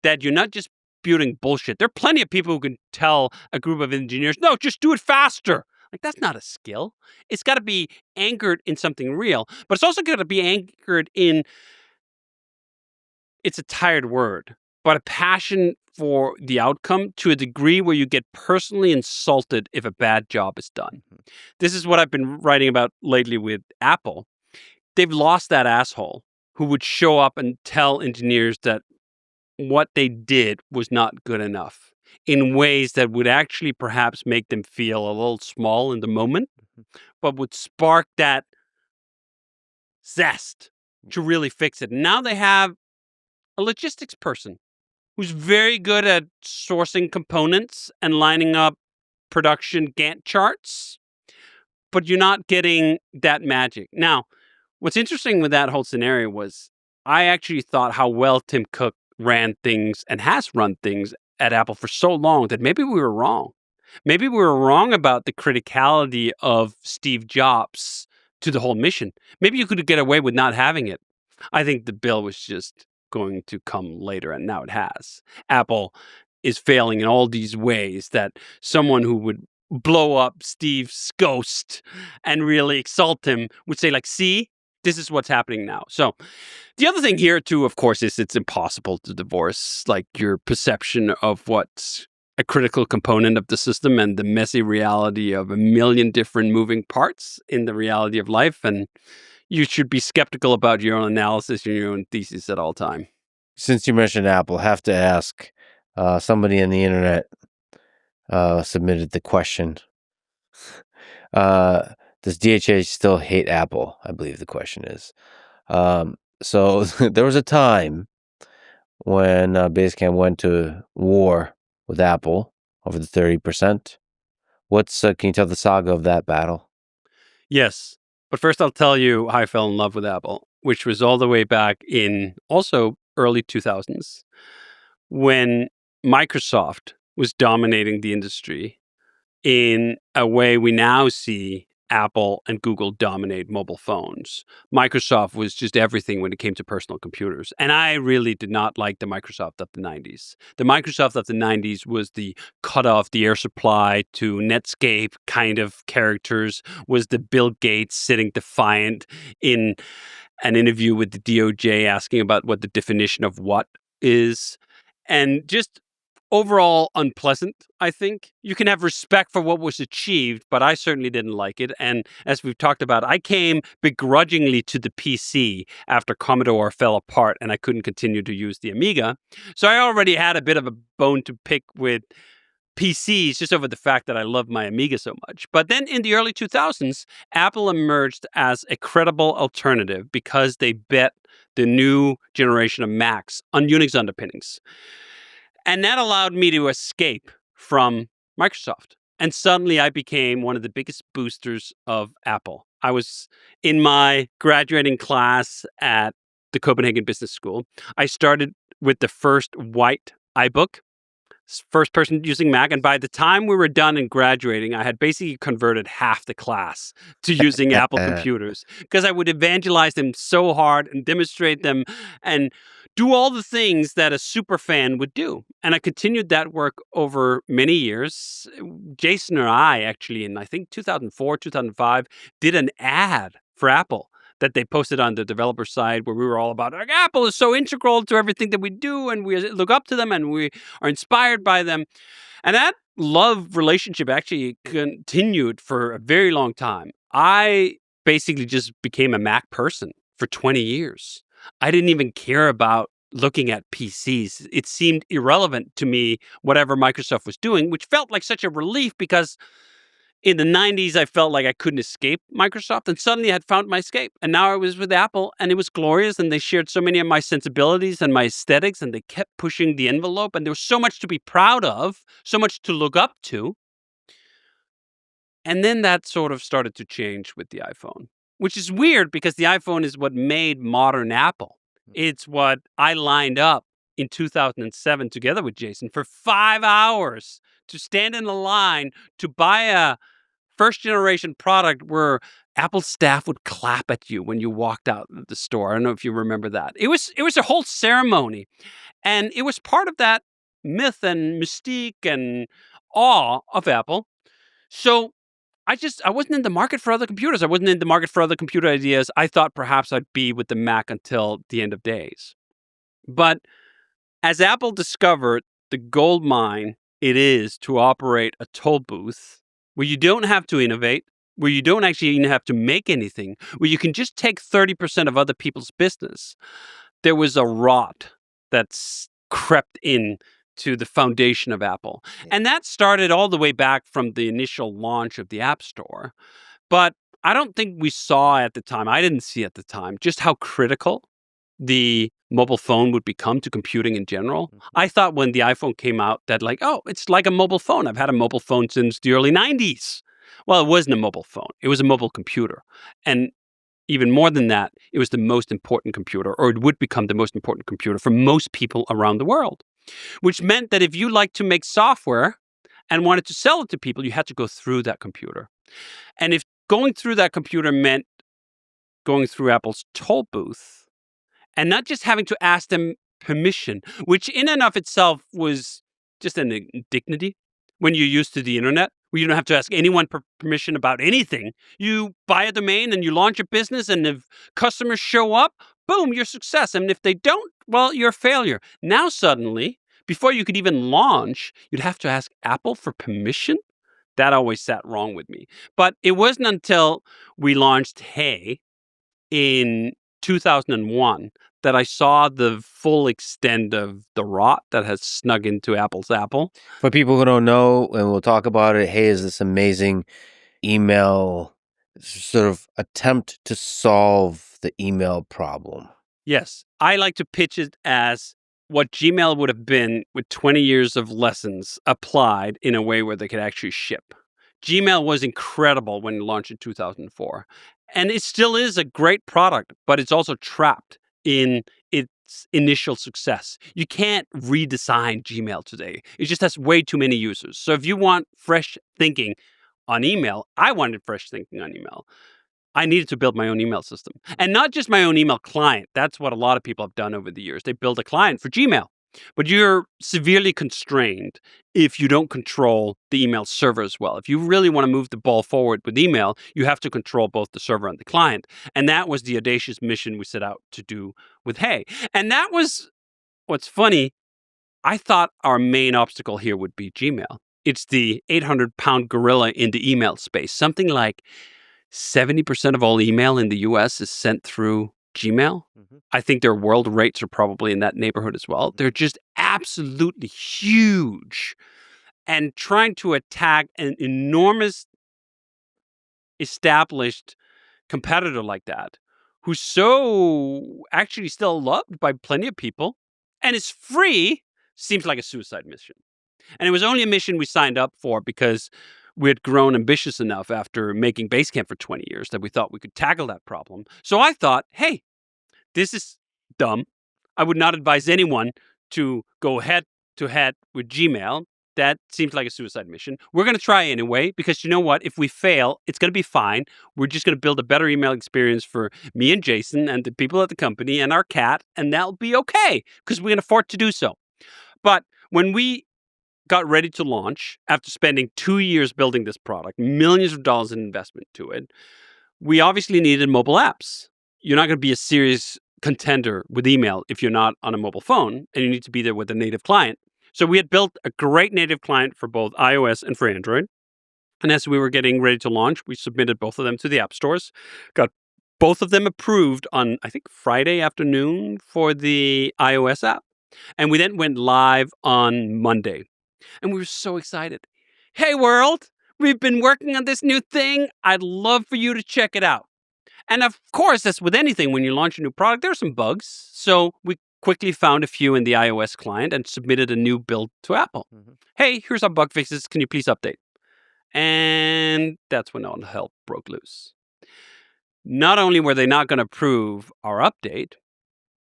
that you're not just spewing bullshit. There are plenty of people who can tell a group of engineers, no, just do it faster. Like, that's not a skill. It's got to be anchored in something real, but it's also got to be anchored in, it's a tired word, but a passion for the outcome to a degree where you get personally insulted if a bad job is done. This is what I've been writing about lately with Apple. They've lost that asshole who would show up and tell engineers that what they did was not good enough in ways that would actually perhaps make them feel a little small in the moment, but would spark that zest to really fix it. Now they have a logistics person who's very good at sourcing components and lining up production Gantt charts, but you're not getting that magic. Now, what's interesting with that whole scenario was I actually thought how well Tim Cook ran things and has run things at Apple for so long that maybe we were wrong. Maybe we were wrong about the criticality of Steve Jobs to the whole mission. Maybe you could get away with not having it. I think the bill was just going to come later, and now it has. Apple is failing in all these ways that someone who would blow up Steve's ghost and really exalt him would say, like, see, This is what's happening now. So the other thing here, too, of course, is it's impossible to divorce like your perception of what's a critical component of the system and the messy reality of a million different moving parts in the reality of life. And you should be skeptical about your own analysis and your own thesis at all time. Since you mentioned Apple, have to ask, somebody on the internet submitted the question. Does DHH still hate Apple? I believe the question is. So there was a time when Basecamp went to war with Apple over the 30%. Can you tell the saga of that battle? Yes. But first, I'll tell you how I fell in love with Apple, which was all the way back in also early 2000s when Microsoft was dominating the industry in a way we now see Apple and Google dominate mobile phones. Microsoft was just everything when it came to personal computers. And I really did not like the Microsoft of the 90s. The Microsoft of the 90s was the cut off the air supply to Netscape kind of characters, was the Bill Gates sitting defiant in an interview with the DOJ asking about what the definition of what is. And just overall unpleasant, I think. You can have respect for what was achieved, but I certainly didn't like it. And as we've talked about, I came begrudgingly to the PC after Commodore fell apart and I couldn't continue to use the Amiga. So I already had a bit of a bone to pick with PCs just over the fact that I love my Amiga so much. But then in the early 2000s, Apple emerged as a credible alternative because they bet the new generation of Macs on Unix underpinnings. And that allowed me to escape from Microsoft. And suddenly I became one of the biggest boosters of Apple. I was in my graduating class at the Copenhagen Business School. I started with the first white iBook, first person using Mac. And by the time we were done and graduating, I had basically converted half the class to using Apple computers because I would evangelize them so hard and demonstrate them and do all the things that a super fan would do. And I continued that work over many years. Jason and I actually, in I think 2004, 2005, did an ad for Apple that they posted on the developer side where we were all about, like, Apple is so integral to everything that we do and we look up to them and we are inspired by them. And that love relationship actually continued for a very long time. I basically just became a Mac person for 20 years. I didn't even care about looking at PCs. It seemed irrelevant to me, whatever Microsoft was doing, which felt like such a relief because in the 90s, I felt like I couldn't escape Microsoft, and suddenly I had found my escape. And now I was with Apple, and it was glorious, and they shared so many of my sensibilities and my aesthetics, and they kept pushing the envelope, and there was so much to be proud of, so much to look up to. And then that sort of started to change with the iPhone, which is weird because the iPhone is what made modern Apple. It's what I lined up in 2007 together with Jason for 5 hours to stand in a line to buy a first generation product where Apple staff would clap at you when you walked out of the store. I don't know if you remember that. It was a whole ceremony. And it was part of that myth and mystique and awe of Apple. So I wasn't in the market for other computers. I wasn't in the market for other computer ideas. I thought perhaps I'd be with the Mac until the end of days. But as Apple discovered the gold mine it is to operate a toll booth where you don't have to innovate, where you don't actually even have to make anything, where you can just take 30% of other people's business, there was a rot that's crept in to the foundation of Apple. And that started all the way back from the initial launch of the App Store. But I don't think we saw at the time, I didn't see at the time, just how critical the mobile phone would become to computing in general. I thought when the iPhone came out that like, oh, it's like a mobile phone. I've had a mobile phone since the early 90s. Well, it wasn't a mobile phone. It was a mobile computer. And even more than that, it was the most important computer, or it would become the most important computer for most people around the world, which meant that if you liked to make software and wanted to sell it to people, you had to go through that computer. And if going through that computer meant going through Apple's toll booth, and not just having to ask them permission, which in and of itself was just an indignity when you're used to the internet, where you don't have to ask anyone permission about anything. You buy a domain and you launch a business, and if customers show up, boom, you're a success. And if they don't, well, you're a failure. Now, suddenly, before you could even launch, you'd have to ask Apple for permission. That always sat wrong with me. But it wasn't until we launched Hey in 2001 that I saw the full extent of the rot that has snuck into Apple's Apple. For people who don't know, and we'll talk about it, Hey is this amazing email sort of attempt to solve the email problem. Yes, I like to pitch it as what Gmail would have been with 20 years of lessons applied in a way where they could actually ship. Gmail was incredible when it launched in 2004. And it still is a great product, but it's also trapped in its initial success. You can't redesign Gmail today. It just has way too many users. So if you want fresh thinking on email, I wanted fresh thinking on email. I needed to build my own email system. And not just my own email client. That's what a lot of people have done over the years. They build a client for Gmail. But you're severely constrained if you don't control the email server as well. If you really want to move the ball forward with email, you have to control both the server and the client. And that was the audacious mission we set out to do with Hey. And that was what's funny. I thought our main obstacle here would be Gmail. It's the 800-pound gorilla in the email space. Something like 70% of all email in the US is sent through Gmail. Mm-hmm. I think their world rates are probably in that neighborhood as well. They're just absolutely huge. And trying to attack an enormous established competitor like that, who's so actually still loved by plenty of people and is free, seems like a suicide mission. And it was only a mission we signed up for because we had grown ambitious enough after making Basecamp for 20 years that we thought we could tackle that problem. So I thought, hey, this is dumb. I would not advise anyone to go head to head with Gmail. That seems like a suicide mission. We're going to try anyway, because you know what? If we fail, it's going to be fine. We're just going to build a better email experience for me and Jason and the people at the company and our cat, and that'll be okay because we can afford to do so. But when we got ready to launch, after spending 2 years building this product, millions of dollars in investment to it, we obviously needed mobile apps. You're not going to be a serious contender with email if you're not on a mobile phone, and you need to be there with a native client. So we had built a great native client for both iOS and for Android. And as we were getting ready to launch, we submitted both of them to the app stores, got both of them approved on, I think, Friday afternoon for the iOS app. And we then went live on Monday. And we were so excited. Hey, world, we've been working on this new thing. I'd love for you to check it out. And of course, as with anything, when you launch a new product, there are some bugs. So we quickly found a few in the iOS client and submitted a new build to Apple. Mm-hmm. Hey, here's our bug fixes. Can you please update? And that's when all hell broke loose. Not only were they not going to approve our update,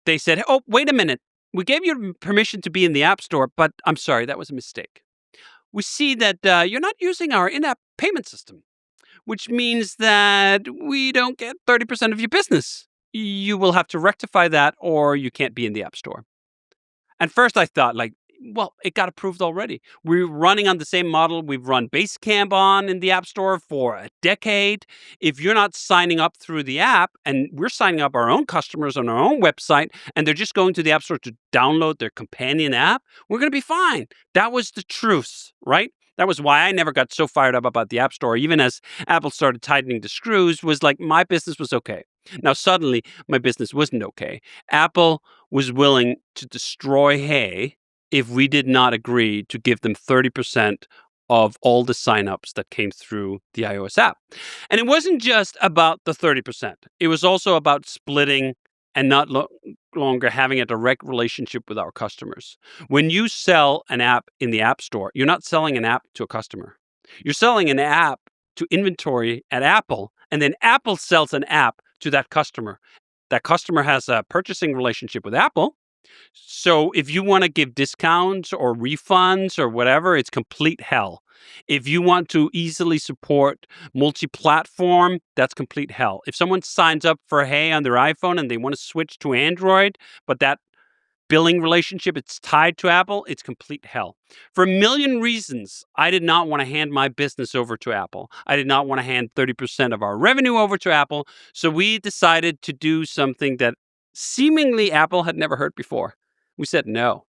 they said, oh, wait a minute. We gave you permission to be in the App Store, but I'm sorry, that was a mistake. We see that you're not using our in-app payment system, which means that we don't get 30% of your business. You will have to rectify that or you can't be in the App Store. And first I thought, well, it got approved already. We're running on the same model we've run Basecamp on in the App Store for a decade. If you're not signing up through the app, and we're signing up our own customers on our own website, and they're just going to the App Store to download their companion app, we're going to be fine. That was the truth, right? That was why I never got so fired up about the App Store, even as Apple started tightening the screws, was like my business was okay. Now, suddenly, my business wasn't okay. Apple was willing to destroy Hey if we did not agree to give them 30% of all the signups that came through the iOS app. And it wasn't just about the 30%. It was also about splitting and not longer having a direct relationship with our customers. When you sell an app in the App Store, you're not selling an app to a customer. You're selling an app to inventory at Apple, and then Apple sells an app to that customer. That customer has a purchasing relationship with Apple. So if you want to give discounts or refunds or whatever, it's complete hell. If you want to easily support multi-platform, that's complete hell. If someone signs up for Hey on their iPhone and they want to switch to Android, but that billing relationship, it's tied to Apple, it's complete hell. For a million reasons, I did not want to hand my business over to Apple. I did not want to hand 30% of our revenue over to Apple. So we decided to do something that seemingly Apple had never heard before. We said, no,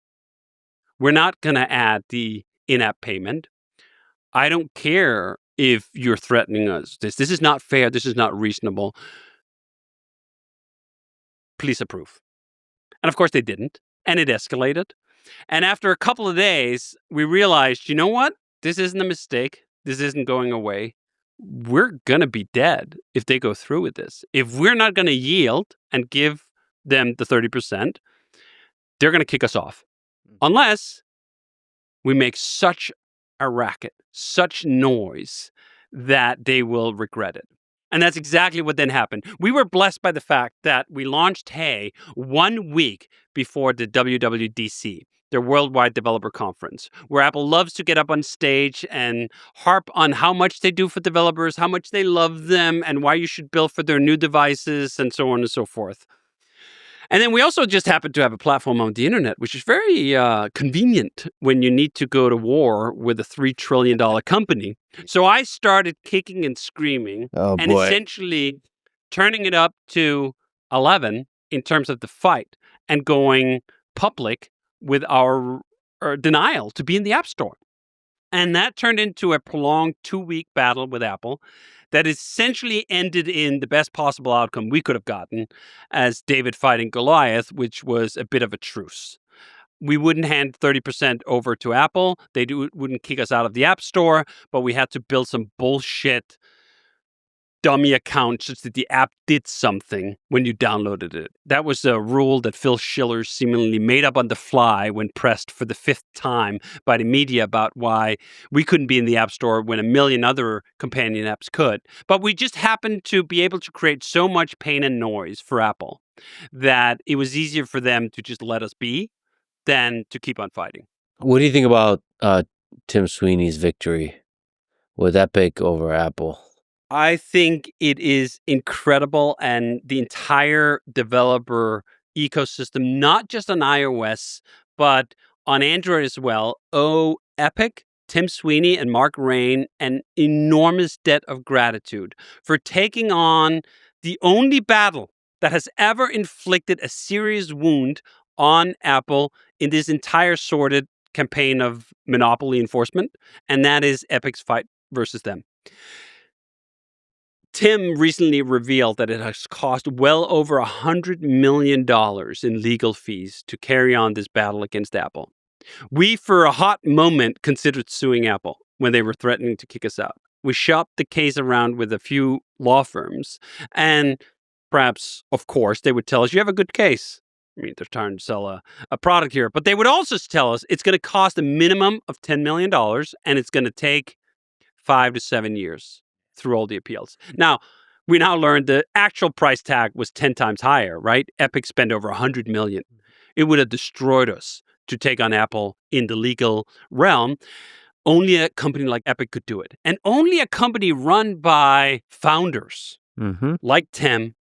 we're not going to add the in-app payment. I don't care if you're threatening us. This is not fair. This is not reasonable. Please approve. And of course they didn't. And it escalated. And after a couple of days, we realized, you know what? This isn't a mistake. This isn't going away. We're going to be dead if they go through with this. If we're not going to yield and give them the 30%, they're going to kick us off. Unless we make such a racket, such noise that they will regret it. And that's exactly what then happened. We were blessed by the fact that we launched Hey 1 week before the WWDC, their Worldwide Developer Conference, where Apple loves to get up on stage and harp on how much they do for developers, how much they love them, and why you should build for their new devices, and so on and so forth. And then we also just happen to have a platform on the internet, which is very convenient when you need to go to war with a $3 trillion company. So I started kicking and screaming and essentially turning it up to 11 in terms of the fight and going public with our denial to be in the App Store. And that turned into a prolonged 2-week battle with Apple that essentially ended in the best possible outcome we could have gotten as David fighting Goliath, which was a bit of a truce. We wouldn't hand 30% over to Apple. They wouldn't kick us out of the App Store, but we had to build some bullshit dummy account such that the app did something when you downloaded it. That was a rule that Phil Schiller seemingly made up on the fly when pressed for the 5th time by the media about why we couldn't be in the App Store when a million other companion apps could. But we just happened to be able to create so much pain and noise for Apple that it was easier for them to just let us be than to keep on fighting. What do you think about Tim Sweeney's victory with Epic over Apple? I think it is incredible, and the entire developer ecosystem, not just on iOS, but on Android as well, owe Epic, Tim Sweeney, and Mark Rain an enormous debt of gratitude for taking on the only battle that has ever inflicted a serious wound on Apple in this entire sordid campaign of monopoly enforcement, and that is Epic's fight versus them. Tim recently revealed that it has cost well over $100 million in legal fees to carry on this battle against Apple. We, for a hot moment, considered suing Apple when they were threatening to kick us out. We shopped the case around with a few law firms, and perhaps, of course, they would tell us, you have a good case. I mean, they're trying to sell a product here, but they would also tell us it's going to cost a minimum of $10 million, and it's going to take 5 to 7 years through all the appeals. Now, we now learned the actual price tag was 10 times higher, right? Epic spent over $100 million. It would have destroyed us to take on Apple in the legal realm. Only a company like Epic could do it. And only a company run by founders like Tim,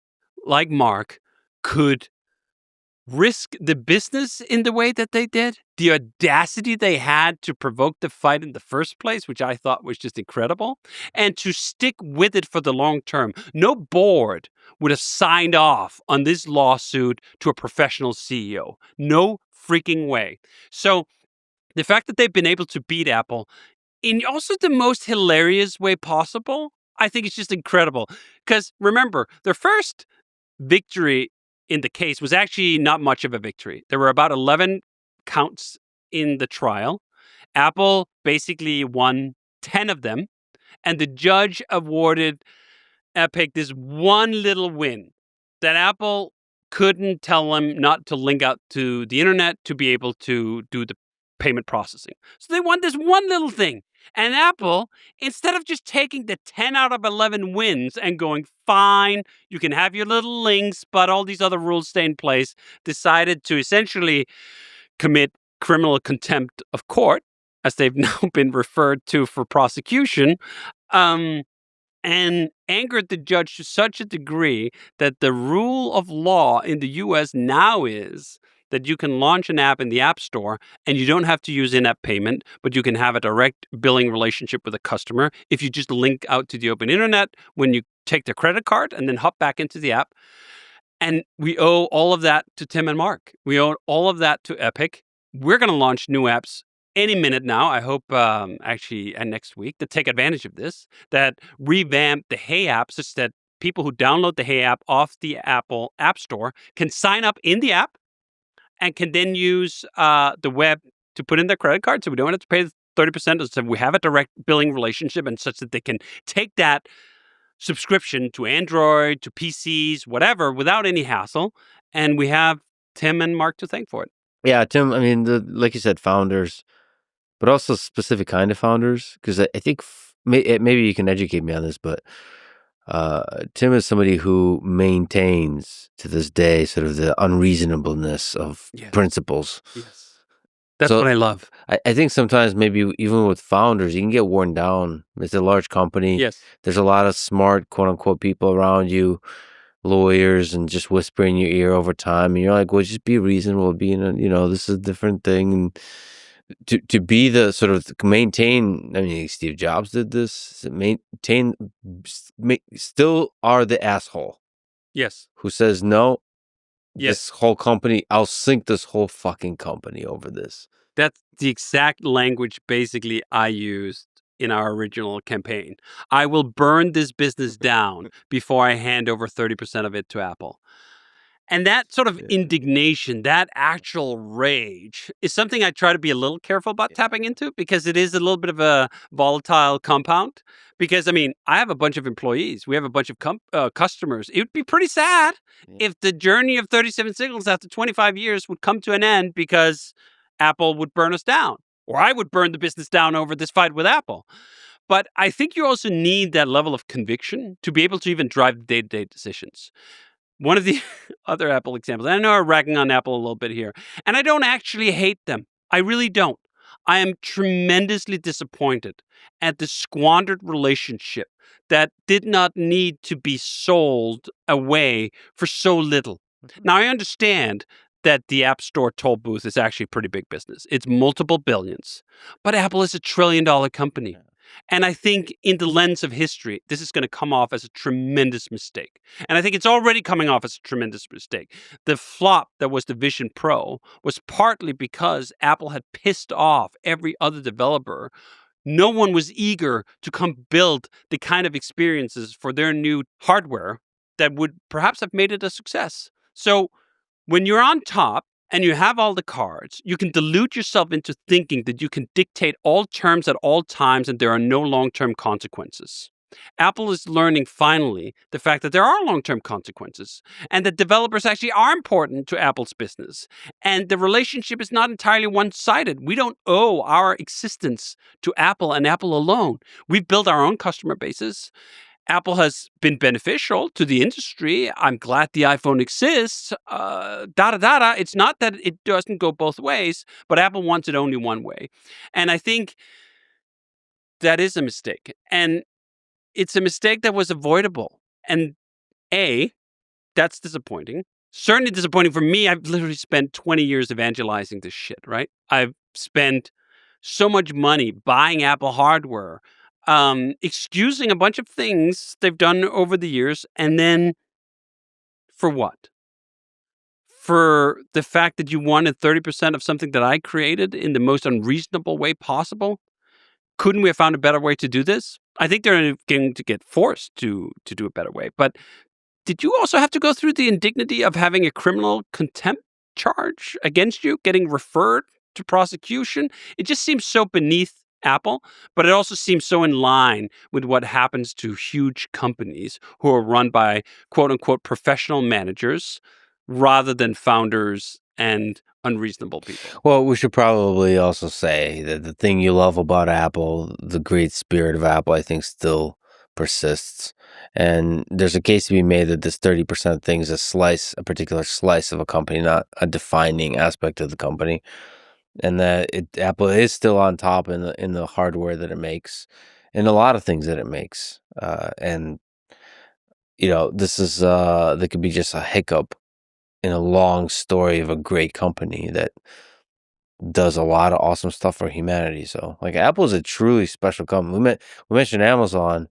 like Mark, could risk the business in the way that they did. The audacity they had to provoke the fight in the first place, which I thought was just incredible, and to stick with it for the long term. No board would have signed off on this lawsuit to a professional CEO. No freaking way. So the fact that they've been able to beat Apple in also the most hilarious way possible, I think it's just incredible. Because remember, their first victory in the case was actually not much of a victory. There were about 11 counts in the trial. Apple basically won 10 of them, and the judge awarded Epic this one little win that Apple couldn't tell them not to link out to the internet to be able to do the payment processing. So they won this one little thing. And Apple, instead of just taking the 10 out of 11 wins and going, fine, you can have your little links, but all these other rules stay in place, decided to essentially commit criminal contempt of court, as they've now been referred to for prosecution, and angered the judge to such a degree that the rule of law in the U.S. now is that you can launch an app in the App Store and you don't have to use in-app payment, but you can have a direct billing relationship with a customer if you just link out to the open internet when you take their credit card and then hop back into the app. And we owe all of that to Tim and Mark. We owe all of that to Epic. We're going to launch new apps any minute now. I hope actually next week to take advantage of this, that revamp the Hey app such that people who download the Hey app off the Apple App Store can sign up in the app and can then use the web to put in their credit card, so we don't have to pay 30%. So we have a direct billing relationship, and such that they can take that subscription to Android, to PCs, whatever, without any hassle. And we have Tim and Mark to thank for it. Yeah, Tim, I mean, like you said, founders, but also specific kind of founders, because I think maybe you can educate me on this, but Tim is somebody who maintains to this day sort of the unreasonableness of principles. Yes. That's what I love. I think sometimes maybe even with founders, you can get worn down. It's a large company. Yes. There's a lot of smart, quote unquote, people around you, lawyers, and just whispering in your ear over time. And you're like, well, just be reasonable. This is a different thing. And to be the sort of maintain, I mean, Steve Jobs did this, still are the asshole. Yes. Who says, no, yes, this whole company, I'll sink this whole fucking company over this. That's the exact language basically I used in our original campaign. I will burn this business down before I hand over 30% of it to Apple. And that sort of indignation, that actual rage, is something I try to be a little careful about tapping into, because it is a little bit of a volatile compound. Because, I mean, I have a bunch of employees. We have a bunch of customers. It would be pretty sad if the journey of 37 Signals after 25 years would come to an end because Apple would burn us down, or I would burn the business down over this fight with Apple. But I think you also need that level of conviction to be able to even drive day-to-day decisions. One of the other Apple examples, I know I'm ragging on Apple a little bit here, and I don't actually hate them. I really don't. I am tremendously disappointed at the squandered relationship that did not need to be sold away for so little. Now, I understand that the App Store toll booth is actually a pretty big business. It's multiple billions. But Apple is a $1 trillion company. And I think in the lens of history, this is going to come off as a tremendous mistake. And I think it's already coming off as a tremendous mistake. The flop that was the Vision Pro was partly because Apple had pissed off every other developer. No one was eager to come build the kind of experiences for their new hardware that would perhaps have made it a success. So when you're on top, and you have all the cards, you can delude yourself into thinking that you can dictate all terms at all times and there are no long-term consequences. Apple is learning finally the fact that there are long-term consequences and that developers actually are important to Apple's business. And the relationship is not entirely one-sided. We don't owe our existence to Apple and Apple alone. We've built our own customer bases. Apple has been beneficial to the industry. I'm glad the iPhone exists. It's not that it doesn't go both ways, but Apple wants it only one way. And I think that is a mistake. And it's a mistake that was avoidable. And that's disappointing. Certainly disappointing for me. I've literally spent 20 years evangelizing this shit, right? I've spent so much money buying Apple hardware, excusing a bunch of things they've done over the years, and then for what? For the fact that you wanted 30% of something that I created in the most unreasonable way possible? Couldn't we have found a better way to do this? I think they're going to get forced to do a better way. But did you also have to go through the indignity of having a criminal contempt charge against you, getting referred to prosecution? It just seems so beneath Apple, but it also seems so in line with what happens to huge companies who are run by quote unquote professional managers rather than founders and unreasonable people. Well, we should probably also say that the thing you love about Apple, the great spirit of Apple, I think still persists. And there's a case to be made that this 30% thing is a particular slice of a company, not a defining aspect of the company. And that Apple is still on top in the hardware that it makes, in a lot of things that it makes. And this is there could be just a hiccup in a long story of a great company that does a lot of awesome stuff for humanity. So, like, Apple is a truly special company. We mentioned Amazon.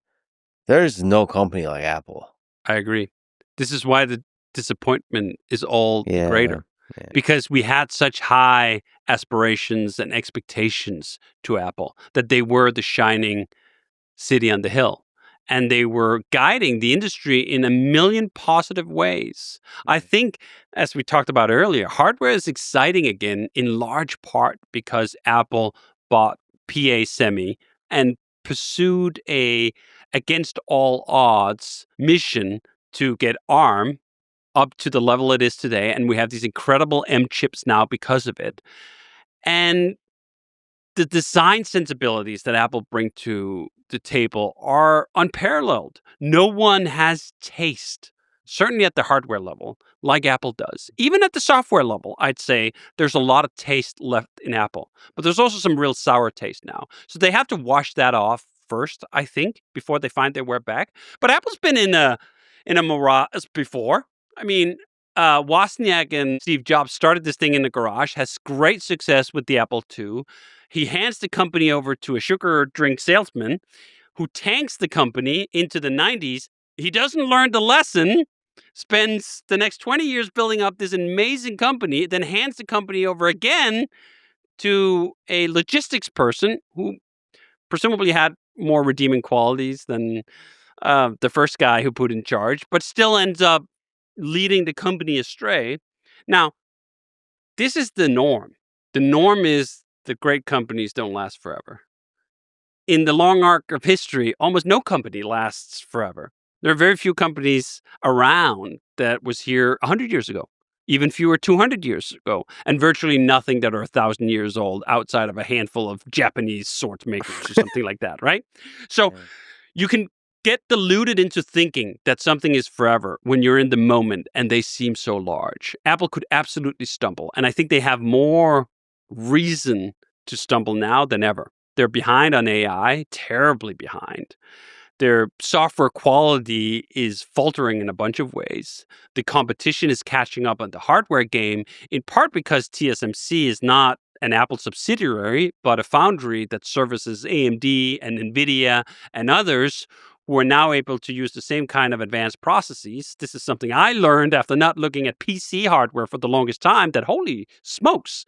There's no company like Apple. I agree. This is why the disappointment is all the greater. Yeah. Because we had such high aspirations and expectations to Apple that they were the shining city on the hill. And they were guiding the industry in a million positive ways. I think, as we talked about earlier, hardware is exciting again in large part because Apple bought PA Semi and pursued a against all odds mission to get ARM up to the level it is today. And we have these incredible M chips now because of it. And the design sensibilities that Apple bring to the table are unparalleled. No one has taste, certainly at the hardware level, like Apple does. Even at the software level, I'd say there's a lot of taste left in Apple, but there's also some real sour taste now. So they have to wash that off first, I think, before they find their way back. But Apple's been in a morass before. I mean, Wozniak and Steve Jobs started this thing in the garage, has great success with the Apple II. He hands the company over to a sugar drink salesman who tanks the company into the 90s. He doesn't learn the lesson, spends the next 20 years building up this amazing company, then hands the company over again to a logistics person who presumably had more redeeming qualities than the first guy who put in charge, but still ends up leading the company astray. Now, this is the norm. The norm is that great companies don't last forever. In the long arc of history, almost no company lasts forever. There are very few companies around that was here 100 years ago, even fewer 200 years ago, and virtually nothing that are 1,000 years old outside of a handful of Japanese sword makers or something like that, right? So you can get deluded into thinking that something is forever when you're in the moment and they seem so large. Apple could absolutely stumble, and I think they have more reason to stumble now than ever. They're behind on AI, terribly behind. Their software quality is faltering in a bunch of ways. The competition is catching up on the hardware game, in part because TSMC is not an Apple subsidiary, but a foundry that services AMD and NVIDIA and others who are now able to use the same kind of advanced processes. This is something I learned after not looking at PC hardware for the longest time, that holy smokes,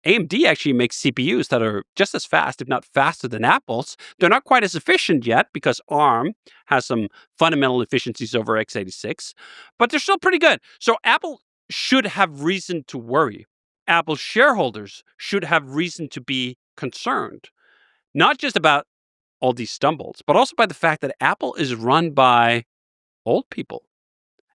AMD actually makes CPUs that are just as fast, if not faster than Apple's. They're not quite as efficient yet because ARM has some fundamental efficiencies over x86, but they're still pretty good. So Apple should have reason to worry. Apple shareholders should have reason to be concerned, not just about all these stumbles, but also by the fact that Apple is run by old people.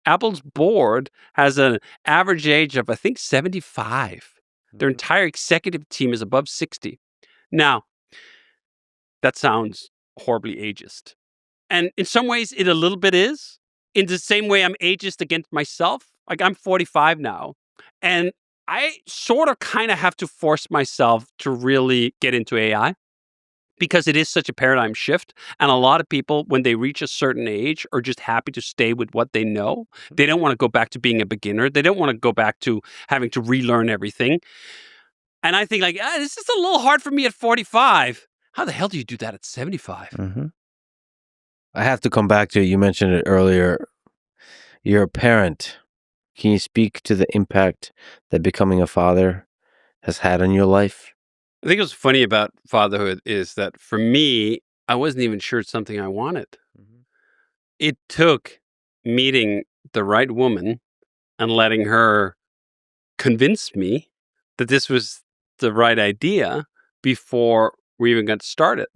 Apple's board has an average age of, I think, 75. Their entire executive team is above 60. Now, that sounds horribly ageist. And in some ways, it a little bit is. In the same way I'm ageist against myself. Like, I'm 45 now. And I sort of kind of have to force myself to really get into AI because it is such a paradigm shift. And a lot of people, when they reach a certain age, are just happy to stay with what they know. They don't want to go back to being a beginner. They don't want to go back to having to relearn everything. And I think, like, this is a little hard for me at 45. How the hell do you do that at 75? I have to come back to it. You mentioned it earlier. You're a parent. Can you speak to the impact that becoming a father has had on your life? I think what's funny about fatherhood is that for me, I wasn't even sure it's something I wanted. It took meeting the right woman and letting her convince me that this was the right idea before we even got started.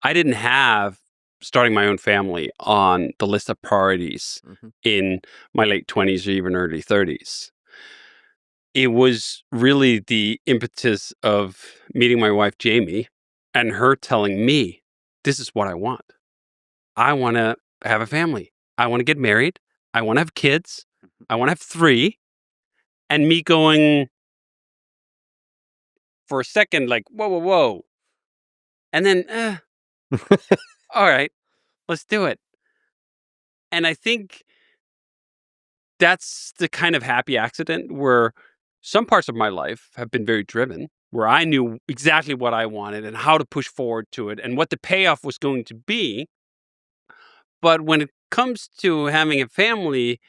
I didn't have starting my own family on the list of priorities in my late 20s or even early 30s. It was really the impetus of meeting my wife, Jamie, and her telling me, this is what I want. I want to have a family. I want to get married. I want to have kids. I want to have 3. And me going for a second, like, whoa, whoa, whoa. And then, all right, let's do it. And I think that's the kind of happy accident where some parts of my life have been very driven, where I knew exactly what I wanted and how to push forward to it and what the payoff was going to be. But when it comes to having a family,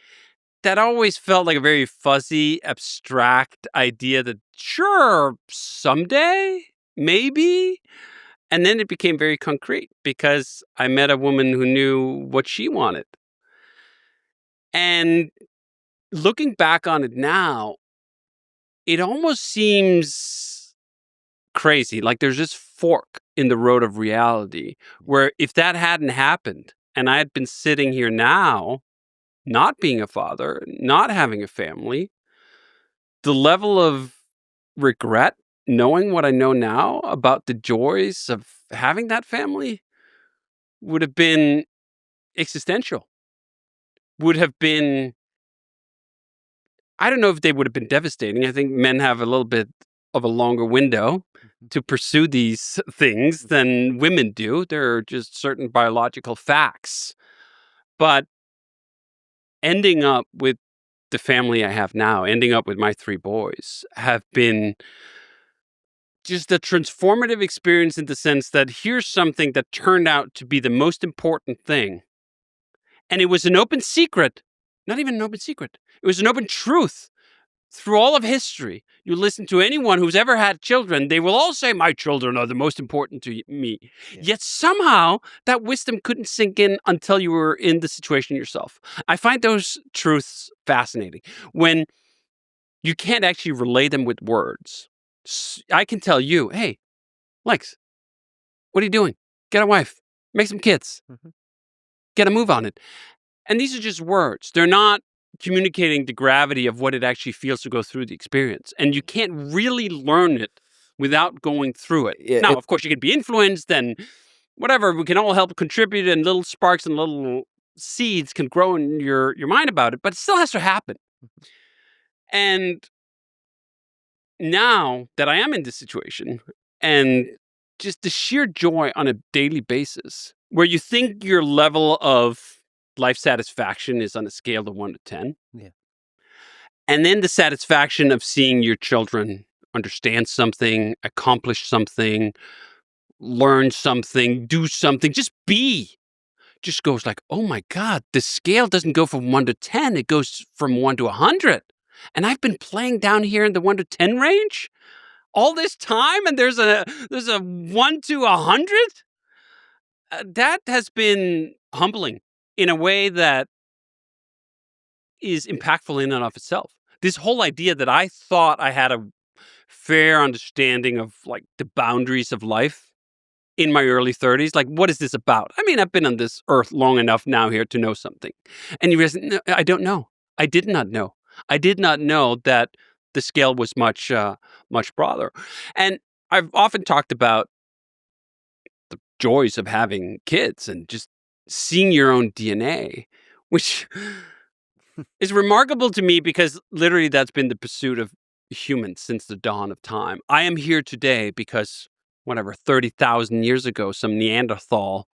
that always felt like a very fuzzy, abstract idea that, sure, someday, maybe. And then it became very concrete because I met a woman who knew what she wanted. And looking back on it now, it almost seems crazy. Like there's this fork in the road of reality where if that hadn't happened and I had been sitting here now, not being a father, not having a family, the level of regret, knowing what I know now about the joys of having that family would have been existential, would have been, I don't know if they would have been devastating. I think men have a little bit of a longer window to pursue these things than women do. There are just certain biological facts. But ending up with the family I have now, ending up with my 3 boys, have been just a transformative experience in the sense that here's something that turned out to be the most important thing. And it was an open secret, not even an open secret. It was an open truth through all of history. You listen to anyone who's ever had children, they will all say, my children are the most important to me. Yeah. Yet somehow that wisdom couldn't sink in until you were in the situation yourself. I find those truths fascinating when you can't actually relay them with words. I can tell you, hey, Lex, what are you doing? Get a wife, make some kids, get a move on it. And these are just words. They're not communicating the gravity of what it actually feels to go through the experience. And you can't really learn it without going through it. Yeah, now, of course, you can be influenced and whatever. We can all help contribute, and little sparks and little seeds can grow in your mind about it, but it still has to happen. And now that I am in this situation and just the sheer joy on a daily basis, where you think your level of life satisfaction is on a scale of 1 to 10. Yeah. And then the satisfaction of seeing your children understand something, accomplish something, learn something, do something, just be, just goes like, oh my God, the scale doesn't go from 1 to 10. It goes from 1 to 100. And I've been playing down here in the 1 to 10 range all this time. And there's a 1 to 100. That has been humbling in a way that is impactful in and of itself. This whole idea that I thought I had a fair understanding of like the boundaries of life in my early 30s. Like, what is this about? I mean, I've been on this earth long enough now here to know something. And you realize, no, I don't know. I did not know. I did not know that the scale was much broader. And I've often talked about the joys of having kids and just seeing your own DNA, which is remarkable to me because literally that's been the pursuit of humans since the dawn of time. I am here today because, 30,000 years ago, some Neanderthal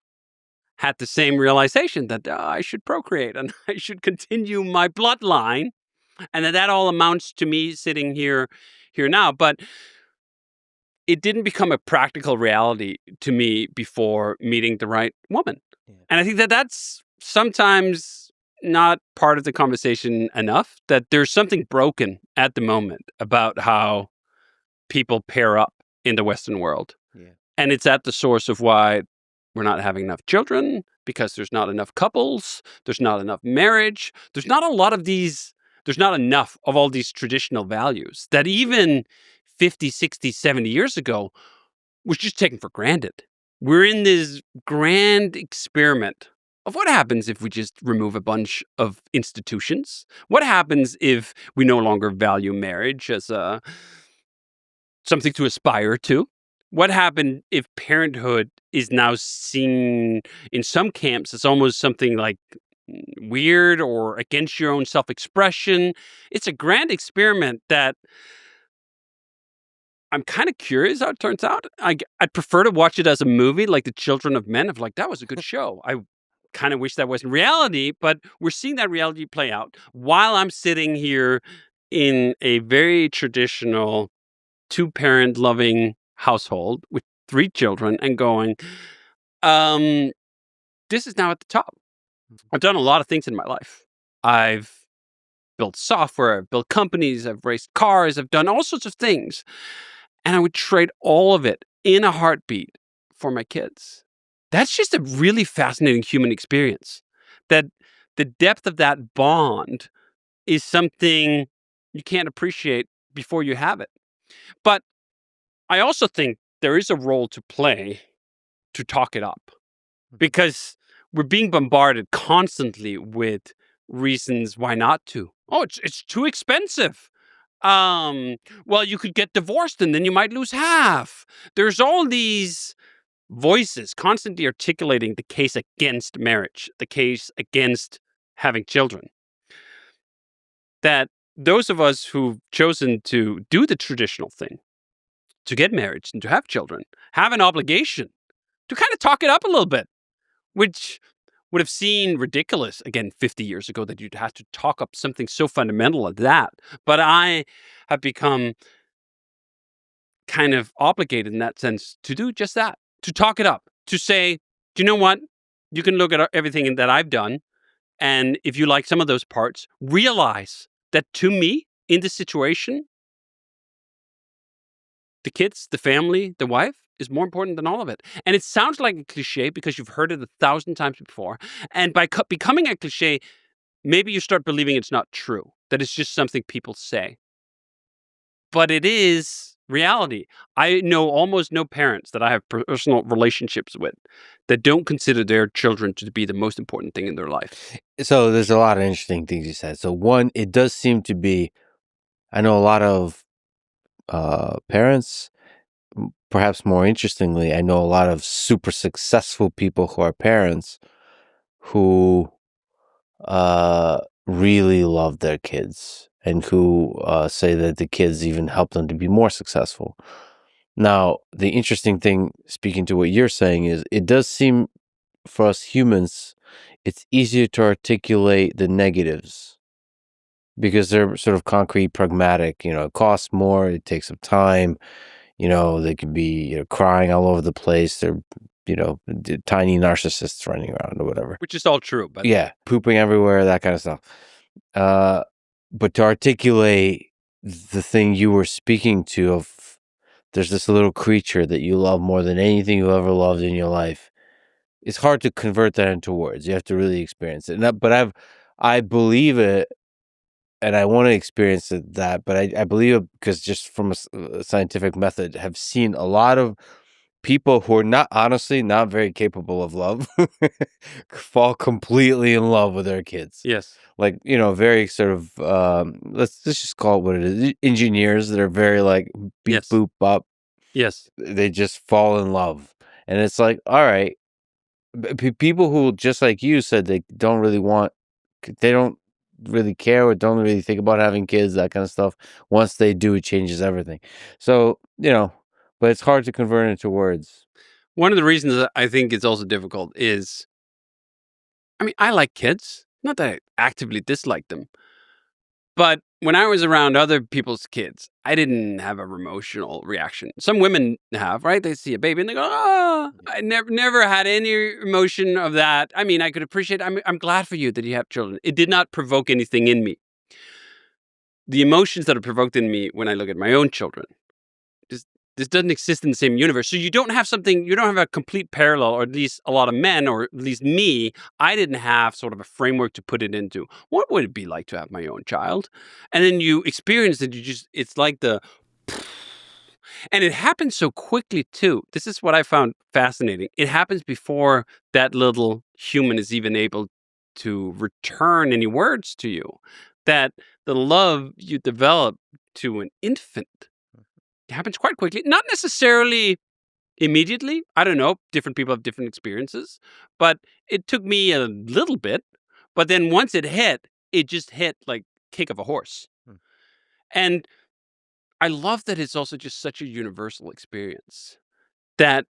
had the same realization that I should procreate and I should continue my bloodline, and that all amounts to me sitting here now. But it didn't become a practical reality to me before meeting the right woman. Yeah. And I think that that's sometimes not part of the conversation enough, that there's something broken at the moment about how people pair up in the Western world. Yeah. And it's at the source of why we're not having enough children, because there's not enough couples, there's not enough marriage, there's not enough of all these traditional values that even 50, 60, 70 years ago was just taken for granted. We're in this grand experiment of what happens if we just remove a bunch of institutions. What happens if we no longer value marriage as something to aspire to? What happened if parenthood is now seen in some camps as almost something like weird or against your own self-expression? It's a grand experiment that I'm kind of curious how it turns out. I'd prefer to watch it as a movie, like The Children of Men. Of like, that was a good show. kind of wish that wasn't reality, but we're seeing that reality play out while I'm sitting here in a very traditional 2-parent loving household with 3 children and going, this is now at the top. I've done a lot of things in my life. I've built software, I've built companies, I've raced cars, I've done all sorts of things. And I would trade all of it in a heartbeat for my kids. That's just a really fascinating human experience. That the depth of that bond is something you can't appreciate before you have it. But I also think there is a role to play to talk it up, because we're being bombarded constantly with reasons why not to. Oh, it's too expensive. Well, you could get divorced and then you might lose half. There's all these voices constantly articulating the case against marriage, the case against having children. That those of us who've chosen to do the traditional thing, to get married and to have children, have an obligation to kind of talk it up a little bit, which would have seemed ridiculous, again, 50 years ago, that you'd have to talk up something so fundamental as that. But I have become kind of obligated in that sense to do just that, to talk it up, to say, do you know what? You can look at everything that I've done, and if you like some of those parts, realize that to me, in this situation, the kids, the family, the wife is more important than all of it. And it sounds like a cliche because you've heard it 1,000 times before. And by becoming a cliche, maybe you start believing it's not true, that it's just something people say. But it is reality. I know almost no parents that I have personal relationships with that don't consider their children to be the most important thing in their life. So there's a lot of interesting things you said. So one, it does seem to be, I know a lot of parents, perhaps more interestingly, I know a lot of super successful people who are parents who really love their kids and who say that the kids even help them to be more successful. Now, the interesting thing, speaking to what you're saying, is it does seem for us humans, it's easier to articulate the negatives because they're sort of concrete, pragmatic. It costs more, it takes some time. They can be crying all over the place. They're, tiny narcissists running around or whatever. Which is all true. But yeah, pooping everywhere, that kind of stuff. But to articulate the thing you were speaking to of there's this little creature that you love more than anything you ever loved in your life, it's hard to convert that into words. You have to really experience it. But I believe it, and I want to experience that. But I believe it because just from a scientific method, have seen a lot of people who are not very capable of love fall completely in love with their kids. yes, Like, very sort of let's just call it what it is. Engineers that are very like beep Yes. boop bop. yes, They just fall in love. And it's like, all right. People who, just like you said, they don't really care or don't really think about having kids, that kind of stuff. Once they do, it changes everything. So, but it's hard to convert into words. one of the reasons that I think it's also difficult is, I mean, I like kids. Not that I actively dislike them. But when I was around other people's kids, I didn't have a emotional reaction. Some women have, right? They see a baby and they go, "Ah!" I never had any emotion of that. I mean, I could appreciate. I'm glad for you that you have children. It did not provoke anything in me. The emotions that are provoked in me when I look at my own children, this doesn't exist in the same universe. So you don't have a complete parallel, or at least a lot of men, or at least me, I didn't have sort of a framework to put it into. What would it be like to have my own child? And then you experience it, it's like and it happens so quickly too. This is what I found fascinating. It happens before that little human is even able to return any words to you. That the love you develop to an infant, it happens quite quickly, not necessarily immediately. I don't know. Different people have different experiences, but it took me a little bit. But then once it just hit like kick of a horse. And I love that it's also just such a universal experience that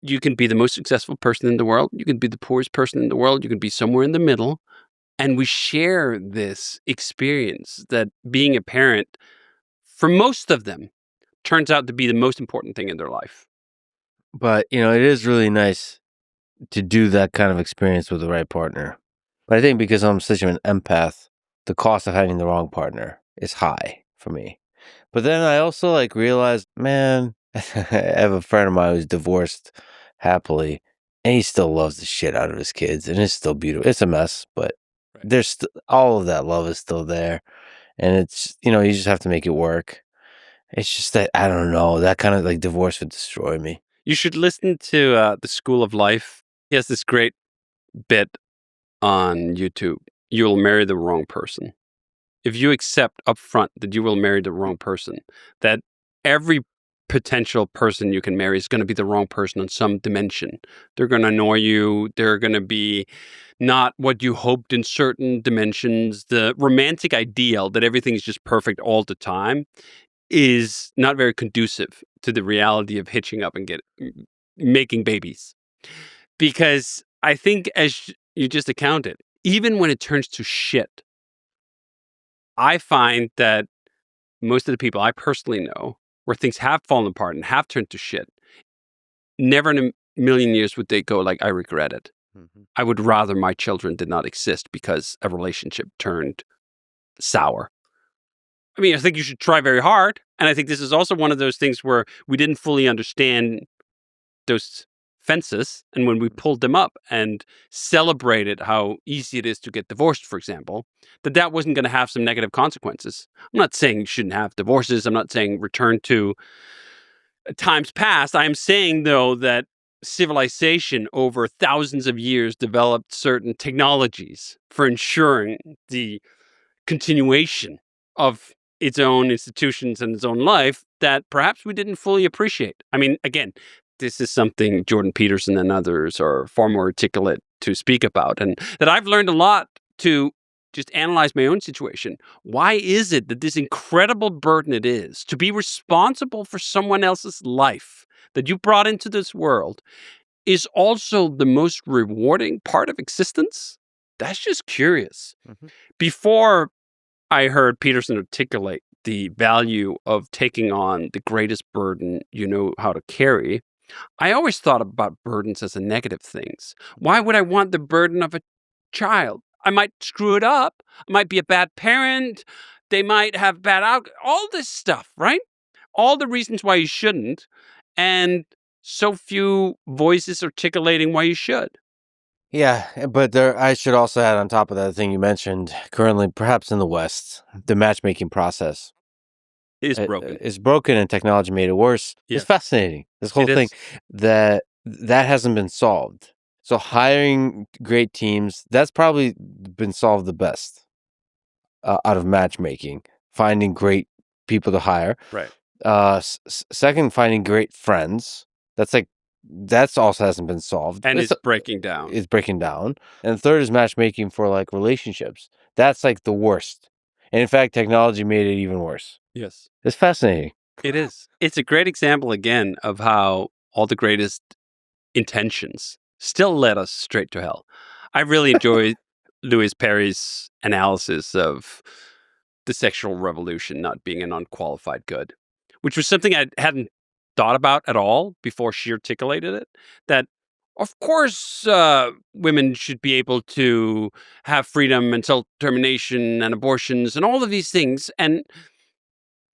You can be the most successful person in the world. You can be the poorest person in the world. You can be somewhere in the middle. And we share this experience that being a parent, for most of them, turns out to be the most important thing in their life. But, it is really nice to do that kind of experience with the right partner. But I think because I'm such an empath, the cost of having the wrong partner is high for me. But then I also realized, man, I have a friend of mine who's divorced happily, and he still loves the shit out of his kids, and it's still beautiful. It's a mess, but there's all of that love is still there, and it's you just have to make it work. It's just that I don't know, that kind of divorce would destroy me. You should listen to The School of Life. He has this great bit on YouTube. You will marry the wrong person. If you accept up front that you will marry the wrong person, that every potential person you can marry is going to be the wrong person on some dimension. They're going to annoy you. They're going to be not what you hoped in certain dimensions. The romantic ideal that everything is just perfect all the time is not very conducive to the reality of hitching up and making babies. Because I think, as you just accounted, even when it turns to shit, I find that most of the people I personally know, where things have fallen apart and have turned to shit, never in a million years would they go I regret it. Mm-hmm. I would rather my children did not exist because a relationship turned sour. I mean, I think you should try very hard. And I think this is also one of those things where we didn't fully understand those fences. And when we pulled them up and celebrated how easy it is to get divorced, for example, that wasn't going to have some negative consequences. I'm not saying you shouldn't have divorces. I'm not saying return to times past. I'm saying, though, that civilization over thousands of years developed certain technologies for ensuring the continuation of its own institutions and its own life that perhaps we didn't fully appreciate. I mean, again, this is something Jordan Peterson and others are far more articulate to speak about, and that I've learned a lot to just analyze my own situation. Why is it that this incredible burden it is to be responsible for someone else's life that you brought into this world is also the most rewarding part of existence? That's just curious. Mm-hmm. Before I heard Peterson articulate the value of taking on the greatest burden you know how to carry, I always thought about burdens as a negative things. Why would I want the burden of a child? I might screw it up. I might be a bad parent. They might have bad all this stuff, right? All the reasons why you shouldn't, and so few voices articulating why you should. Yeah, but I should also add on top of that thing you mentioned, currently, perhaps in the West, the matchmaking process is broken. It's broken, and technology made it worse. Yes. It's fascinating. This whole thing that hasn't been solved. So hiring great teams, that's probably been solved the best out of matchmaking. Finding great people to hire. Right. Second, finding great friends. That's also hasn't been solved. And it's breaking down. It's breaking down. And third is matchmaking for relationships. That's the worst. And in fact, technology made it even worse. Yes. It's fascinating. It is. It's a great example, again, of how all the greatest intentions still led us straight to hell. I really enjoy Louis Perry's analysis of the sexual revolution not being an unqualified good, which was something I hadn't thought about at all before she articulated it, that of course women should be able to have freedom and self-determination and abortions and all of these things. And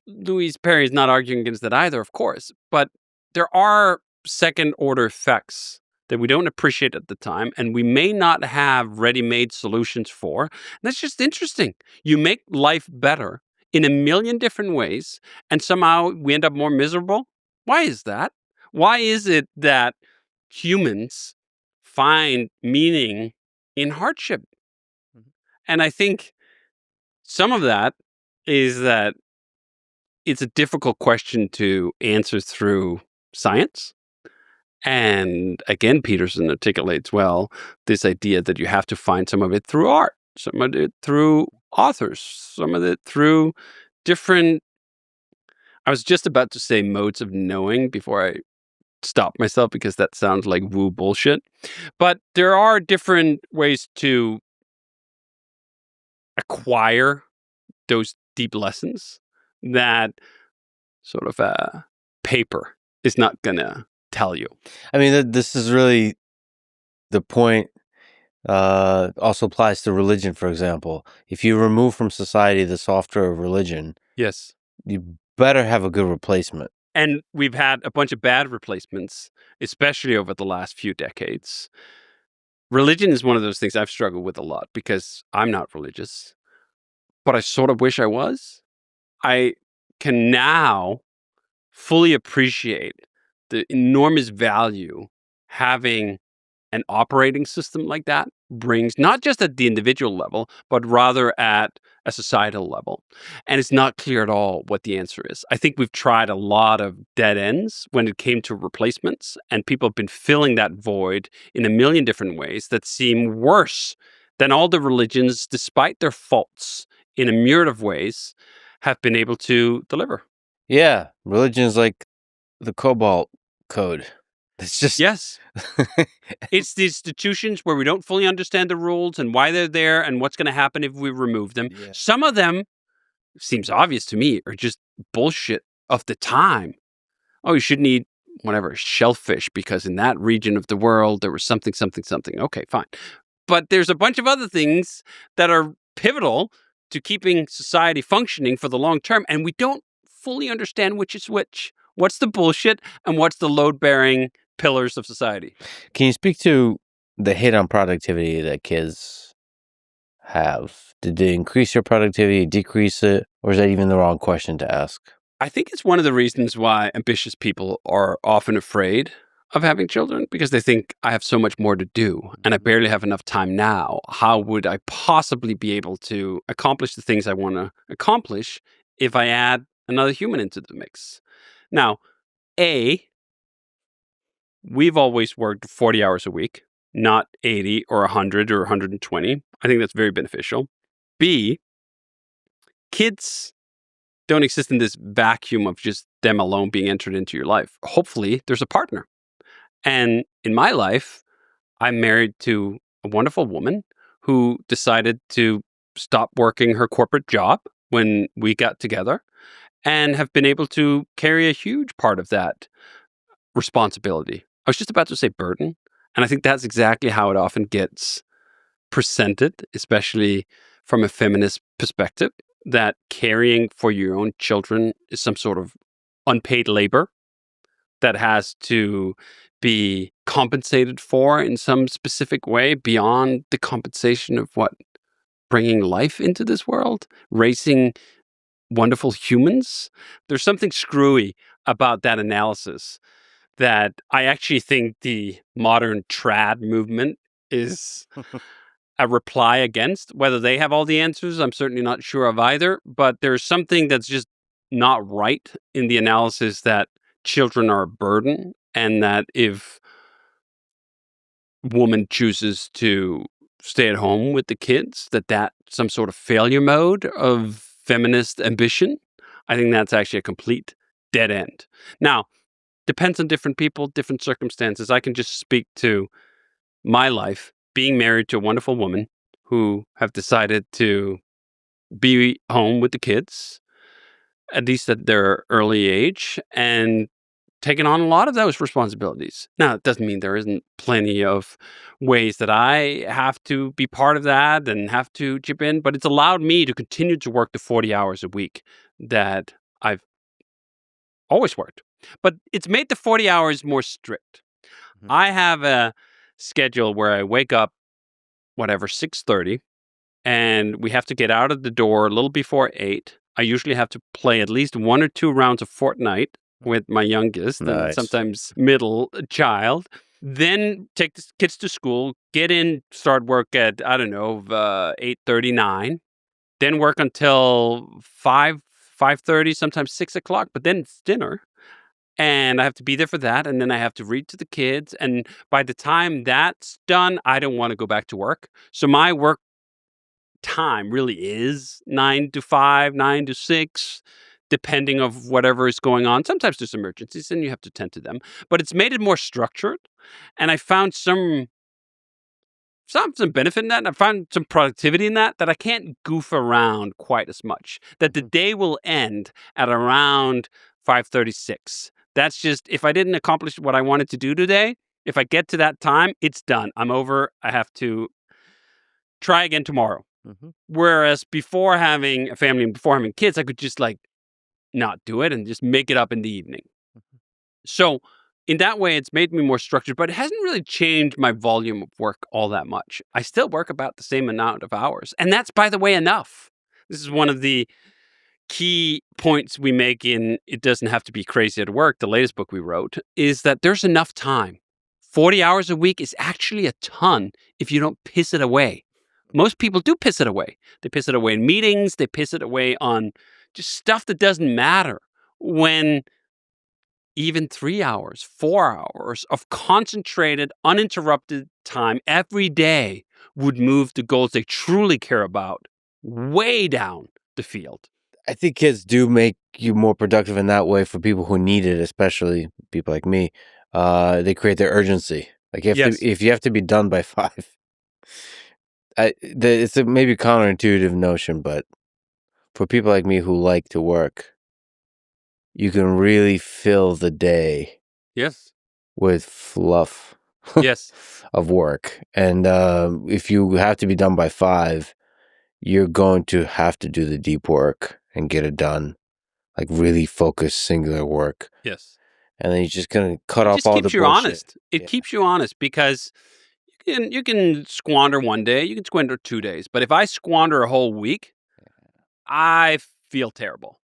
Louise Perry is not arguing against that either, of course, but there are second-order effects that we don't appreciate at the time, and we may not have ready-made solutions for. And that's just interesting. You make life better in a million different ways, and somehow we end up more miserable. Why is that? Why is it that humans find meaning in hardship? And I think some of that is that it's a difficult question to answer through science. And again, Peterson articulates well this idea that you have to find some of it through art, some of it through authors, some of it through different, I was just about to say modes of knowing before I stop myself because that sounds like woo bullshit. But there are different ways to acquire those deep lessons that sort of paper is not going to tell you. I mean, this is really the point. Also applies to religion, for example. If you remove from society the software of religion, Yes. you better have a good replacement. And we've had a bunch of bad replacements, especially over the last few decades. Religion is one of those things I've struggled with a lot because I'm not religious, but I sort of wish I was. I can now fully appreciate the enormous value having an operating system like that brings, not just at the individual level, but rather at a societal level. And it's not clear at all what the answer is. I think we've tried a lot of dead ends when it came to replacements, and people have been filling that void in a million different ways that seem worse than all the religions, despite their faults in a myriad of ways, have been able to deliver. Yeah, religion is like the Cobalt code. It's just Yes. It's the institutions where we don't fully understand the rules and why they're there and what's going to happen if we remove them. Yeah. Some of them, seems obvious to me, are just bullshit of the time. Oh, you shouldn't eat whatever, shellfish, because in that region of the world, there was something, something, something. Okay, fine. But there's a bunch of other things that are pivotal to keeping society functioning for the long term, and we don't fully understand which is which. What's the bullshit and what's the load-bearing pillars of society? Can you speak to the hit on productivity that kids have? Did they increase their productivity, decrease it, or is that even the wrong question to ask? I think it's one of the reasons why ambitious people are often afraid of having children, because they think I have so much more to do and I barely have enough time now. How would I possibly be able to accomplish the things I want to accomplish if I add another human into the mix? Now, we've always worked 40 hours a week, not 80 or 100 or 120. I think that's very beneficial. B, kids don't exist in this vacuum of just them alone being entered into your life. Hopefully, there's a partner. And in my life, I'm married to a wonderful woman who decided to stop working her corporate job when we got together and have been able to carry a huge part of that responsibility. I was just about to say burden. And I think that's exactly how it often gets presented, especially from a feminist perspective, that caring for your own children is some sort of unpaid labor that has to be compensated for in some specific way beyond the compensation of what bringing life into this world, raising wonderful humans. There's something screwy about that analysis that I actually think the modern trad movement is a reply against. Whether they have all the answers, I'm certainly not sure of either, but there's something that's just not right in the analysis that children are a burden, and that if woman chooses to stay at home with the kids, that some sort of failure mode of feminist ambition. I think that's actually a complete dead end. Now, depends on different people, different circumstances. I can just speak to my life, being married to a wonderful woman who have decided to be home with the kids, at least at their early age, and taken on a lot of those responsibilities. Now, it doesn't mean there isn't plenty of ways that I have to be part of that and have to chip in, but it's allowed me to continue to work the 40 hours a week that I've always worked. But it's made the 40 hours more strict. Mhm. I have a schedule where I wake up, 6:30, and we have to get out of the door a little before 8. I usually have to play at least 1 or 2 rounds of Fortnite with my youngest and Nice. sometimes middle child. Then take the kids to school, get in, start work at, 8:39. Then work until 5:30, sometimes 6 o'clock, but then it's dinner. And I have to be there for that. And then I have to read to the kids. And by the time that's done, I don't want to go back to work. So my work time really is 9 to 5, 9 to 6. depending of whatever is going on. Sometimes there's emergencies and you have to tend to them, but it's made it more structured. And I found some benefit in that. And I found some productivity in that I can't goof around quite as much. That the day will end at around 5:36. That's just, if I didn't accomplish what I wanted to do today, if I get to that time, it's done. I'm over. I have to try again tomorrow. Whereas before having a family and before having kids, I could just like not do it and just make it up in the evening. So in that way, it's made me more structured, but it hasn't really changed my volume of work all that much. I still work about the same amount of hours. And that's, by the way, enough. This is one of the key points we make in It Doesn't Have to Be Crazy at Work, the latest book we wrote, is that there's enough time. 40 hours a week is actually a ton if you don't piss it away. Most people do piss it away. They piss it away in meetings. They piss it away on just stuff that doesn't matter, when even 3 hours, 4 hours of concentrated, uninterrupted time every day would move the goals they truly care about way down the field. I think kids do make you more productive in that way for people who need it, especially people like me. They create their urgency. Like if you have to be done by 5, it's a maybe counterintuitive notion, but for people like me who like to work, you can really fill the day with fluff of work. And if you have to be done by 5, you're going to have to do the deep work and get it done, like really focused, singular work. And then you're just going to cut off all the bullshit. It keeps you honest. It keeps you honest, because you can squander one day, you can squander 2 days. But if I squander a whole week, I feel terrible.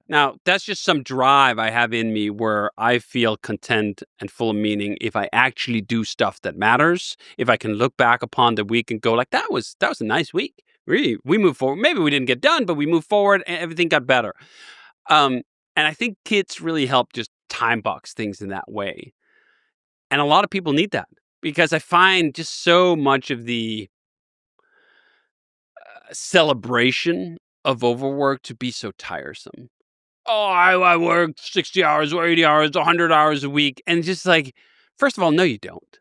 Now, that's just some drive I have in me where I feel content and full of meaning if I actually do stuff that matters. If I can look back upon the week and go like, that was a nice week. Really, we moved forward. Maybe we didn't get done, but we moved forward and everything got better. And I think kids really help just time box things in that way. And a lot of people need that, because I find just so much of the celebration of overwork to be so tiresome. Oh, I work 60 hours or 80 hours, 100 hours a week. And just like, first of all, no, you don't.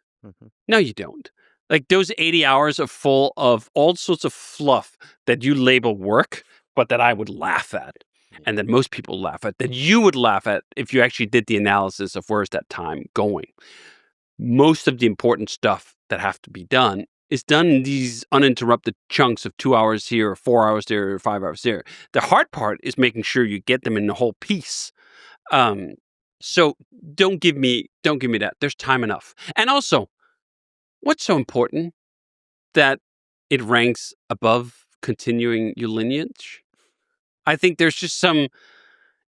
No, you don't. Like, those 80 hours are full of all sorts of fluff that you label work, but that I would laugh at, and that most people laugh at, that you would laugh at if you actually did the analysis of where's that time going. Most of the important stuff that have to be done is done in these uninterrupted chunks of 2 hours here, or 4 hours there, or 5 hours there. The hard part is making sure you get them in the whole piece. So don't give me that. There's time enough. And also, what's so important that it ranks above continuing your lineage? I think there's just some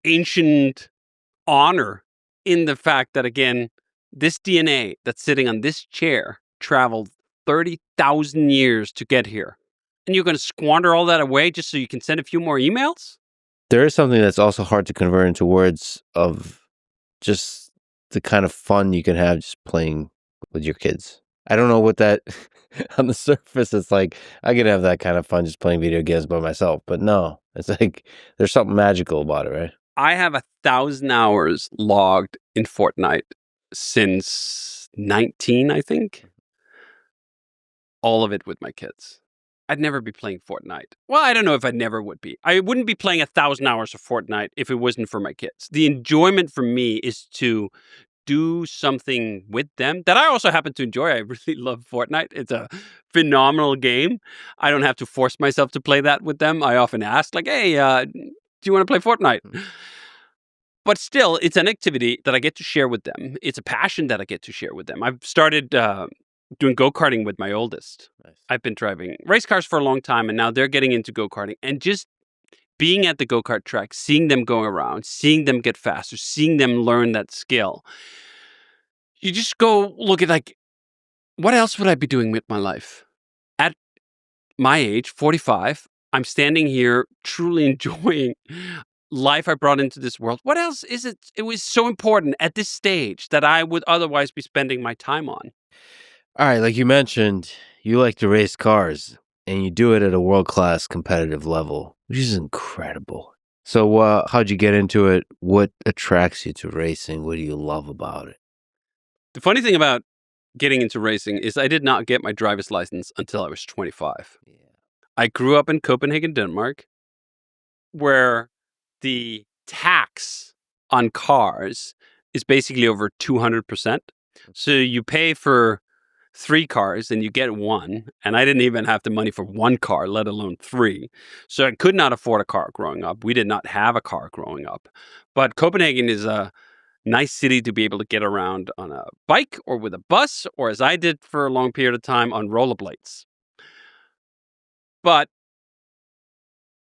ancient honor in the fact that, again, this DNA that's sitting on this chair traveled 30,000 years to get here. And you're going to squander all that away just so you can send a few more emails? There is something that's also hard to convert into words, of just the kind of fun you can have just playing with your kids. I don't know what that, on the surface, it's like, I could have that kind of fun just playing video games by myself. But no, it's like, there's something magical about it, right? I have 1,000 hours logged in Fortnite since 19, I think. All of it with my kids. I'd never be playing Fortnite. Well, I don't know if I never would be. I wouldn't be playing 1,000 hours of Fortnite if it wasn't for my kids. The enjoyment for me is to do something with them that I also happen to enjoy. I really love Fortnite. It's a phenomenal game. I don't have to force myself to play that with them. I often ask, like, hey, do you want to play Fortnite? But still, it's an activity that I get to share with them. It's a passion that I get to share with them. I've started doing go-karting with my oldest. Nice. I've been driving race cars for a long time, and now they're getting into go-karting. And just being at the go-kart track, seeing them go around, seeing them get faster, seeing them learn that skill, you just go look at, like, what else would I be doing with my life? At my age, 45, I'm standing here truly enjoying life I brought into this world. What else is it? It was so important at this stage that I would otherwise be spending my time on. All right, like you mentioned, you like to race cars, and you do it at a world-class competitive level, which is incredible. So how'd you get into it? What attracts you to racing? What do you love about it? The funny thing about getting into racing is I did not get my driver's license until I was 25. Yeah. I grew up in Copenhagen, Denmark, where the tax on cars is basically over 200%. So you pay for 3 cars and you get 1. And I didn't even have the money for 1 car, let alone 3. So I could not afford a car growing up. We did not have a car growing up. But Copenhagen is a nice city to be able to get around on a bike or with a bus, or as I did for a long period of time, on rollerblades. But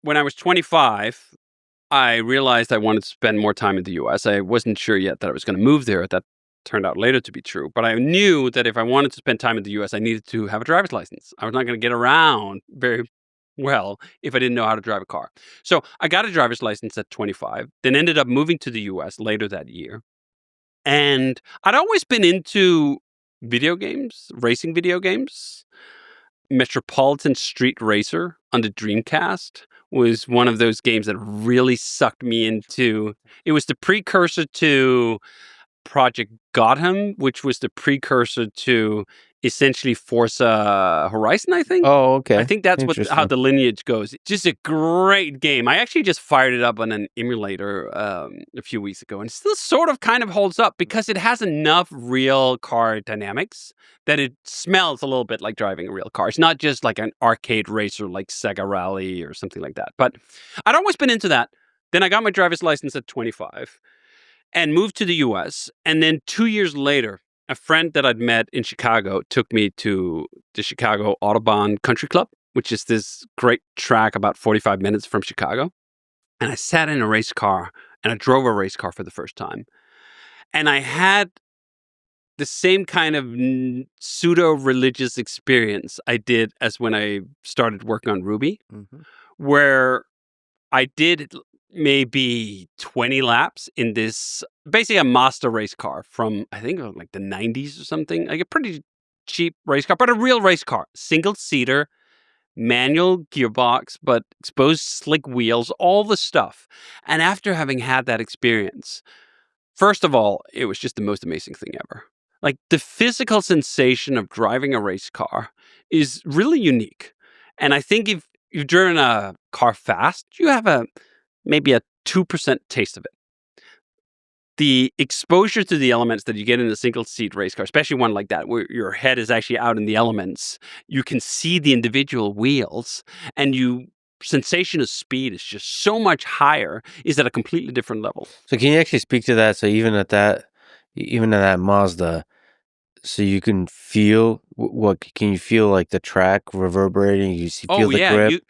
when I was 25, I realized I wanted to spend more time in the US. I wasn't sure yet that I was going to move there. That turned out later to be true. But I knew that if I wanted to spend time in the US, I needed to have a driver's license. I was not going to get around very well if I didn't know how to drive a car. So I got a driver's license at 25, then ended up moving to the US later that year. And I'd always been into video games, racing video games. Metropolitan Street Racer on the Dreamcast was one of those games that really sucked me into. It was the precursor to Project Gotham, which was the precursor to essentially Forza Horizon, I think. Oh, okay. I think that's how Interesting. the lineage goes. Just a great game. I actually just fired it up on an emulator a few weeks ago, and it still sort of kind of holds up because it has enough real car dynamics that it smells a little bit like driving a real car. It's not just like an arcade racer like Sega Rally or something like that. But I'd always been into that. Then I got my driver's license at 25 and moved to the US. And then 2 years later, a friend that I'd met in Chicago took me to the Chicago Autobahn Country Club, which is this great track about 45 minutes from Chicago. And I sat in a race car and I drove a race car for the first time. And I had the same kind of pseudo-religious experience I did as when I started working on Ruby, where I did maybe 20 laps in this, basically a Mazda race car from, I think, like the 90s or something. Like a pretty cheap race car, but a real race car. Single-seater, manual gearbox, but exposed slick wheels, all the stuff. And after having had that experience, first of all, it was just the most amazing thing ever. Like the physical sensation of driving a race car is really unique. And I think if you've driven a car fast, you have maybe a 2% taste of it. The exposure to the elements that you get in a single seat race car, especially one like that, where your head is actually out in the elements, you can see the individual wheels and sensation of speed is just so much higher, is at a completely different level. So can you actually speak to that? So even at that Mazda, so you can feel what? Can you feel like the track reverberating? Feel the grip?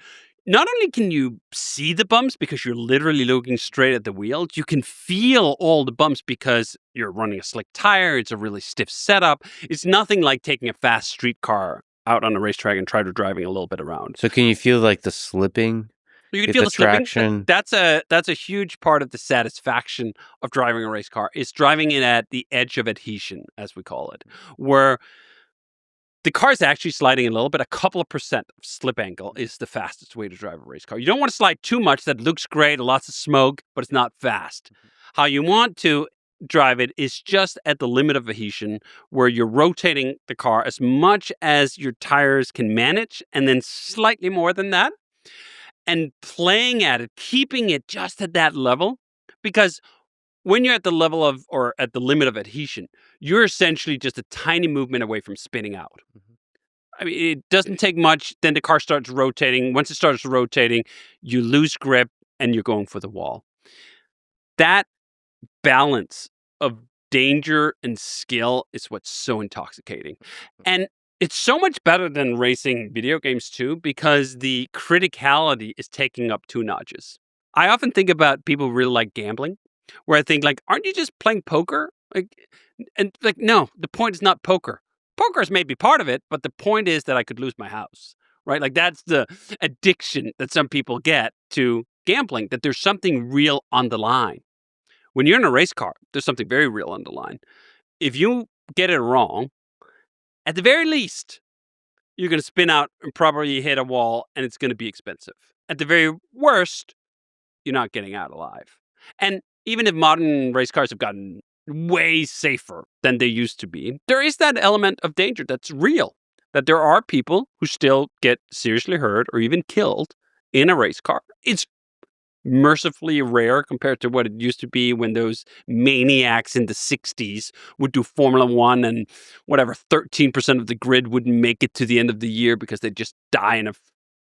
Not only can you see the bumps because you're literally looking straight at the wheels, you can feel all the bumps because you're running a slick tire. It's a really stiff setup. It's nothing like taking a fast street car out on a racetrack and driving a little bit around. So can you feel like the slipping? You can feel the slipping. Traction. That's a huge part of the satisfaction of driving a race car. Is driving it at the edge of adhesion, as we call it, where the car is actually sliding a little bit. A couple of percent of slip angle is the fastest way to drive a race car. You don't want to slide too much. That looks great, lots of smoke, but it's not fast. How you want to drive it is just at the limit of adhesion, where you're rotating the car as much as your tires can manage, and then slightly more than that, and playing at it, keeping it just at that level, because when you're at the level of, or at the limit of adhesion, you're essentially just a tiny movement away from spinning out. I mean, it doesn't take much. Then the car starts rotating. Once it starts rotating, you lose grip and you're going for the wall. That balance of danger and skill is what's so intoxicating. And it's so much better than racing video games too, because the criticality is taking up 2 notches. I often think about people who really like gambling, where I think, like, aren't you just playing poker? No, the point is not poker. Poker is maybe part of it, but the point is that I could lose my house, right? Like, that's the addiction that some people get to gambling, that there's something real on the line. When you're in a race car, there's something very real on the line. If you get it wrong, at the very least, you're going to spin out and probably hit a wall, and it's going to be expensive. At the very worst, you're not getting out alive. And even if modern race cars have gotten way safer than they used to be, there is that element of danger that's real, that there are people who still get seriously hurt or even killed in a race car. It's mercifully rare compared to what it used to be when those maniacs in the 60s would do Formula One and whatever, 13% of the grid wouldn't make it to the end of the year because they'd just die in a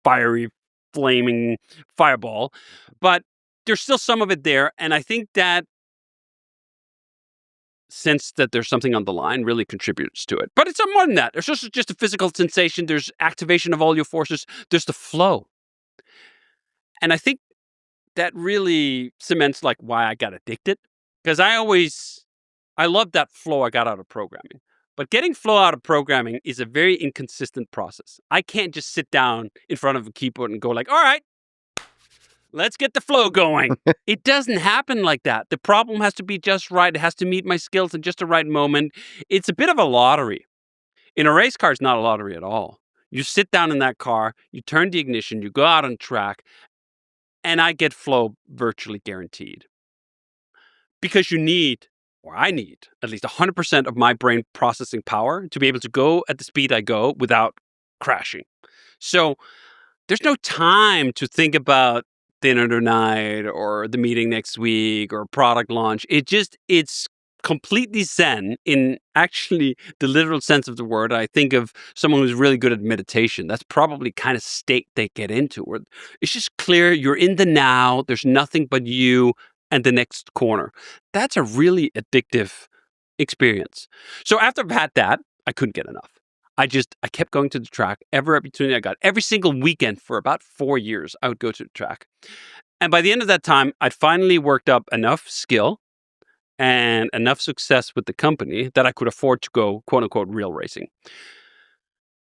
fiery, flaming fireball. But there's still some of it there. And I think that sense that there's something on the line really contributes to it. But it's more than that. There's just a physical sensation. There's activation of all your forces. There's the flow. And I think that really cements like why I got addicted, because I love that flow I got out of programming. But getting flow out of programming is a very inconsistent process. I can't just sit down in front of a keyboard and go like, all right, let's get the flow going. It doesn't happen like that. The problem has to be just right. It has to meet my skills at just the right moment. It's a bit of a lottery. In a race car, it's not a lottery at all. You sit down in that car, you turn the ignition, you go out on track, and I get flow virtually guaranteed. Because I need at least 100% of my brain processing power to be able to go at the speed I go without crashing. So there's no time to think about dinner tonight or the meeting next week or product launch. It's completely zen in actually the literal sense of the word. I think of someone who's really good at meditation. That's probably kind of state they get into, where it's just clear you're in the now. There's nothing but you and the next corner. That's a really addictive experience. So after I've had that, I couldn't get enough. I kept going to the track every opportunity I got. Every single weekend for about 4 years, I would go to the track. And by the end of that time, I'd finally worked up enough skill and enough success with the company that I could afford to go, quote unquote, real racing.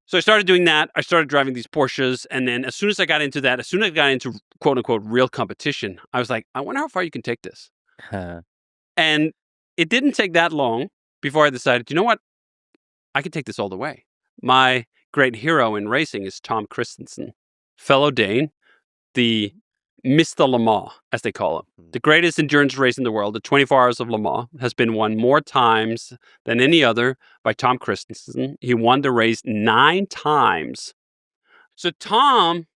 So I started doing that. I started driving these Porsches. And then as soon as I got into quote unquote real competition, I was like, I wonder how far you can take this. And it didn't take that long before I decided, you know what? I can take this all the way. My great hero in racing is Tom Christensen, fellow Dane, the Mr. Le Mans, as they call him. The greatest endurance race in the world, the 24 Hours of Le Mans, has been won more times than any other by Tom Christensen. He won the race 9 times. So Tom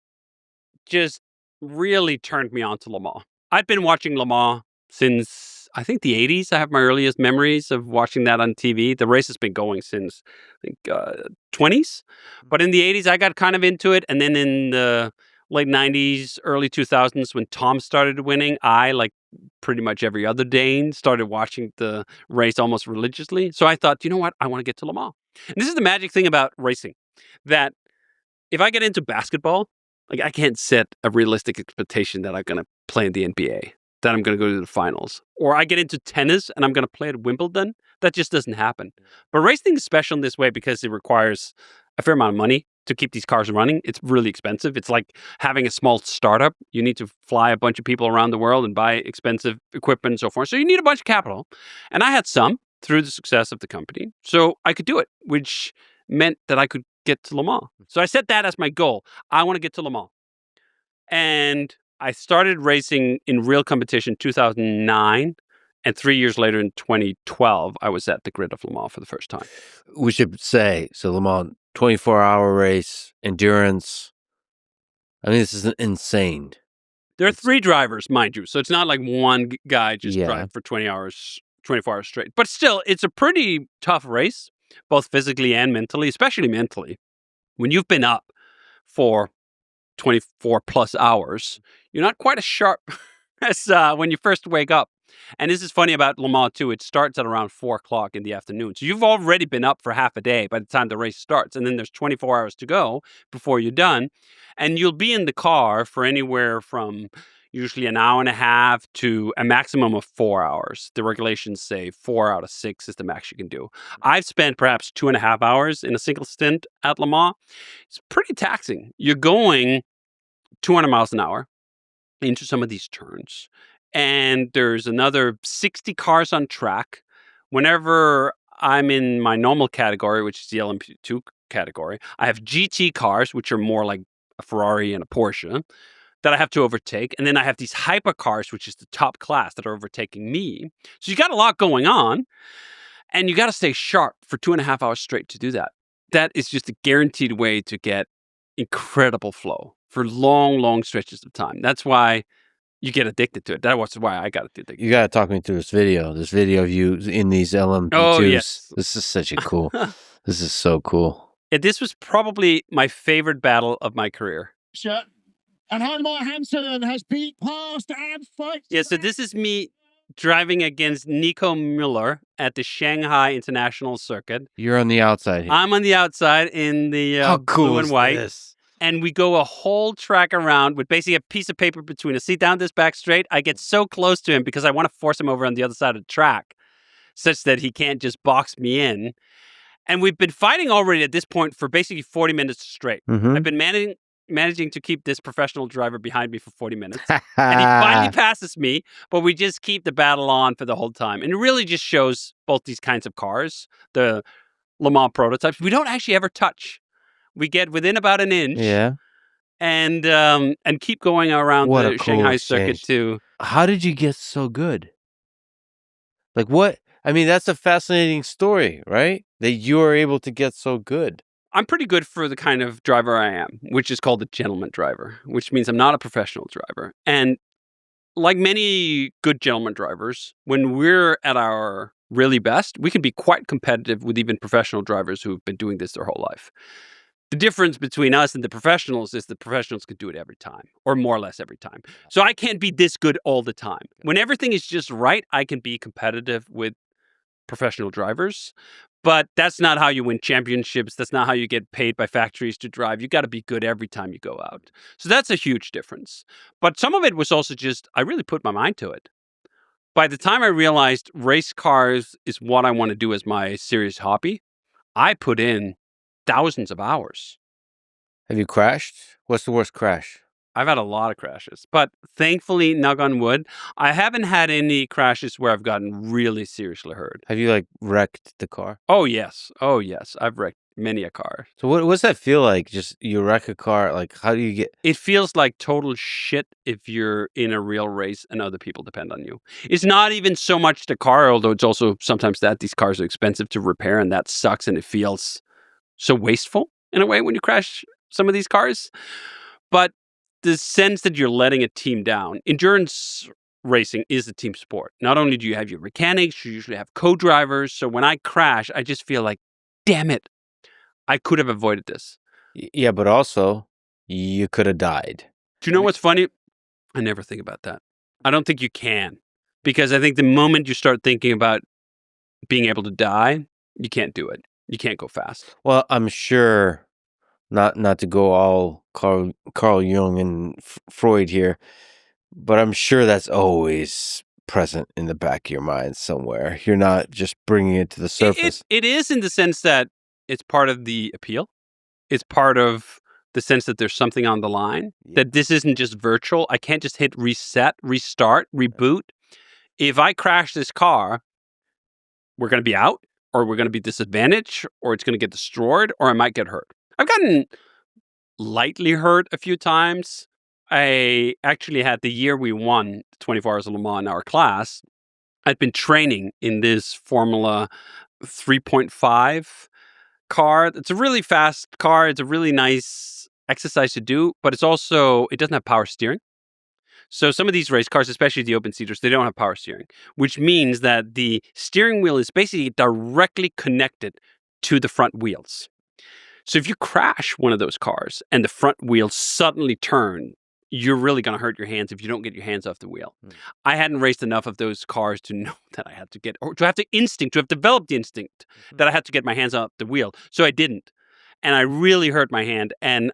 just really turned me on to Le Mans. I'd been watching Le Mans since, I think, the 80s. I have my earliest memories of watching that on TV. The race has been going since, I think, 20s. But in the 80s, I got kind of into it. And then in the late 90s, early 2000s, when Tom started winning, I, like pretty much every other Dane, started watching the race almost religiously. So I thought, you know what? I want to get to Le Mans. And this is the magic thing about racing, that if I get into basketball, like I can't set a realistic expectation that I'm going to play in the NBA, that I'm going to go to the finals. Or I get into tennis and I'm going to play at Wimbledon. That just doesn't happen. But racing is special in this way because it requires a fair amount of money to keep these cars running. It's really expensive. It's like having a small startup. You need to fly a bunch of people around the world and buy expensive equipment and so forth. So you need a bunch of capital. And I had some through the success of the company. So I could do it, which meant that I could get to Le Mans. So I set that as my goal. I want to get to Le Mans. And I started racing in real competition 2009. And 3 years later, in 2012, I was at the grid of Le Mans for the first time. We should say, so Le Mans, 24-hour race, endurance. I mean, this is insane. There are 3 drivers, mind you. So it's not like one guy just drive for 24 hours straight. But still, it's a pretty tough race, both physically and mentally, especially mentally. When you've been up for 24 plus hours, you're not quite as sharp as when you first wake up. And this is funny about Le Mans too. It starts at around 4 o'clock in the afternoon. So you've already been up for half a day by the time the race starts. And then there's 24 hours to go before you're done. And you'll be in the car for anywhere from usually an hour and a half to a maximum of 4 hours. The regulations say 4 out of 6 is the max you can do. I've spent perhaps 2.5 hours in a single stint at Le Mans. It's pretty taxing. You're going 200 miles an hour into some of these turns. And there's another 60 cars on track. Whenever I'm in my normal category, which is the LMP2 category, I have GT cars, which are more like a Ferrari and a Porsche. that I have to overtake. And then I have these hypercars, which is the top class, that are overtaking me. So you got a lot going on. And you got to stay sharp for 2.5 hours straight to do that. That is just a guaranteed way to get incredible flow for long, long stretches of time. That's why you get addicted to it. That was why I got addicted. You got to talk me through this video of you in these LMP2s. Oh, yes. This is such a cool. This is so cool. Yeah, this was probably my favorite battle of my career. Sure. And Heinemeier Hansson has beat past and fight. Yeah, so this is me driving against Nico Müller at the Shanghai International Circuit. You're on the outside here. I'm on the outside in the How cool blue and is white. this? And we go a whole track around with basically a piece of paper between us. See, down this back straight, I get so close to him because I want to force him over on the other side of the track such that he can't just box me in. And we've been fighting already at this point for basically 40 minutes straight. Mhm. I've been managing to keep this professional driver behind me for 40 minutes. And he finally passes me, but we just keep the battle on for the whole time. And it really just shows both these kinds of cars, the Le Mans prototypes. We don't actually ever touch. We get within about an inch. Yeah. And keep going around What a the cool Shanghai exchange. circuit too. How did you get so good? Like what? I mean, that's a fascinating story, right? That you are able to get so good. I'm pretty good for the kind of driver I am, which is called a gentleman driver, which means I'm not a professional driver. And like many good gentleman drivers, when we're at our really best, we can be quite competitive with even professional drivers who've been doing this their whole life. The difference between us and the professionals is the professionals can do it every time, or more or less every time. So I can't be this good all the time. When everything is just right, I can be competitive with professional drivers. But that's not how you win championships. That's not how you get paid by factories to drive. You got to be good every time you go out. So that's a huge difference. But some of it was also just, I really put my mind to it. By the time I realized race cars is what I want to do as my serious hobby, I put in thousands of hours. Have you crashed? What's the worst crash? I've had a lot of crashes, but thankfully, knock on wood, I haven't had any crashes where I've gotten really seriously hurt. Have you like wrecked the car? Oh, yes. Oh, yes. I've wrecked many a car. So what's that feel like? Just you wreck a car, like how do you get... It feels like total shit if you're in a real race and other people depend on you. It's not even so much the car, although it's also sometimes that these cars are expensive to repair and that sucks and it feels so wasteful in a way when you crash some of these cars. But the sense that you're letting a team down. Endurance racing is a team sport. Not only do you have your mechanics, you usually have co-drivers. So when I crash, I just feel like, damn it, I could have avoided this. Yeah, but also you could have died. Do you know what's funny? I never think about that. I don't think you can. Because I think the moment you start thinking about being able to die, you can't do it. You can't go fast. Well, I'm sure, not to go all Carl Jung and Freud here, but I'm sure that's always present in the back of your mind somewhere. You're not just bringing it to the surface. It is in the sense that it's part of the appeal. It's part of the sense that there's something on the line, that this isn't just virtual. I can't just hit reset, restart, reboot. If I crash this car, we're going to be out, or we're going to be disadvantaged, or it's going to get destroyed, or I might get hurt. I've gotten lightly hurt a few times. I actually had the year we won 24 Hours of Le Mans in our class, I'd been training in this Formula 3.5 car. It's a really fast car. It's a really nice exercise to do, but it doesn't have power steering. So some of these race cars, especially the open seaters, they don't have power steering, which means that the steering wheel is basically directly connected to the front wheels. So if you crash one of those cars and the front wheels suddenly turn, you're really going to hurt your hands if you don't get your hands off the wheel. I hadn't raced enough of those cars to know that I had to get, or to have developed the instinct that I had to get my hands off the wheel. So I didn't. And I really hurt my hand. And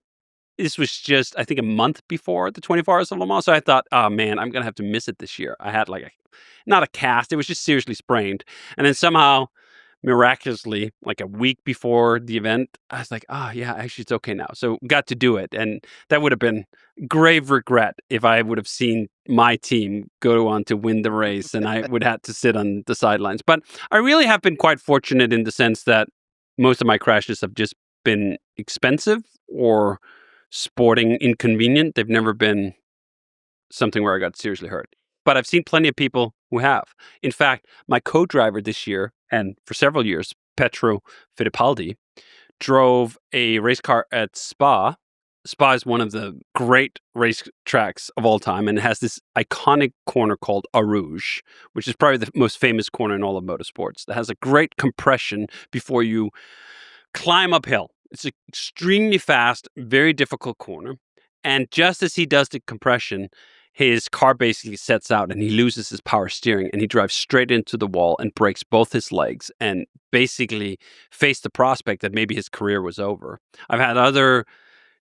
this was just, I think, a month before the 24 Hours of Le Mans. So I thought, oh man, I'm going to have to miss it this year. I had not a cast, it was just seriously sprained. And then somehow, miraculously, like a week before the event, I was like, oh yeah, actually it's okay now. So got to do it. And that would have been grave regret if I would have seen my team go on to win the race and I would have to sit on the sidelines. But I really have been quite fortunate in the sense that most of my crashes have just been expensive or sporting inconvenient. They've never been something where I got seriously hurt. But I've seen plenty of people who have. In fact, my co-driver this year, and for several years, Petro Fittipaldi, drove a race car at Spa. Spa is one of the great race tracks of all time, and it has this iconic corner called Eau Rouge, which is probably the most famous corner in all of motorsports. That has a great compression before you climb uphill. It's an extremely fast, very difficult corner. And just as he does the compression, his car basically sets out and he loses his power steering and he drives straight into the wall and breaks both his legs and basically faced the prospect that maybe his career was over. I've had other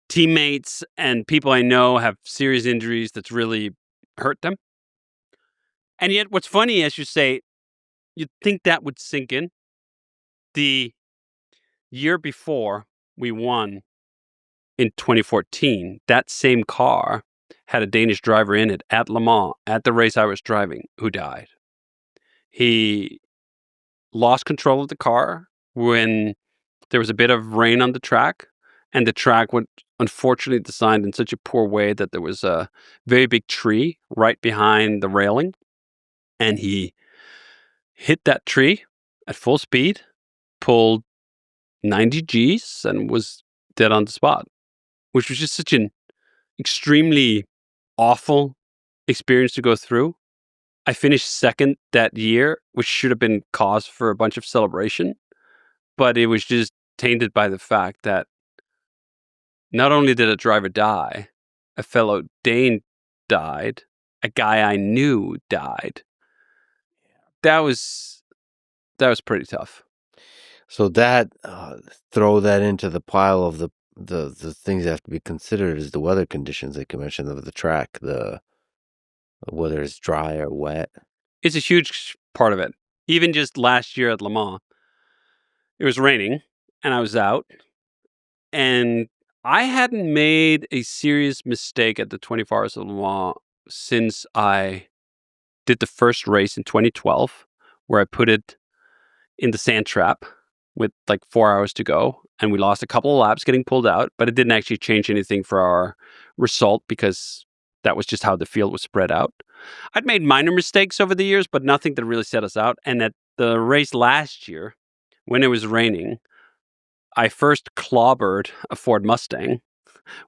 teammates and people I know have serious injuries that's really hurt them. And yet what's funny, as you say, you'd think that would sink in. The year before we won in 2014, that same car had a Danish driver in it at Le Mans, at the race I was driving, who died. He lost control of the car when there was a bit of rain on the track, and the track was unfortunately designed in such a poor way that there was a very big tree right behind the railing, and he hit that tree at full speed, pulled 90 Gs, and was dead on the spot, which was just such an extremely awful experience to go through. I finished second that year, which should have been cause for a bunch of celebration, but it was just tainted by the fact that not only did a driver die, a fellow Dane died, a guy I knew died. That was pretty tough. So that throw that into the pile of the things that have to be considered is the weather conditions, like you mentioned, of the track, whether it's dry or wet. It's a huge part of it. Even just last year at Le Mans, it was raining and I was out, and I hadn't made a serious mistake at the 24 Hours of Le Mans since I did the first race in 2012, where I put it in the sand trap with like 4 hours to go, and we lost a couple of laps getting pulled out, but it didn't actually change anything for our result because that was just how the field was spread out. I'd made minor mistakes over the years, but nothing that really set us out. And at the race last year, when it was raining, I first clobbered a Ford Mustang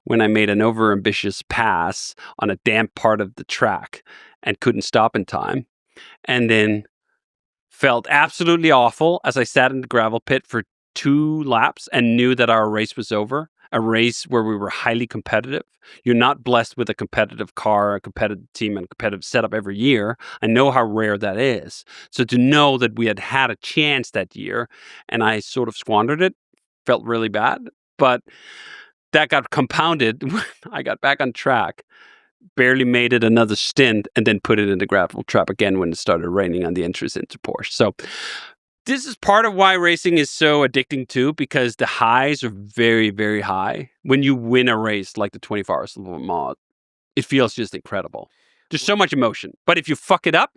when I made an overambitious pass on a damp part of the track and couldn't stop in time. And then felt absolutely awful as I sat in the gravel pit for 2 laps and knew that our race was over. A race where we were highly competitive. You're not blessed with a competitive car, a competitive team, and a competitive setup every year. I know how rare that is. So to know that we had had a chance that year and I sort of squandered it felt really bad. But that got compounded when I got back on track, barely made it another stint, and then put it in the gravel trap again when it started raining on the entrance into Porsche. So this is part of why racing is so addicting too, because the highs are very, very high. When you win a race like the 24 Hours of Le Mans, it feels just incredible. There's so much emotion. But if you fuck it up,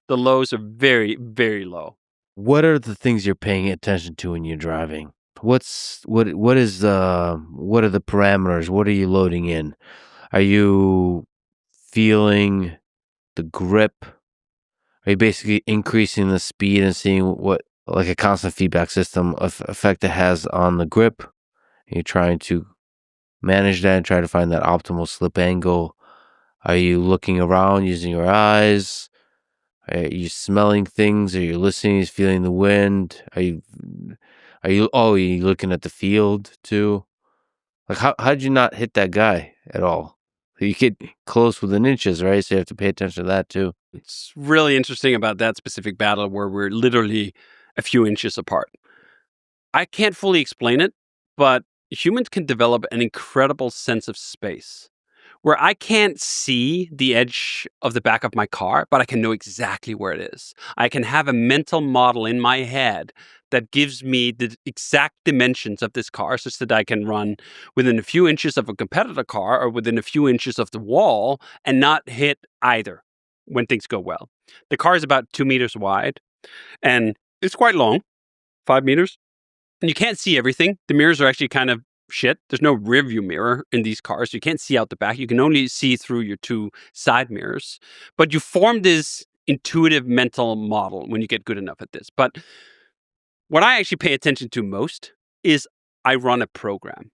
the lows are very, very low. What are the things you're paying attention to when you're driving? What are the parameters? What are you loading in? Are you feeling the grip? Are you basically increasing the speed and seeing what, like a constant feedback system effect it has on the grip? Are you trying to manage that and try to find that optimal slip angle? Are you looking around using your eyes? Are you smelling things? Are you listening? Are you feeling the wind? Are you looking at the field too? Like how'd you not hit that guy at all? You get close within inches, right? So you have to pay attention to that too. It's really interesting about that specific battle where we're literally a few inches apart. I can't fully explain it, but humans can develop an incredible sense of space where I can't see the edge of the back of my car, but I can know exactly where it is. I can have a mental model in my head that gives me the exact dimensions of this car such that I can run within a few inches of a competitor car or within a few inches of the wall and not hit either when things go well. The car is about 2 meters wide and it's quite long, 5 meters. And you can't see everything. The mirrors are actually kind of shit. There's no rearview mirror in these cars. You can't see out the back. You can only see through your two side mirrors. But you form this intuitive mental model when you get good enough at this. But what I actually pay attention to most is I run a program.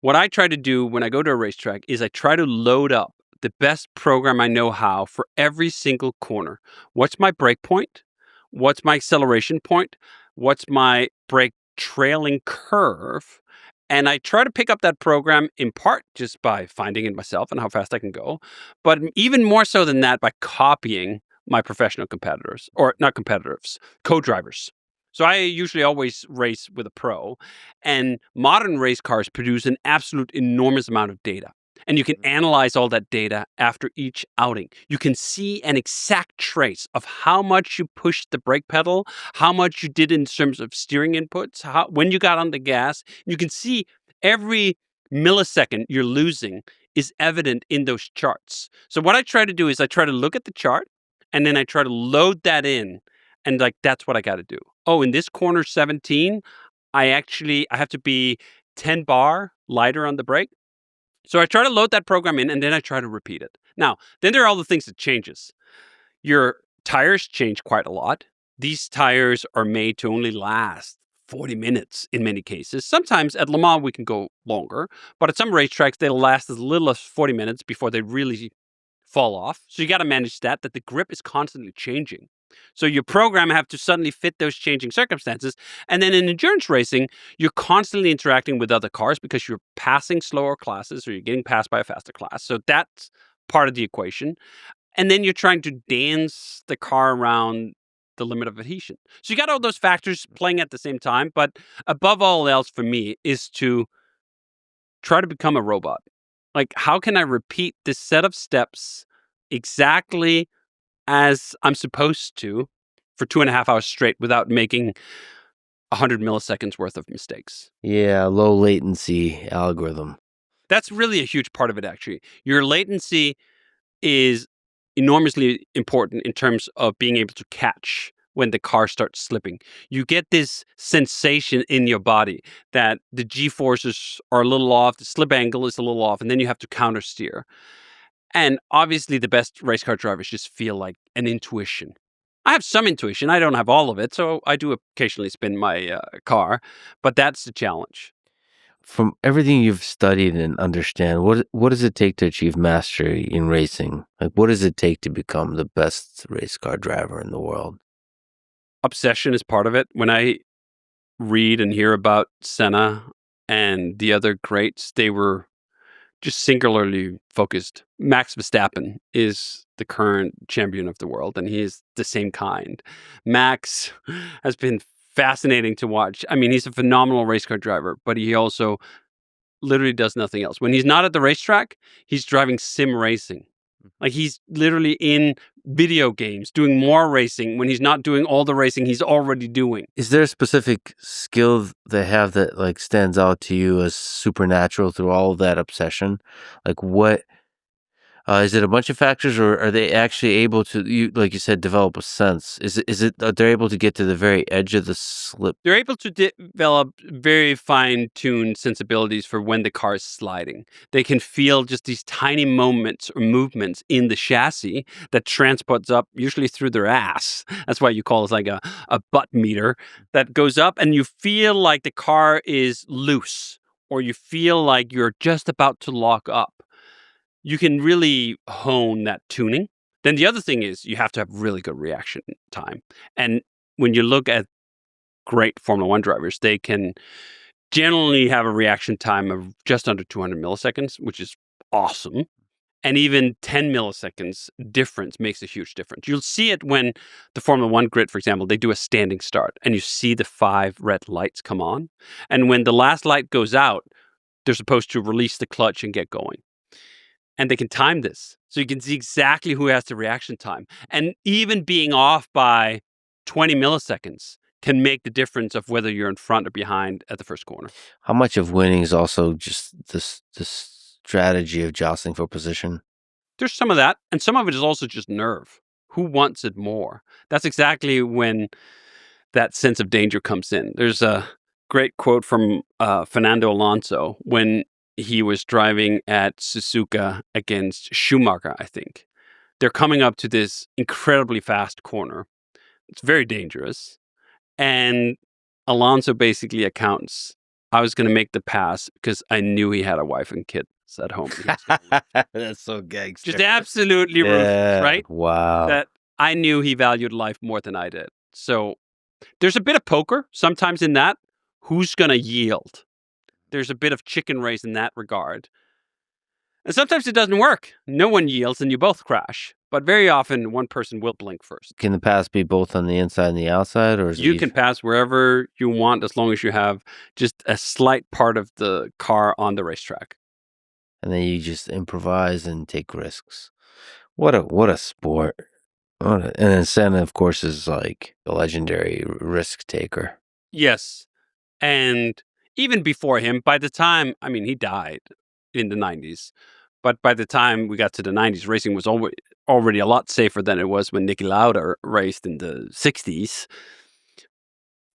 What I try to do when I go to a racetrack is I try to load up the best program I know how for every single corner. What's my brake point? What's my acceleration point? What's my brake trailing curve? And I try to pick up that program in part just by finding it myself and how fast I can go, but even more so than that, by copying my professional competitors, or not competitors, co-drivers. So I usually always race with a pro, and modern race cars produce an absolute enormous amount of data. And you can analyze all that data after each outing. You can see an exact trace of how much you pushed the brake pedal, how much you did in terms of steering inputs, when you got on the gas. You can see every millisecond you're losing is evident in those charts. So what I try to do is I try to look at the chart, and then I try to load that in, and that's what I got to do. Oh, in this corner 17, I have to be 10 bar lighter on the brake. So I try to load that program in, and then I try to repeat it. Now, then there are all the things that changes. Your tires change quite a lot. These tires are made to only last 40 minutes in many cases. Sometimes at Le Mans, we can go longer, but at some racetracks, they'll last as little as 40 minutes before they really fall off. So you got to manage that the grip is constantly changing. So your program have to suddenly fit those changing circumstances. And then in endurance racing, you're constantly interacting with other cars because you're passing slower classes or you're getting passed by a faster class. So that's part of the equation. And then you're trying to dance the car around the limit of adhesion. So you got all those factors playing at the same time. But above all else for me is to try to become a robot. Like, how can I repeat this set of steps exactly as I'm supposed to for 2.5 hours straight without making 100 milliseconds worth of mistakes? Yeah, low latency algorithm. That's really a huge part of it, actually. Your latency is enormously important in terms of being able to catch when the car starts slipping. You get this sensation in your body that the G-forces are a little off, the slip angle is a little off, and then you have to counter steer. And obviously, the best race car drivers just feel like an intuition. I have some intuition. I don't have all of it, so I do occasionally spin my car, but that's the challenge. From everything you've studied and understand, what does it take to achieve mastery in racing? Like, what does it take to become the best race car driver in the world? Obsession is part of it. When I read and hear about Senna and the other greats, they were just singularly focused. Max Verstappen is the current champion of the world, and he is the same kind. Max has been fascinating to watch. I mean, he's a phenomenal race car driver, but he also literally does nothing else. When he's not at the racetrack, he's driving sim racing. Like, he's literally in video games doing more racing when he's not doing all the racing he's already doing. Is there a specific skill they have that like stands out to you as supernatural through all of that obsession? Like, what is it? A bunch of factors, or are they actually able to, like you said, develop a sense? Is it they're able to get to the very edge of the slip? They're able to develop very fine-tuned sensibilities for when the car is sliding. They can feel just these tiny moments or movements in the chassis that transports up, usually through their ass. That's why you call it like a butt meter that goes up, and you feel like the car is loose, or you feel like you're just about to lock up. You can really hone that tuning. Then the other thing is you have to have really good reaction time. And when you look at great Formula One drivers, they can generally have a reaction time of just under 200 milliseconds, which is awesome. And even 10 milliseconds difference makes a huge difference. You'll see it when the Formula One grid, for example, they do a standing start and you see the 5 red lights come on. And when the last light goes out, they're supposed to release the clutch and get going. And they can time this. So you can see exactly who has the reaction time. And even being off by 20 milliseconds can make the difference of whether you're in front or behind at the first corner. How much of winning is also just this strategy of jostling for position? There's some of that. And some of it is also just nerve. Who wants it more? That's exactly when that sense of danger comes in. There's a great quote from Fernando Alonso when he was driving at Suzuka against Schumacher, I think. They're coming up to this incredibly fast corner. It's very dangerous. And Alonso basically accounts, I was going to make the pass because I knew he had a wife and kids at home. That's so gangster. Just absolutely ruthless, right? Wow. That I knew he valued life more than I did. So there's a bit of poker sometimes in that. Who's going to yield? There's a bit of chicken race in that regard. And sometimes it doesn't work. No one yields and you both crash. But very often, one person will blink first. Can the pass be both on the inside and the outside? Or is You can pass wherever you want as long as you have just a slight part of the car on the racetrack. And then you just improvise and take risks. What a sport. And then Senna, of course, is like a legendary risk taker. Yes. And even before him, by the time, he died in the 90s. But by the time we got to the 90s, racing was already a lot safer than it was when Niki Lauda raced in the 60s.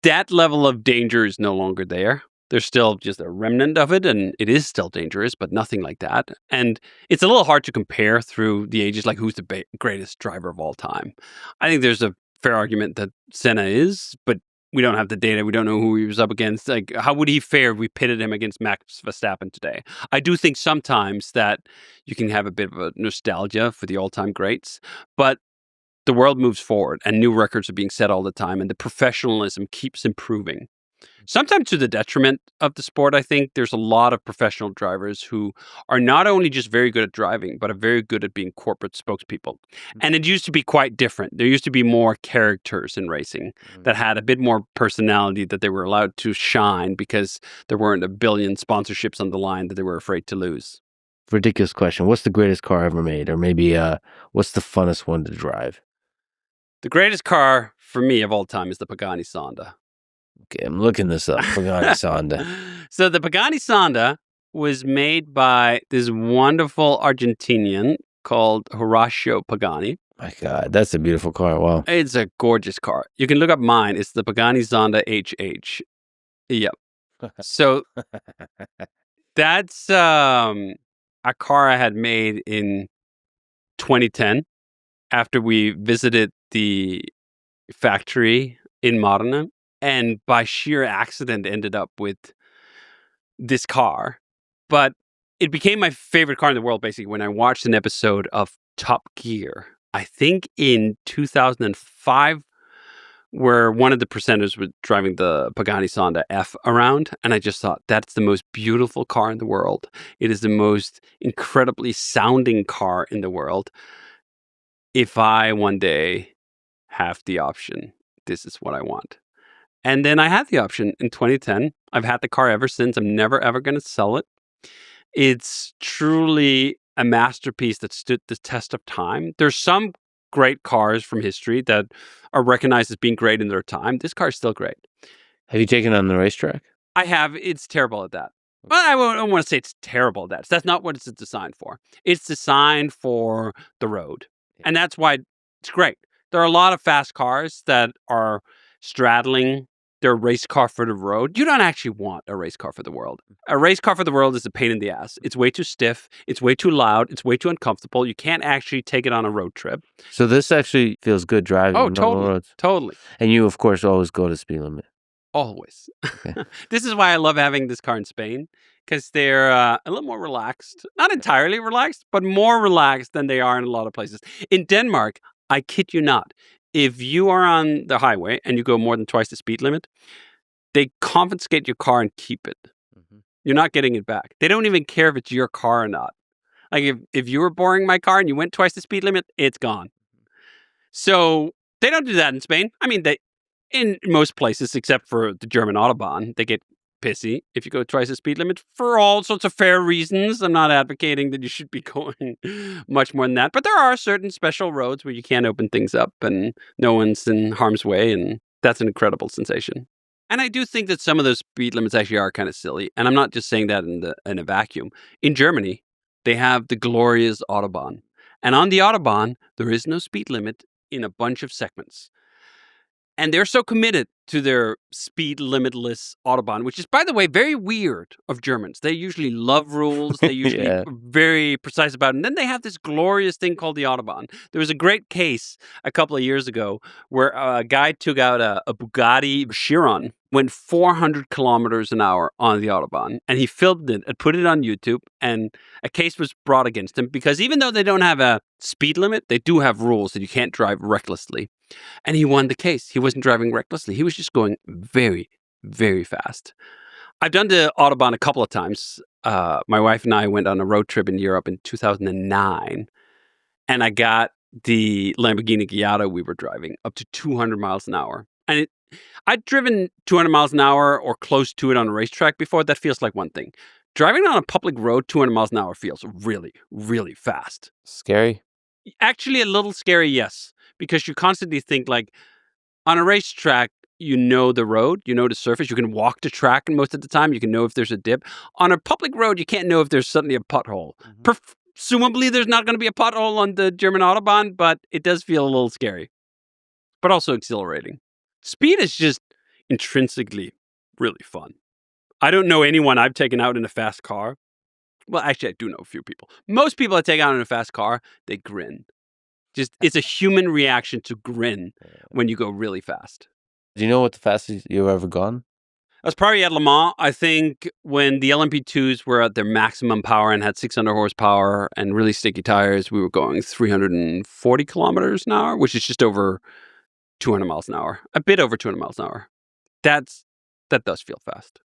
That level of danger is no longer there. There's still just a remnant of it, and it is still dangerous, but nothing like that. And it's a little hard to compare through the ages, like who's the greatest driver of all time. I think there's a fair argument that Senna is, but we don't have the data. We don't know who he was up against. Like, how would he fare if we pitted him against Max Verstappen today? I do think sometimes that you can have a bit of a nostalgia for the all-time greats, but the world moves forward and new records are being set all the time and the professionalism keeps improving. Sometimes to the detriment of the sport, I think there's a lot of professional drivers who are not only just very good at driving, but are very good at being corporate spokespeople. And it used to be quite different. There used to be more characters in racing that had a bit more personality that they were allowed to shine because there weren't a billion sponsorships on the line that they were afraid to lose. Ridiculous question. What's the greatest car ever made? Or maybe what's the funnest one to drive? The greatest car for me of all time is the Pagani Sonda. Okay, I'm looking this up. Pagani Sonda. So the Pagani Sonda was made by this wonderful Argentinian called Horacio Pagani. My God, that's a beautiful car. Wow. It's a gorgeous car. You can look up mine. It's the Pagani Sonda HH. Yep. So that's a car I had made in 2010 after we visited the factory in Modena. And by sheer accident ended up with this car. But it became my favorite car in the world, basically, when I watched an episode of Top Gear, I think in 2005, where one of the presenters was driving the Pagani Sonda F around. And I just thought, that's the most beautiful car in the world. It is the most incredibly sounding car in the world. If I one day have the option, this is what I want. And then I had the option in 2010. I've had the car ever since. I'm never, ever going to sell it. It's truly a masterpiece that stood the test of time. There's some great cars from history that are recognized as being great in their time. This car is still great. Have you taken it on the racetrack? I have. It's terrible at that. But I don't want to say it's terrible at that. That's not what it's designed for. It's designed for the road. And that's why it's great. There are a lot of fast cars that are straddling their race car for the road. You don't actually want a race car for the world. A race car for the world is a pain in the ass. It's way too stiff. It's way too loud. It's way too uncomfortable. You can't actually take it on a road trip. So this actually feels good driving on normal roads? Totally. And you, of course, always go to speed limit. Always. Okay. This is why I love having this car in Spain, because they're a little more relaxed. Not entirely relaxed, but more relaxed than they are in a lot of places. In Denmark, I kid you not, if you are on the highway and you go more than twice the speed limit, they confiscate your car and keep it. Mm-hmm. You're not getting it back. They don't even care if it's your car or not. Like if you were borrowing my car and you went twice the speed limit, it's gone. So they don't do that in Spain. I mean, they in most places, except for the German Autobahn, they get pissy if you go twice the speed limit for all sorts of fair reasons. I'm not advocating that you should be going much more than that. But there are certain special roads where you can't open things up and no one's in harm's way. And that's an incredible sensation. And I do think that some of those speed limits actually are kind of silly. And I'm not just saying that in a vacuum. In Germany, they have the glorious Autobahn. And on the Autobahn, there is no speed limit in a bunch of segments. And they're so committed to their speed limitless Autobahn, which is, by the way, very weird of Germans. They usually love rules. They usually Yeah. very precise about it. And then they have this glorious thing called the Autobahn. There was a great case a couple of years ago where a guy took out a Bugatti Chiron, went 400 kilometers an hour on the Autobahn, and he filmed it and put it on YouTube, and a case was brought against him because even though they don't have a speed limit, they do have rules that you can't drive recklessly. And he won the case. He wasn't driving recklessly. He was just going very, very fast. I've done the Autobahn a couple of times. My wife and I went on a road trip in Europe in 2009, and I got the Lamborghini Gallardo we were driving up to 200 miles an hour. And I'd driven 200 miles an hour or close to it on a racetrack before. That feels like one thing. Driving on a public road 200 miles an hour feels really, really fast. Scary? Actually, a little scary, yes. Because you constantly think, like, on a racetrack, you know the road, you know the surface, you can walk the track most of the time, you can know if there's a dip. On a public road, you can't know if there's suddenly a pothole. Presumably, there's not going to be a pothole on the German Autobahn, but it does feel a little scary, but also exhilarating. Speed is just intrinsically really fun. I don't know anyone I've taken out in a fast car. Well, actually, I do know a few people. Most people I take out in a fast car, they grin. Just, it's a human reaction to grin when you go really fast. Do you know what the fastest you've ever gone? I was probably at Le Mans. I think when the LMP2s were at their maximum power and had 600 horsepower and really sticky tires, we were going 340 kilometers an hour, which is just over 200 miles an hour, a bit over 200 miles an hour. That does feel fast.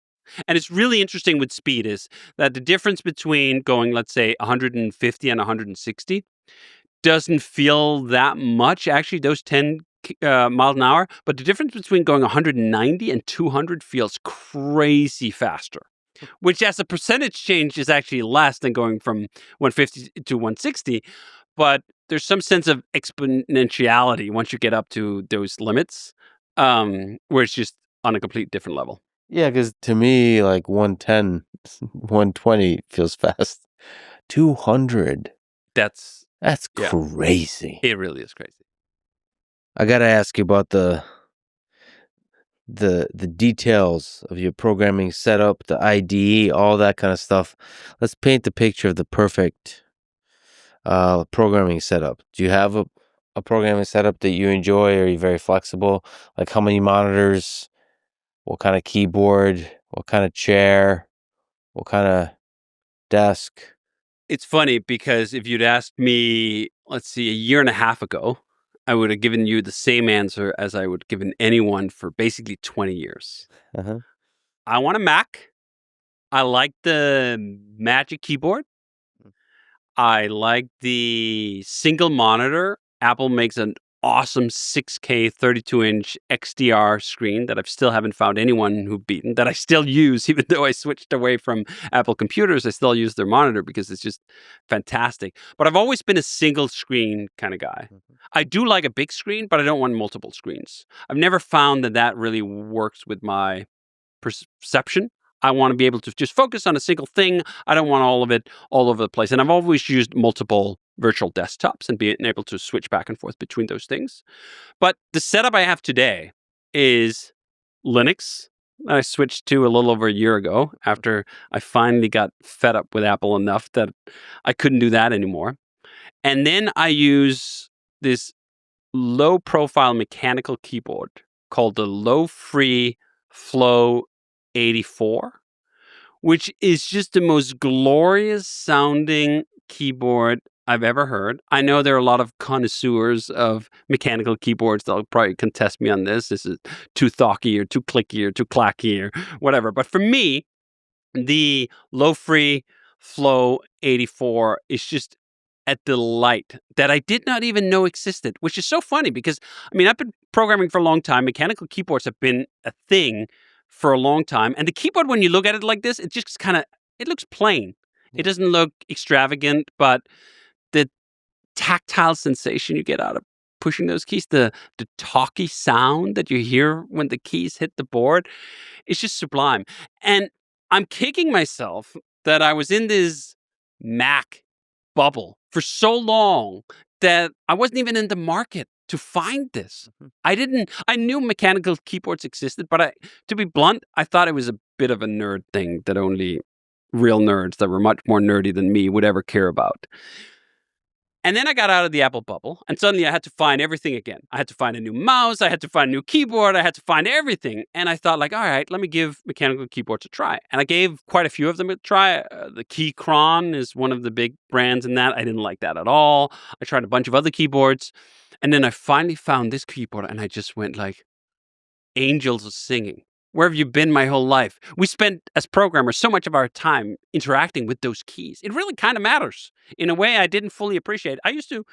And it's really interesting with speed is that the difference between going, let's say, 150 and 160 doesn't feel that much, actually, those 10 miles an hour. But the difference between going 190 and 200 feels crazy faster, which as a percentage change is actually less than going from 150 to 160. But there's some sense of exponentiality once you get up to those limits, where it's just on a complete different level. Yeah, because to me, like 110, 120 feels fast. 200. That's crazy. It really is crazy. I got to ask you about the details of your programming setup, the IDE, all that kind of stuff. Let's paint the picture of the perfect programming setup. Do you have a programming setup that you enjoy? Are you very flexible? Like how many monitors? What kind of keyboard? What kind of chair? What kind of desk? It's funny because if you'd asked me, let's see, a year and a half ago, I would have given you the same answer as I would have given anyone for basically 20 years. Uh-huh. I want a Mac. I like the Magic Keyboard. I like the single monitor. Apple makes an awesome 6K 32-inch XDR screen that I still haven't found anyone who've beaten, that I still use, even though I switched away from Apple computers. I still use their monitor because it's just fantastic. But I've always been a single screen kind of guy. I do like a big screen, but I don't want multiple screens. I've never found that really works with my perception. I want to be able to just focus on a single thing. I don't want all of it all over the place. And I've always used multiple virtual desktops and being able to switch back and forth between those things. But the setup I have today is Linux. I switched to a little over a year ago after I finally got fed up with Apple enough that I couldn't do that anymore. And then I use this low-profile mechanical keyboard called the Low-Free Flow 84, which is just the most glorious sounding keyboard I've ever heard. I know there are a lot of connoisseurs of mechanical keyboards that'll probably contest me on this. This is too thocky or too clicky or too clacky or whatever. But for me, the Low-Free Flow 84 is just a delight that I did not even know existed, which is so funny because, I mean, I've been programming for a long time. Mechanical keyboards have been a thing for a long time. And the keyboard, when you look at it like this, it just it looks plain. It doesn't look extravagant, but the tactile sensation you get out of pushing those keys, the talky sound that you hear when the keys hit the board, it's just sublime. And I'm kicking myself that I was in this Mac bubble for so long that I wasn't even in the market to find this. I knew mechanical keyboards existed, but to be blunt, I thought it was a bit of a nerd thing that only real nerds that were much more nerdy than me would ever care about. And then I got out of the Apple bubble, and suddenly I had to find everything again. I had to find a new mouse, I had to find a new keyboard, I had to find everything. And I thought, like, all right, let me give mechanical keyboards a try. And I gave quite a few of them a try. The Keychron is one of the big brands in that. I didn't like that at all. I tried a bunch of other keyboards. And then I finally found this keyboard, and I just went like, angels are singing. Where have you been my whole life? We spent, as programmers, so much of our time interacting with those keys. It really kind of matters in a way I didn't fully appreciate. I used to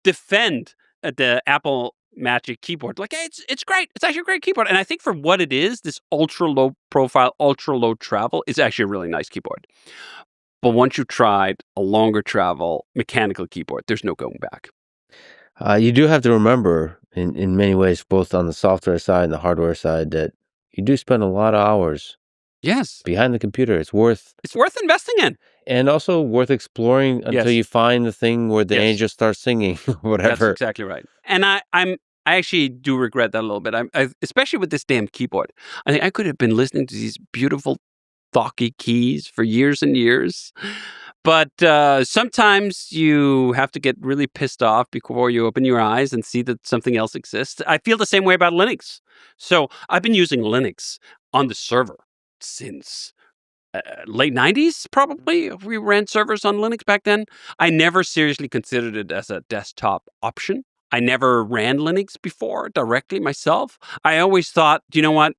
defend the Apple Magic keyboard. Like, hey, it's great. It's actually a great keyboard. And I think for what it is, this ultra low profile, ultra low travel is actually a really nice keyboard. But once you've tried a longer travel mechanical keyboard, there's no going back. You do have to remember, in many ways, both on the software side and the hardware side, that you do spend a lot of hours behind the computer. It's worth investing in. And also worth exploring until you find the thing where the angel starts singing, whatever. That's exactly right. And I actually do regret that a little bit. I especially with this damn keyboard. I think I could have been listening to these beautiful, thocky keys for years and years. But sometimes you have to get really pissed off before you open your eyes and see that something else exists. I feel the same way about Linux. So I've been using Linux on the server since late 90s, probably. We ran servers on Linux back then. I never seriously considered it as a desktop option. I never ran Linux before directly myself. I always thought, you know what?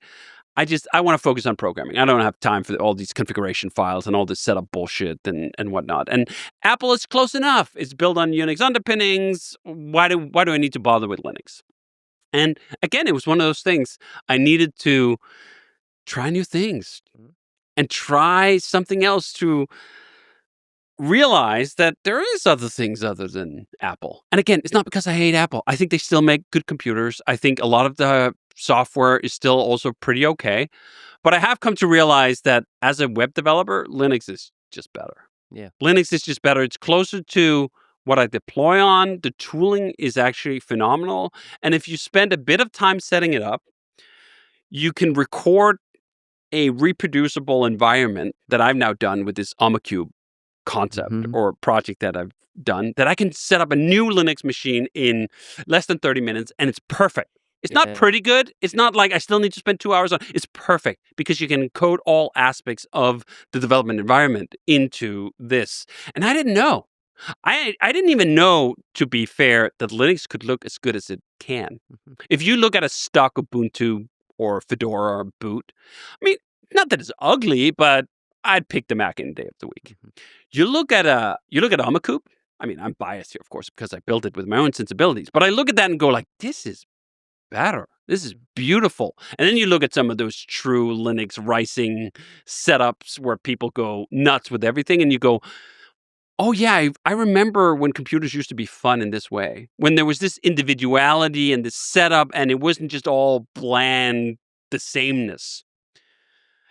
I want to focus on programming. I don't have time for all these configuration files and all this setup bullshit and whatnot. And Apple is close enough. It's built on Unix underpinnings. Why do I need to bother with Linux? And again, it was one of those things. I needed to try new things and try something else to realize that there is other things other than Apple. And again, it's not because I hate Apple. I think they still make good computers. I think a lot of the software is still also pretty okay. But I have come to realize that as a web developer, Linux is just better. Yeah. Linux is just better. It's closer to what I deploy on. The tooling is actually phenomenal. And if you spend a bit of time setting it up, you can record a reproducible environment that I've now done with this Omacube concept or project that I've done, that I can set up a new Linux machine in less than 30 minutes, and it's perfect. It's not pretty good. It's not like I still need to spend 2 hours on it. It's perfect because you can encode all aspects of the development environment into this. And I didn't know. I didn't even know, to be fair, that Linux could look as good as it can. If you look at a stock Ubuntu or Fedora or boot, I mean, not that it's ugly, but I'd pick the Mac any day of the week. You look at Omacube. I mean, I'm biased here, of course, because I built it with my own sensibilities. But I look at that and go like, this is better. This is beautiful. And then you look at some of those true Linux rising setups where people go nuts with everything, and you go, oh yeah, I remember when computers used to be fun in this way, when there was this individuality and this setup, and it wasn't just all bland, the sameness.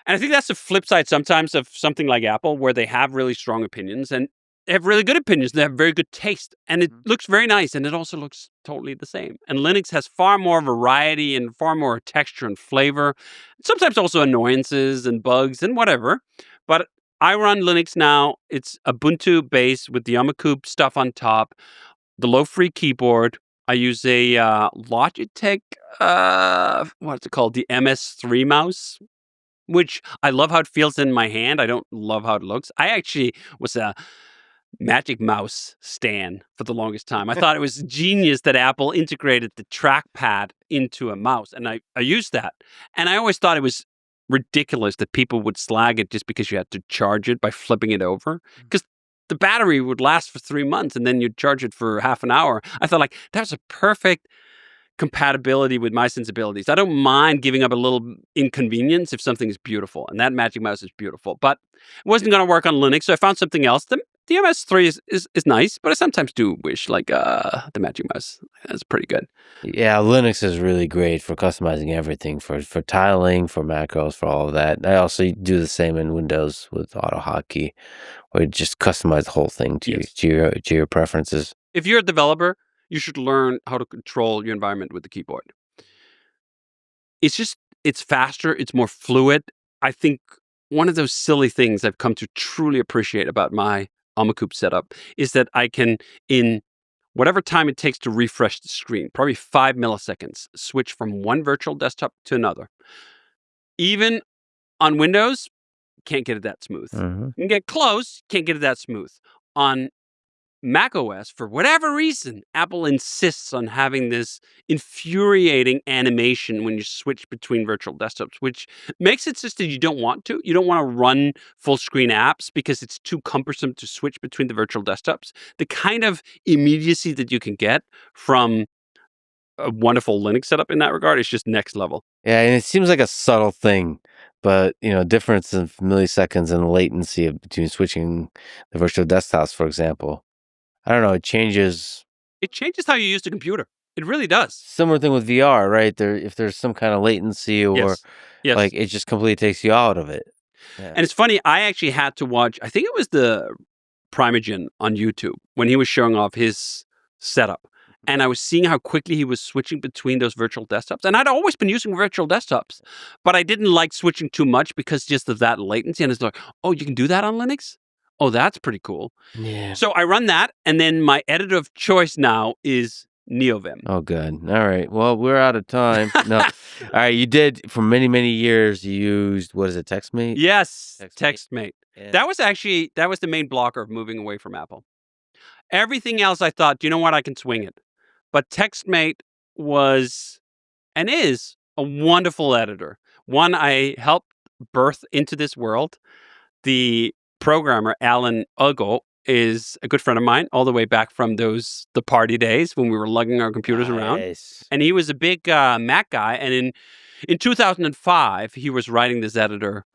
And I think that's the flip side sometimes of something like Apple, where they have really strong opinions and they have really good opinions. They have very good taste, and it looks very nice, and it also looks totally the same. And Linux has far more variety and far more texture and flavor. Sometimes also annoyances and bugs and whatever. But I run Linux now. It's Ubuntu based with the Omacube stuff on top, the low-free keyboard. I use a Logitech, what's it called? The MS3 mouse, which I love how it feels in my hand. I don't love how it looks. I actually was a Magic Mouse stan for the longest time. I thought it was genius that Apple integrated the trackpad into a mouse, and I used that. And I always thought it was ridiculous that people would slag it just because you had to charge it by flipping it over, because the battery would last for 3 months and then you'd charge it for half an hour. I thought, like, that's a perfect compatibility with my sensibilities. I don't mind giving up a little inconvenience if something is beautiful, and that Magic Mouse is beautiful. But it wasn't going to work on Linux, so I found something else. The MS3 is nice, but I sometimes do wish, like, the Magic Mouse is pretty good. Yeah, Linux is really great for customizing everything, for tiling, for macros, for all of that. I also do the same in Windows with AutoHotkey, where you just customize the whole thing to your preferences. If you're a developer, you should learn how to control your environment with the keyboard. It's faster, it's more fluid. I think one of those silly things I've come to truly appreciate about my Amacoup setup is that I can, in whatever time it takes to refresh the screen, probably 5 milliseconds, switch from one virtual desktop to another. Even on Windows, can't get it that smooth. Mm-hmm. You can get close, can't get it that smooth. On Mac OS, for whatever reason, Apple insists on having this infuriating animation when you switch between virtual desktops, which makes it just that you don't want to. You don't want to run full screen apps because it's too cumbersome to switch between the virtual desktops. The kind of immediacy that you can get from a wonderful Linux setup in that regard is just next level. Yeah, and it seems like a subtle thing, but difference of milliseconds in latency between switching the virtual desktops, for example. I don't know. It changes. It changes how you use the computer. It really does. Similar thing with VR, right? If there's some kind of latency or Yes. like it just completely takes you out of it. Yeah. And it's funny, I actually had to watch, I think it was the Primogen on YouTube when he was showing off his setup. And I was seeing how quickly he was switching between those virtual desktops. And I'd always been using virtual desktops, but I didn't like switching too much because just of that latency. And it's like, oh, you can do that on Linux? Oh, that's pretty cool. Yeah. So I run that, and then my editor of choice now is NeoVim. Oh, good. All right. Well, we're out of time. No. All right. You did, for many, many years, you used, what is it, TextMate? Yes, TextMate. TextMate. Yeah. That was the main blocker of moving away from Apple. Everything else I thought, you know what, I can swing it. But TextMate was and is a wonderful editor. One I helped birth into this world. The programmer, Alan Ugo, is a good friend of mine all the way back from the party days when we were lugging our computers around. Nice. And he was a big Mac guy. And in 2005, he was writing this editor.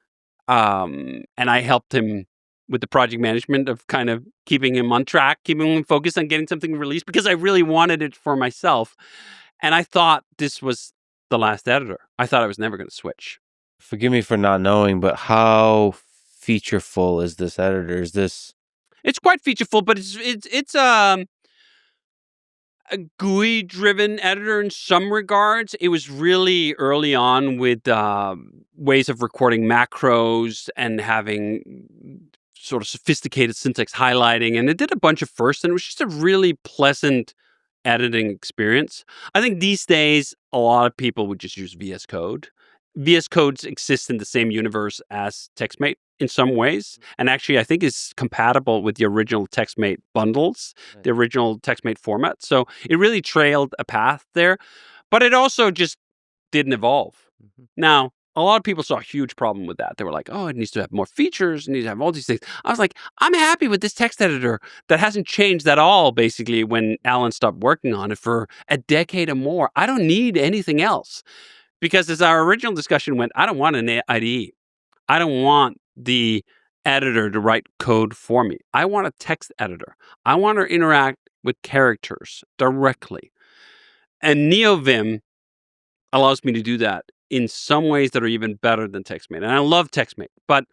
And I helped him with the project management of kind of keeping him on track, keeping him focused on getting something released because I really wanted it for myself. And I thought this was the last editor. I thought I was never going to switch. Forgive me for not knowing, but how featureful is this editor? It's quite featureful, but it's a GUI-driven editor in some regards. It was really early on with ways of recording macros and having sort of sophisticated syntax highlighting, and it did a bunch of firsts, and it was just a really pleasant editing experience. I think these days, a lot of people would just use VS Code. VS Code exists in the same universe as TextMate in some ways, and actually I think is compatible with the original TextMate bundles, the original TextMate format. So it really trailed a path there, but it also just didn't evolve. Mm-hmm. Now, a lot of people saw a huge problem with that. They were like, oh, it needs to have more features, it needs to have all these things. I was like, I'm happy with this text editor that hasn't changed at all, basically, when Alan stopped working on it for a decade or more. I don't need anything else. Because as our original discussion went, I don't want an IDE. I don't want the editor to write code for me. I want a text editor. I want to interact with characters directly. And NeoVim allows me to do that in some ways that are even better than TextMate. And I love TextMate. But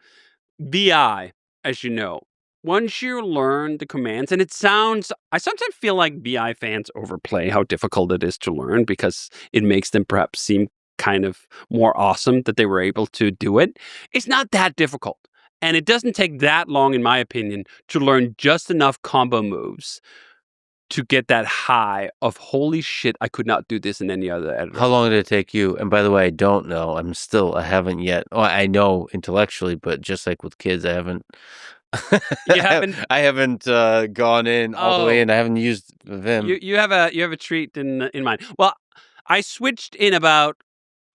VI, as you know, once you learn the commands, and I sometimes feel like VI fans overplay how difficult it is to learn because it makes them perhaps seem kind of more awesome that they were able to do it. It's not that difficult. And it doesn't take that long, in my opinion, to learn just enough combo moves to get that high of, holy shit, I could not do this in any other editor. How long did it take you? And by the way, I don't know. I haven't yet. Well, I know intellectually, but just like with kids, I haven't. You haven't? I haven't gone in all the way in. I haven't used Vim. You have a treat in mind. Well, I switched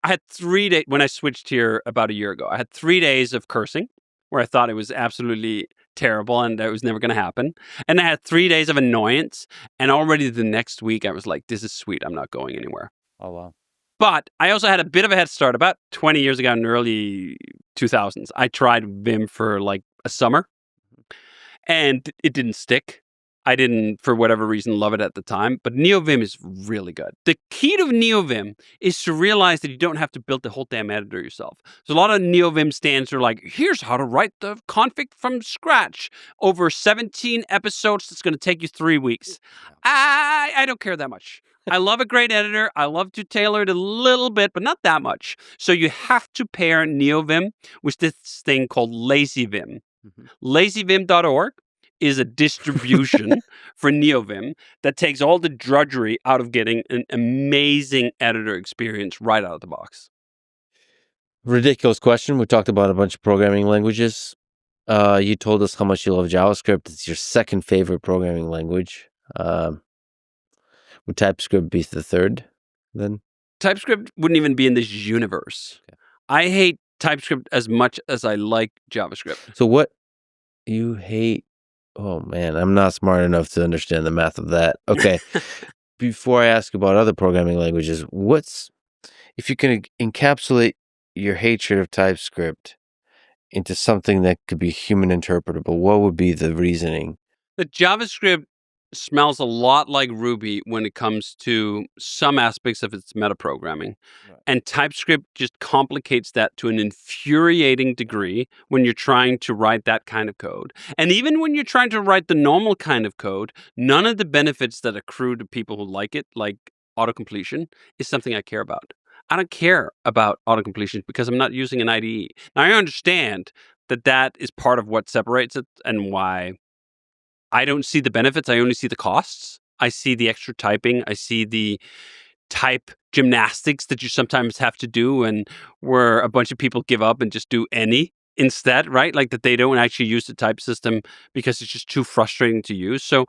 I had 3 days when I switched here about a year ago. I had 3 days of cursing where I thought it was absolutely terrible and that it was never going to happen. And I had 3 days of annoyance. And already the next week, I was like, this is sweet. I'm not going anywhere. Oh, wow. But I also had a bit of a head start. About 20 years ago in the early 2000s, I tried Vim for like a summer. And it didn't stick. I didn't, for whatever reason, love it at the time, but NeoVim is really good. The key to NeoVim is to realize that you don't have to build the whole damn editor yourself. So a lot of NeoVim stands are like, here's how to write the config from scratch over 17 episodes. That's going to take you 3 weeks. I don't care that much. I love a great editor. I love to tailor it a little bit, but not that much. So you have to pair NeoVim with this thing called LazyVim. LazyVim.org is a distribution for NeoVim that takes all the drudgery out of getting an amazing editor experience right out of the box. Ridiculous question. We talked about a bunch of programming languages. You told us how much you love JavaScript. It's your second favorite programming language. Would TypeScript be the third then? TypeScript wouldn't even be in this universe. Okay. I hate TypeScript as much as I like JavaScript. So what you hate? Oh man, I'm not smart enough to understand the math of that. Okay. Before I ask about other programming languages, if you can encapsulate your hatred of TypeScript into something that could be human interpretable, what would be the reasoning? The JavaScript smells a lot like Ruby when it comes to some aspects of its metaprogramming. Right. And TypeScript just complicates that to an infuriating degree when you're trying to write that kind of code. And even when you're trying to write the normal kind of code, none of the benefits that accrue to people who like it, like autocompletion, is something I care about. I don't care about autocompletion because I'm not using an IDE. Now, I understand that that is part of what separates it and why I don't see the benefits. I only see the costs. I see the extra typing. I see the type gymnastics that you sometimes have to do, and where a bunch of people give up and just do any instead, right? Like that they don't actually use the type system because it's just too frustrating to use. So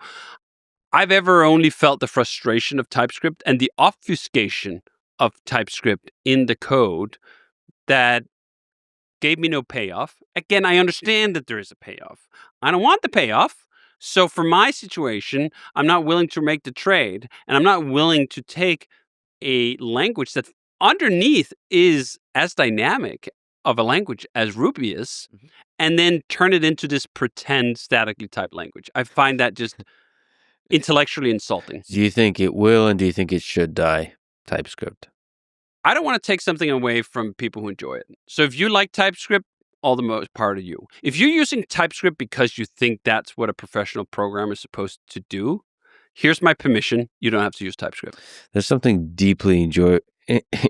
I've ever only felt the frustration of TypeScript and the obfuscation of TypeScript in the code that gave me no payoff. Again, I understand that there is a payoff. I don't want the payoff. So for my situation, I'm not willing to make the trade, and I'm not willing to take a language that underneath is as dynamic of a language as Ruby is, and then turn it into this pretend statically typed language. I find that just intellectually insulting. Do you think it will, and do you think it should die, TypeScript? I don't want to take something away from people who enjoy it. So if you like TypeScript, all the most part of you. If you're using TypeScript because you think that's what a professional programmer is supposed to do, here's my permission. You don't have to use TypeScript. There's something deeply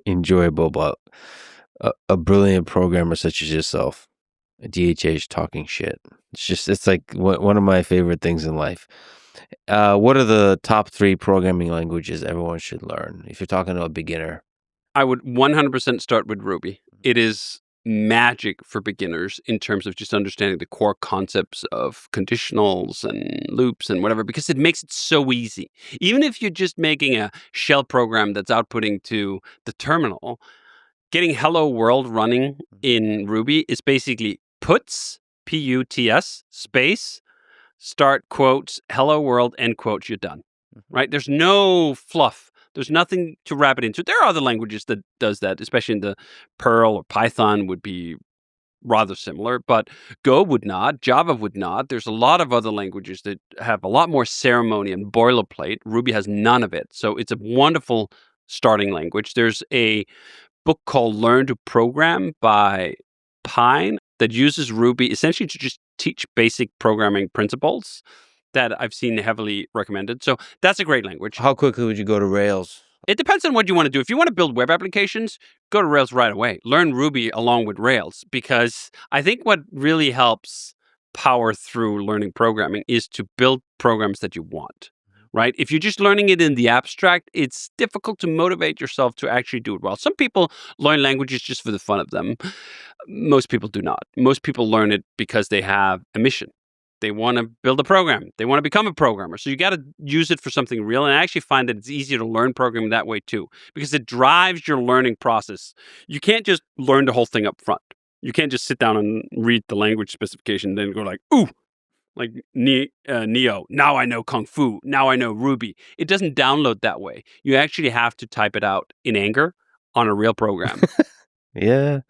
enjoyable about a brilliant programmer such as yourself, a DHH talking shit. It's like one of my favorite things in life. What are the top 3 programming languages everyone should learn? If you're talking to a beginner, I would 100% start with Ruby. It is magic for beginners in terms of just understanding the core concepts of conditionals and loops and whatever, because it makes it so easy. Even if you're just making a shell program that's outputting to the terminal, getting hello world running in Ruby is basically puts, P-U-T-S, space, start quotes, hello world, end quotes, you're done. Right? There's no fluff. There's nothing to wrap it into. There are other languages that does that, especially in the Perl or Python would be rather similar, but Go would not, Java would not. There's a lot of other languages that have a lot more ceremony and boilerplate. Ruby has none of it. So it's a wonderful starting language. There's a book called Learn to Program by Pine that uses Ruby essentially to just teach basic programming principles that I've seen heavily recommended. So that's a great language. How quickly would you go to Rails? It depends on what you want to do. If you want to build web applications, go to Rails right away. Learn Ruby along with Rails, because I think what really helps power through learning programming is to build programs that you want, right? If you're just learning it in the abstract, it's difficult to motivate yourself to actually do it well. Some people learn languages just for the fun of them. Most people do not. Most people learn it because they have a mission. They want to build a program. They want to become a programmer. So you got to use it for something real. And I actually find that it's easier to learn programming that way too, because it drives your learning process. You can't just learn the whole thing up front. You can't just sit down and read the language specification and then go like, ooh, like Neo. Now I know Kung Fu. Now I know Ruby. It doesn't download that way. You actually have to type it out in anger on a real program. Yeah,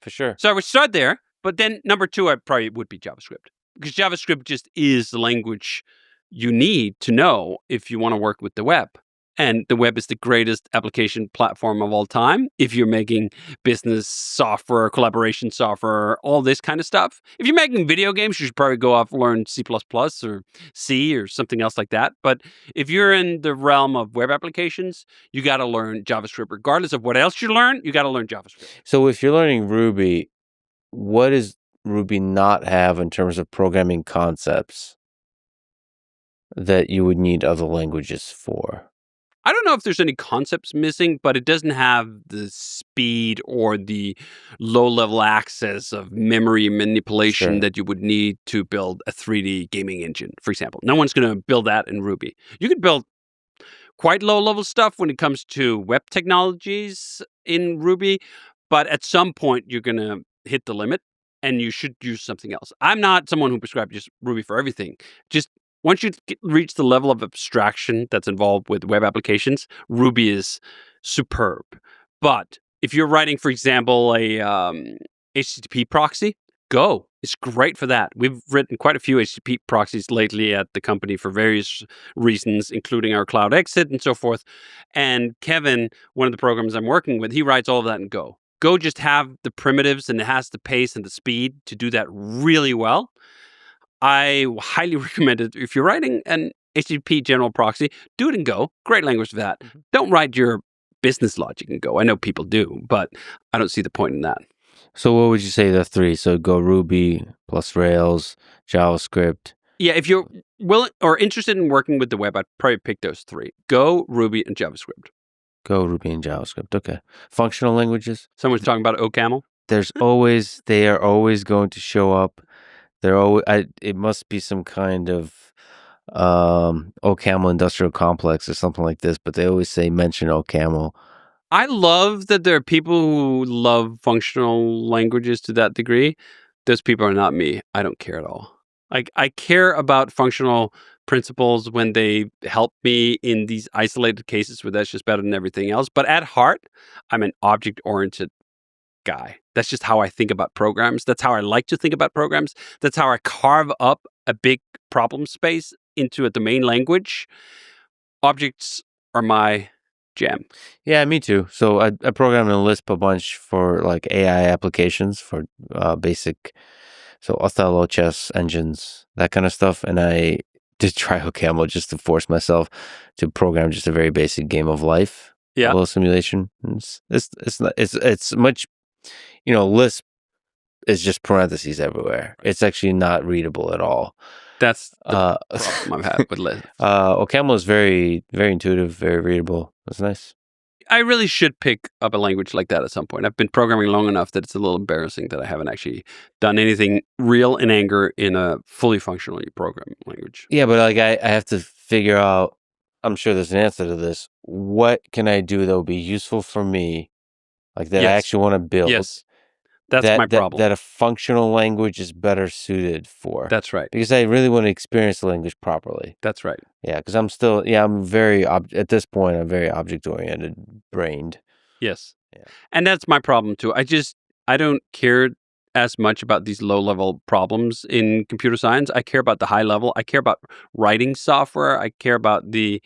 for sure. So I would start there. But then number 2, I probably would be JavaScript. Because JavaScript just is the language you need to know if you want to work with the web. And the web is the greatest application platform of all time. If you're making business software, collaboration software, all this kind of stuff. If you're making video games, you should probably go off and learn C++ or C or something else like that. But if you're in the realm of web applications, you got to learn JavaScript. Regardless of what else you learn, you got to learn JavaScript. So if you're learning Ruby, what does Ruby not have in terms of programming concepts that you would need other languages for? I don't know if there's any concepts missing, but it doesn't have the speed or the low-level access of memory manipulation Sure. that you would need to build a 3D gaming engine, for example. No one's going to build that in Ruby. You could build quite low-level stuff when it comes to web technologies in Ruby, but at some point you're going to hit the limit and you should use something else. I'm not someone who prescribes just Ruby for everything. Just once you reach the level of abstraction that's involved with web applications, Ruby is superb. But if you're writing, for example, a HTTP proxy, Go. It's great for that. We've written quite a few HTTP proxies lately at the company for various reasons, including our cloud exit and so forth. And Kevin, one of the programs I'm working with, he writes all of that in Go. Go just have the primitives and it has the pace and the speed to do that really well. I highly recommend it. If you're writing an HTTP general proxy, do it in Go. Great language for that. Mhm. Don't write your business logic in Go. I know people do, but I don't see the point in that. So what would you say the three? So Go Ruby plus Rails, JavaScript. Yeah, if you're willing or interested in working with the web, I'd probably pick those three: Go, Ruby, and JavaScript. Go Ruby and JavaScript. Okay. Functional languages. Someone's talking about OCaml. They are always going to show up. It must be some kind of OCaml industrial complex or something like this, but they always say mention OCaml. I love that there are people who love functional languages to that degree. Those people are not me. I don't care at all. Like, I care about functional principles when they help me in these isolated cases where that's just better than everything else. But at heart, I'm an object-oriented guy. That's just how I think about programs. That's how I like to think about programs. That's how I carve up a big problem space into a domain language. Objects are my jam. Yeah, me too. So I programmed in Lisp a bunch for like AI applications for basic, so Othello chess engines, that kind of stuff. And I did try OCaml just to force myself to program just a very basic game of life. Yeah. A little simulation. It's much, Lisp is just parentheses everywhere. It's actually not readable at all. That's the problem I've had with Lisp. OCaml is very, very intuitive, very readable. That's nice. I really should pick up a language like that at some point. I've been programming long enough that it's a little embarrassing that I haven't actually done anything real in anger in a fully functionally programmed language. Yeah, but like I have to figure out, I'm sure there's an answer to this. What can I do that will be useful for me, like that I Yes. actually want to build? Yes. That's my problem. That a functional language is better suited for. That's right. Because I really want to experience the language properly. That's right. Yeah, because at this point, I'm very object-oriented, brained. Yes. Yeah. And that's my problem too. I don't care as much about these low-level problems in computer science. I care about the high level. I care about writing software. I care about the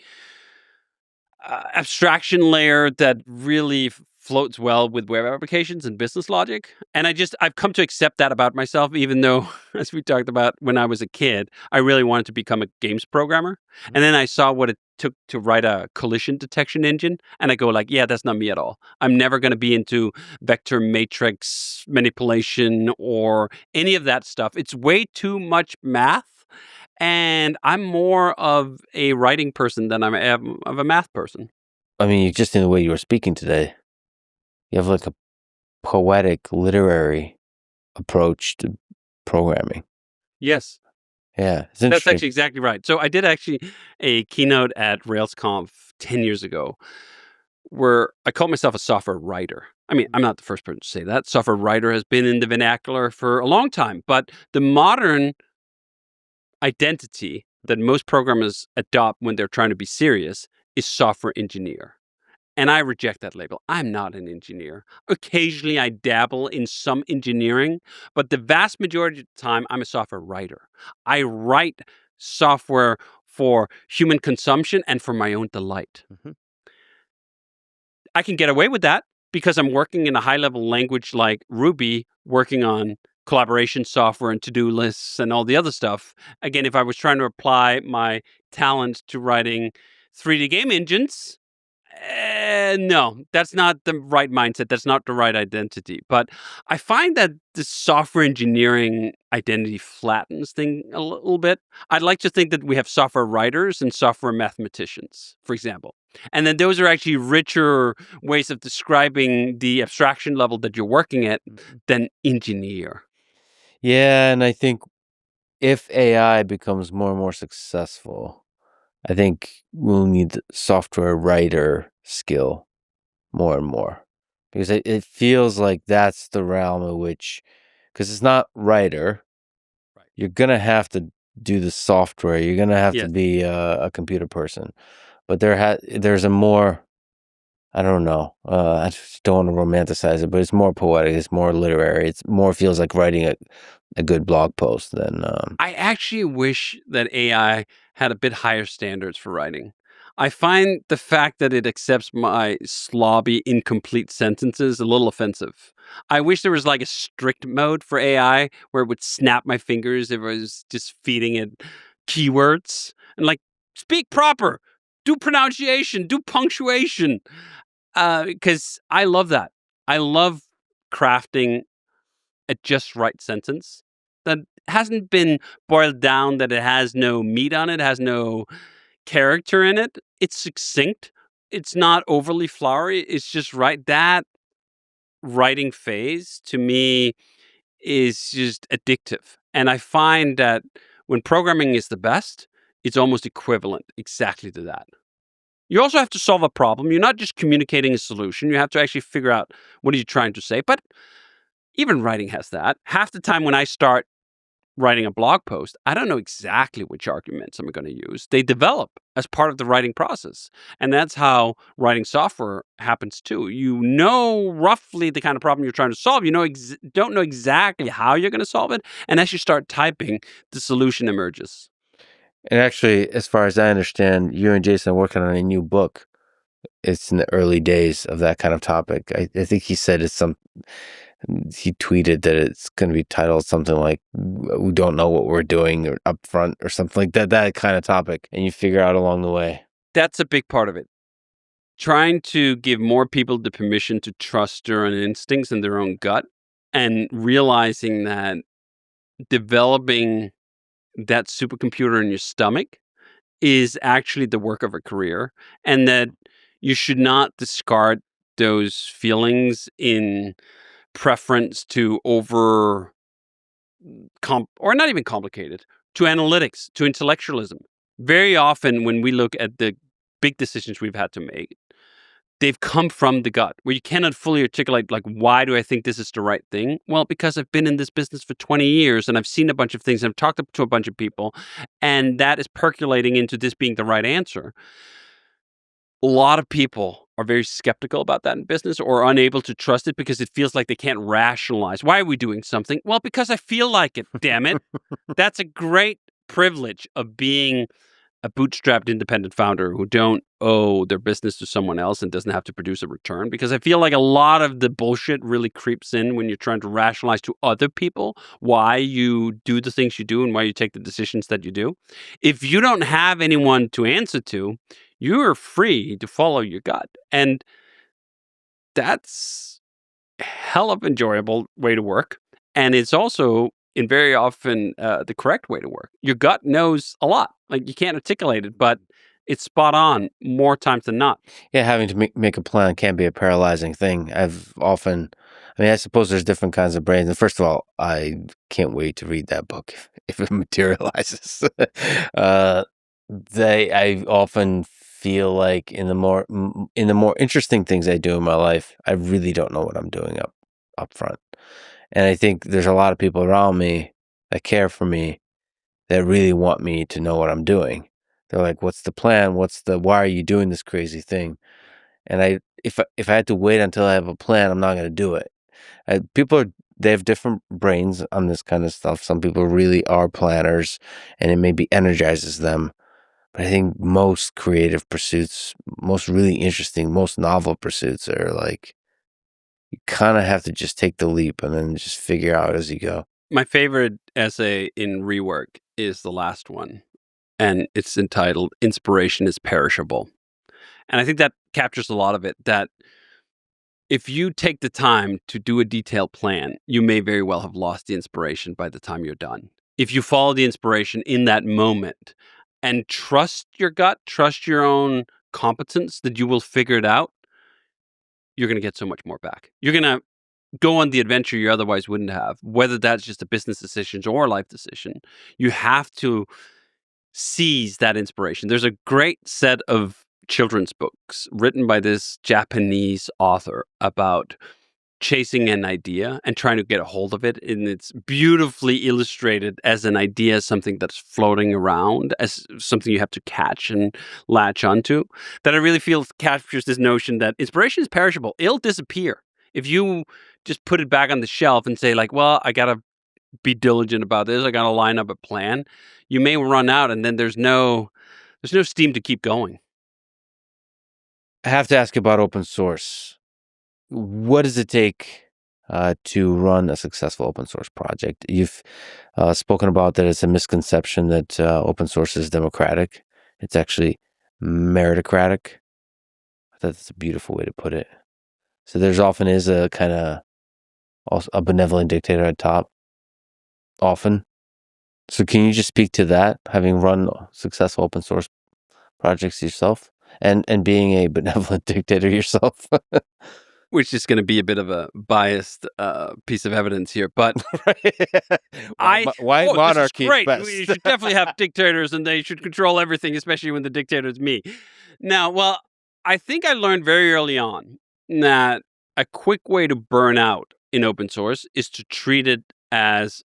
abstraction layer that really floats well with web applications and business logic. And I've come to accept that about myself, even though, as we talked about when I was a kid, I really wanted to become a games programmer. Mm-hmm. And then I saw what it took to write a collision detection engine. And I go like, yeah, that's not me at all. I'm never going to be into vector matrix manipulation or any of that stuff. It's way too much math. And I'm more of a writing person than I am of a math person. I mean, just in the way you were speaking today, you have like a poetic, literary approach to programming. Yes. Yeah, it's interesting. That's actually exactly right. So I did actually a keynote at RailsConf 10 years ago where I called myself a software writer. I mean, I'm not the first person to say that. Software writer has been in the vernacular for a long time, but the modern identity that most programmers adopt when they're trying to be serious is software engineer. And I reject that label. I'm not an engineer. Occasionally I dabble in some engineering, but the vast majority of the time I'm a software writer. I write software for human consumption and for my own delight. Mhm. I can get away with that because I'm working in a high-level language like Ruby, working on collaboration software and to-do lists and all the other stuff. Again, if I was trying to apply my talent to writing 3D game engines, no, that's not the right mindset. That's not the right identity. But I find that the software engineering identity flattens thing a little bit. I'd like to think that we have software writers and software mathematicians, for example. And then those are actually richer ways of describing the abstraction level that you're working at than engineer. Yeah, and I think if AI becomes more and more successful, I think we'll need the software writer skill more and more, because it feels like that's the realm in which, because it's not writer, Right. you're gonna have to do the software. You're gonna have to Yes. be a computer person, but there's a more, I don't know. I just don't want to romanticize it, but it's more poetic. It's more literary. It's more feels like writing a good blog post than. I actually wish that AI had a bit higher standards for writing. I find the fact that it accepts my slobby, incomplete sentences a little offensive. I wish there was like a strict mode for AI where it would snap my fingers if I was just feeding it keywords and like, speak proper, do pronunciation, do punctuation. Because I love that. I love crafting a just right sentence that hasn't been boiled down, that it has no meat on it, has no character in it. It's succinct. It's not overly flowery. It's just right. That writing phase to me is just addictive. And I find that when programming is the best, it's almost equivalent exactly to that. You also have to solve a problem. You're not just communicating a solution. You have to actually figure out what are you trying to say. But even writing has that. Half the time when I start writing a blog post, I don't know exactly which arguments I'm going to use. They develop as part of the writing process. And that's how writing software happens too. You know roughly the kind of problem you're trying to solve. You don't know exactly how you're going to solve it. And as you start typing, the solution emerges. And actually, as far as I understand, you and Jason are working on a new book. It's in the early days of that kind of topic. I think he said he tweeted that it's going to be titled something like "We don't know what we're doing" or "Up front" or something like that. That kind of topic, and you figure out along the way. That's a big part of it. Trying to give more people the permission to trust their own instincts and their own gut, and realizing that developing that supercomputer in your stomach is actually the work of a career, and that you should not discard those feelings in preference to or not even complicated, to analytics, to intellectualism. Very often when we look at the big decisions we've had to make, they've come from the gut, where you cannot fully articulate, like, why do I think this is the right thing? Well, because I've been in this business for 20 years and I've seen a bunch of things and I've talked to a bunch of people, and that is percolating into this being the right answer. A lot of people are very skeptical about that in business or unable to trust it because it feels like they can't rationalize. Why are we doing something? Well, because I feel like it, damn it. That's a great privilege of being a bootstrapped independent founder who don't owe their business to someone else and doesn't have to produce a return, because I feel like a lot of the bullshit really creeps in when you're trying to rationalize to other people why you do the things you do and why you take the decisions that you do. If you don't have anyone to answer to, you are free to follow your gut. And that's a hell of enjoyable way to work. And it's also in very often the correct way to work. Your gut knows a lot. Like, you can't articulate it, but it's spot on more times than not. Yeah, having to make a plan can be a paralyzing thing. I suppose there's different kinds of brains. And first of all, I can't wait to read that book if it materializes. I often feel like in the more interesting things I do in my life, I really don't know what I'm doing up front. And I think there's a lot of people around me that care for me that really want me to know what I'm doing. They're like, "What's the plan? Why are you doing this crazy thing?" And if I had to wait until I have a plan, I'm not going to do it. They have different brains on this kind of stuff. Some people really are planners, and it maybe energizes them. But I think most creative pursuits, most really interesting, most novel pursuits are like, you kind of have to just take the leap and then just figure out as you go. My favorite essay in REWORK is the last one, and it's entitled Inspiration is Perishable. And I think that captures a lot of it, that if you take the time to do a detailed plan, you may very well have lost the inspiration by the time you're done. If you follow the inspiration in that moment and trust your gut, trust your own competence that you will figure it out, you're going to get so much more back. You're going to go on the adventure you otherwise wouldn't have, whether that's just a business decision or a life decision. You have to seize that inspiration. There's a great set of children's books written by this Japanese author about chasing an idea and trying to get a hold of it. And it's beautifully illustrated as an idea, something that's floating around, as something you have to catch and latch onto, that I really feel captures this notion that inspiration is perishable. It'll disappear. If you just put it back on the shelf and say like, well, I got to be diligent about this, I got to line up a plan, you may run out and then there's no steam to keep going. I have to ask about open source. What does it take to run a successful open source project? You've spoken about that it's a misconception that open source is democratic. It's actually meritocratic. I thought that's a beautiful way to put it. So there's often is a kind of a benevolent dictator at top. Often. So can you just speak to that, having run successful open source projects yourself and being a benevolent dictator yourself? Which is going to be a bit of a biased piece of evidence here, but why monarchy? This is great. Best? We should definitely have dictators, and they should control everything, especially when the dictator is me. Now, well, I think I learned very early on that a quick way to burn out in open source is to treat it as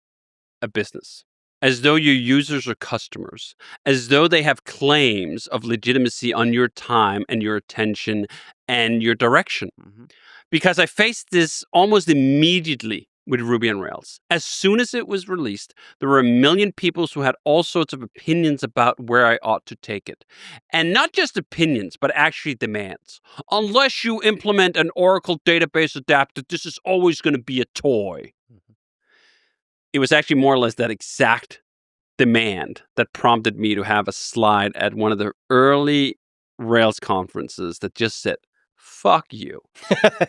a business, as though your users are customers, as though they have claims of legitimacy on your time and your attention and your direction. Mm-hmm. Because I faced this almost immediately with Ruby on Rails. As soon as it was released, there were a million people who had all sorts of opinions about where I ought to take it. And not just opinions, but actually demands. Unless you implement an Oracle database adapter, this is always going to be a toy. Mm-hmm. It was actually more or less that exact demand that prompted me to have a slide at one of the early Rails conferences that just said, fuck you.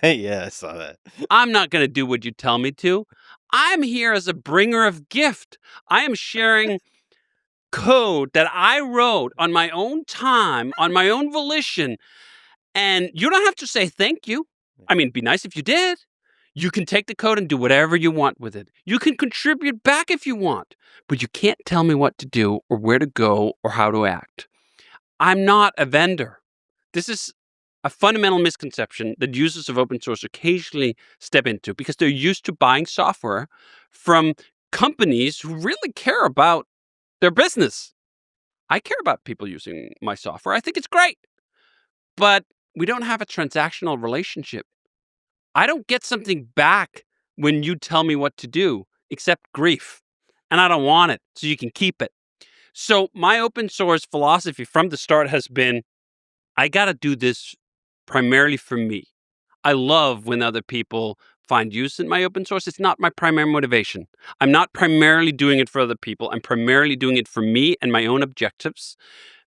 Yeah, I saw that. I'm not going to do what you tell me to. I'm here as a bringer of gift. I am sharing code that I wrote on my own time, on my own volition. And you don't have to say thank you. I mean, it'd be nice if you did. You can take the code and do whatever you want with it. You can contribute back if you want, but you can't tell me what to do or where to go or how to act. I'm not a vendor. This is a fundamental misconception that users of open source occasionally step into because they're used to buying software from companies who really care about their business. I care about people using my software. I think it's great. But we don't have a transactional relationship. I don't get something back when you tell me what to do, except grief. And I don't want it, so you can keep it. So my open source philosophy from the start has been, I got to do this primarily for me. I love when other people find use in my open source. It's not my primary motivation. I'm not primarily doing it for other people. I'm primarily doing it for me and my own objectives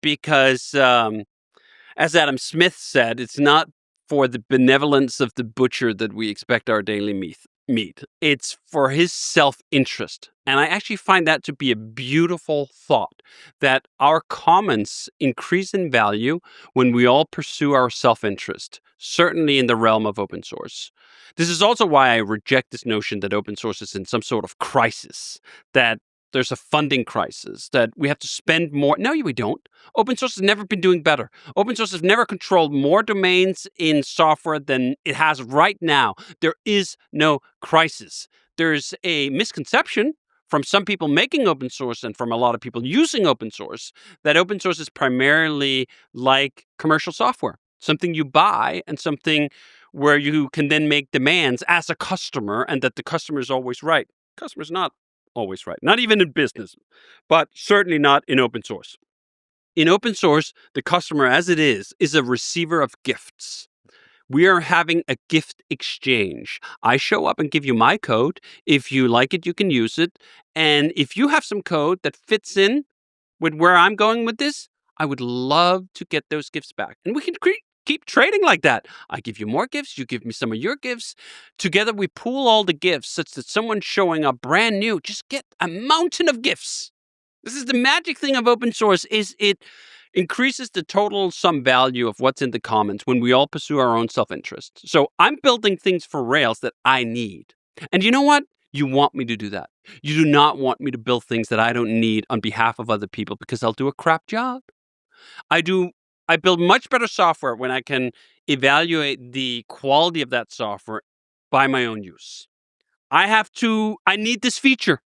because, as Adam Smith said, it's not for the benevolence of the butcher that we expect our daily meat. It's for his self-interest. And I actually find that to be a beautiful thought, that our comments increase in value when we all pursue our self-interest, certainly in the realm of open source. This is also why I reject this notion that open source is in some sort of crisis, that there's a funding crisis, that we have to spend more. No, we don't. Open source has never been doing better. Open source has never controlled more domains in software than it has right now. There is no crisis. There's a misconception from some people making open source and from a lot of people using open source that open source is primarily like commercial software, something you buy and something where you can then make demands as a customer and that the customer is always right. The customer's not always right. Not even in business, but certainly not in open source. In open source, the customer as it is a receiver of gifts. We are having a gift exchange. I show up and give you my code. If you like it, you can use it. And if you have some code that fits in with where I'm going with this, I would love to get those gifts back. And we can keep trading like that. I give you more gifts. You give me some of your gifts. Together, we pool all the gifts such that someone showing up brand new just get a mountain of gifts. This is the magic thing of open source is it increases the total sum value of what's in the commons when we all pursue our own self-interest. So I'm building things for Rails that I need. And you know what? You want me to do that. You do not want me to build things that I don't need on behalf of other people because I'll do a crap job. I build much better software when I can evaluate the quality of that software by my own use. I need this feature.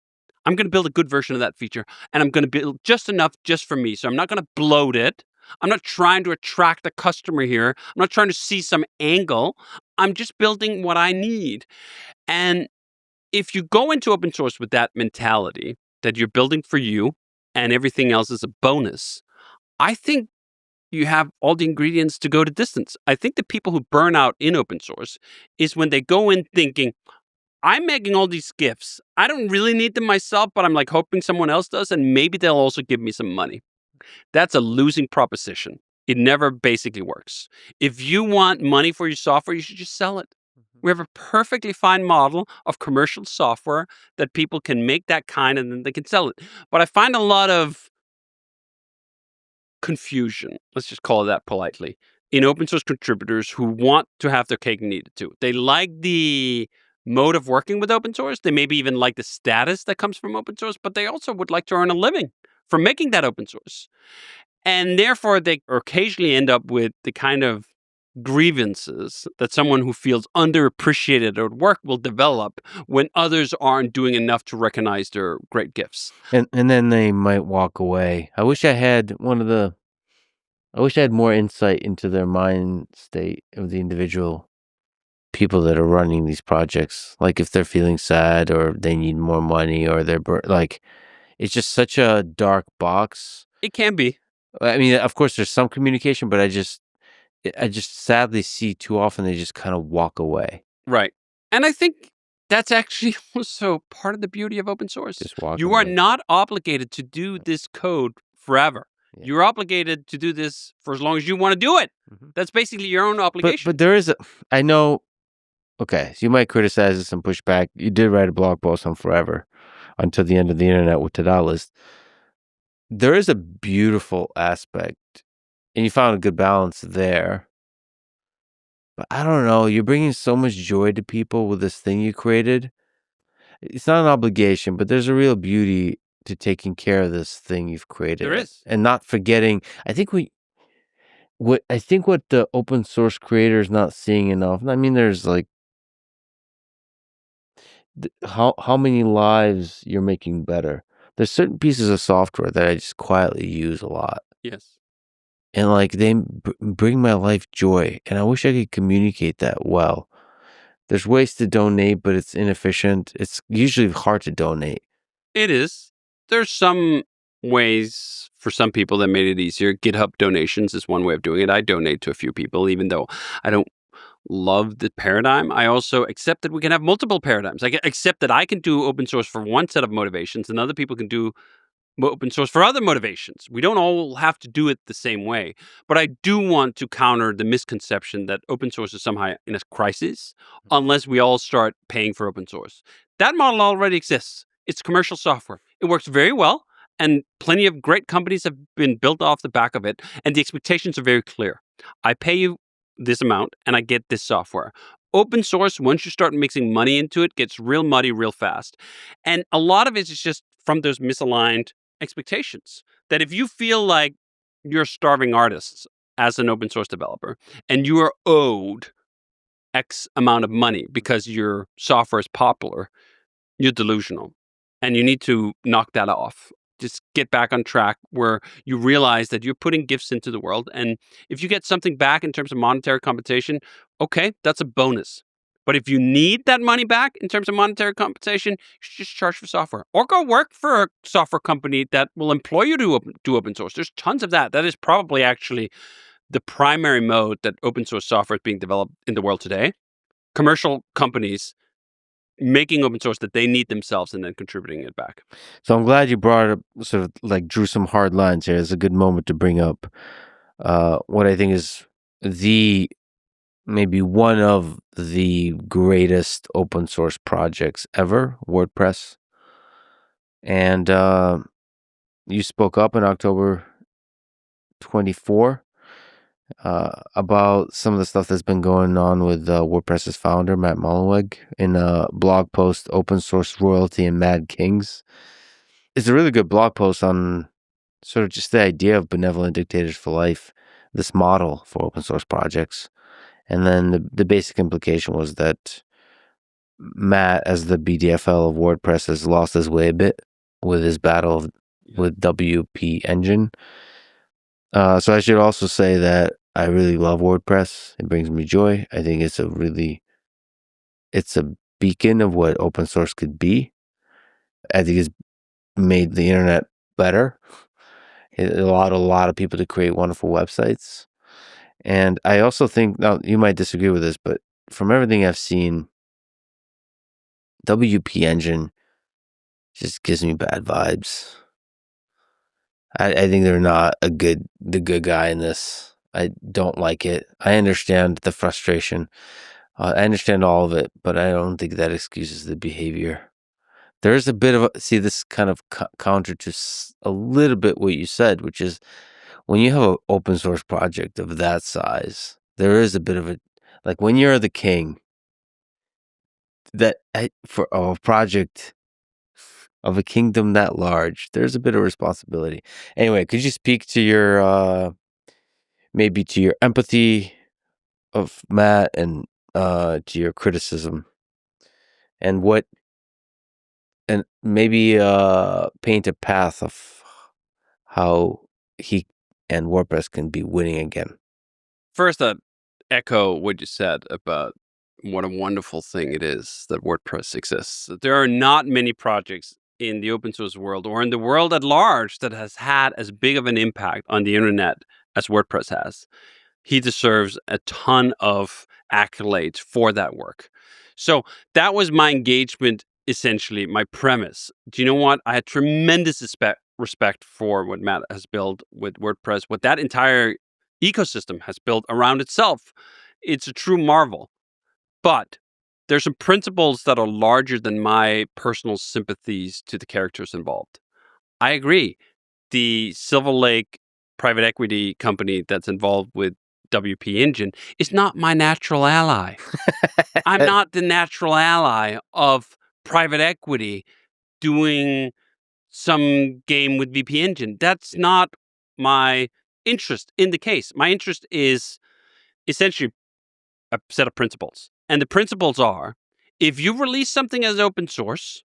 I'm going to build a good version of that feature, and I'm going to build just enough just for me. So I'm not going to bloat it. I'm not trying to attract a customer here. I'm not trying to see some angle. I'm just building what I need. And if you go into open source with that mentality that you're building for you and everything else is a bonus, I think you have all the ingredients to go to distance. I think the people who burn out in open source is when they go in thinking, I'm making all these gifts. I don't really need them myself, but I'm like hoping someone else does, and maybe they'll also give me some money. That's a losing proposition. It never basically works. If you want money for your software, you should just sell it. We have a perfectly fine model of commercial software that people can make that kind and then they can sell it. But I find a lot of confusion, let's just call it that politely, in open source contributors who want to have their cake and eat it too. They like the mode of working with open source. They maybe even like the status that comes from open source, but they also would like to earn a living from making that open source. And therefore, they occasionally end up with the kind of grievances that someone who feels underappreciated at work will develop when others aren't doing enough to recognize their great gifts. And then they might walk away. I wish I had more insight into their mind state of the individual people that are running these projects. Like if they're feeling sad or they need more money or they're it's just such a dark box. It can be. I mean, of course, there's some communication, but I just sadly see too often they just kind of walk away. Right. And I think that's actually also part of the beauty of open source. Just walk You away. are not obligated to do this code forever. Yeah. You're obligated to do this for as long as you want to do it. Mm-hmm. That's basically your own obligation. But there is I know, okay, so you might criticize this and push back. You did write a blog post on forever until the end of the internet with Todoist. There is a beautiful aspect, and you found a good balance there. But I don't know, you're bringing so much joy to people with this thing you created. It's not an obligation, but there's a real beauty to taking care of this thing you've created. There is. And not forgetting. I think what the open source creator is not seeing enough. I mean, there's like how many lives you're making better. There's certain pieces of software that I just quietly use a lot. Yes. And like they bring my life joy, and I wish I could communicate that well. There's ways to donate, but it's inefficient. It's usually hard to donate. It is. There's some ways for some people that made it easier. GitHub donations is one way of doing it. I donate to a few people, even though I don't love the paradigm. I also accept that we can have multiple paradigms. I accept that I can do open source for one set of motivations and other people can do open source for other motivations. We don't all have to do it the same way. But I do want to counter the misconception that open source is somehow in a crisis unless we all start paying for open source. That model already exists. It's commercial software. It works very well, and plenty of great companies have been built off the back of it, and the expectations are very clear. I pay you this amount, and I get this software. Open source, once you start mixing money into it, gets real muddy real fast. And a lot of it is just from those misaligned expectations. That if you feel like you're starving artists as an open source developer, and you are owed X amount of money because your software is popular, you're delusional. And you need to knock that off. Just get back on track where you realize that you're putting gifts into the world. And if you get something back in terms of monetary compensation, okay, that's a bonus. But if you need that money back in terms of monetary compensation, you should just charge for software or go work for a software company that will employ you to do open source. There's tons of that. That is probably actually the primary mode that open source software is being developed in the world today. Commercial companies making open source that they need themselves and then contributing it back. So I'm glad you brought up, sort of like drew some hard lines here. It's a good moment to bring up what I think is maybe one of the greatest open source projects ever, WordPress. And you spoke up in October 24 about some of the stuff that's been going on with WordPress's founder, Matt Mullenweg, in a blog post, Open Source Royalty and Mad Kings. It's a really good blog post on sort of just the idea of benevolent dictators for life, this model for open source projects. And then the basic implication was that Matt, as the BDFL of WordPress, has lost his way a bit with his battle with WP Engine. So I should also say that I really love WordPress. It brings me joy. I think it's a beacon of what open source could be. I think it's made the internet better. It allowed a lot of people to create wonderful websites. And I also think, now you might disagree with this, but from everything I've seen, WP Engine just gives me bad vibes. I think they're not the good guy in this. I don't like it. I understand the frustration. I understand all of it, but I don't think that excuses the behavior. There's a bit of this kind of counter to a little bit what you said, which is when you have an open source project of that size, there is a bit of like when you're the king, for a project of a kingdom that large, there's a bit of responsibility. Anyway, could you speak to your maybe to your empathy of Matt and to your criticism and maybe paint a path of how he and WordPress can be winning again? First, I'd echo what you said about what a wonderful thing it is that WordPress exists. There are not many projects in the open source world or in the world at large that has had as big of an impact on the internet as WordPress has. He deserves a ton of accolades for that work. So that was my engagement, essentially, my premise. Do you know what? I had tremendous respect for what Matt has built with WordPress, what that entire ecosystem has built around itself. It's a true marvel. But there's some principles that are larger than my personal sympathies to the characters involved. I agree. The Silver Lake private equity company that's involved with WP Engine is not my natural ally. I'm not the natural ally of private equity doing some game with WP Engine. That's not my interest in the case. My interest is essentially a set of principles. And the principles are, if you release something as open source,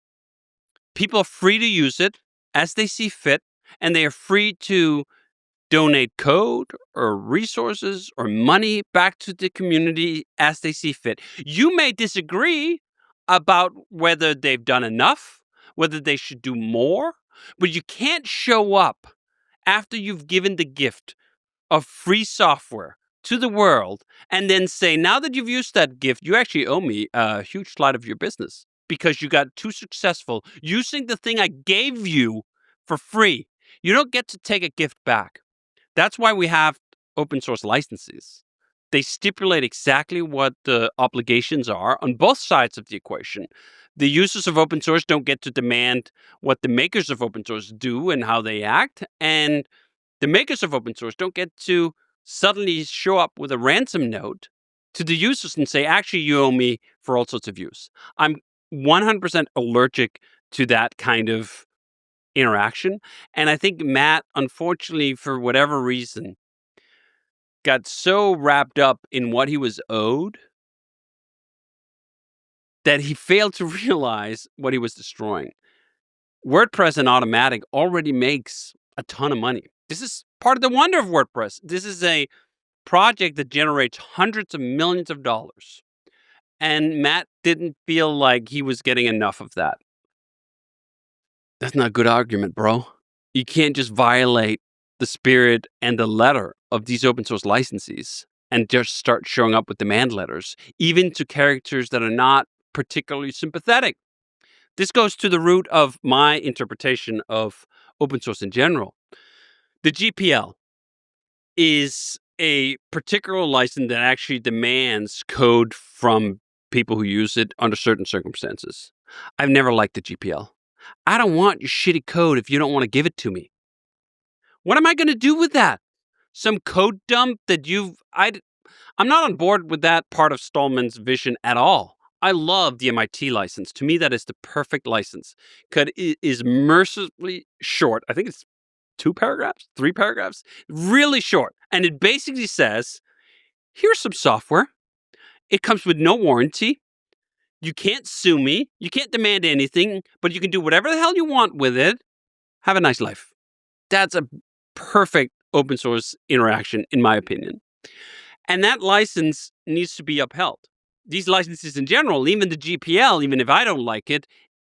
people are free to use it as they see fit, and they are free to donate code or resources or money back to the community as they see fit. You may disagree about whether they've done enough, whether they should do more, but you can't show up after you've given the gift of free software to the world and then say, now that you've used that gift, you actually owe me a huge slice of your business because you got too successful using the thing I gave you for free. You don't get to take a gift back. That's why we have open source licenses. They stipulate exactly what the obligations are on both sides of the equation. The users of open source don't get to demand what the makers of open source do and how they act. And the makers of open source don't get to suddenly show up with a ransom note to the users and say, actually, you owe me for all sorts of use. I'm 100% allergic to that kind of interaction. And I think Matt, unfortunately, for whatever reason, got so wrapped up in what he was owed that he failed to realize what he was destroying. WordPress and Automatic already makes a ton of money. This is part of the wonder of WordPress. This is a project that generates hundreds of millions of dollars. And Matt didn't feel like he was getting enough of that. That's not a good argument, bro. You can't just violate the spirit and the letter of these open source licensees and just start showing up with demand letters, even to characters that are not particularly sympathetic. This goes to the root of my interpretation of open source in general. The GPL is a particular license that actually demands code from people who use it under certain circumstances. I've never liked the GPL. I don't want your shitty code if you don't want to give it to me. What am I going to do with that? Some code dump that I'm not on board with that part of Stallman's vision at all. I love the MIT license. To me, that is the perfect license because it is mercifully short. I think it's 2 paragraphs, 3 paragraphs, really short. And it basically says, here's some software. It comes with no warranty. You can't sue me. You can't demand anything, but you can do whatever the hell you want with it. Have a nice life. That's a perfect open source interaction, in my opinion. And that license needs to be upheld. These licenses in general, even the GPL, even if I don't like it,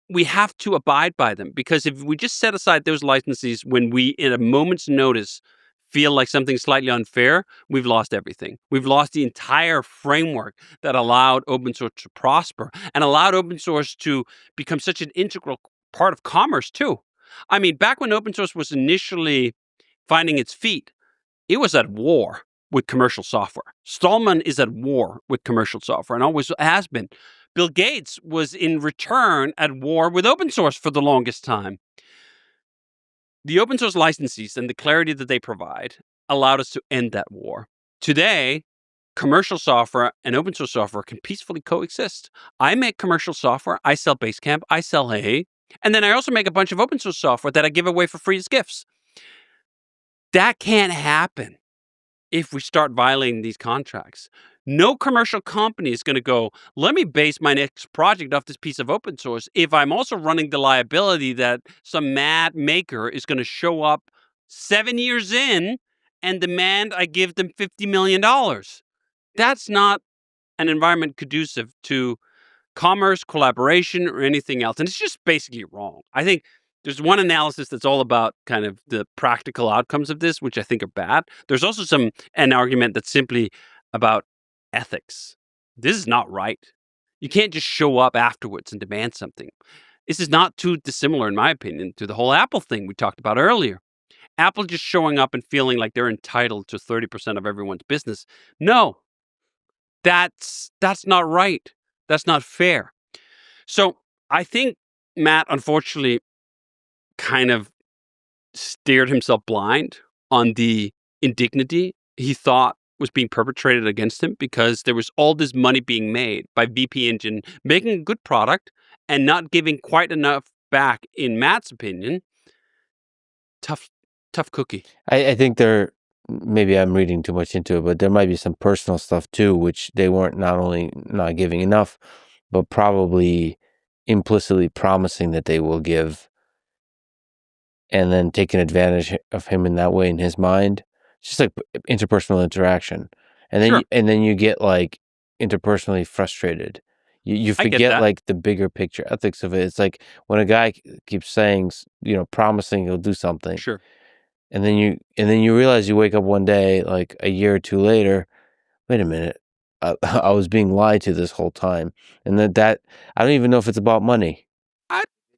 we have to abide by them. Because if we just set aside those licenses when we, in a moment's notice, feel like something's slightly unfair, we've lost everything. We've lost the entire framework that allowed open source to prosper and allowed open source to become such an integral part of commerce, too. I mean, back when open source was initially finding its feet, it was at war with commercial software. Stallman is at war with commercial software and always has been. Bill Gates was in return at war with open source for the longest time. The open source licenses and the clarity that they provide allowed us to end that war. Today, commercial software and open source software can peacefully coexist. I make commercial software. I sell Basecamp. I sell Hey. And then I also make a bunch of open source software that I give away for free as gifts. That can't happen if we start violating these contracts. No commercial company is going to go, let me base my next project off this piece of open source if I'm also running the liability that some mad maker is going to show up 7 years in and demand I give them $50 million. That's not an environment conducive to commerce, collaboration, or anything else. And it's just basically wrong. I think there's one analysis that's all about kind of the practical outcomes of this, which I think are bad. There's also an argument that's simply about ethics. This is not right. You can't just show up afterwards and demand something. This is not too dissimilar, in my opinion, to the whole Apple thing we talked about earlier. Apple just showing up and feeling like they're entitled to 30% of everyone's business. No, that's not right. That's not fair. So I think Matt, unfortunately, kind of steered himself blind on the indignity he thought was being perpetrated against him because there was all this money being made by VP Engine making a good product and not giving quite enough back, in Matt's opinion. Tough cookie. I think maybe I'm reading too much into it, but there might be some personal stuff too, which they weren't not only not giving enough, but probably implicitly promising that they will give, and then taking advantage of him in that way in his mind. It's just like interpersonal interaction, and then Sure. then you get like interpersonally frustrated. You forget like the bigger picture ethics of it. It's like when a guy keeps saying, promising he'll do something. Sure. And then you realize you wake up one day, like a year or two later, wait a minute, I was being lied to this whole time. And that I don't even know if it's about money.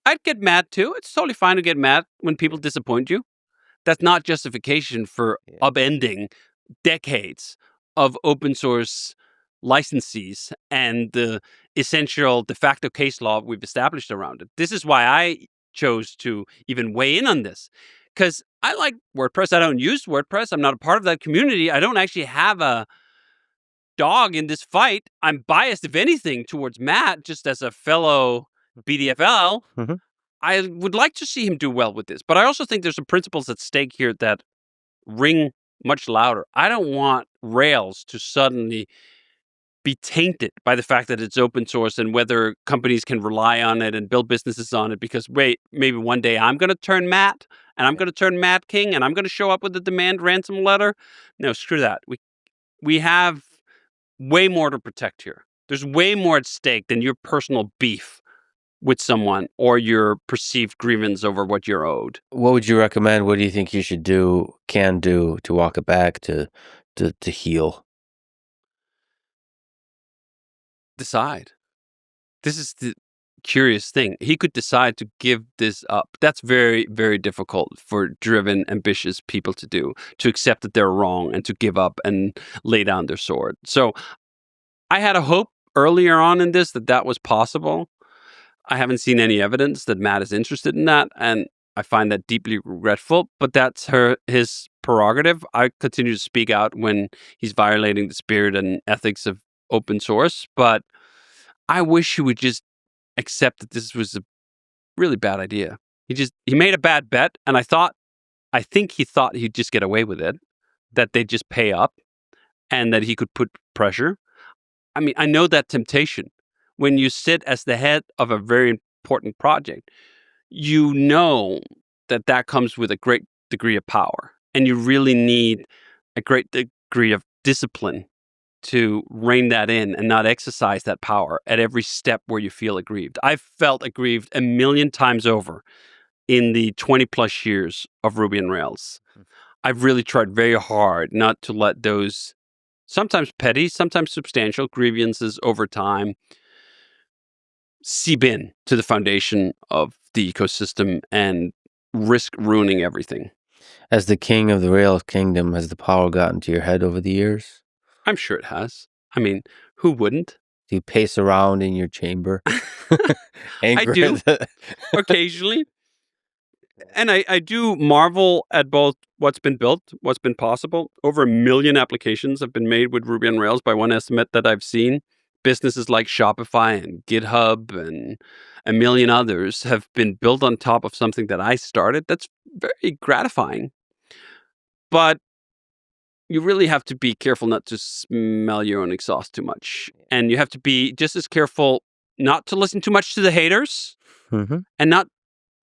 I'd get mad too. It's totally fine to get mad when people disappoint you. That's not justification for upending decades of open source licensees and the essential de facto case law we've established around it. This is why I chose to even weigh in on this. Because I like WordPress. I don't use WordPress. I'm not a part of that community. I don't actually have a dog in this fight. I'm biased, if anything, towards Matt, just as a fellow BDFL. Mhm. I would like to see him do well with this. But I also think there's some principles at stake here that ring much louder. I don't want Rails to suddenly be tainted by the fact that it's open source and whether companies can rely on it and build businesses on it because, maybe one day I'm going to turn Matt and I'm going to turn Matt King and I'm going to show up with the demand ransom letter. No, screw that. We have way more to protect here. There's way more at stake than your personal beef with someone or your perceived grievance over what you're owed. What would you recommend? What do you think you should do, can do to walk it back, to heal? Decide. This is the curious thing. He could decide to give this up. That's very, very difficult for driven, ambitious people to do, to accept that they're wrong and to give up and lay down their sword. So I had a hope earlier on in this that was possible. I haven't seen any evidence that Matt is interested in that, and I find that deeply regretful, but that's his prerogative. I continue to speak out when he's violating the spirit and ethics of open source, but I wish he would just accept that this was a really bad idea. He made a bad bet, and I think he thought he'd just get away with it, that they'd just pay up and that he could put pressure. I mean, I know that temptation. When you sit as the head of a very important project, you know that comes with a great degree of power, and you really need a great degree of discipline to rein that in and not exercise that power at every step where you feel aggrieved. I've felt aggrieved a million times over in the 20 plus years of Ruby on Rails. I've really tried very hard not to let those sometimes petty, sometimes substantial grievances over time seep in to the foundation of the ecosystem and risk ruining everything. As the king of the Rails kingdom, has the power gotten to your head over the years? I'm sure it has. I mean, who wouldn't? Do you pace around in your chamber? I do, occasionally. And I do marvel at both what's been built, what's been possible. Over 1 million applications have been made with Ruby on Rails by one estimate that I've seen. Businesses like Shopify and GitHub and a million others have been built on top of something that I started. That's very gratifying. But you really have to be careful not to smell your own exhaust too much. And you have to be just as careful not to listen too much to the haters and not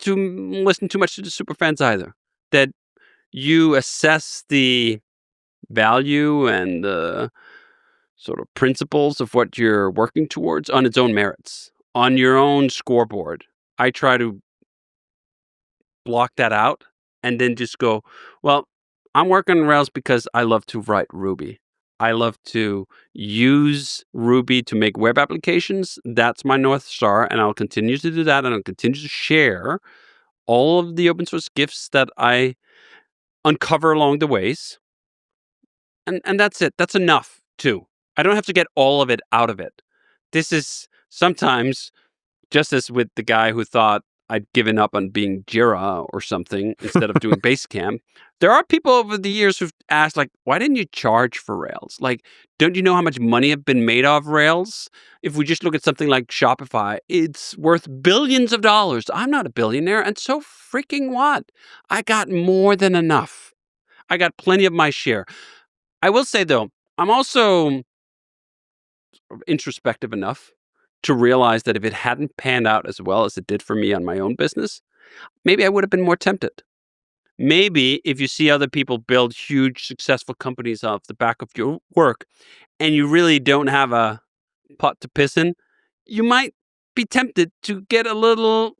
to listen too much to the superfans either. That you assess the value and the sort of principles of what you're working towards on its own merits, on your own scoreboard. I try to block that out and then just go, well, I'm working on Rails because I love to write Ruby. I love to use Ruby to make web applications. That's my North Star, and I'll continue to do that, and I'll continue to share all of the open source gifts that I uncover along the ways. And that's it. That's enough, too. I don't have to get all of it out of it. This is sometimes, just as with the guy who thought I'd given up on being Jira or something instead of doing Basecamp, there are people over the years who've asked, like, why didn't you charge for Rails? Like, don't you know how much money have been made off Rails? If we just look at something like Shopify, it's worth billions of dollars. I'm not a billionaire, and so freaking what? I got more than enough. I got plenty of my share. I will say, though, I'm also introspective enough to realize that if it hadn't panned out as well as it did for me on my own business, maybe I would have been more tempted. Maybe if you see other people build huge, successful companies off the back of your work and you really don't have a pot to piss in, you might be tempted to get a little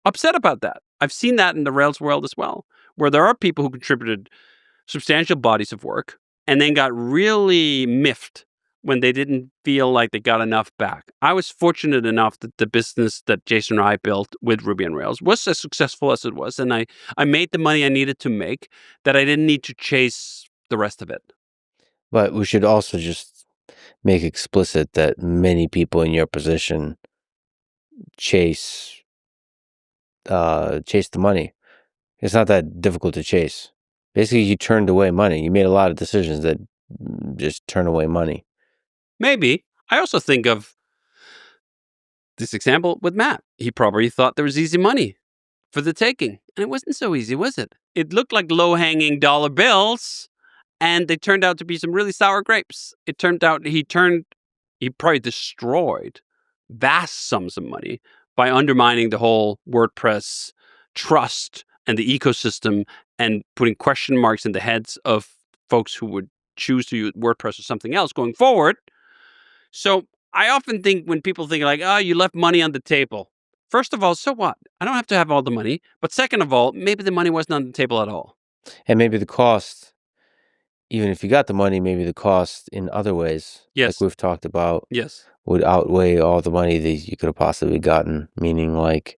upset about that. I've seen that in the Rails world as well, where there are people who contributed substantial bodies of work and then got really miffed when they didn't feel like they got enough back. I was fortunate enough that the business that Jason and I built with Ruby on Rails was as successful as it was, and I made the money I needed to make, that I didn't need to chase the rest of it. But we should also just make explicit that many people in your position chase the money. It's not that difficult to chase. Basically, you turned away money. You made a lot of decisions that just turn away money. Maybe. I also think of this example with Matt. He probably thought there was easy money for the taking. And it wasn't so easy, was it? It looked like low-hanging dollar bills, and they turned out to be some really sour grapes. It turned out he probably destroyed vast sums of money by undermining the whole WordPress trust and the ecosystem and putting question marks in the heads of folks who would choose to use WordPress or something else going forward. So I often think when people think like, oh, you left money on the table. First of all, so what? I don't have to have all the money. But second of all, maybe the money wasn't on the table at all. And maybe the cost, even if you got the money, maybe the cost in other ways, Yes. like we've talked about, Yes. would outweigh all the money that you could have possibly gotten. Meaning, like,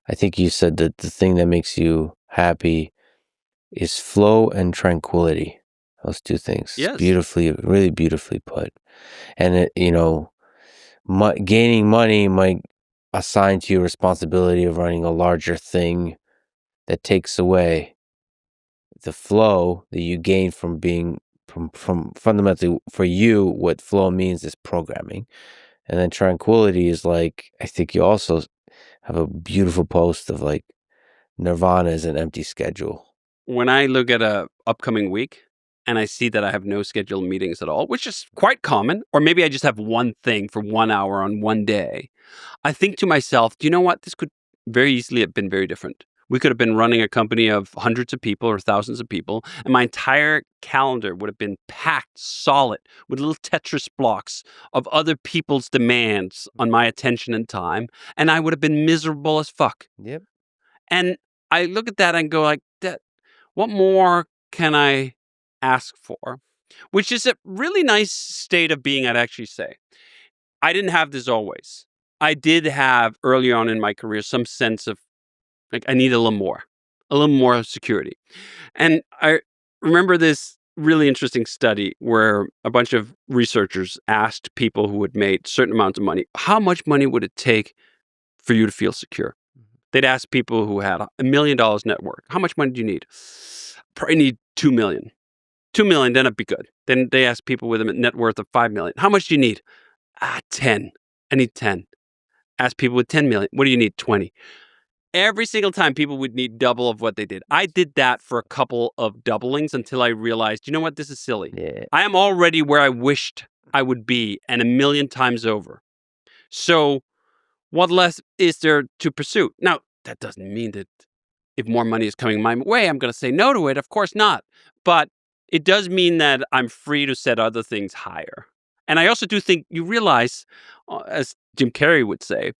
I think you said that the thing that makes you happy is flow and tranquility. Those two things. Yes. Beautifully, really beautifully put. And it, gaining money might assign to you responsibility of running a larger thing that takes away the flow that you gain from being from fundamentally for you. What flow means is programming. And then tranquility is like, I think you also have a beautiful post of like nirvana is an empty schedule. When I look at a upcoming week and I see that I have no scheduled meetings at all, which is quite common, or maybe I just have one thing for 1 hour on one day, I think to myself, do you know what? This could very easily have been very different. We could have been running a company of hundreds of people or thousands of people, and my entire calendar would have been packed solid with little Tetris blocks of other people's demands on my attention and time, and I would have been miserable as fuck. Yep. And I look at that and go like, what more can I ask for? Which is a really nice state of being, I'd actually say. I didn't have this always. I did have early on in my career some sense of like, I need a little more security. And I remember this really interesting study where a bunch of researchers asked people who had made certain amounts of money, how much money would it take for you to feel secure? They'd ask people who had $1 million net worth, how much money do you need? Probably need 2 million. 2 million, then it'd be good. Then they ask people with a net worth of 5 million, how much do you need? 10. I need 10. Ask people with 10 million, what do you need? 20. Every single time people would need double of what they did. I did that for a couple of doublings until I realized, you know what, this is silly. Yeah. I am already where I wished I would be and 1,000,000 times over. So what less is there to pursue? Now, that doesn't mean that if more money is coming my way, I'm going to say no to it. Of course not. But it does mean that I'm free to set other things higher. And I also do think you realize, as Jim Carrey would say,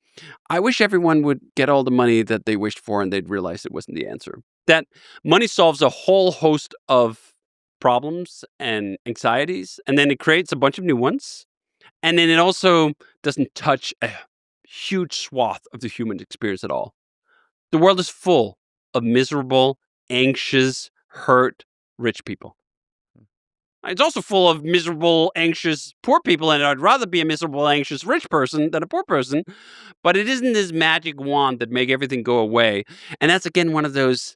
I wish everyone would get all the money that they wished for and they'd realize it wasn't the answer. That money solves a whole host of problems and anxieties, and then it creates a bunch of new ones. And then it also doesn't touch a huge swath of the human experience at all. The world is full of miserable, anxious, hurt, rich people. It's also full of miserable, anxious, poor people, and I'd rather be a miserable, anxious, rich person than a poor person. But it isn't this magic wand that make everything go away. And that's, again, one of those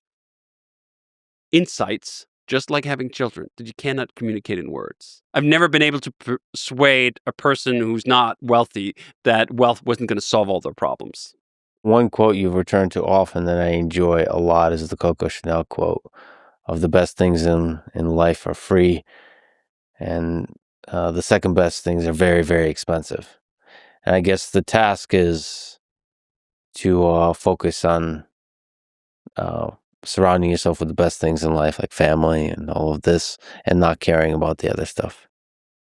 insights, just like having children, that you cannot communicate in words. I've never been able to persuade a person who's not wealthy that wealth wasn't going to solve all their problems. One quote you've returned to often that I enjoy a lot is the Coco Chanel quote of the best things in life are free. And the second best things are very, very expensive. And I guess the task is to focus on surrounding yourself with the best things in life, like family and all of this, and not caring about the other stuff.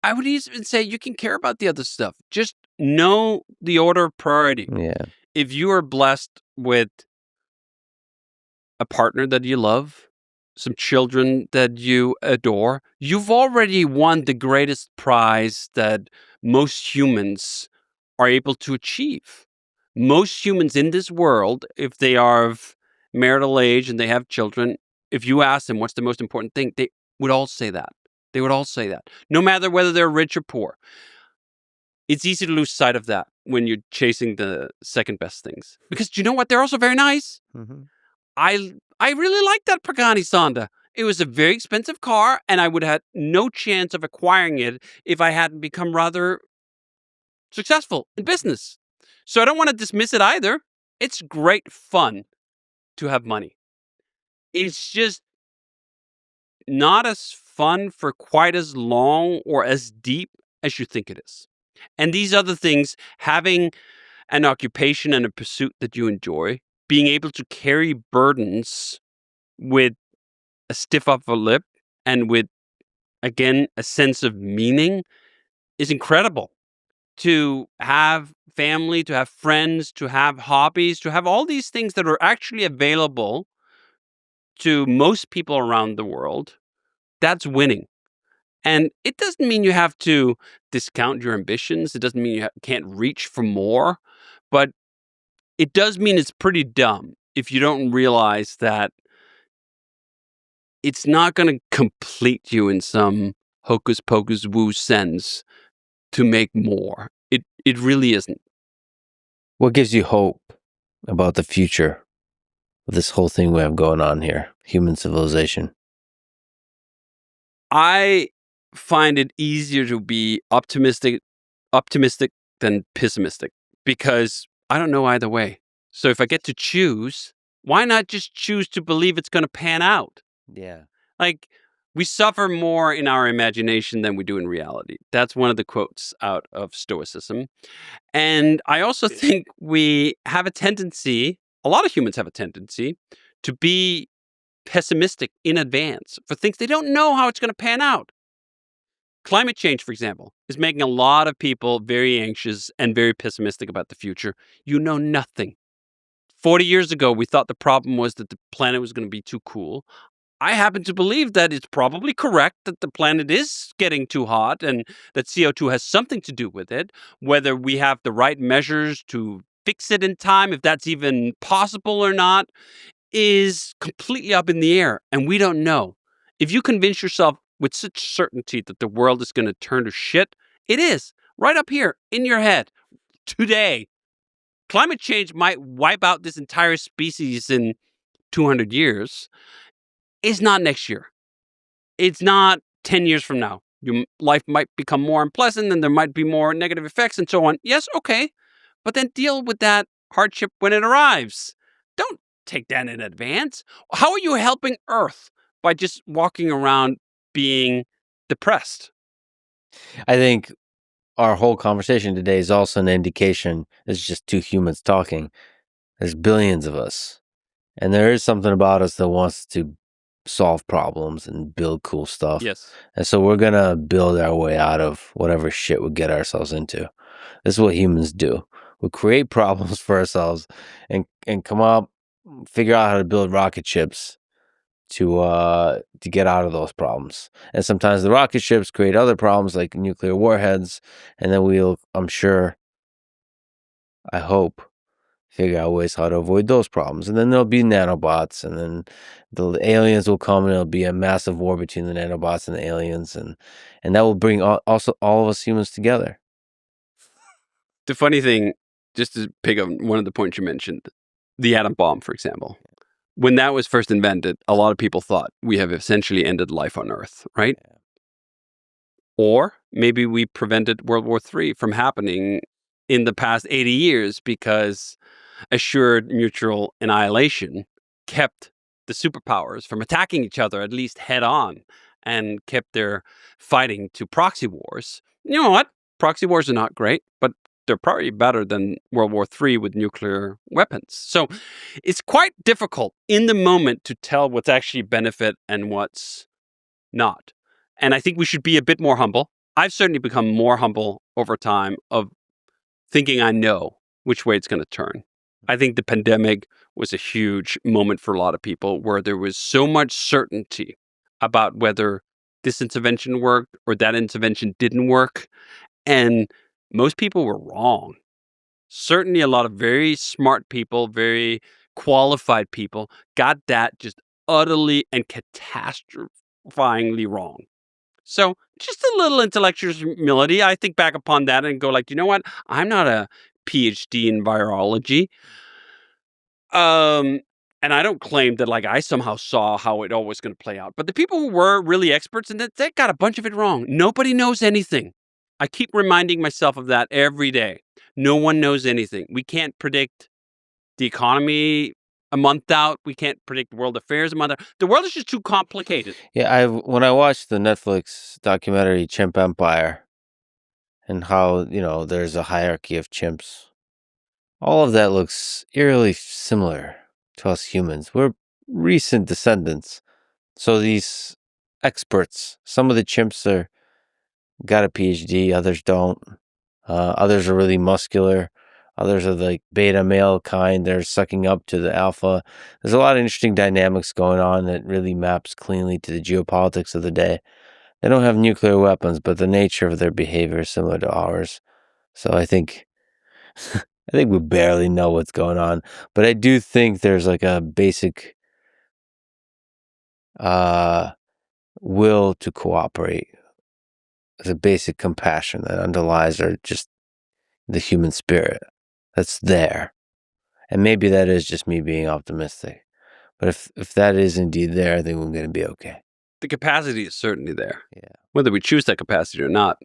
I would even say you can care about the other stuff. Just know the order of priority. Yeah. If you are blessed with a partner that you love, some children that you adore, you've already won the greatest prize that most humans are able to achieve. Most humans in this world, if they are of marital age and they have children, if you ask them what's the most important thing, they would all say that. They would all say that, no matter whether they're rich or poor. It's easy to lose sight of that when you're chasing the second best things. Because do you know what? They're also very nice. Mm-hmm. I really like that Pagani Sonda. It was a very expensive car, and I would have had no chance of acquiring it if I hadn't become rather successful in business. So I don't want to dismiss it either. It's great fun to have money. It's just not as fun for quite as long or as deep as you think it is. And these other things, having an occupation and a pursuit that you enjoy, being able to carry burdens with a stiff upper lip and with, again, a sense of meaning is incredible. to have family, to have friends, to have hobbies, to have all these things that are actually available to most people around the world, that's winning. And it doesn't mean you have to discount your ambitions. It doesn't mean you can't reach for more. But it does mean it's pretty dumb if you don't realize that it's not going to complete you in some hocus pocus woo sense to make more. It really isn't. What gives you hope about the future of this whole thing we have going on here, human civilization? I find it easier to be optimistic than pessimistic because I don't know either way. So if I get to choose, why not just choose to believe it's going to pan out? Yeah. Like, we suffer more in our imagination than we do in reality. That's one of the quotes out of Stoicism. And I also think we have a tendency, a lot of humans have a tendency, to be pessimistic in advance for things they don't know how it's going to pan out. Climate change, for example, is making a lot of people very anxious and very pessimistic about the future. You know nothing. 40 years ago, we thought the problem was that the planet was going to be too cool. I happen to believe that it's probably correct that the planet is getting too hot and that CO2 has something to do with it. Whether we have the right measures to fix it in time, if that's even possible or not, is completely up in the air, and we don't know. If you convince yourself with such certainty that the world is going to turn to shit, it is right up here in your head today. Climate change might wipe out this entire species in 200 years. It's not next year. It's not 10 years from now. Your life might become more unpleasant and there might be more negative effects and so on. Yes, okay. But then deal with that hardship when it arrives. Don't take that in advance. How are you helping Earth by just walking around being depressed? I think our whole conversation today is also an indication it's just two humans talking. There's billions of us. And there is something about us that wants to solve problems and build cool stuff. Yes. And so we're going to build our way out of whatever shit we get ourselves into. This is what humans do. We create problems for ourselves and come up, figure out how to build rocket ships to get out of those problems. And sometimes the rocket ships create other problems like nuclear warheads. And then we'll, I'm sure, I hope, figure out ways how to avoid those problems. And then there'll be nanobots, and then the aliens will come, and it'll be a massive war between the nanobots and the aliens, and that will bring also all of us humans together. The funny thing, just to pick up one of the points you mentioned, the atom bomb, for example. When that was first invented, a lot of people thought we have essentially ended life on Earth, right? Yeah. Or maybe we prevented World War III from happening in the past 80 years because assured mutual annihilation kept the superpowers from attacking each other, at least head on, and kept their fighting to proxy wars. You know what? Proxy wars are not great, but they're probably better than World War III with nuclear weapons. So it's quite difficult in the moment to tell what's actually benefit and what's not. And I think we should be a bit more humble. I've certainly become more humble over time of thinking I know which way it's going to turn. I think the pandemic was a huge moment for a lot of people where there was so much certainty about whether this intervention worked or that intervention didn't work. And most people were wrong. Certainly a lot of very smart people, very qualified people got that just utterly and catastrophizingly wrong. So just a little intellectual humility. I think back upon that and go like, you know what? I'm not a PhD in virology. And I don't claim that like I somehow saw how it all was going to play out. But the people who were really experts in it, they got a bunch of it wrong. Nobody knows anything. I keep reminding myself of that every day. No one knows anything. We can't predict the economy a month out. We can't predict world affairs a month out. The world is just too complicated. Yeah, when I watched the Netflix documentary Chimp Empire and how, there's a hierarchy of chimps, all of that looks eerily similar to us humans. We're recent descendants. So these experts, some of the chimps got a PhD, others don't. Others are really muscular. Others are like beta male kind. They're sucking up to the alpha. There's a lot of interesting dynamics going on that really maps cleanly to the geopolitics of the day. They don't have nuclear weapons, but the nature of their behavior is similar to ours. So I think we barely know what's going on. But I do think there's like a basic will to cooperate. There's a basic compassion that underlies or just the human spirit that's there. And maybe that is just me being optimistic. But if that is indeed there, I think we're going to be okay. The capacity is certainly there. Yeah. Whether we choose that capacity or not,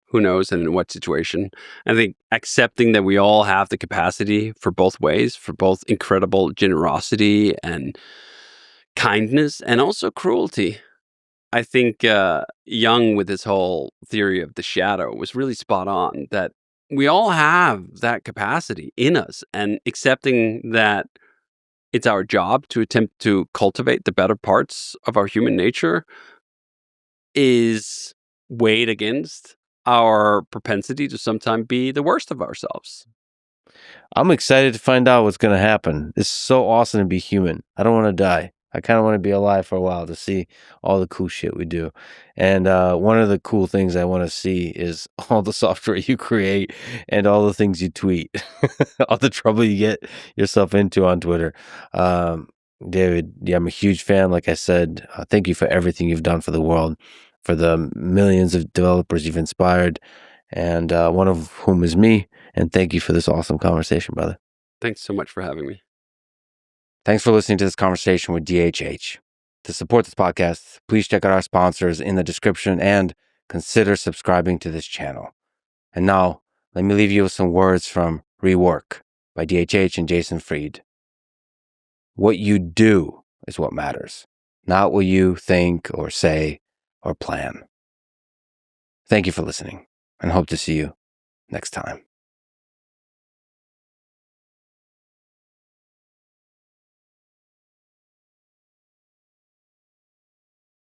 who knows and in what situation. I think accepting that we all have the capacity for both ways, for both incredible generosity and kindness and also cruelty. I think Jung, with his whole theory of the shadow, was really spot on, that we all have that capacity in us, and accepting that it's our job to attempt to cultivate the better parts of our human nature is weighed against our propensity to sometimes be the worst of ourselves. I'm excited to find out what's going to happen. It's so awesome to be human. I don't want to die. I kind of want to be alive for a while to see all the cool shit we do. And one of the cool things I want to see is all the software you create and all the things you tweet, all the trouble you get yourself into on Twitter. David, yeah, I'm a huge fan. Like I said, thank you for everything you've done for the world, for the millions of developers you've inspired, and one of whom is me. And thank you for this awesome conversation, brother. Thanks so much for having me. Thanks for listening to this conversation with DHH. To support this podcast, please check out our sponsors in the description and consider subscribing to this channel. And now, let me leave you with some words from REWORK by DHH and Jason Fried. What you do is what matters, not what you think or say or plan. Thank you for listening, and hope to see you next time.